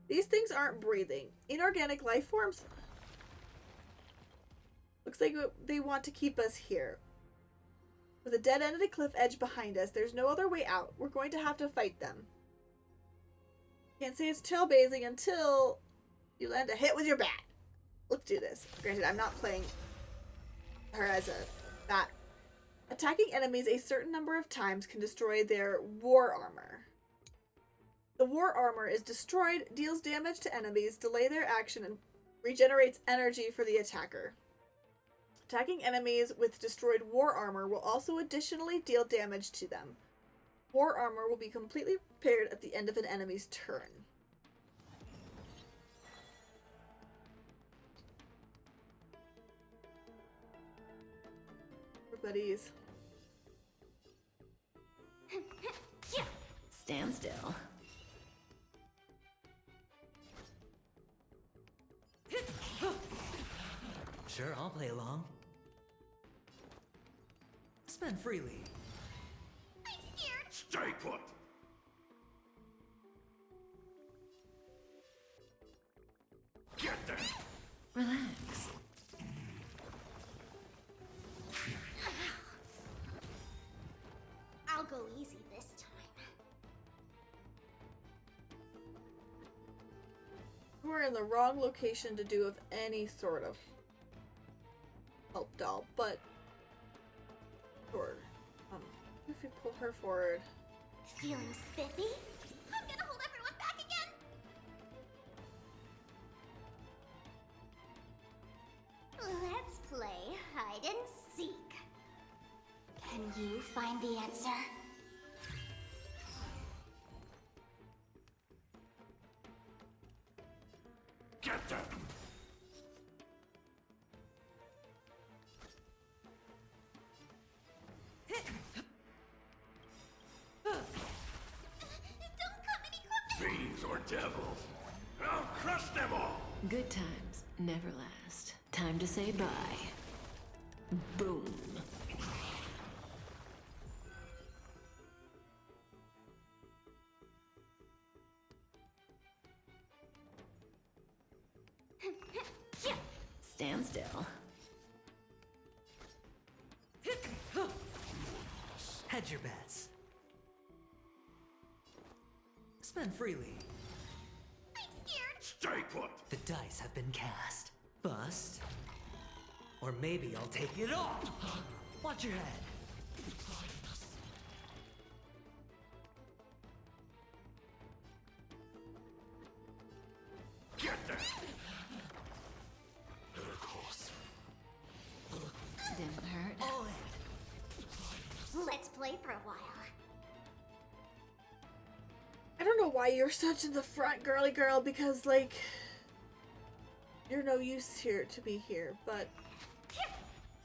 These things aren't breathing. Inorganic life forms. Looks like they want to keep us here. With a dead end of the cliff edge behind us, there's no other way out. We're going to have to fight them. Can't say it's trailblazing until you land a hit with your bat. Let's do this. Granted, I'm not playing her as a bat. Attacking enemies a certain number of times can destroy their war armor. The war armor is destroyed, deals damage to enemies, delay their action, and regenerates energy for the attacker. Attacking enemies with destroyed war armor will also additionally deal damage to them. War armor will be completely repaired at the end of an enemy's turn. Everybody's... Stand still. Sure, I'll play along. Spend freely. I'm scared. Stay put. Get them. Relax. I'll go easy this time. We're in the wrong location to do with any sort of help doll, but sure. If we pull her forward. Feeling spiffy? I'm gonna hold everyone back again. Let's play hide and seek. Can you find the answer? Get them. Fiends or devils, I'll crush them all! Good times never last. Time to say bye. Boom. Stand still. Hedge your bets. Spend freely. I'm scared. Stay put. The dice have been cast. Bust. Or maybe I'll take it all. Watch your head. Get them. Didn't hurt. Let's play for a while. I don't know why you're such in the front, girly girl, because, like, you're no use here to be here, but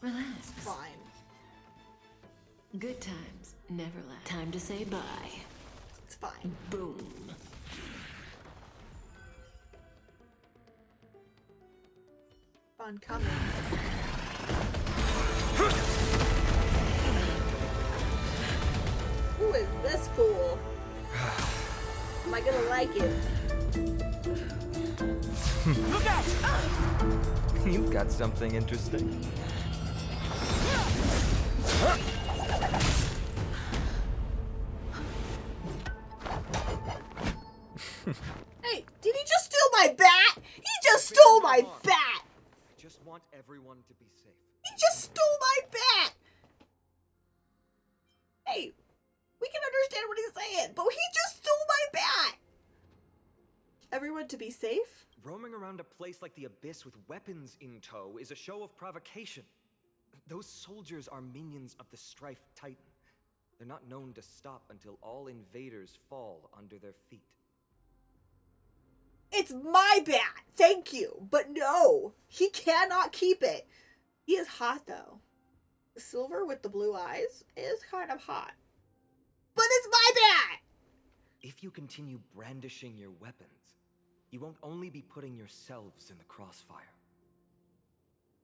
Relax. it's fine. Good times never last. Time to say bye. It's fine. Boom. Fun coming. Who is this fool? Am I gonna like it? Look out! You've got something interesting. Hey, did he just steal my bat? He just stole my bat! I just want everyone to be safe. He just stole my bat! Hey, we can understand what he's saying, but he just stole my bat! Everyone to be safe? Roaming around a place like the Abyss with weapons in tow is a show of provocation. Those soldiers are minions of the Strife Titan. They're not known to stop until all invaders fall under their feet. It's my bat! Thank you! But no! He cannot keep it! He is hot, though. Silver with the blue eyes is kind of hot. But it's my bad! If you continue brandishing your weapons, you won't only be putting yourselves in the crossfire.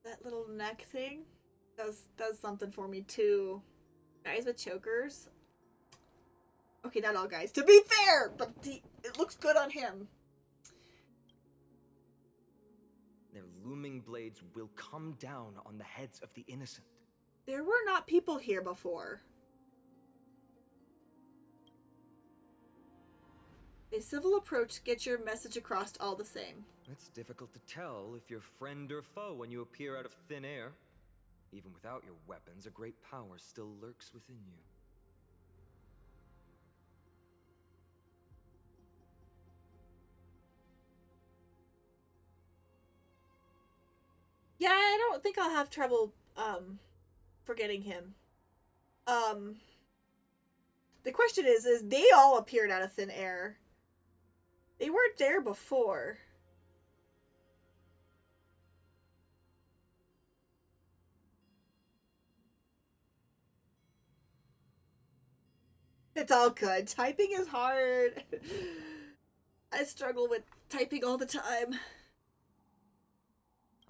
That little neck thing does something for me too. Guys with chokers. Okay, not all guys, to be fair, but it looks good on him. Their looming blades will come down on the heads of the innocent. There were not people here before. A civil approach gets your message across all the same. It's difficult to tell if you're friend or foe when you appear out of thin air. Even without your weapons, a great power still lurks within you. Yeah, I don't think I'll have trouble forgetting him. The question is they all appeared out of thin air. They weren't there before. It's all good. Typing is hard. I struggle with typing all the time.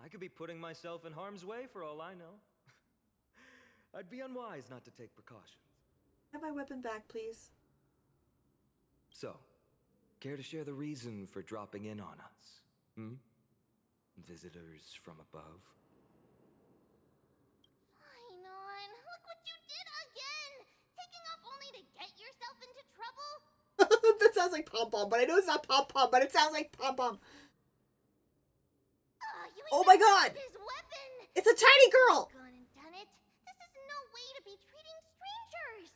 I could be putting myself in harm's way for all I know. I'd be unwise not to take precautions. Have my weapon back, please. So, care to share the reason for dropping in on us? Visitors from above? Fine on. Look what you did again! Taking off only to get yourself into trouble? That sounds like Pom Pom, but I know it's not Pom Pom, but it sounds like Pom Pom. Oh my god! His weapon! It's a tiny girl! Gone and done it. This is no way to be treating strangers.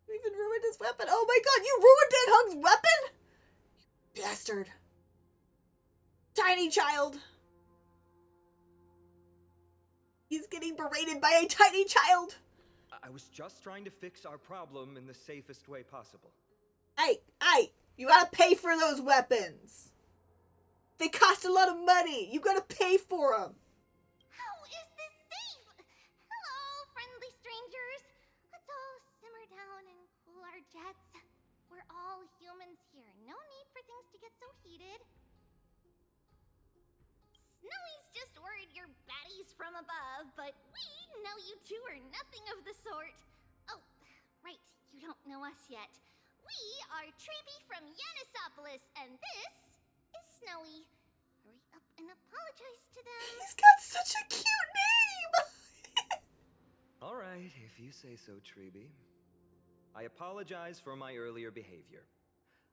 You even ruined his weapon. Oh my god, you ruined Dan Hung's weapon? You bastard. Tiny child. He's getting berated by a tiny child. I was just trying to fix our problem in the safest way possible. Hey, you gotta pay for those weapons. They cost a lot of money. You gotta pay for them. How is this safe? Hello, friendly strangers. Let's all simmer down and cool our jets. We're all humans here. No need for things to get so heated. Snowy's just worried you're baddies from above, but we know you two are nothing of the sort. Oh, right, you don't know us yet. We are Treby from Yanisopolis, and this is Snowy. Hurry up and apologize to them. He's got such a cute name! All right, if you say so, Treby. I apologize for my earlier behavior.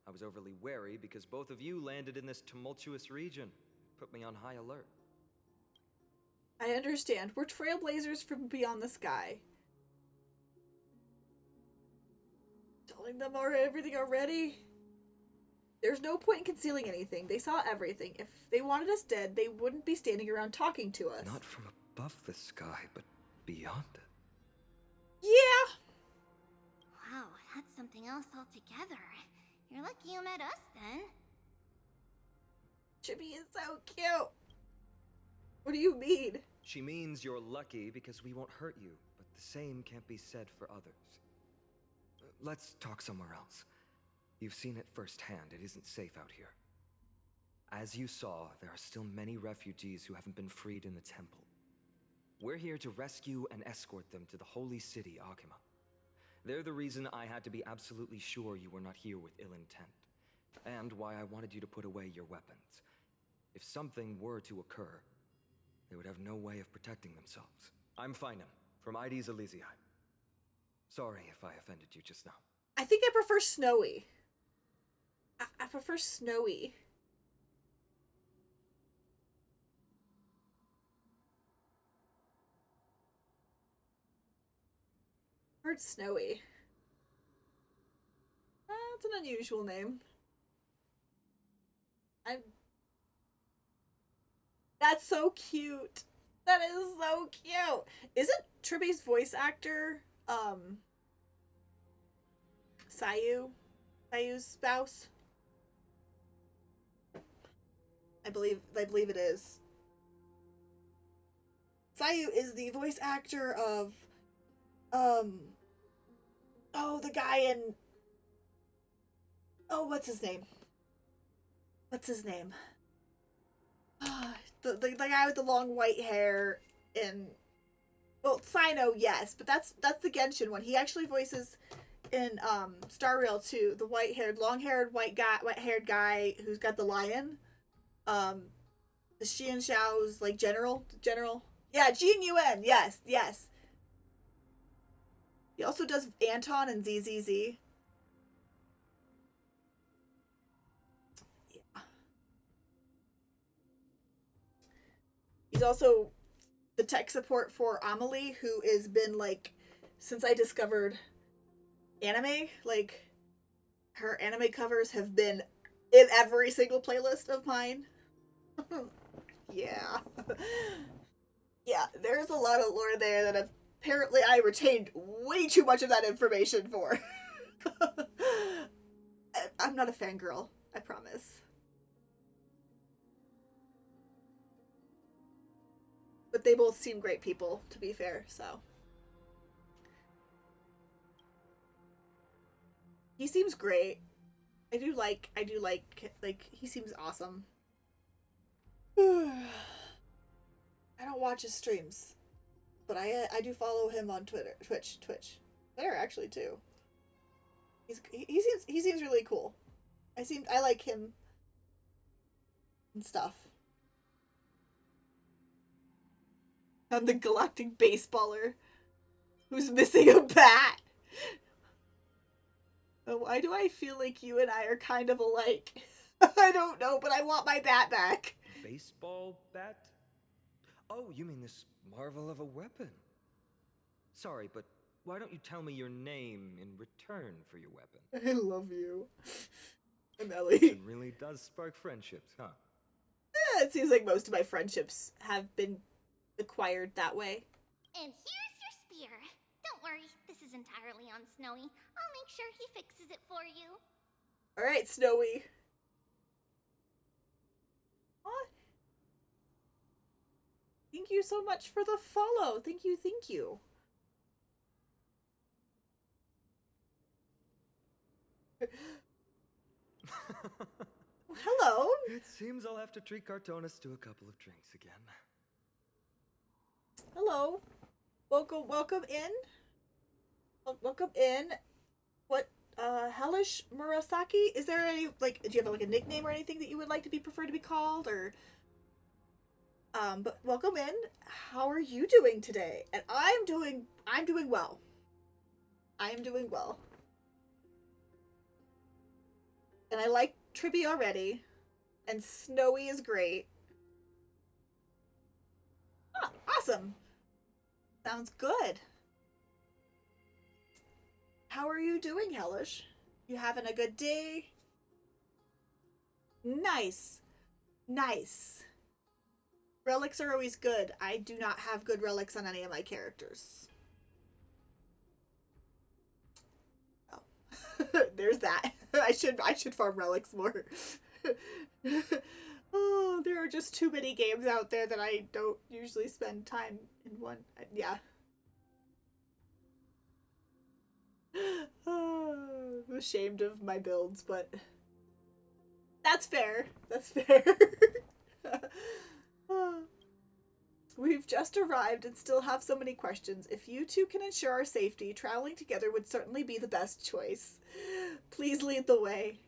I was overly wary because both of you landed in this tumultuous region. Put me on high alert. I understand. We're trailblazers from beyond the sky. Telling them everything already? There's no point in concealing anything. They saw everything. If they wanted us dead, they wouldn't be standing around talking to us. Not from above the sky, but beyond it. Yeah! Wow, that's something else altogether. You're lucky you met us, then. Chibi is so cute. What do you mean? She means you're lucky because we won't hurt you, but the same can't be said for others. Let's talk somewhere else. You've seen it firsthand. It isn't safe out here. As you saw, there are still many refugees who haven't been freed in the temple. We're here to rescue and escort them to the holy city, Akima. They're the reason I had to be absolutely sure you were not here with ill intent, and why I wanted you to put away your weapons. If something were to occur, they would have no way of protecting themselves. I'm Finam, from ID's Elysiae. Sorry if I offended you just now. I think I prefer Snowy. I prefer Snowy. Heard Snowy. That's an unusual name. That's so cute. That is so cute. Isn't Triby's voice actor, Sayu's spouse? I believe it is. Sayu is the voice actor of, oh, the guy in, oh, what's his name? What's his name? The guy with the long white hair in, well, Sino, yes, but that's the Genshin one. He actually voices in Star Rail 2, the long-haired white-haired guy who's got the lion. The Xian Xiao's like general. Yeah, Jin Yuan. Yes. He also does Anton and ZZZ. Yeah. He's also the tech support for Amelie, who has been like, since I discovered anime, like her anime covers have been in every single playlist of mine. Yeah. Yeah, there's a lot of lore there that apparently I retained way too much of that information for. I'm not a fangirl, I promise. But they both seem great people, to be fair, so. He seems great. I do like, he seems awesome. I don't watch his streams, but I do follow him on Twitch. Twitter actually too. He seems really cool. I like him and stuff. I'm the galactic baseballer who's missing a bat. Why do I feel like you and I are kind of alike? I don't know, but I want my bat back. Baseball bat? Oh, you mean this marvel of a weapon? Sorry, but why don't you tell me your name in return for your weapon? I love you. I'm Ellie. It really does spark friendships, huh? Yeah, it seems like most of my friendships have been acquired that way. And here's your spear. Don't worry, this is entirely on Snowy. I'll make sure he fixes it for you. Alright, Snowy. Thank you so much for the follow. Thank you. Hello. It seems I'll have to treat Cartonis to a couple of drinks again. Hello. Welcome in. Welcome in. What, Hellish Murasaki? Is there any, like, do you have, like, a nickname or anything that you would like to be preferred to be called, or... but welcome in. How are you doing today? And I'm doing well. I am doing well. And I like Tribby already. And Snowy is great. Ah, awesome. Sounds good. How are you doing, Hellish? You having a good day? Nice. Relics are always good. I do not have good relics on any of my characters. Oh. There's that. I should farm relics more. Oh, there are just too many games out there that I don't usually spend time in one. Yeah. Oh, I'm ashamed of my builds, but that's fair. We've just arrived and still have so many questions. If you two can ensure our safety, traveling together would certainly be the best choice. Please lead the way.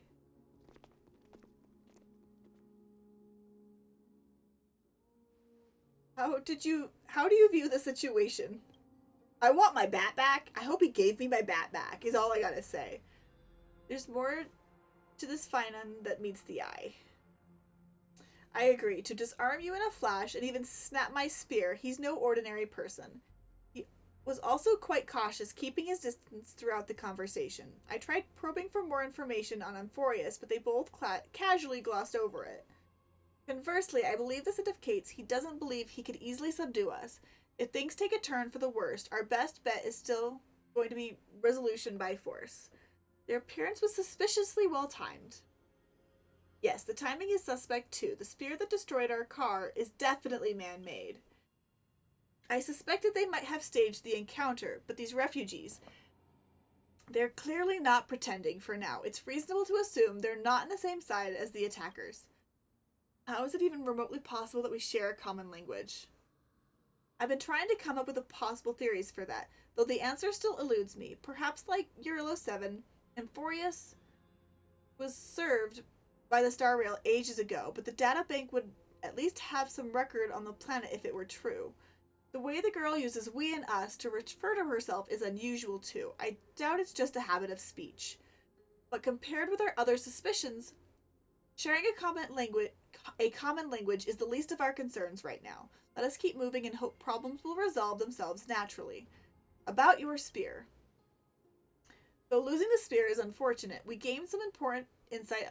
How do you view the situation? I want my bat back. I hope he gave me my bat back, is all I gotta say. There's more to this Finan that meets the eye. I agree. To disarm you in a flash and even snap my spear, he's no ordinary person. He was also quite cautious, keeping his distance throughout the conversation. I tried probing for more information on Amphorius, but they both casually glossed over it. Conversely, I believe this indicates he doesn't believe he could easily subdue us. If things take a turn for the worst, our best bet is still going to be resolution by force. Their appearance was suspiciously well timed. Yes, the timing is suspect too. The spear that destroyed our car is definitely man-made. I suspected they might have staged the encounter, but these refugees, they're clearly not pretending for now. It's reasonable to assume they're not on the same side as the attackers. How is it even remotely possible that we share a common language? I've been trying to come up with possible theories for that, though the answer still eludes me. Perhaps like Eurolo 7, Amphorius was served by the Star Rail ages ago, but the data bank would at least have some record on the planet if it were true. The way the girl uses we and us to refer to herself is unusual too. I doubt it's just a habit of speech. But compared with our other suspicions, sharing a common language is the least of our concerns right now. Let us keep moving and hope problems will resolve themselves naturally. About your spear. Though losing the spear is unfortunate, we gained some important insight.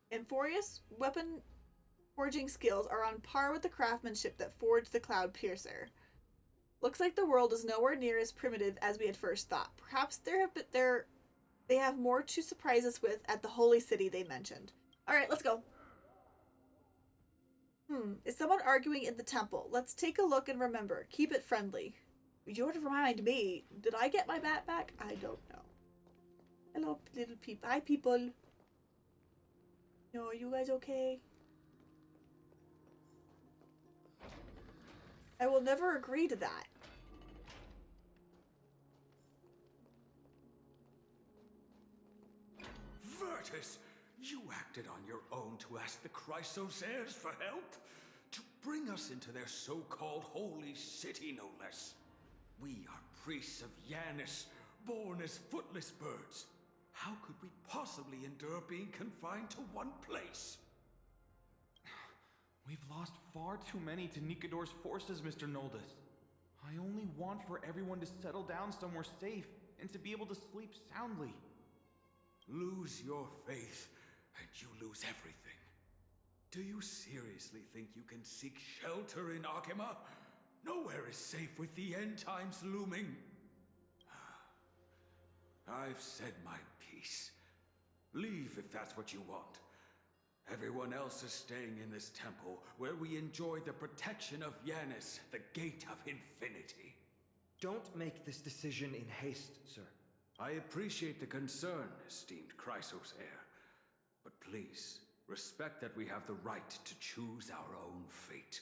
Amphorius weapon forging skills are on par with the craftsmanship that forged the Cloud Piercer. Looks like the world is nowhere near as primitive as we had first thought. Perhaps they have more to surprise us with at the holy city they mentioned. Alright, let's go. Is someone arguing in the temple? Let's take a look and remember. Keep it friendly. You would remind me. Did I get my bat back? I don't know. Hello, little people. Hi, people. No, are you guys okay? I will never agree to that. Virtus, you acted on your own to ask the Chrysos heirs for help? To bring us into their so-called holy city, no less. We are priests of Yanis, born as footless birds. How could we possibly endure being confined to one place? We've lost far too many to Nikador's forces, Mr. Noldus. I only want for everyone to settle down somewhere safe and to be able to sleep soundly. Lose your faith, and you lose everything. Do you seriously think you can seek shelter in Akima? Nowhere is safe with the end times looming. I've said my piece. Leave if that's what you want. Everyone else is staying in this temple, where we enjoy the protection of Yanis, the Gate of Infinity. Don't make this decision in haste, sir. I appreciate the concern, esteemed Chrysos heir. But please, respect that we have the right to choose our own fate.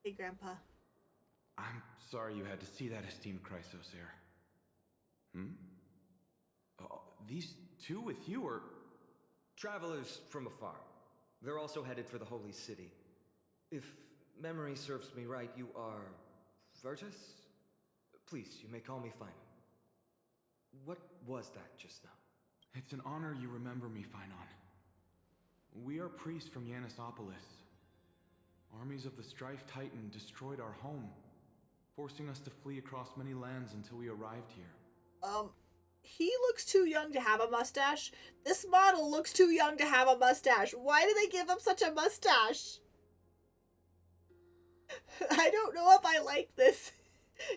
Hey, Grandpa. I'm sorry you had to see that, esteemed Chrysos heir. These two with you are... Travelers from afar. They're also headed for the Holy City. If memory serves me right, you are... Virtus? Please, you may call me Finon. What was that just now? It's an honor you remember me, Finon. We are priests from Yanisopolis. Armies of the Strife Titan destroyed our home, forcing us to flee across many lands until we arrived here. He looks too young to have a mustache. This model looks too young to have a mustache. Why do they give him such a mustache? I don't know if I like this.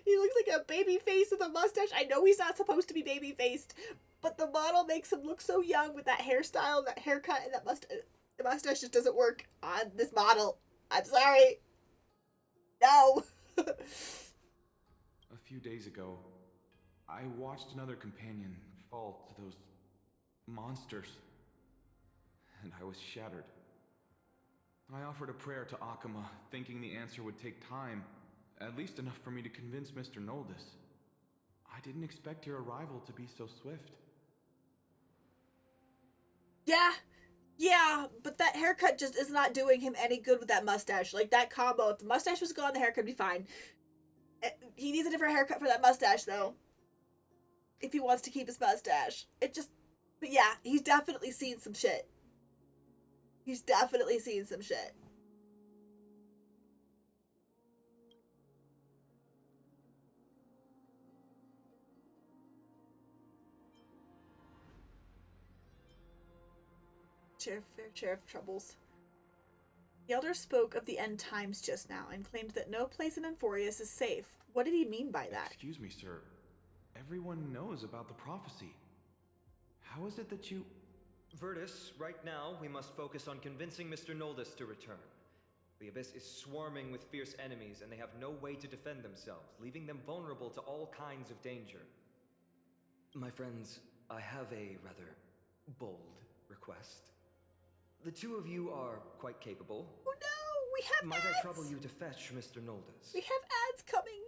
He looks like a baby face with a mustache. I know he's not supposed to be baby faced, but the model makes him look so young with that hairstyle, that haircut, and that mustache. The mustache just doesn't work on this model. I'm sorry. No. A few days ago, I watched another companion fall to those monsters, and I was shattered. I offered a prayer to Akima, thinking the answer would take time, at least enough for me to convince Mr. Noldus. I didn't expect your arrival to be so swift. Yeah, but that haircut just is not doing him any good with that mustache. Like, that combo, if the mustache was gone, the haircut would be fine. He needs a different haircut for that mustache, though. If he wants to keep his mustache. But yeah, he's definitely seen some shit. He's definitely seen some shit. Fair share of troubles. The elder spoke of the end times just now and claimed that no place in Amphorius is safe. What did he mean by that? Excuse me, sir. Everyone knows about the prophecy. How is it that you... Virtus, right now, we must focus on convincing Mr. Noldus to return. The Abyss is swarming with fierce enemies, and they have no way to defend themselves, leaving them vulnerable to all kinds of danger. My friends, I have a rather bold request. The two of you are quite capable. Oh no, we have Might ads! I trouble you to fetch Mr. Noldus? We have ads coming.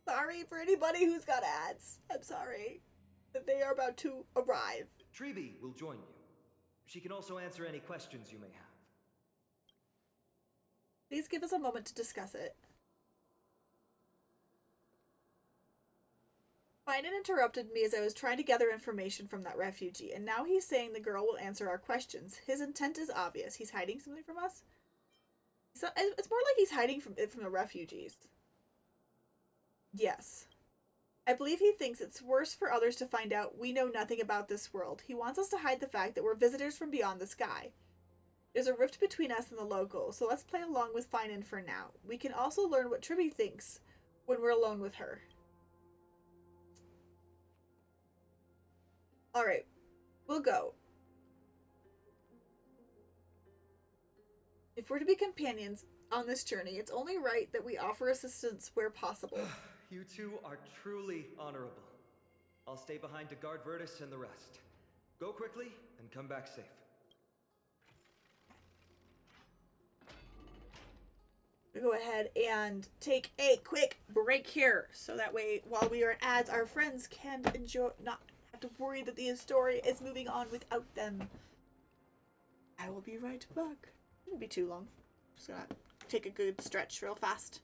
Sorry for anybody who's got ads. I'm sorry that they are about to arrive. Treeby will join you. She can also answer any questions you may have. Please give us a moment to discuss it. Finan interrupted me as I was trying to gather information from that refugee, and now he's saying the girl will answer our questions. His intent is obvious. He's hiding something from us? It's more like he's hiding from the refugees. Yes. I believe he thinks it's worse for others to find out we know nothing about this world. He wants us to hide the fact that we're visitors from beyond the sky. There's a rift between us and the locals, so let's play along with Finan for now. We can also learn what Tribby thinks when we're alone with her. Alright, we'll go. If we're to be companions on this journey, it's only right that we offer assistance where possible. You two are truly honorable. I'll stay behind to guard Virtus and the rest. Go quickly and come back safe. We go ahead and take a quick break here, so that way, while we are in ads, our friends can enjoy, not have to worry that the story is moving on without them. I will be right back. It won't be too long. Just gonna take a good stretch real fast.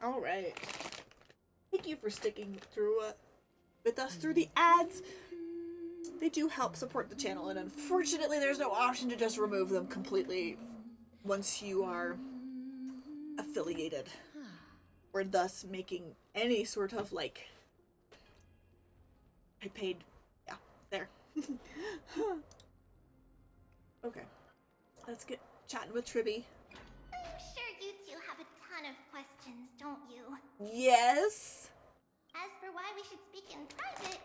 All right. Thank you for sticking through with us through the ads. They do help support the channel, and unfortunately there's no option to just remove them completely once you are affiliated, or thus making any sort of, like, I paid, yeah, there. Okay, let's get chatting with Tribby. I'm sure you two have a ton of questions, don't you? Yes. As for why we should speak in private,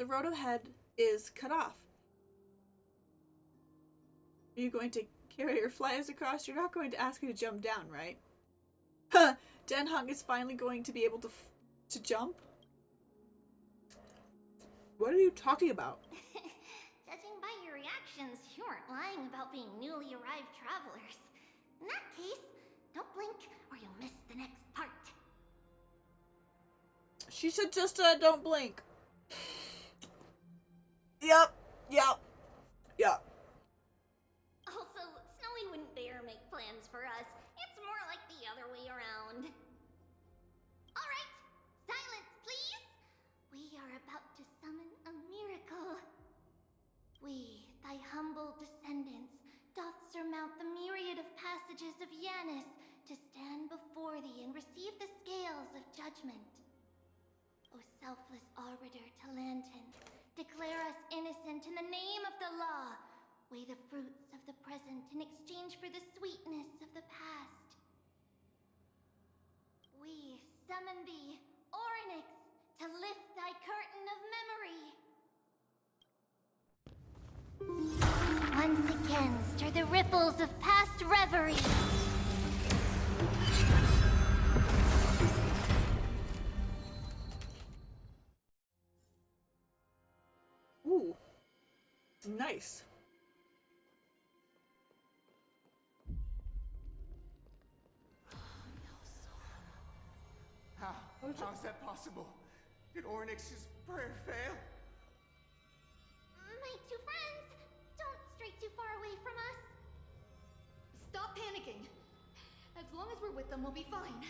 the road ahead is cut off. Are you going to carry your flyers across? You're not going to ask me to jump down, right? Huh! Den Hung is finally going to be able to jump? What are you talking about? Judging by your reactions, you aren't lying about being newly arrived travelers. In that case, don't blink or you'll miss the next part. She should just don't blink. Yep. Also, Snowy wouldn't dare make plans for us. It's more like the other way around. Alright, silence, please! We are about to summon a miracle. We, thy humble descendants, doth surmount the myriad of passages of Yanis to stand before thee and receive the scales of judgment. O selfless arbiter Talantin, declare us innocent in the name of the law. Weigh the fruits of the present in exchange for the sweetness of the past. We summon thee, Orynyx, to lift thy curtain of memory. Once again, stir the ripples of past reverie. Ooh. Nice. How is that possible? Did Orynyx's prayer fail? My two friends, don't stray too far away from us. Stop panicking. As long as we're with them, we'll be fine.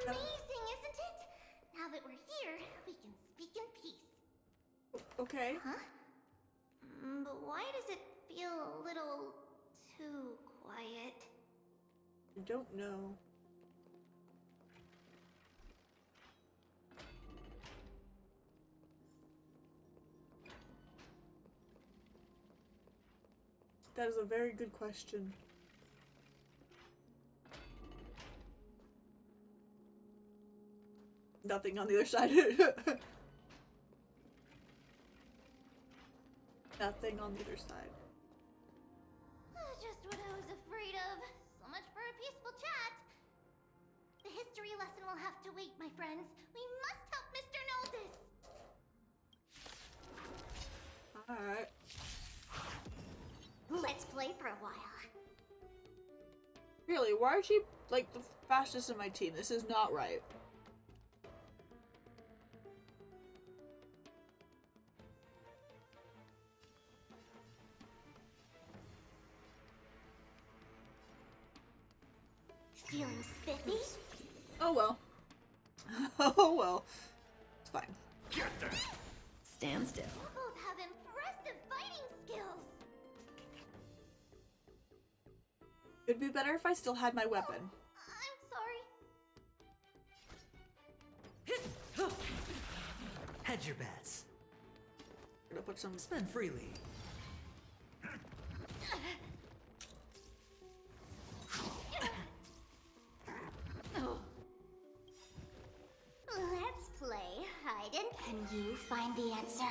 Amazing, isn't it? Now that we're here, we can speak in peace. Okay. Huh? But why does it feel a little too quiet? I don't know. That is a very good question. Nothing on the other side. Nothing on the other side. Just what I was afraid of. So much for a peaceful chat. The history lesson will have to wait, my friends. We must help Mr. Noldus. Alright. Let's play for a while. Really, why is she like the fastest in my team? This is not right. Feeling spiffy? Oh well. Oh well. It's fine. Stand still. You both have impressive fighting skills. It'd be better if I still had my weapon. I'm sorry. Hedge your bets. Gonna put some. Spend freely. Let's play hide and can you find the answer?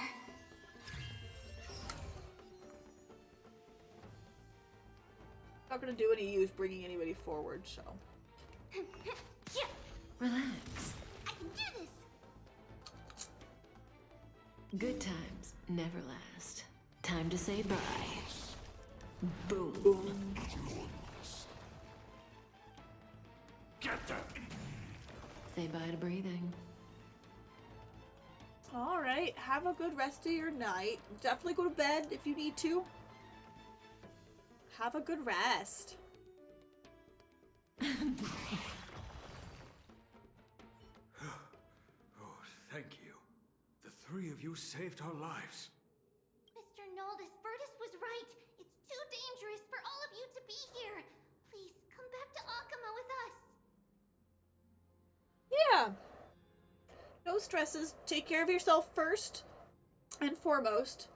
Not gonna do any use bringing anybody forward, so. Relax. I can do this. Good times never last. Time to say bye. Boom. Boom. Say bye to breathing. Alright, have a good rest of your night. Definitely go to bed if you need to. Have a good rest. Oh, thank you. The three of you saved our lives. Mr. Noldus, Virtus was right. It's too dangerous for all of you to be here. Please, come back to Akama with us. Yeah. No stresses. Take care of yourself first. and foremost.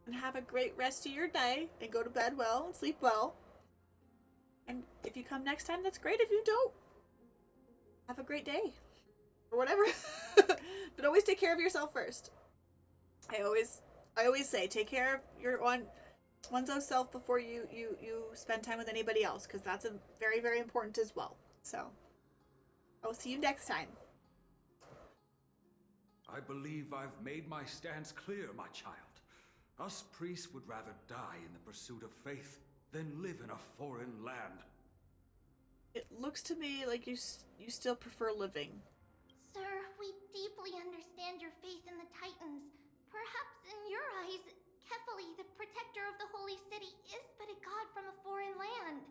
And have a great rest of your day, and go to bed well and sleep well. And if you come next time, that's great. If you don't, have a great day. Or whatever. But always take care of yourself first. I always say, take care of your one's own self before you spend time with anybody else, because that's very, very important as well. So, I will see you next time. I believe I've made my stance clear, my child. Us priests would rather die in the pursuit of faith than live in a foreign land. It looks to me like you still prefer living. Sir, we deeply understand your faith in the Titans. Perhaps in your eyes, Kefali, the protector of the Holy City, is but a god from a foreign land.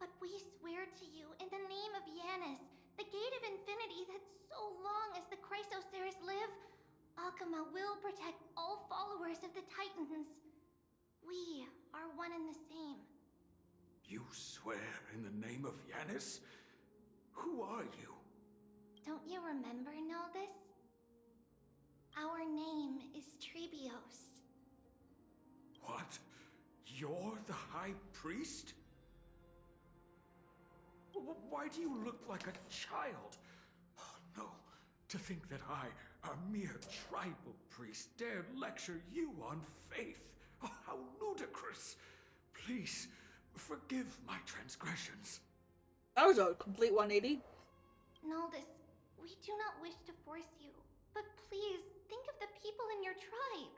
But we swear to you, in the name of Yanis, the Gate of Infinity, that so long as the Chrysoceres live, Akama will protect all followers of the Titans. We are one and the same. You swear in the name of Yanis? Who are you? Don't you remember, Naldis? Our name is Trebios. What? You're the High Priest? Why do you look like a child? Oh, no. To think that I, a mere tribal priest, dared lecture you on faith. Oh, how ludicrous. Please, forgive my transgressions. That was a complete 180. Naldis, we do not wish to force you, but please think of the people in your tribe.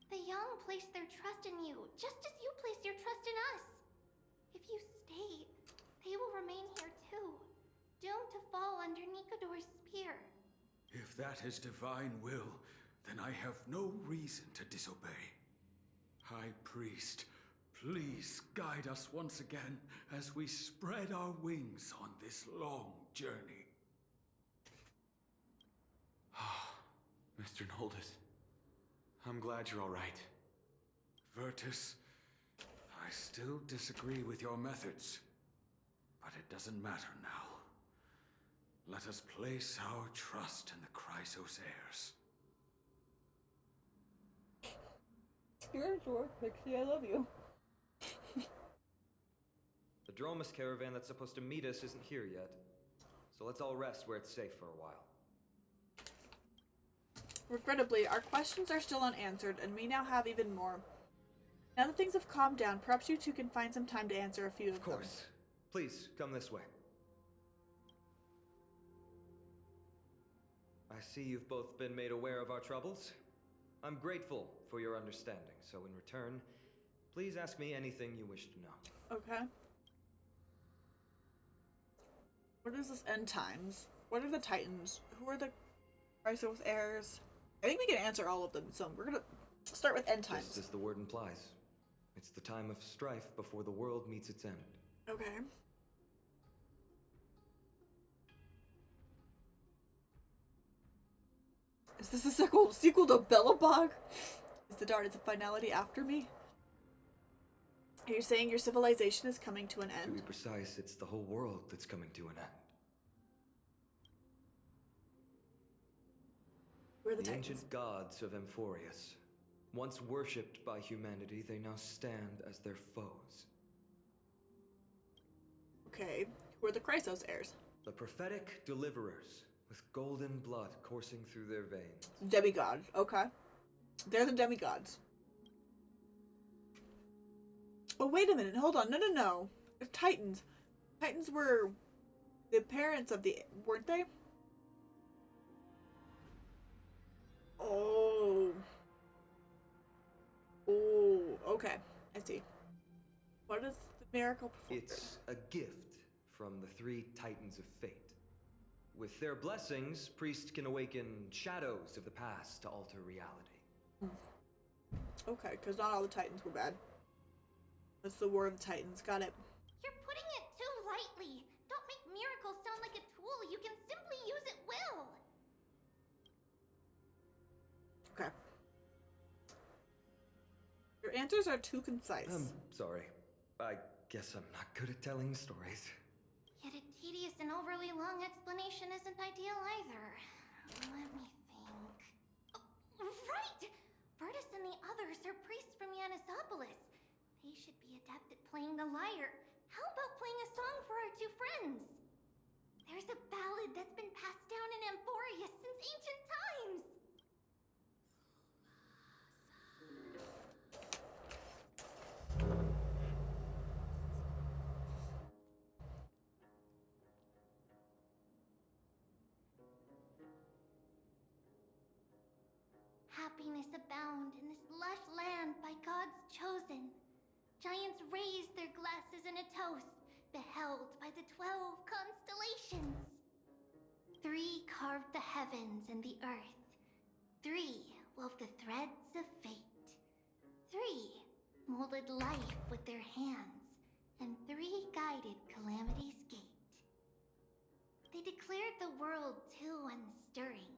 The young place their trust in you, just as you place your trust in us. If you stay, they will remain here too, doomed to fall under Nikador's spear. If that is divine will, then I have no reason to disobey. High Priest, please guide us once again as we spread our wings on this long journey. Mr. Noldis, I'm glad you're all right. Virtus, I still disagree with your methods, but it doesn't matter now. Let us place our trust in the Chrysoceres. You're sure, Pixie, I love you. The Dromus caravan that's supposed to meet us isn't here yet. So let's all rest where it's safe for a while. Regrettably, our questions are still unanswered, and we now have even more. Now that things have calmed down, perhaps you two can find some time to answer a few of them. Of course. Please, come this way. I see you've both been made aware of our troubles. I'm grateful for your understanding, so in return, please ask me anything you wish to know. Okay. What is this end times? What are the Titans? Who are the Chrysos heirs? I think we can answer all of them, so we're gonna start with end times. Just as the word implies. It's the time of strife before the world meets its end. Okay. Is this a sequel to Bellabog? Is the Dark as a finality after me? Are you saying your civilization is coming to an end? To be precise, it's the whole world that's coming to an end. We're the The Titans. ancient gods of Amphorius. Once worshipped by humanity, they now stand as their foes. Okay, who are the Chrysos heirs? The prophetic deliverers, with golden blood coursing through their veins. Demigods, okay. They're the demigods. Oh, wait a minute, hold on, no. If Titans were the parents of the, weren't they? Oh, okay, I see. What is the miracle performed? It's a gift from the three Titans of Fate. With their blessings, priests can awaken shadows of the past to alter reality. Okay, because not all the Titans were bad. That's the War of the Titans, got it. You're putting it too lightly. Don't make miracles sound like a tool you can simply use at will. Okay. Your answers are too concise. I'm sorry. I guess I'm not good at telling stories. Yet a tedious and overly long explanation isn't ideal either. Let me think. right! Virtus and the others are priests from Yanisopolis. They should be adept at playing the lyre. How about playing a song for our two friends? There's a ballad that's been passed down in Amphoria since ancient times. Happiness abound in this lush land by God's chosen. Giants raised their glasses in a toast, beheld by the 12 constellations. 3 carved the heavens and the earth. 3 wove the threads of fate. 3 molded life with their hands, and 3 guided calamity's gate. They declared the world too unstirring,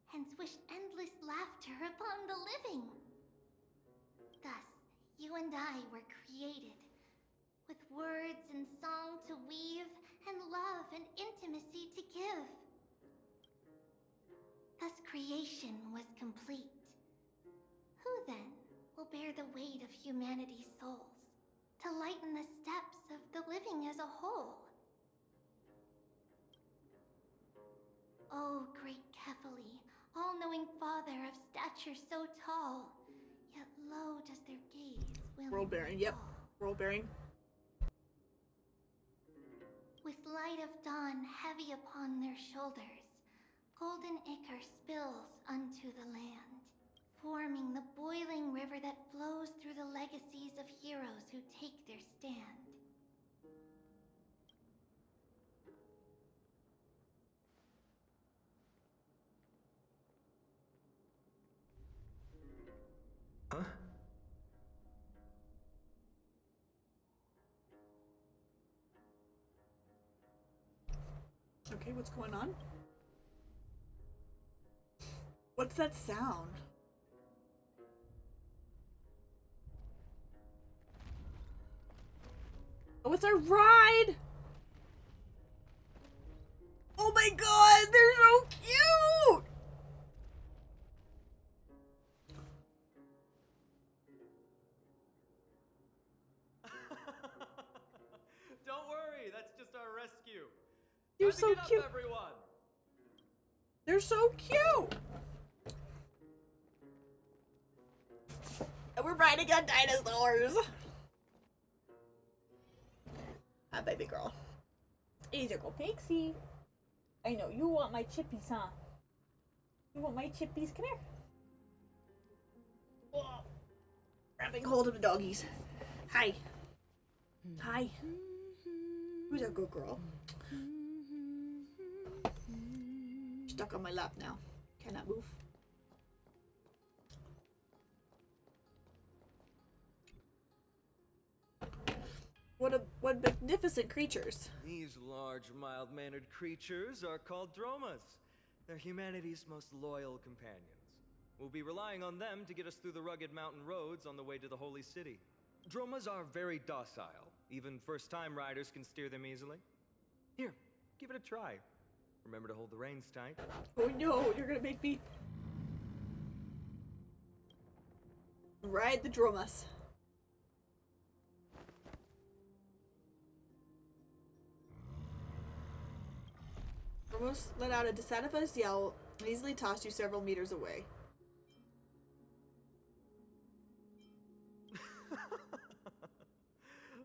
hence wished endless laughter upon the living. Thus, you and I were created, with words and song to weave, and love and intimacy to give. Thus creation was complete. Who then will bear the weight of humanity's souls, to lighten the steps of the living as a whole? O great Kephali, all-knowing father of stature so tall, yet low does their gaze willingly World bearing, yep. fall. World bearing. With light of dawn heavy upon their shoulders, golden ichor spills unto the land, forming the boiling river that flows through the legacies of heroes who take their stand. Huh? Okay, what's going on? What's that sound? Oh, it's our ride! Oh my god, they're so cute! Don't worry, that's just our rescue. They're Time to so get up, cute. everyone. They're so cute! And we're riding on dinosaurs! Hi, baby girl. Easy, go Pixie. I know, you want my chippies, huh? You want my chippies? Come here. Whoa. Grabbing hold of the doggies. Hi. Hi. Who's that good girl? Stuck on my lap now. Cannot move. What magnificent creatures. These large, mild-mannered creatures are called dromas. They're humanity's most loyal companions. We'll be relying on them to get us through the rugged mountain roads on the way to the Holy City. Dromas are very docile. Even first-time riders can steer them easily. Here, give it a try. Remember to hold the reins tight. Oh no, you're gonna make me ride the dromas. Almost let out a dissatisfied yell and easily tossed you several meters away.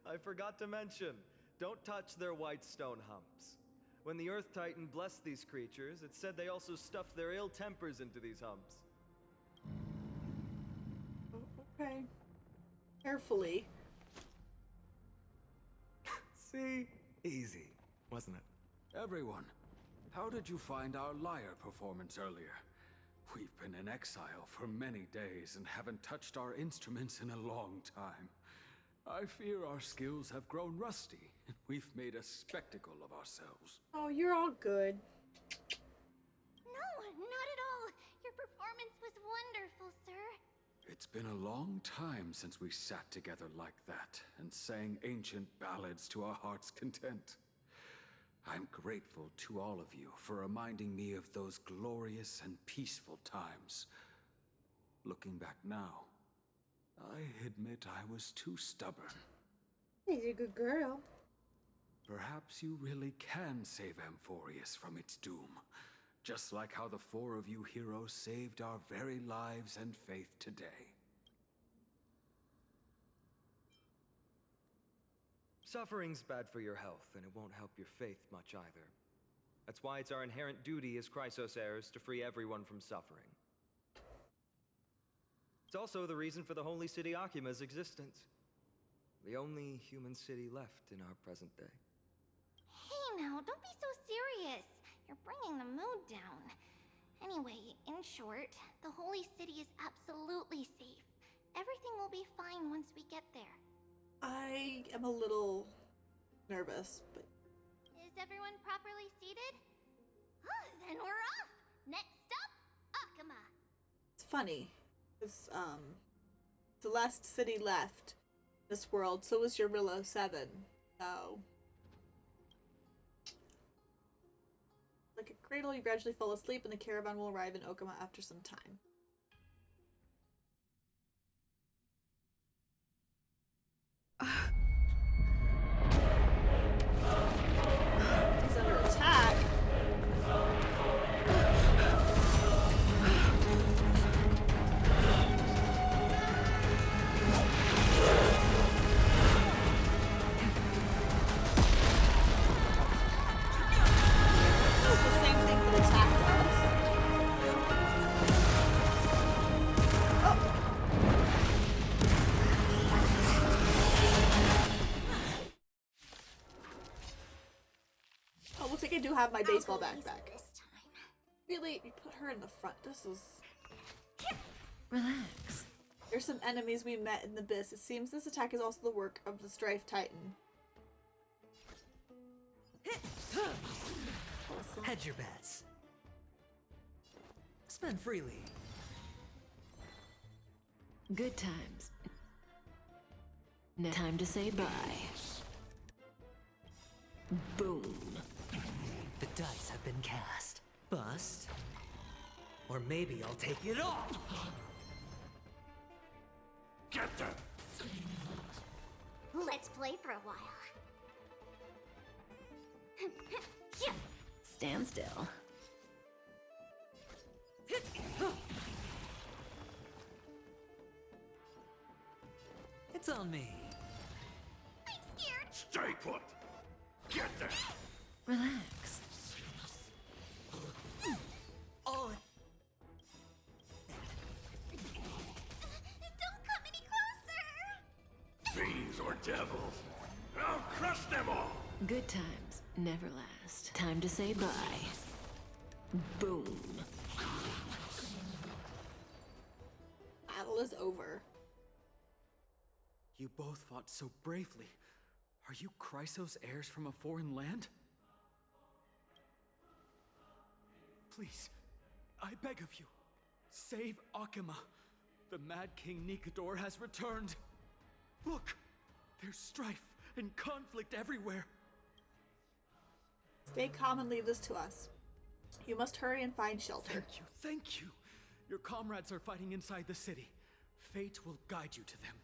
I forgot to mention, don't touch their white stone humps. When the Earth Titan blessed these creatures, it said they also stuffed their ill tempers into these humps. Okay. Carefully. See? Easy, wasn't it? Everyone, how did you find our lyre performance earlier? We've been in exile for many days and haven't touched our instruments in a long time. I fear our skills have grown rusty, and we've made a spectacle of ourselves. Oh, you're all good. No, not at all. Your performance was wonderful, sir. It's been a long time since we sat together like that and sang ancient ballads to our heart's content. I'm grateful to all of you for reminding me of those glorious and peaceful times. Looking back now, I admit I was too stubborn. You're a good girl. Perhaps you really can save Amphorius from its doom, just like how the four of you heroes saved our very lives and faith today. Suffering's bad for your health, and it won't help your faith much either. That's why it's our inherent duty as Chrysos heirs to free everyone from suffering. It's also the reason for the Holy City Akima's existence. The only human city left in our present day. Hey now, don't be so serious. You're bringing the mood down. Anyway, in short, the Holy City is absolutely safe. Everything will be fine once we get there. I am a little nervous, but... Is everyone properly seated? Then we're off! Next stop, Akuma! It's funny, because, the last city left this world, so was Eurilla 7, so... Like a cradle, you gradually fall asleep, and the caravan will arrive in Okama after some time. He's under attack. It's the same thing that attack does. Oh, looks like I do have my baseball backpack. Really? You put her in the front. This is... Relax. There's some enemies we met in the abyss. It seems this attack is also the work of the Strife Titan. Awesome. Hedge your bets. Spend freely. Good times. No time to say bye. Boom. The dice have been cast. Bust. Or maybe I'll take it all. Get them! Let's play for a while. Stand still. It's on me. I'm scared. Stay put! Get them! Relax. Oh. Don't come any closer! Fiends or devils! I'll crush them all! Good times never last. Time to say bye. Boom. Battle is over. You both fought so bravely. Are you Chrysos heirs from a foreign land? Please, I beg of you, save Akuma. The Mad King Nikador has returned. Look, there's strife and conflict everywhere. Stay calm and leave this to us. You must hurry and find shelter. Thank you. Your comrades are fighting inside the city. Fate will guide you to them.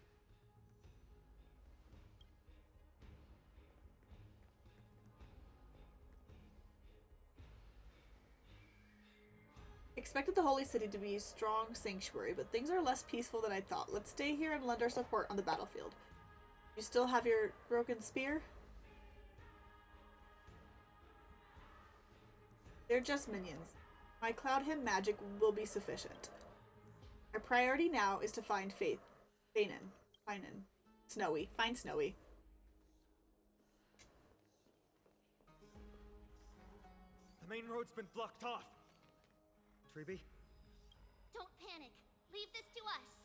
Expected the Holy City to be a strong sanctuary, but things are less peaceful than I thought. Let's stay here and lend our support on the battlefield. You still have your broken spear? They're just minions. My Cloud Hymn magic will be sufficient. Our priority now is to find Snowy. Find Snowy. The main road's been blocked off. Treeby? Don't panic. Leave this to us.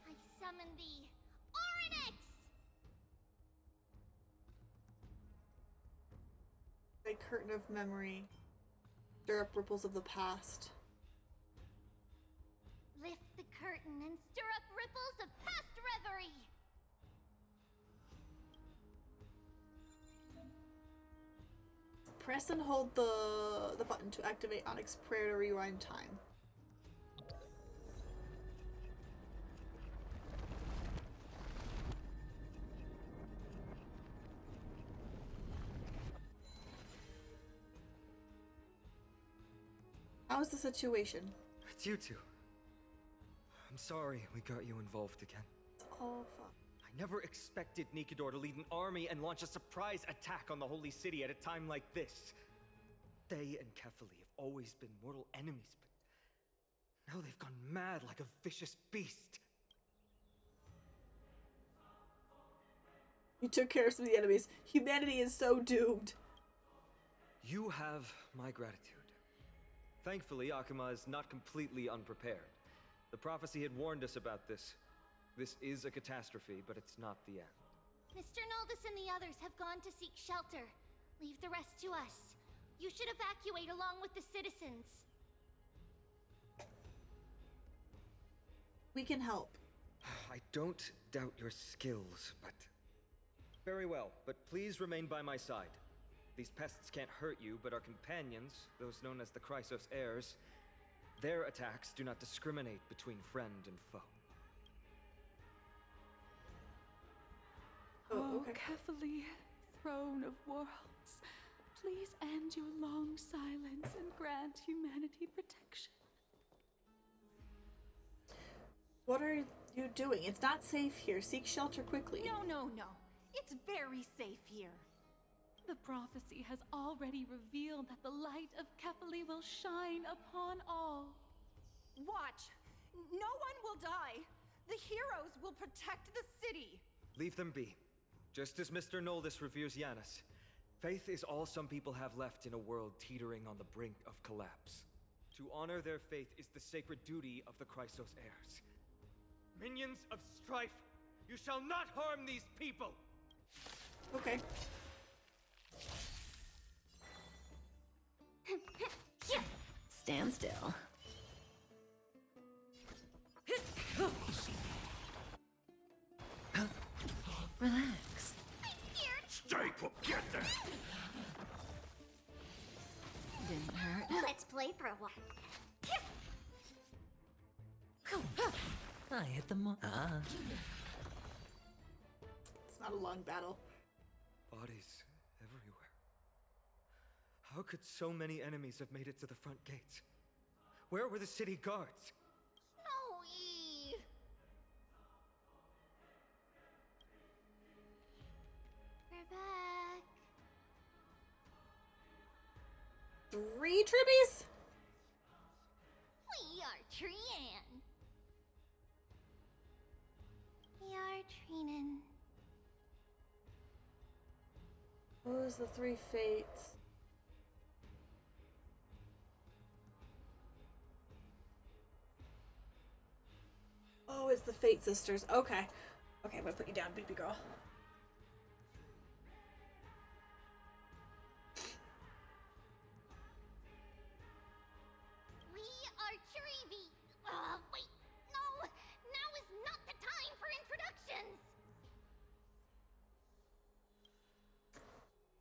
I summon the Oryx! A curtain of memory. Stir up ripples of the past. Lift the curtain and stir up ripples of past reverie! Press and hold the button to activate Onyx Prayer to rewind time. how's the situation? It's you two. I'm sorry we got you involved again. Oh, fuck. I never expected Nikador to lead an army and launch a surprise attack on the Holy City at a time like this. They and Kefali have always been mortal enemies, but now they've gone mad like a vicious beast. You took care of some of the enemies. Humanity is so doomed. You have my gratitude. Thankfully, Akuma is not completely unprepared. The prophecy had warned us about this. This is a catastrophe, but it's not the end. Mr. Noldus and the others have gone to seek shelter. Leave the rest to us. You should evacuate along with the citizens. We can help. I don't doubt your skills, but... Very well, but please remain by my side. These pests can't hurt you, but our companions, those known as the Chrysos heirs, their attacks do not discriminate between friend and foe. Oh, Kefali, throne of worlds, please end your long silence and grant humanity protection. What are you doing? It's not safe here. Seek shelter quickly. No. It's very safe here. The prophecy has already revealed that the light of Kefali will shine upon all. Watch! No one will die! The heroes will protect the city! Leave them be. Just as Mr. Noldus reveres Yanis, faith is all some people have left in a world teetering on the brink of collapse. To honor their faith is the sacred duty of the Chrysos heirs. Minions of strife, you shall not harm these people! Okay. Stand still. Relax. Stay put, get there! Didn't hurt. Let's play for a while. I hit the mark. It's not a long battle. Bodies everywhere. How could so many enemies have made it to the front gates? Where were the city guards? Snowy! We're back. 3 tribbies? We are Trian. We are Trinin. What was the 3 fates? Oh, it's the Fate Sisters. Okay. Okay, I'm gonna put you down, baby girl. We are Trivi. Wait. No. Now is not the time for introductions.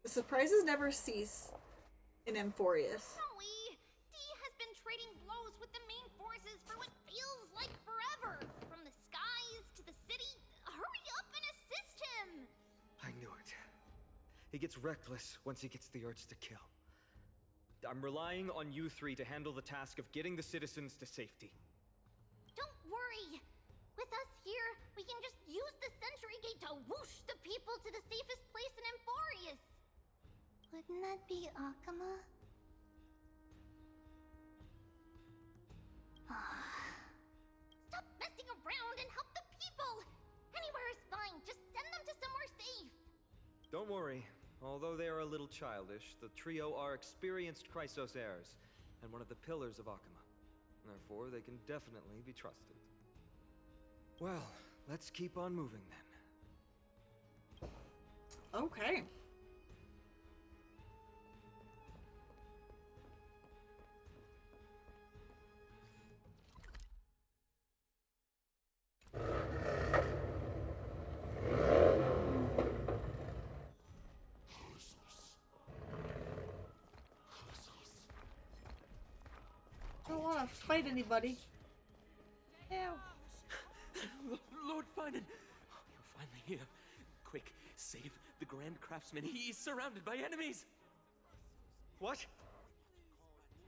The surprises never cease in Amphorius. Snowy, D has been trading blows with the main forces for what feels like forever. From the skies to the city. Hurry up and assist him. I knew it. He gets reckless once he gets the urge to kill. I'm relying on you 3 to handle the task of getting the citizens to safety. Don't worry. With us here, we can just use the Sentry Gate to whoosh the people to the safest place in Amphorius. Wouldn't that be Akuma? Stop messing around and help the people! Anywhere is fine, just send them to somewhere safe! Don't worry. Although they are a little childish, the trio are experienced Chrysos heirs, and one of the pillars of Akuma. Therefore, they can definitely be trusted. Well, let's keep on moving then. Okay. I don't want to fight anybody. Ew. Lord Finan! You're finally here. Quick, save the Grand Craftsman. He's surrounded by enemies! What?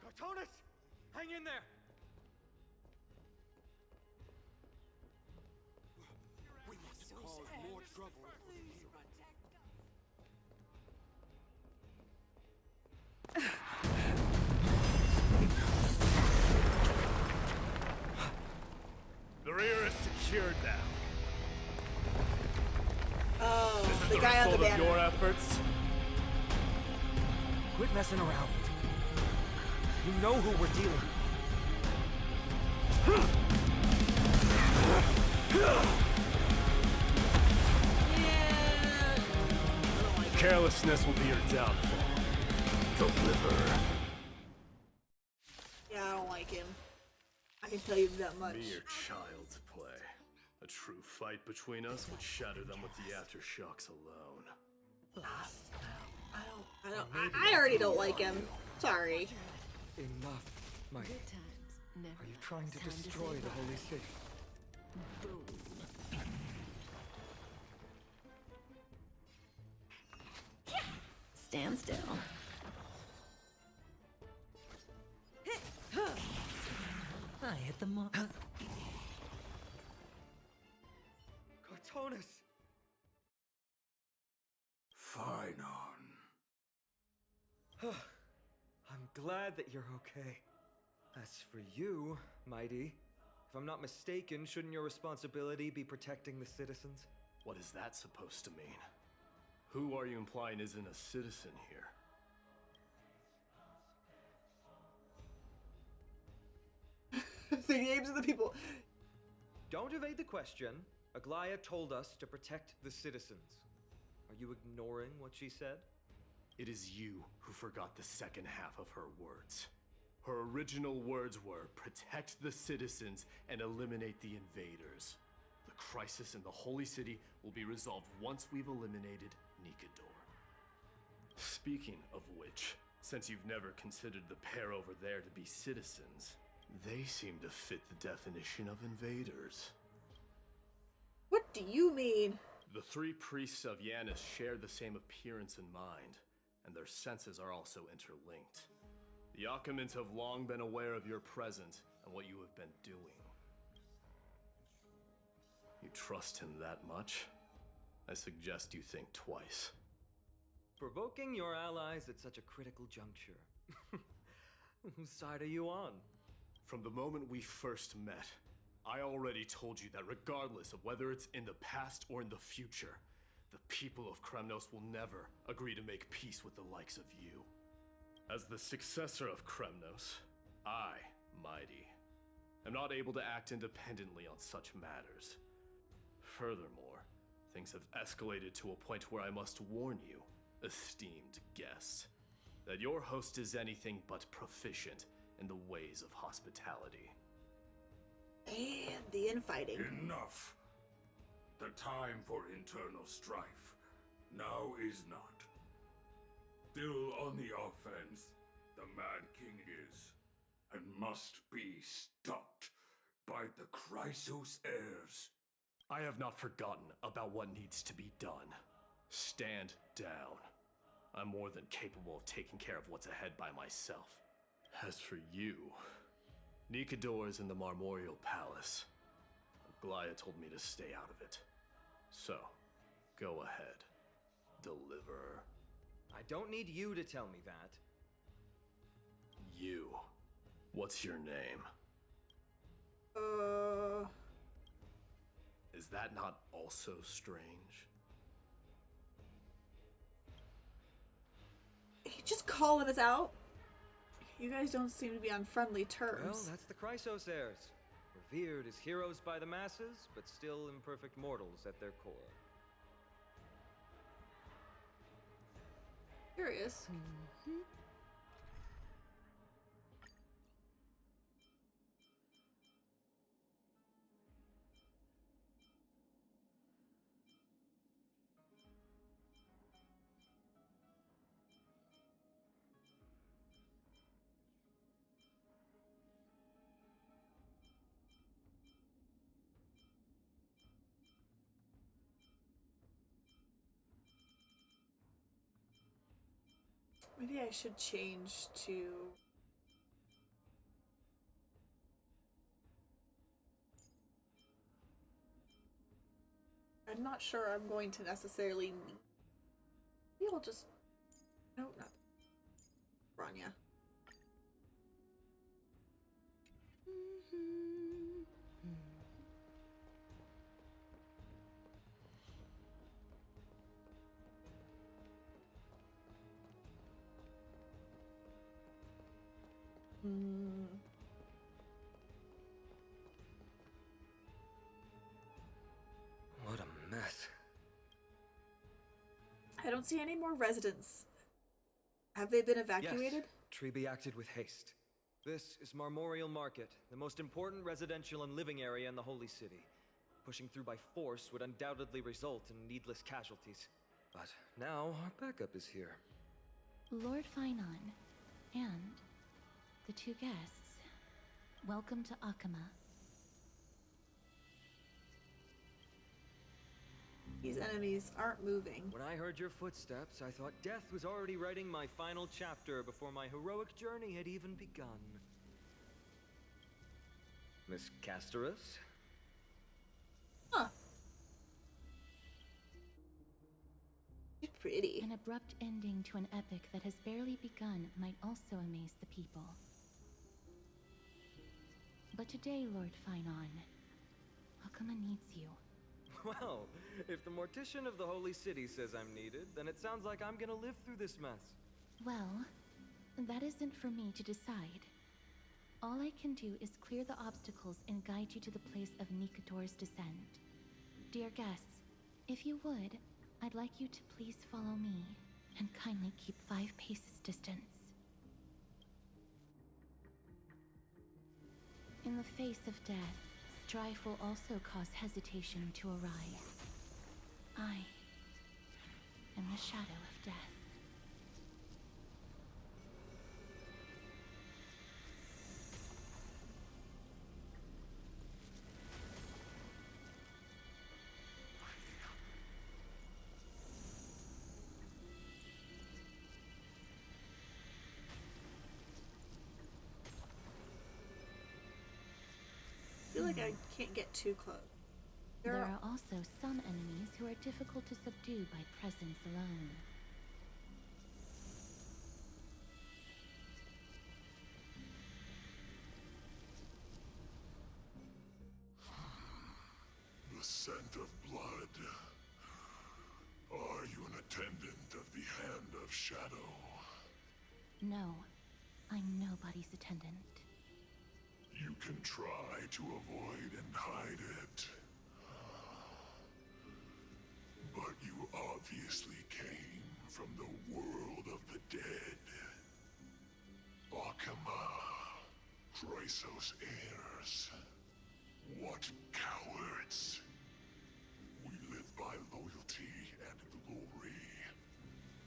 Cartonus! Hang in there! We must cause more trouble. The rear is secured now. Oh, This is the the guy on the result of banner. your efforts. Quit messing around. You know who we're dealing with. Carelessness will be your downfall. Deliver. Yeah, I don't like him. I can tell you that much. Mere child's play. A true fight between us would shatter them with the aftershocks alone. I already don't like him. Sorry. Enough, Mike. Are you trying to destroy the holy city? Stand still. I hit the mark. Cartonis! Fine on. I'm glad that you're okay. As for you, Mighty, if I'm not mistaken, shouldn't your responsibility be protecting the citizens? What is that supposed to mean? Who are you implying isn't a citizen here? The names of the people. Don't evade the question. Aglaya told us to protect the citizens. Are you ignoring what she said? It is you who forgot the second half of her words. Her original words were, protect the citizens and eliminate the invaders. The crisis in the Holy City will be resolved once we've eliminated Nikador. Speaking of which, since you've never considered the pair over there to be citizens, they seem to fit the definition of invaders. What do you mean? The three priests of Yanis share the same appearance and mind, and their senses are also interlinked. The Akamans have long been aware of your presence and what you have been doing. You trust him that much? I suggest you think twice. Provoking your allies at such a critical juncture. Whose side are you on? From the moment we first met, I already told you that regardless of whether it's in the past or in the future, the people of Kremnos will never agree to make peace with the likes of you. As the successor of Kremnos, I, Mighty, am not able to act independently on such matters. Furthermore, things have escalated to a point where I must warn you, esteemed guests, that your host is anything but proficient in the ways of hospitality. And the infighting. Enough. The time for internal strife now is not. Still on the offense, the Mad King is, and must be stopped by the Chrysos heirs. I have not forgotten about what needs to be done. Stand down. I'm more than capable of taking care of what's ahead by myself. As for you, Nikador is in the Marmorial Palace. Aglaya told me to stay out of it. So, go ahead. Deliver. I don't need you to tell me that. You. What's your name? Is that not also strange? He just calling us out. You guys don't seem to be on friendly terms. Well, that's the Chrysos heirs. Revered as heroes by the masses, but still imperfect mortals at their core. Curious. Maybe I should change to I'm not sure I'm going to necessarily need. Maybe I'll just. No, not. Rania. What a mess. I don't see any more residents. Have they been evacuated? Yes, Treby acted with haste. This is Marmorial Market, the most important residential and living area in the Holy City. Pushing through by force would undoubtedly result in needless casualties. But now our backup is here. Lord Finon, and the two guests. Welcome to Akama. These enemies aren't moving. When I heard your footsteps, I thought death was already writing my final chapter before my heroic journey had even begun. Miss Casterus? Huh. She's pretty. An abrupt ending to an epic that has barely begun might also amaze the people. But today, Lord Finon, Akama needs you. Well, if the Mortician of the Holy City says I'm needed, then it sounds like I'm gonna live through this mess. Well, that isn't for me to decide. All I can do is clear the obstacles and guide you to the place of Nikator's descent. Dear guests, if you would, I'd like you to please follow me, and kindly keep 5 paces distance. In the face of death, strife will also cause hesitation to arise. I am the shadow of death. I feel like I can't get too close. There are also some enemies who are difficult to subdue by presence alone. The scent of blood. Are you an attendant of the Hand of Shadow? No, I'm nobody's attendant. You can try to avoid and hide it. But you obviously came from the world of the dead. Akama, Chrysos heirs. What cowards! We live by loyalty and glory,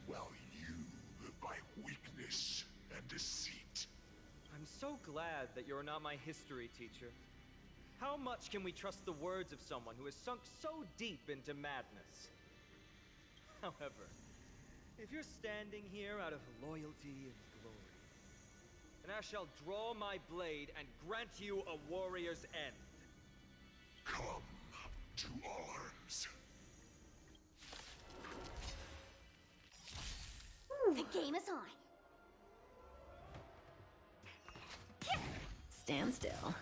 while you live by weakness and deceit. I'm so glad that you're not my history teacher. How much can we trust the words of someone who has sunk so deep into madness? However, if you're standing here out of loyalty and glory, then I shall draw my blade and grant you a warrior's end. Come to arms. The game is on. Stand still.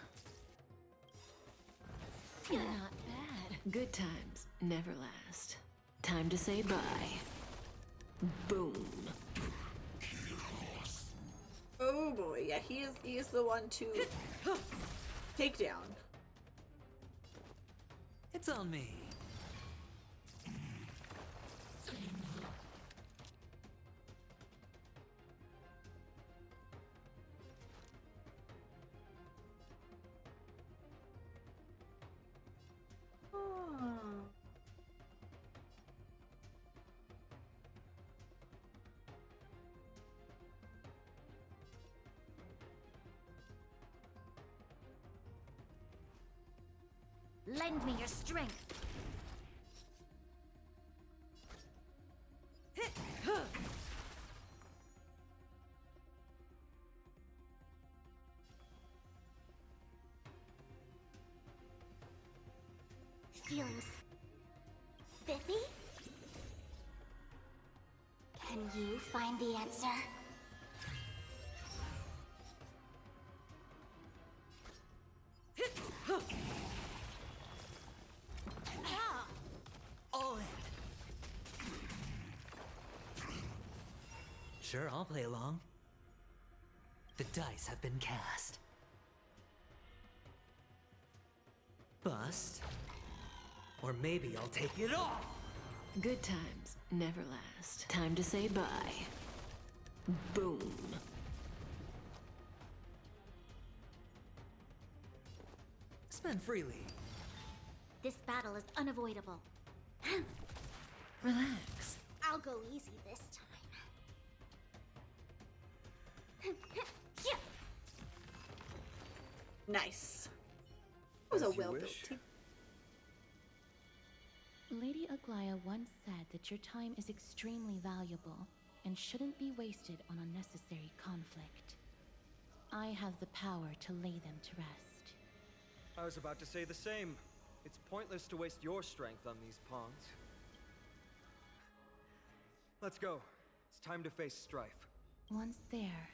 Not bad. Good times never last. Time to say bye. Boom. Oh boy, yeah, he is the one to take down. It's on me. Lend me your strength. Feelings. Spiffy? Can you find the answer? All in. Sure, I'll play along. The dice have been cast. Bust. Or maybe I'll take it all. Good times never last. Time to say bye. Boom. Spend freely. This battle is unavoidable. Relax. I'll go easy this time. Nice. It was a As you well-built wish. team. Lady Aglaya once said that your time is extremely valuable and shouldn't be wasted on unnecessary conflict. I have the power to lay them to rest. I was about to say the same. It's pointless to waste your strength on these pawns. Let's go. It's time to face strife. Once there,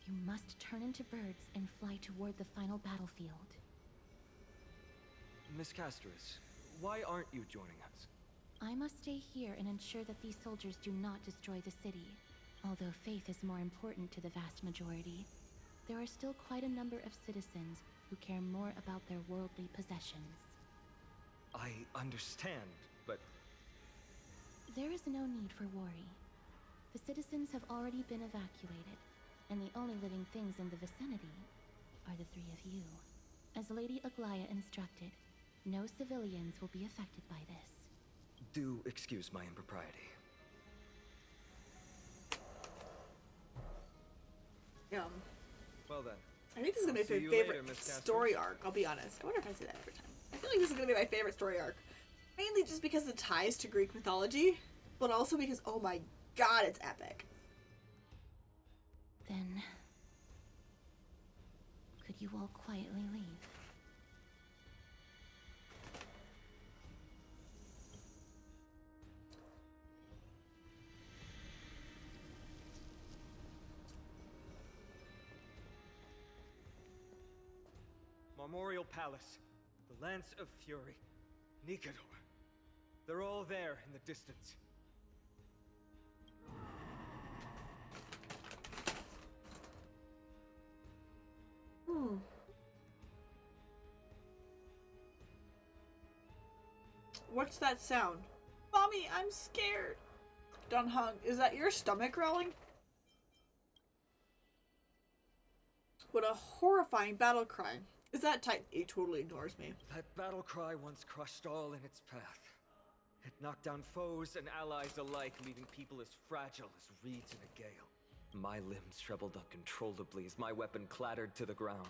you must turn into birds and fly toward the final battlefield. Miss Castris, why aren't you joining us? I must stay here and ensure that these soldiers do not destroy the city. Although faith is more important to the vast majority, there are still quite a number of citizens who care more about their worldly possessions. I understand, but There is no need for worry. The citizens have already been evacuated, and the only living things in the vicinity are the three of you. As Lady Aglaya instructed, no civilians will be affected by this. do excuse my impropriety. Well then. I think this is gonna I'll be see my you favorite later, Miss Castris. story arc, I'll be honest. I wonder if I say that every time. I feel like this is gonna be my favorite story arc. Mainly just because of the ties to Greek mythology, but also because, oh my god, it's epic. Then, could you all quietly leave? Memorial Palace, the Lance of Fury, Nikador. They're all there in the distance. What's that sound? Mommy, I'm scared. Dunhung, is that your stomach growling? What a horrifying battle cry. Is that Titan? It totally ignores me. That battle cry once crushed all in its path. It knocked down foes and allies alike, leaving people as fragile as reeds in a gale. My limbs trembled uncontrollably as my weapon clattered to the ground.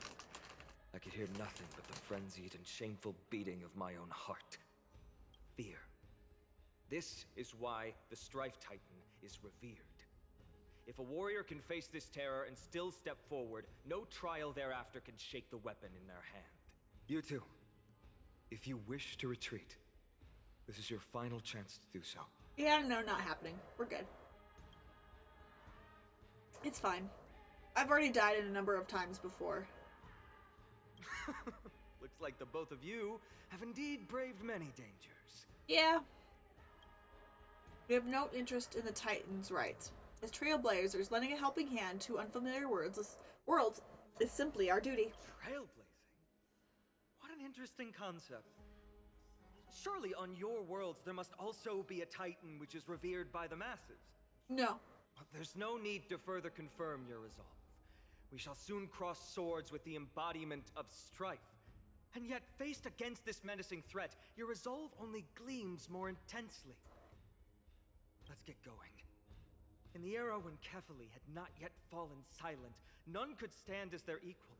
I could hear nothing but the frenzied and shameful beating of my own heart. Fear. This is why the Strife Titan is revered. If a warrior can face this terror and still step forward, no trial thereafter can shake the weapon in their hand. You two, if you wish to retreat, this is your final chance to do so. Yeah, no, not happening. We're good. It's fine. I've already died a number of times before. Looks like the both of you have indeed braved many dangers. Yeah. We have no interest in the Titan's rights. As trailblazers, lending a helping hand to unfamiliar worlds is simply our duty. Trailblazing? What an interesting concept. Surely on your worlds there must also be a Titan which is revered by the masses. No. But there's no need to further confirm your resolve. We shall soon cross swords with the embodiment of strife. And yet, faced against this menacing threat, your resolve only gleams more intensely. Let's get going. In the era when Kefali had not yet fallen silent, none could stand as their equal.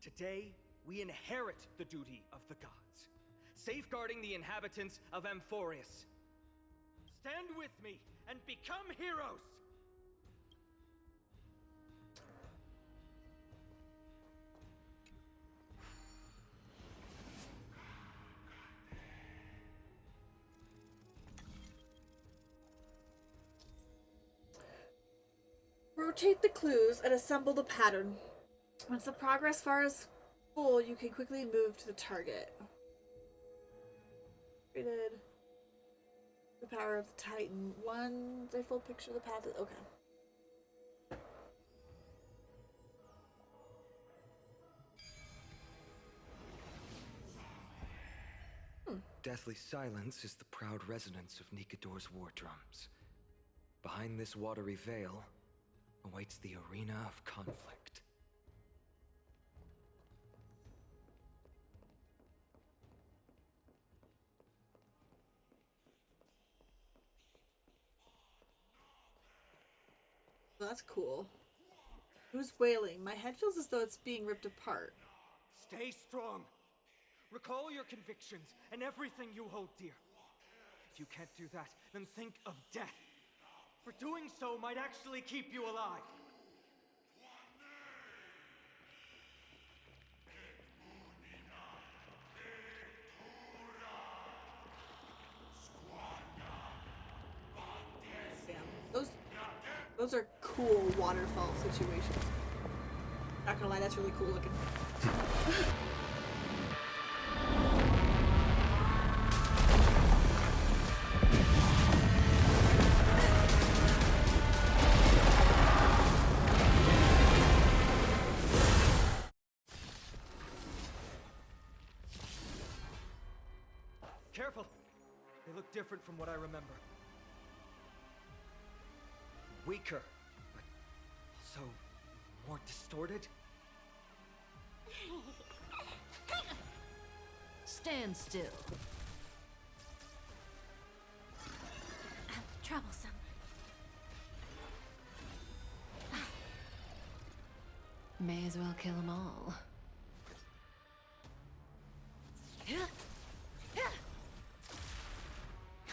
Today, we inherit the duty of the gods, safeguarding the inhabitants of Amphorius. Stand with me and become heroes! Rotate the clues and assemble the pattern. Once the progress bar is full, you can quickly move to the target. Created the power of the Titan. Once a full picture of the path. Okay. Deathly silence is the proud resonance of Nikador's war drums. Behind this watery veil awaits the arena of conflict. Well, that's cool. Who's wailing? My head feels as though it's being ripped apart. Stay strong. Recall your convictions and everything you hold dear. If you can't do that, then think of death. For doing so might actually keep you alive. Damn, those are cool waterfall situations. Not gonna lie, that's really cool looking. Careful! They look different from what I remember. Weaker, but also more distorted. Stand still. Troublesome. May as well kill them all.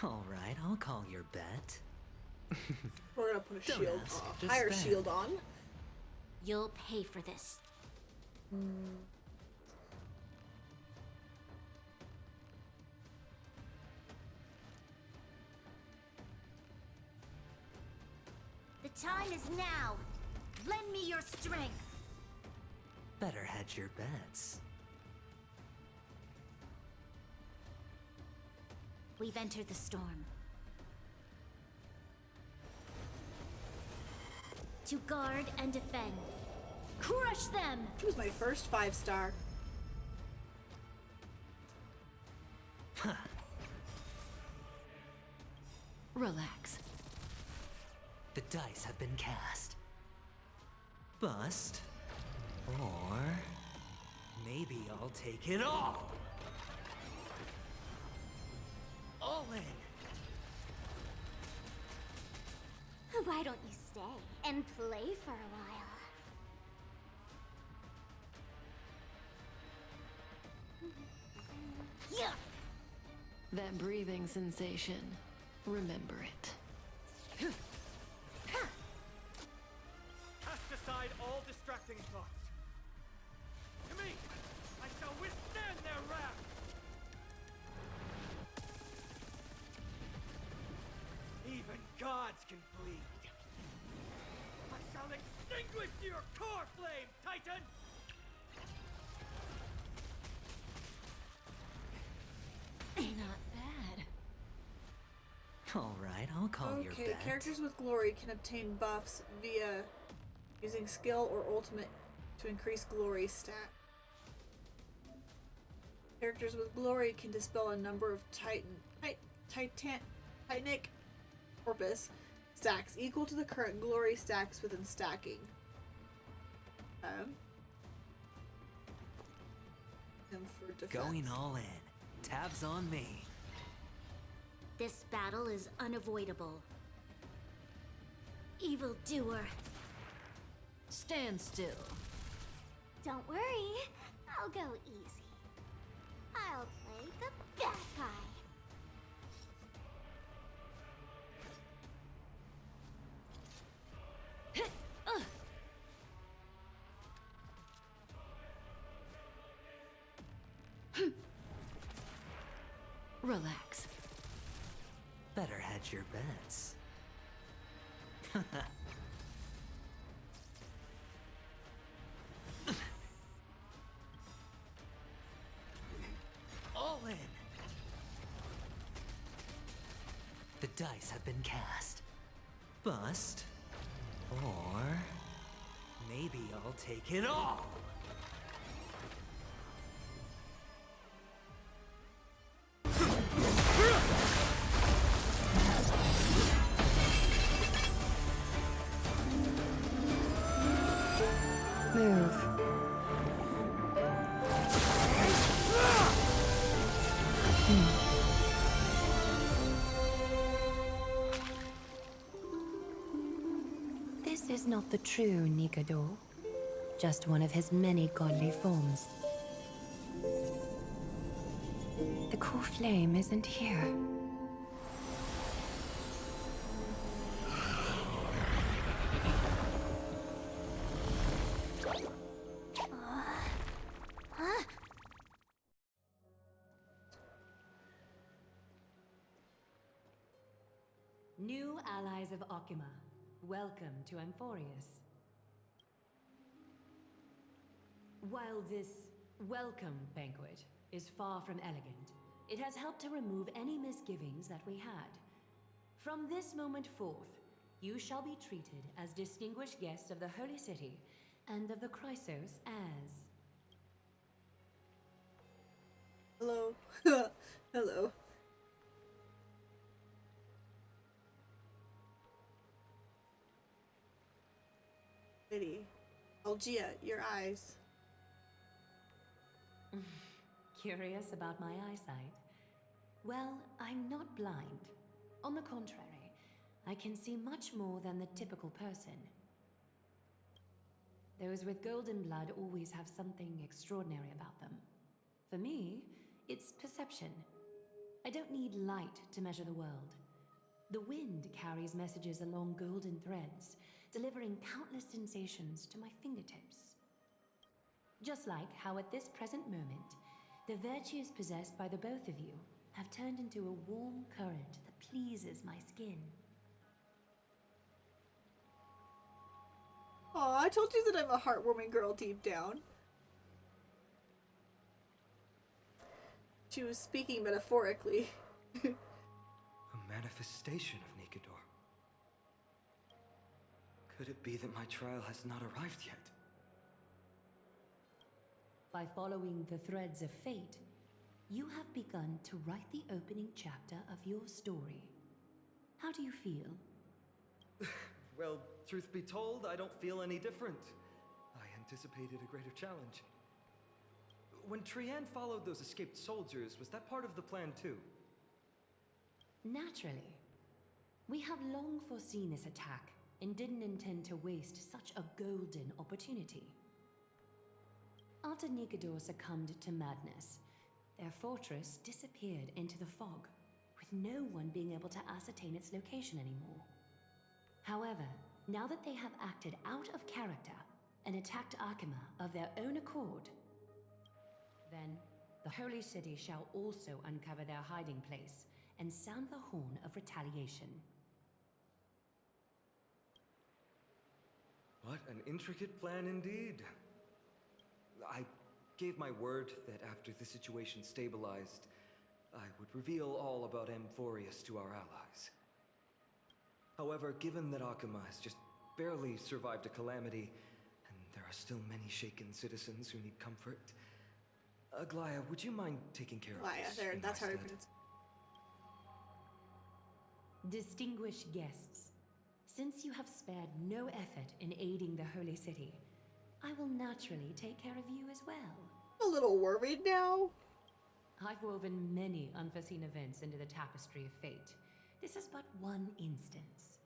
All right, I'll call your bet. We're gonna put a Don't shield, ask, a just higher bet. shield on. You'll pay for this. The time is now. Lend me your strength. Better hedge your bets. We've entered the storm. To guard and defend. Crush them! She was my first 5-star. Relax. The dice have been cast. Bust. Or maybe I'll take it all. All in. Why don't you stay and play for a while? Yeah. That breathing sensation. Remember it. Cast aside all distracting thoughts. To me, I shall withstand their wrath. Even gods can bleed. I shall extinguish your core flame, Titan! Not bad. All right, I'll call your Okay, bet. characters with glory can obtain buffs via using skill or ultimate to increase glory stat. Characters with glory can dispel a number of titanic corpus stacks equal to the current glory stacks within stacking. And for defense. Going all in. Tabs on me. This battle is unavoidable. Evildoer. Stand still. Don't worry, I'll go easy. I'll play the bad guy. Relax. Better hedge your bets. dice have been cast. Bust. Or maybe I'll take it all! Move. This is not the true Nikador, just one of his many godly forms. The core flame isn't here. New allies of Okima, welcome to Amphorius. While this welcome banquet is far from elegant, it has helped to remove any misgivings that we had. From this moment forth, you shall be treated as distinguished guests of the Holy City and of the Chrysos as... Hello. Hello. Lady. Algia, your eyes. Curious about my eyesight? Well, I'm not blind. On the contrary, I can see much more than the typical person. Those with golden blood always have something extraordinary about them. For me, it's perception. I don't need light to measure the world. The wind carries messages along golden threads, delivering countless sensations to my fingertips. Just like how at this present moment, the virtues possessed by the both of you have turned into a warm current that pleases my skin. Aw, I told you that I'm a heartwarming girl deep down. She was speaking metaphorically. A manifestation of Nikador. Could it be that my trial has not arrived yet? By following the threads of fate, you have begun to write the opening chapter of your story. How do you feel? Well, truth be told, I don't feel any different. I anticipated a greater challenge. When Trianne followed those escaped soldiers, was that part of the plan too? Naturally. We have long foreseen this attack and didn't intend to waste such a golden opportunity. After Nikador succumbed to madness, their fortress disappeared into the fog, with no one being able to ascertain its location anymore. However, now that they have acted out of character and attacked Akima of their own accord, then the Holy City shall also uncover their hiding place and sound the horn of retaliation. What an intricate plan indeed. I gave my word that after the situation stabilized, I would reveal all about Amphorius to our allies. However, given that Akima has just barely survived a calamity, and there are still many shaken citizens who need comfort, Aglaya, would you mind taking care of this? There, in that's my how I stead? pronounce it. Distinguished guests, since you have spared no effort in aiding the Holy City, I will naturally take care of you as well. A little worried now. I've woven many unforeseen events into the tapestry of fate. This is but one instance.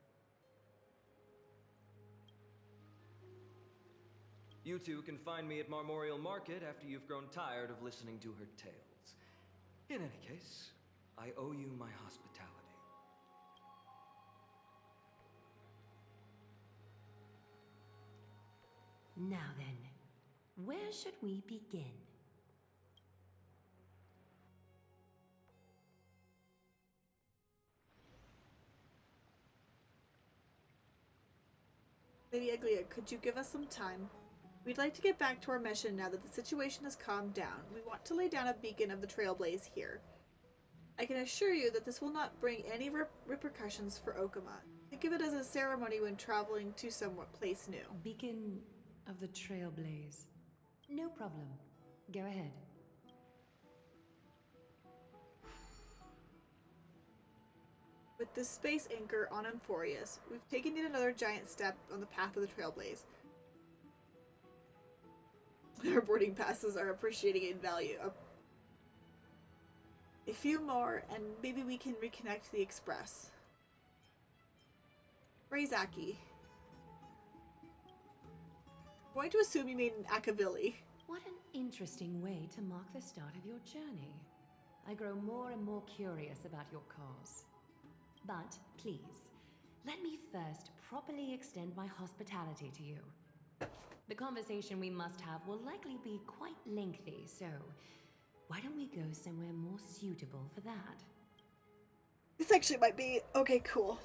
You two can find me at Marmorial Market after you've grown tired of listening to her tales. In any case, I owe you my hospitality. Now then, where should we begin? Lady Aglia, could you give us some time? We'd like to get back to our mission now that the situation has calmed down. We want to lay down a beacon of the Trailblaze here. I can assure you that this will not bring any repercussions for Okama. Think of it as a ceremony when traveling to some place new. Beacon of the Trailblaze. No problem. Go ahead. With this space anchor on Amphorius, we've taken yet another giant step on the path of the Trailblaze. Our boarding passes are appreciating in value. A few more, and maybe we can reconnect the Express. Reizaki. I'm going to assume you mean Akavili. What an interesting way to mark the start of your journey. I grow more and more curious about your cause. But please, let me first properly extend my hospitality to you. The conversation we must have will likely be quite lengthy, so why don't we go somewhere more suitable for that? This actually might be... Okay, cool.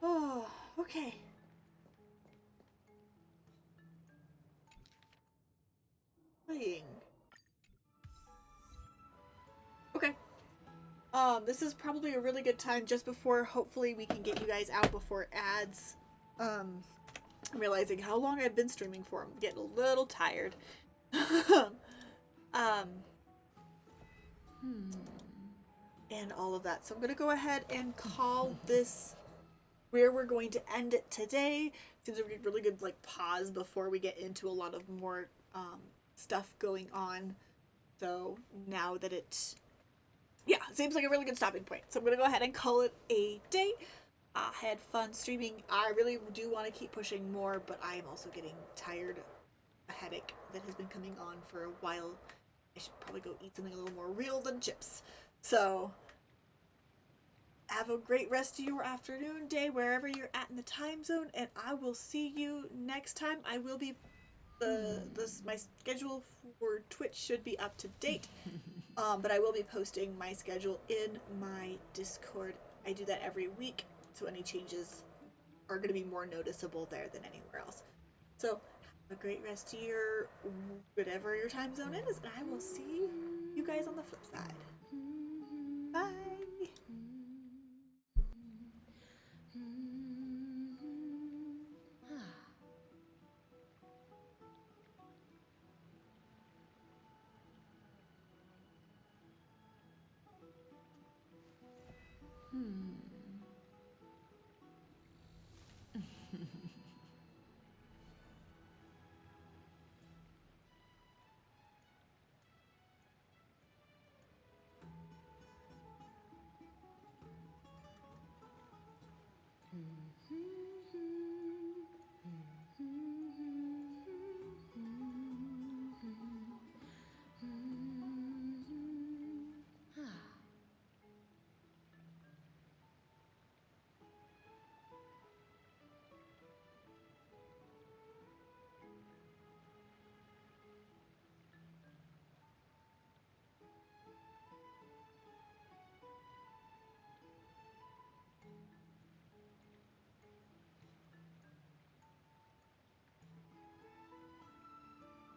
Oh, okay. Playing. Okay. This is probably a really good time just before, hopefully, we can get you guys out before ads. I'm realizing how long I've been streaming for. I'm getting a little tired. And all of that. So I'm gonna go ahead and call this where we're going to end it today. Seems like a really good like pause before we get into a lot of more stuff going on. So now that it seems like a really good stopping point. So I'm gonna go ahead and call it a day. I had fun streaming. I really do want to keep pushing more, but I am also getting tired. A headache that has been coming on for a while. I should probably go eat something a little more real than chips. So have a great rest of your afternoon, day, wherever you're at in the time zone, and I will see you next time. I will be my schedule for Twitch should be up to date, but I will be posting my schedule in my Discord. I do that every week, so any changes are going to be more noticeable there than anywhere else. So have a great rest of your whatever your time zone is, and I will see you guys on the flip side. Bye. Hmm.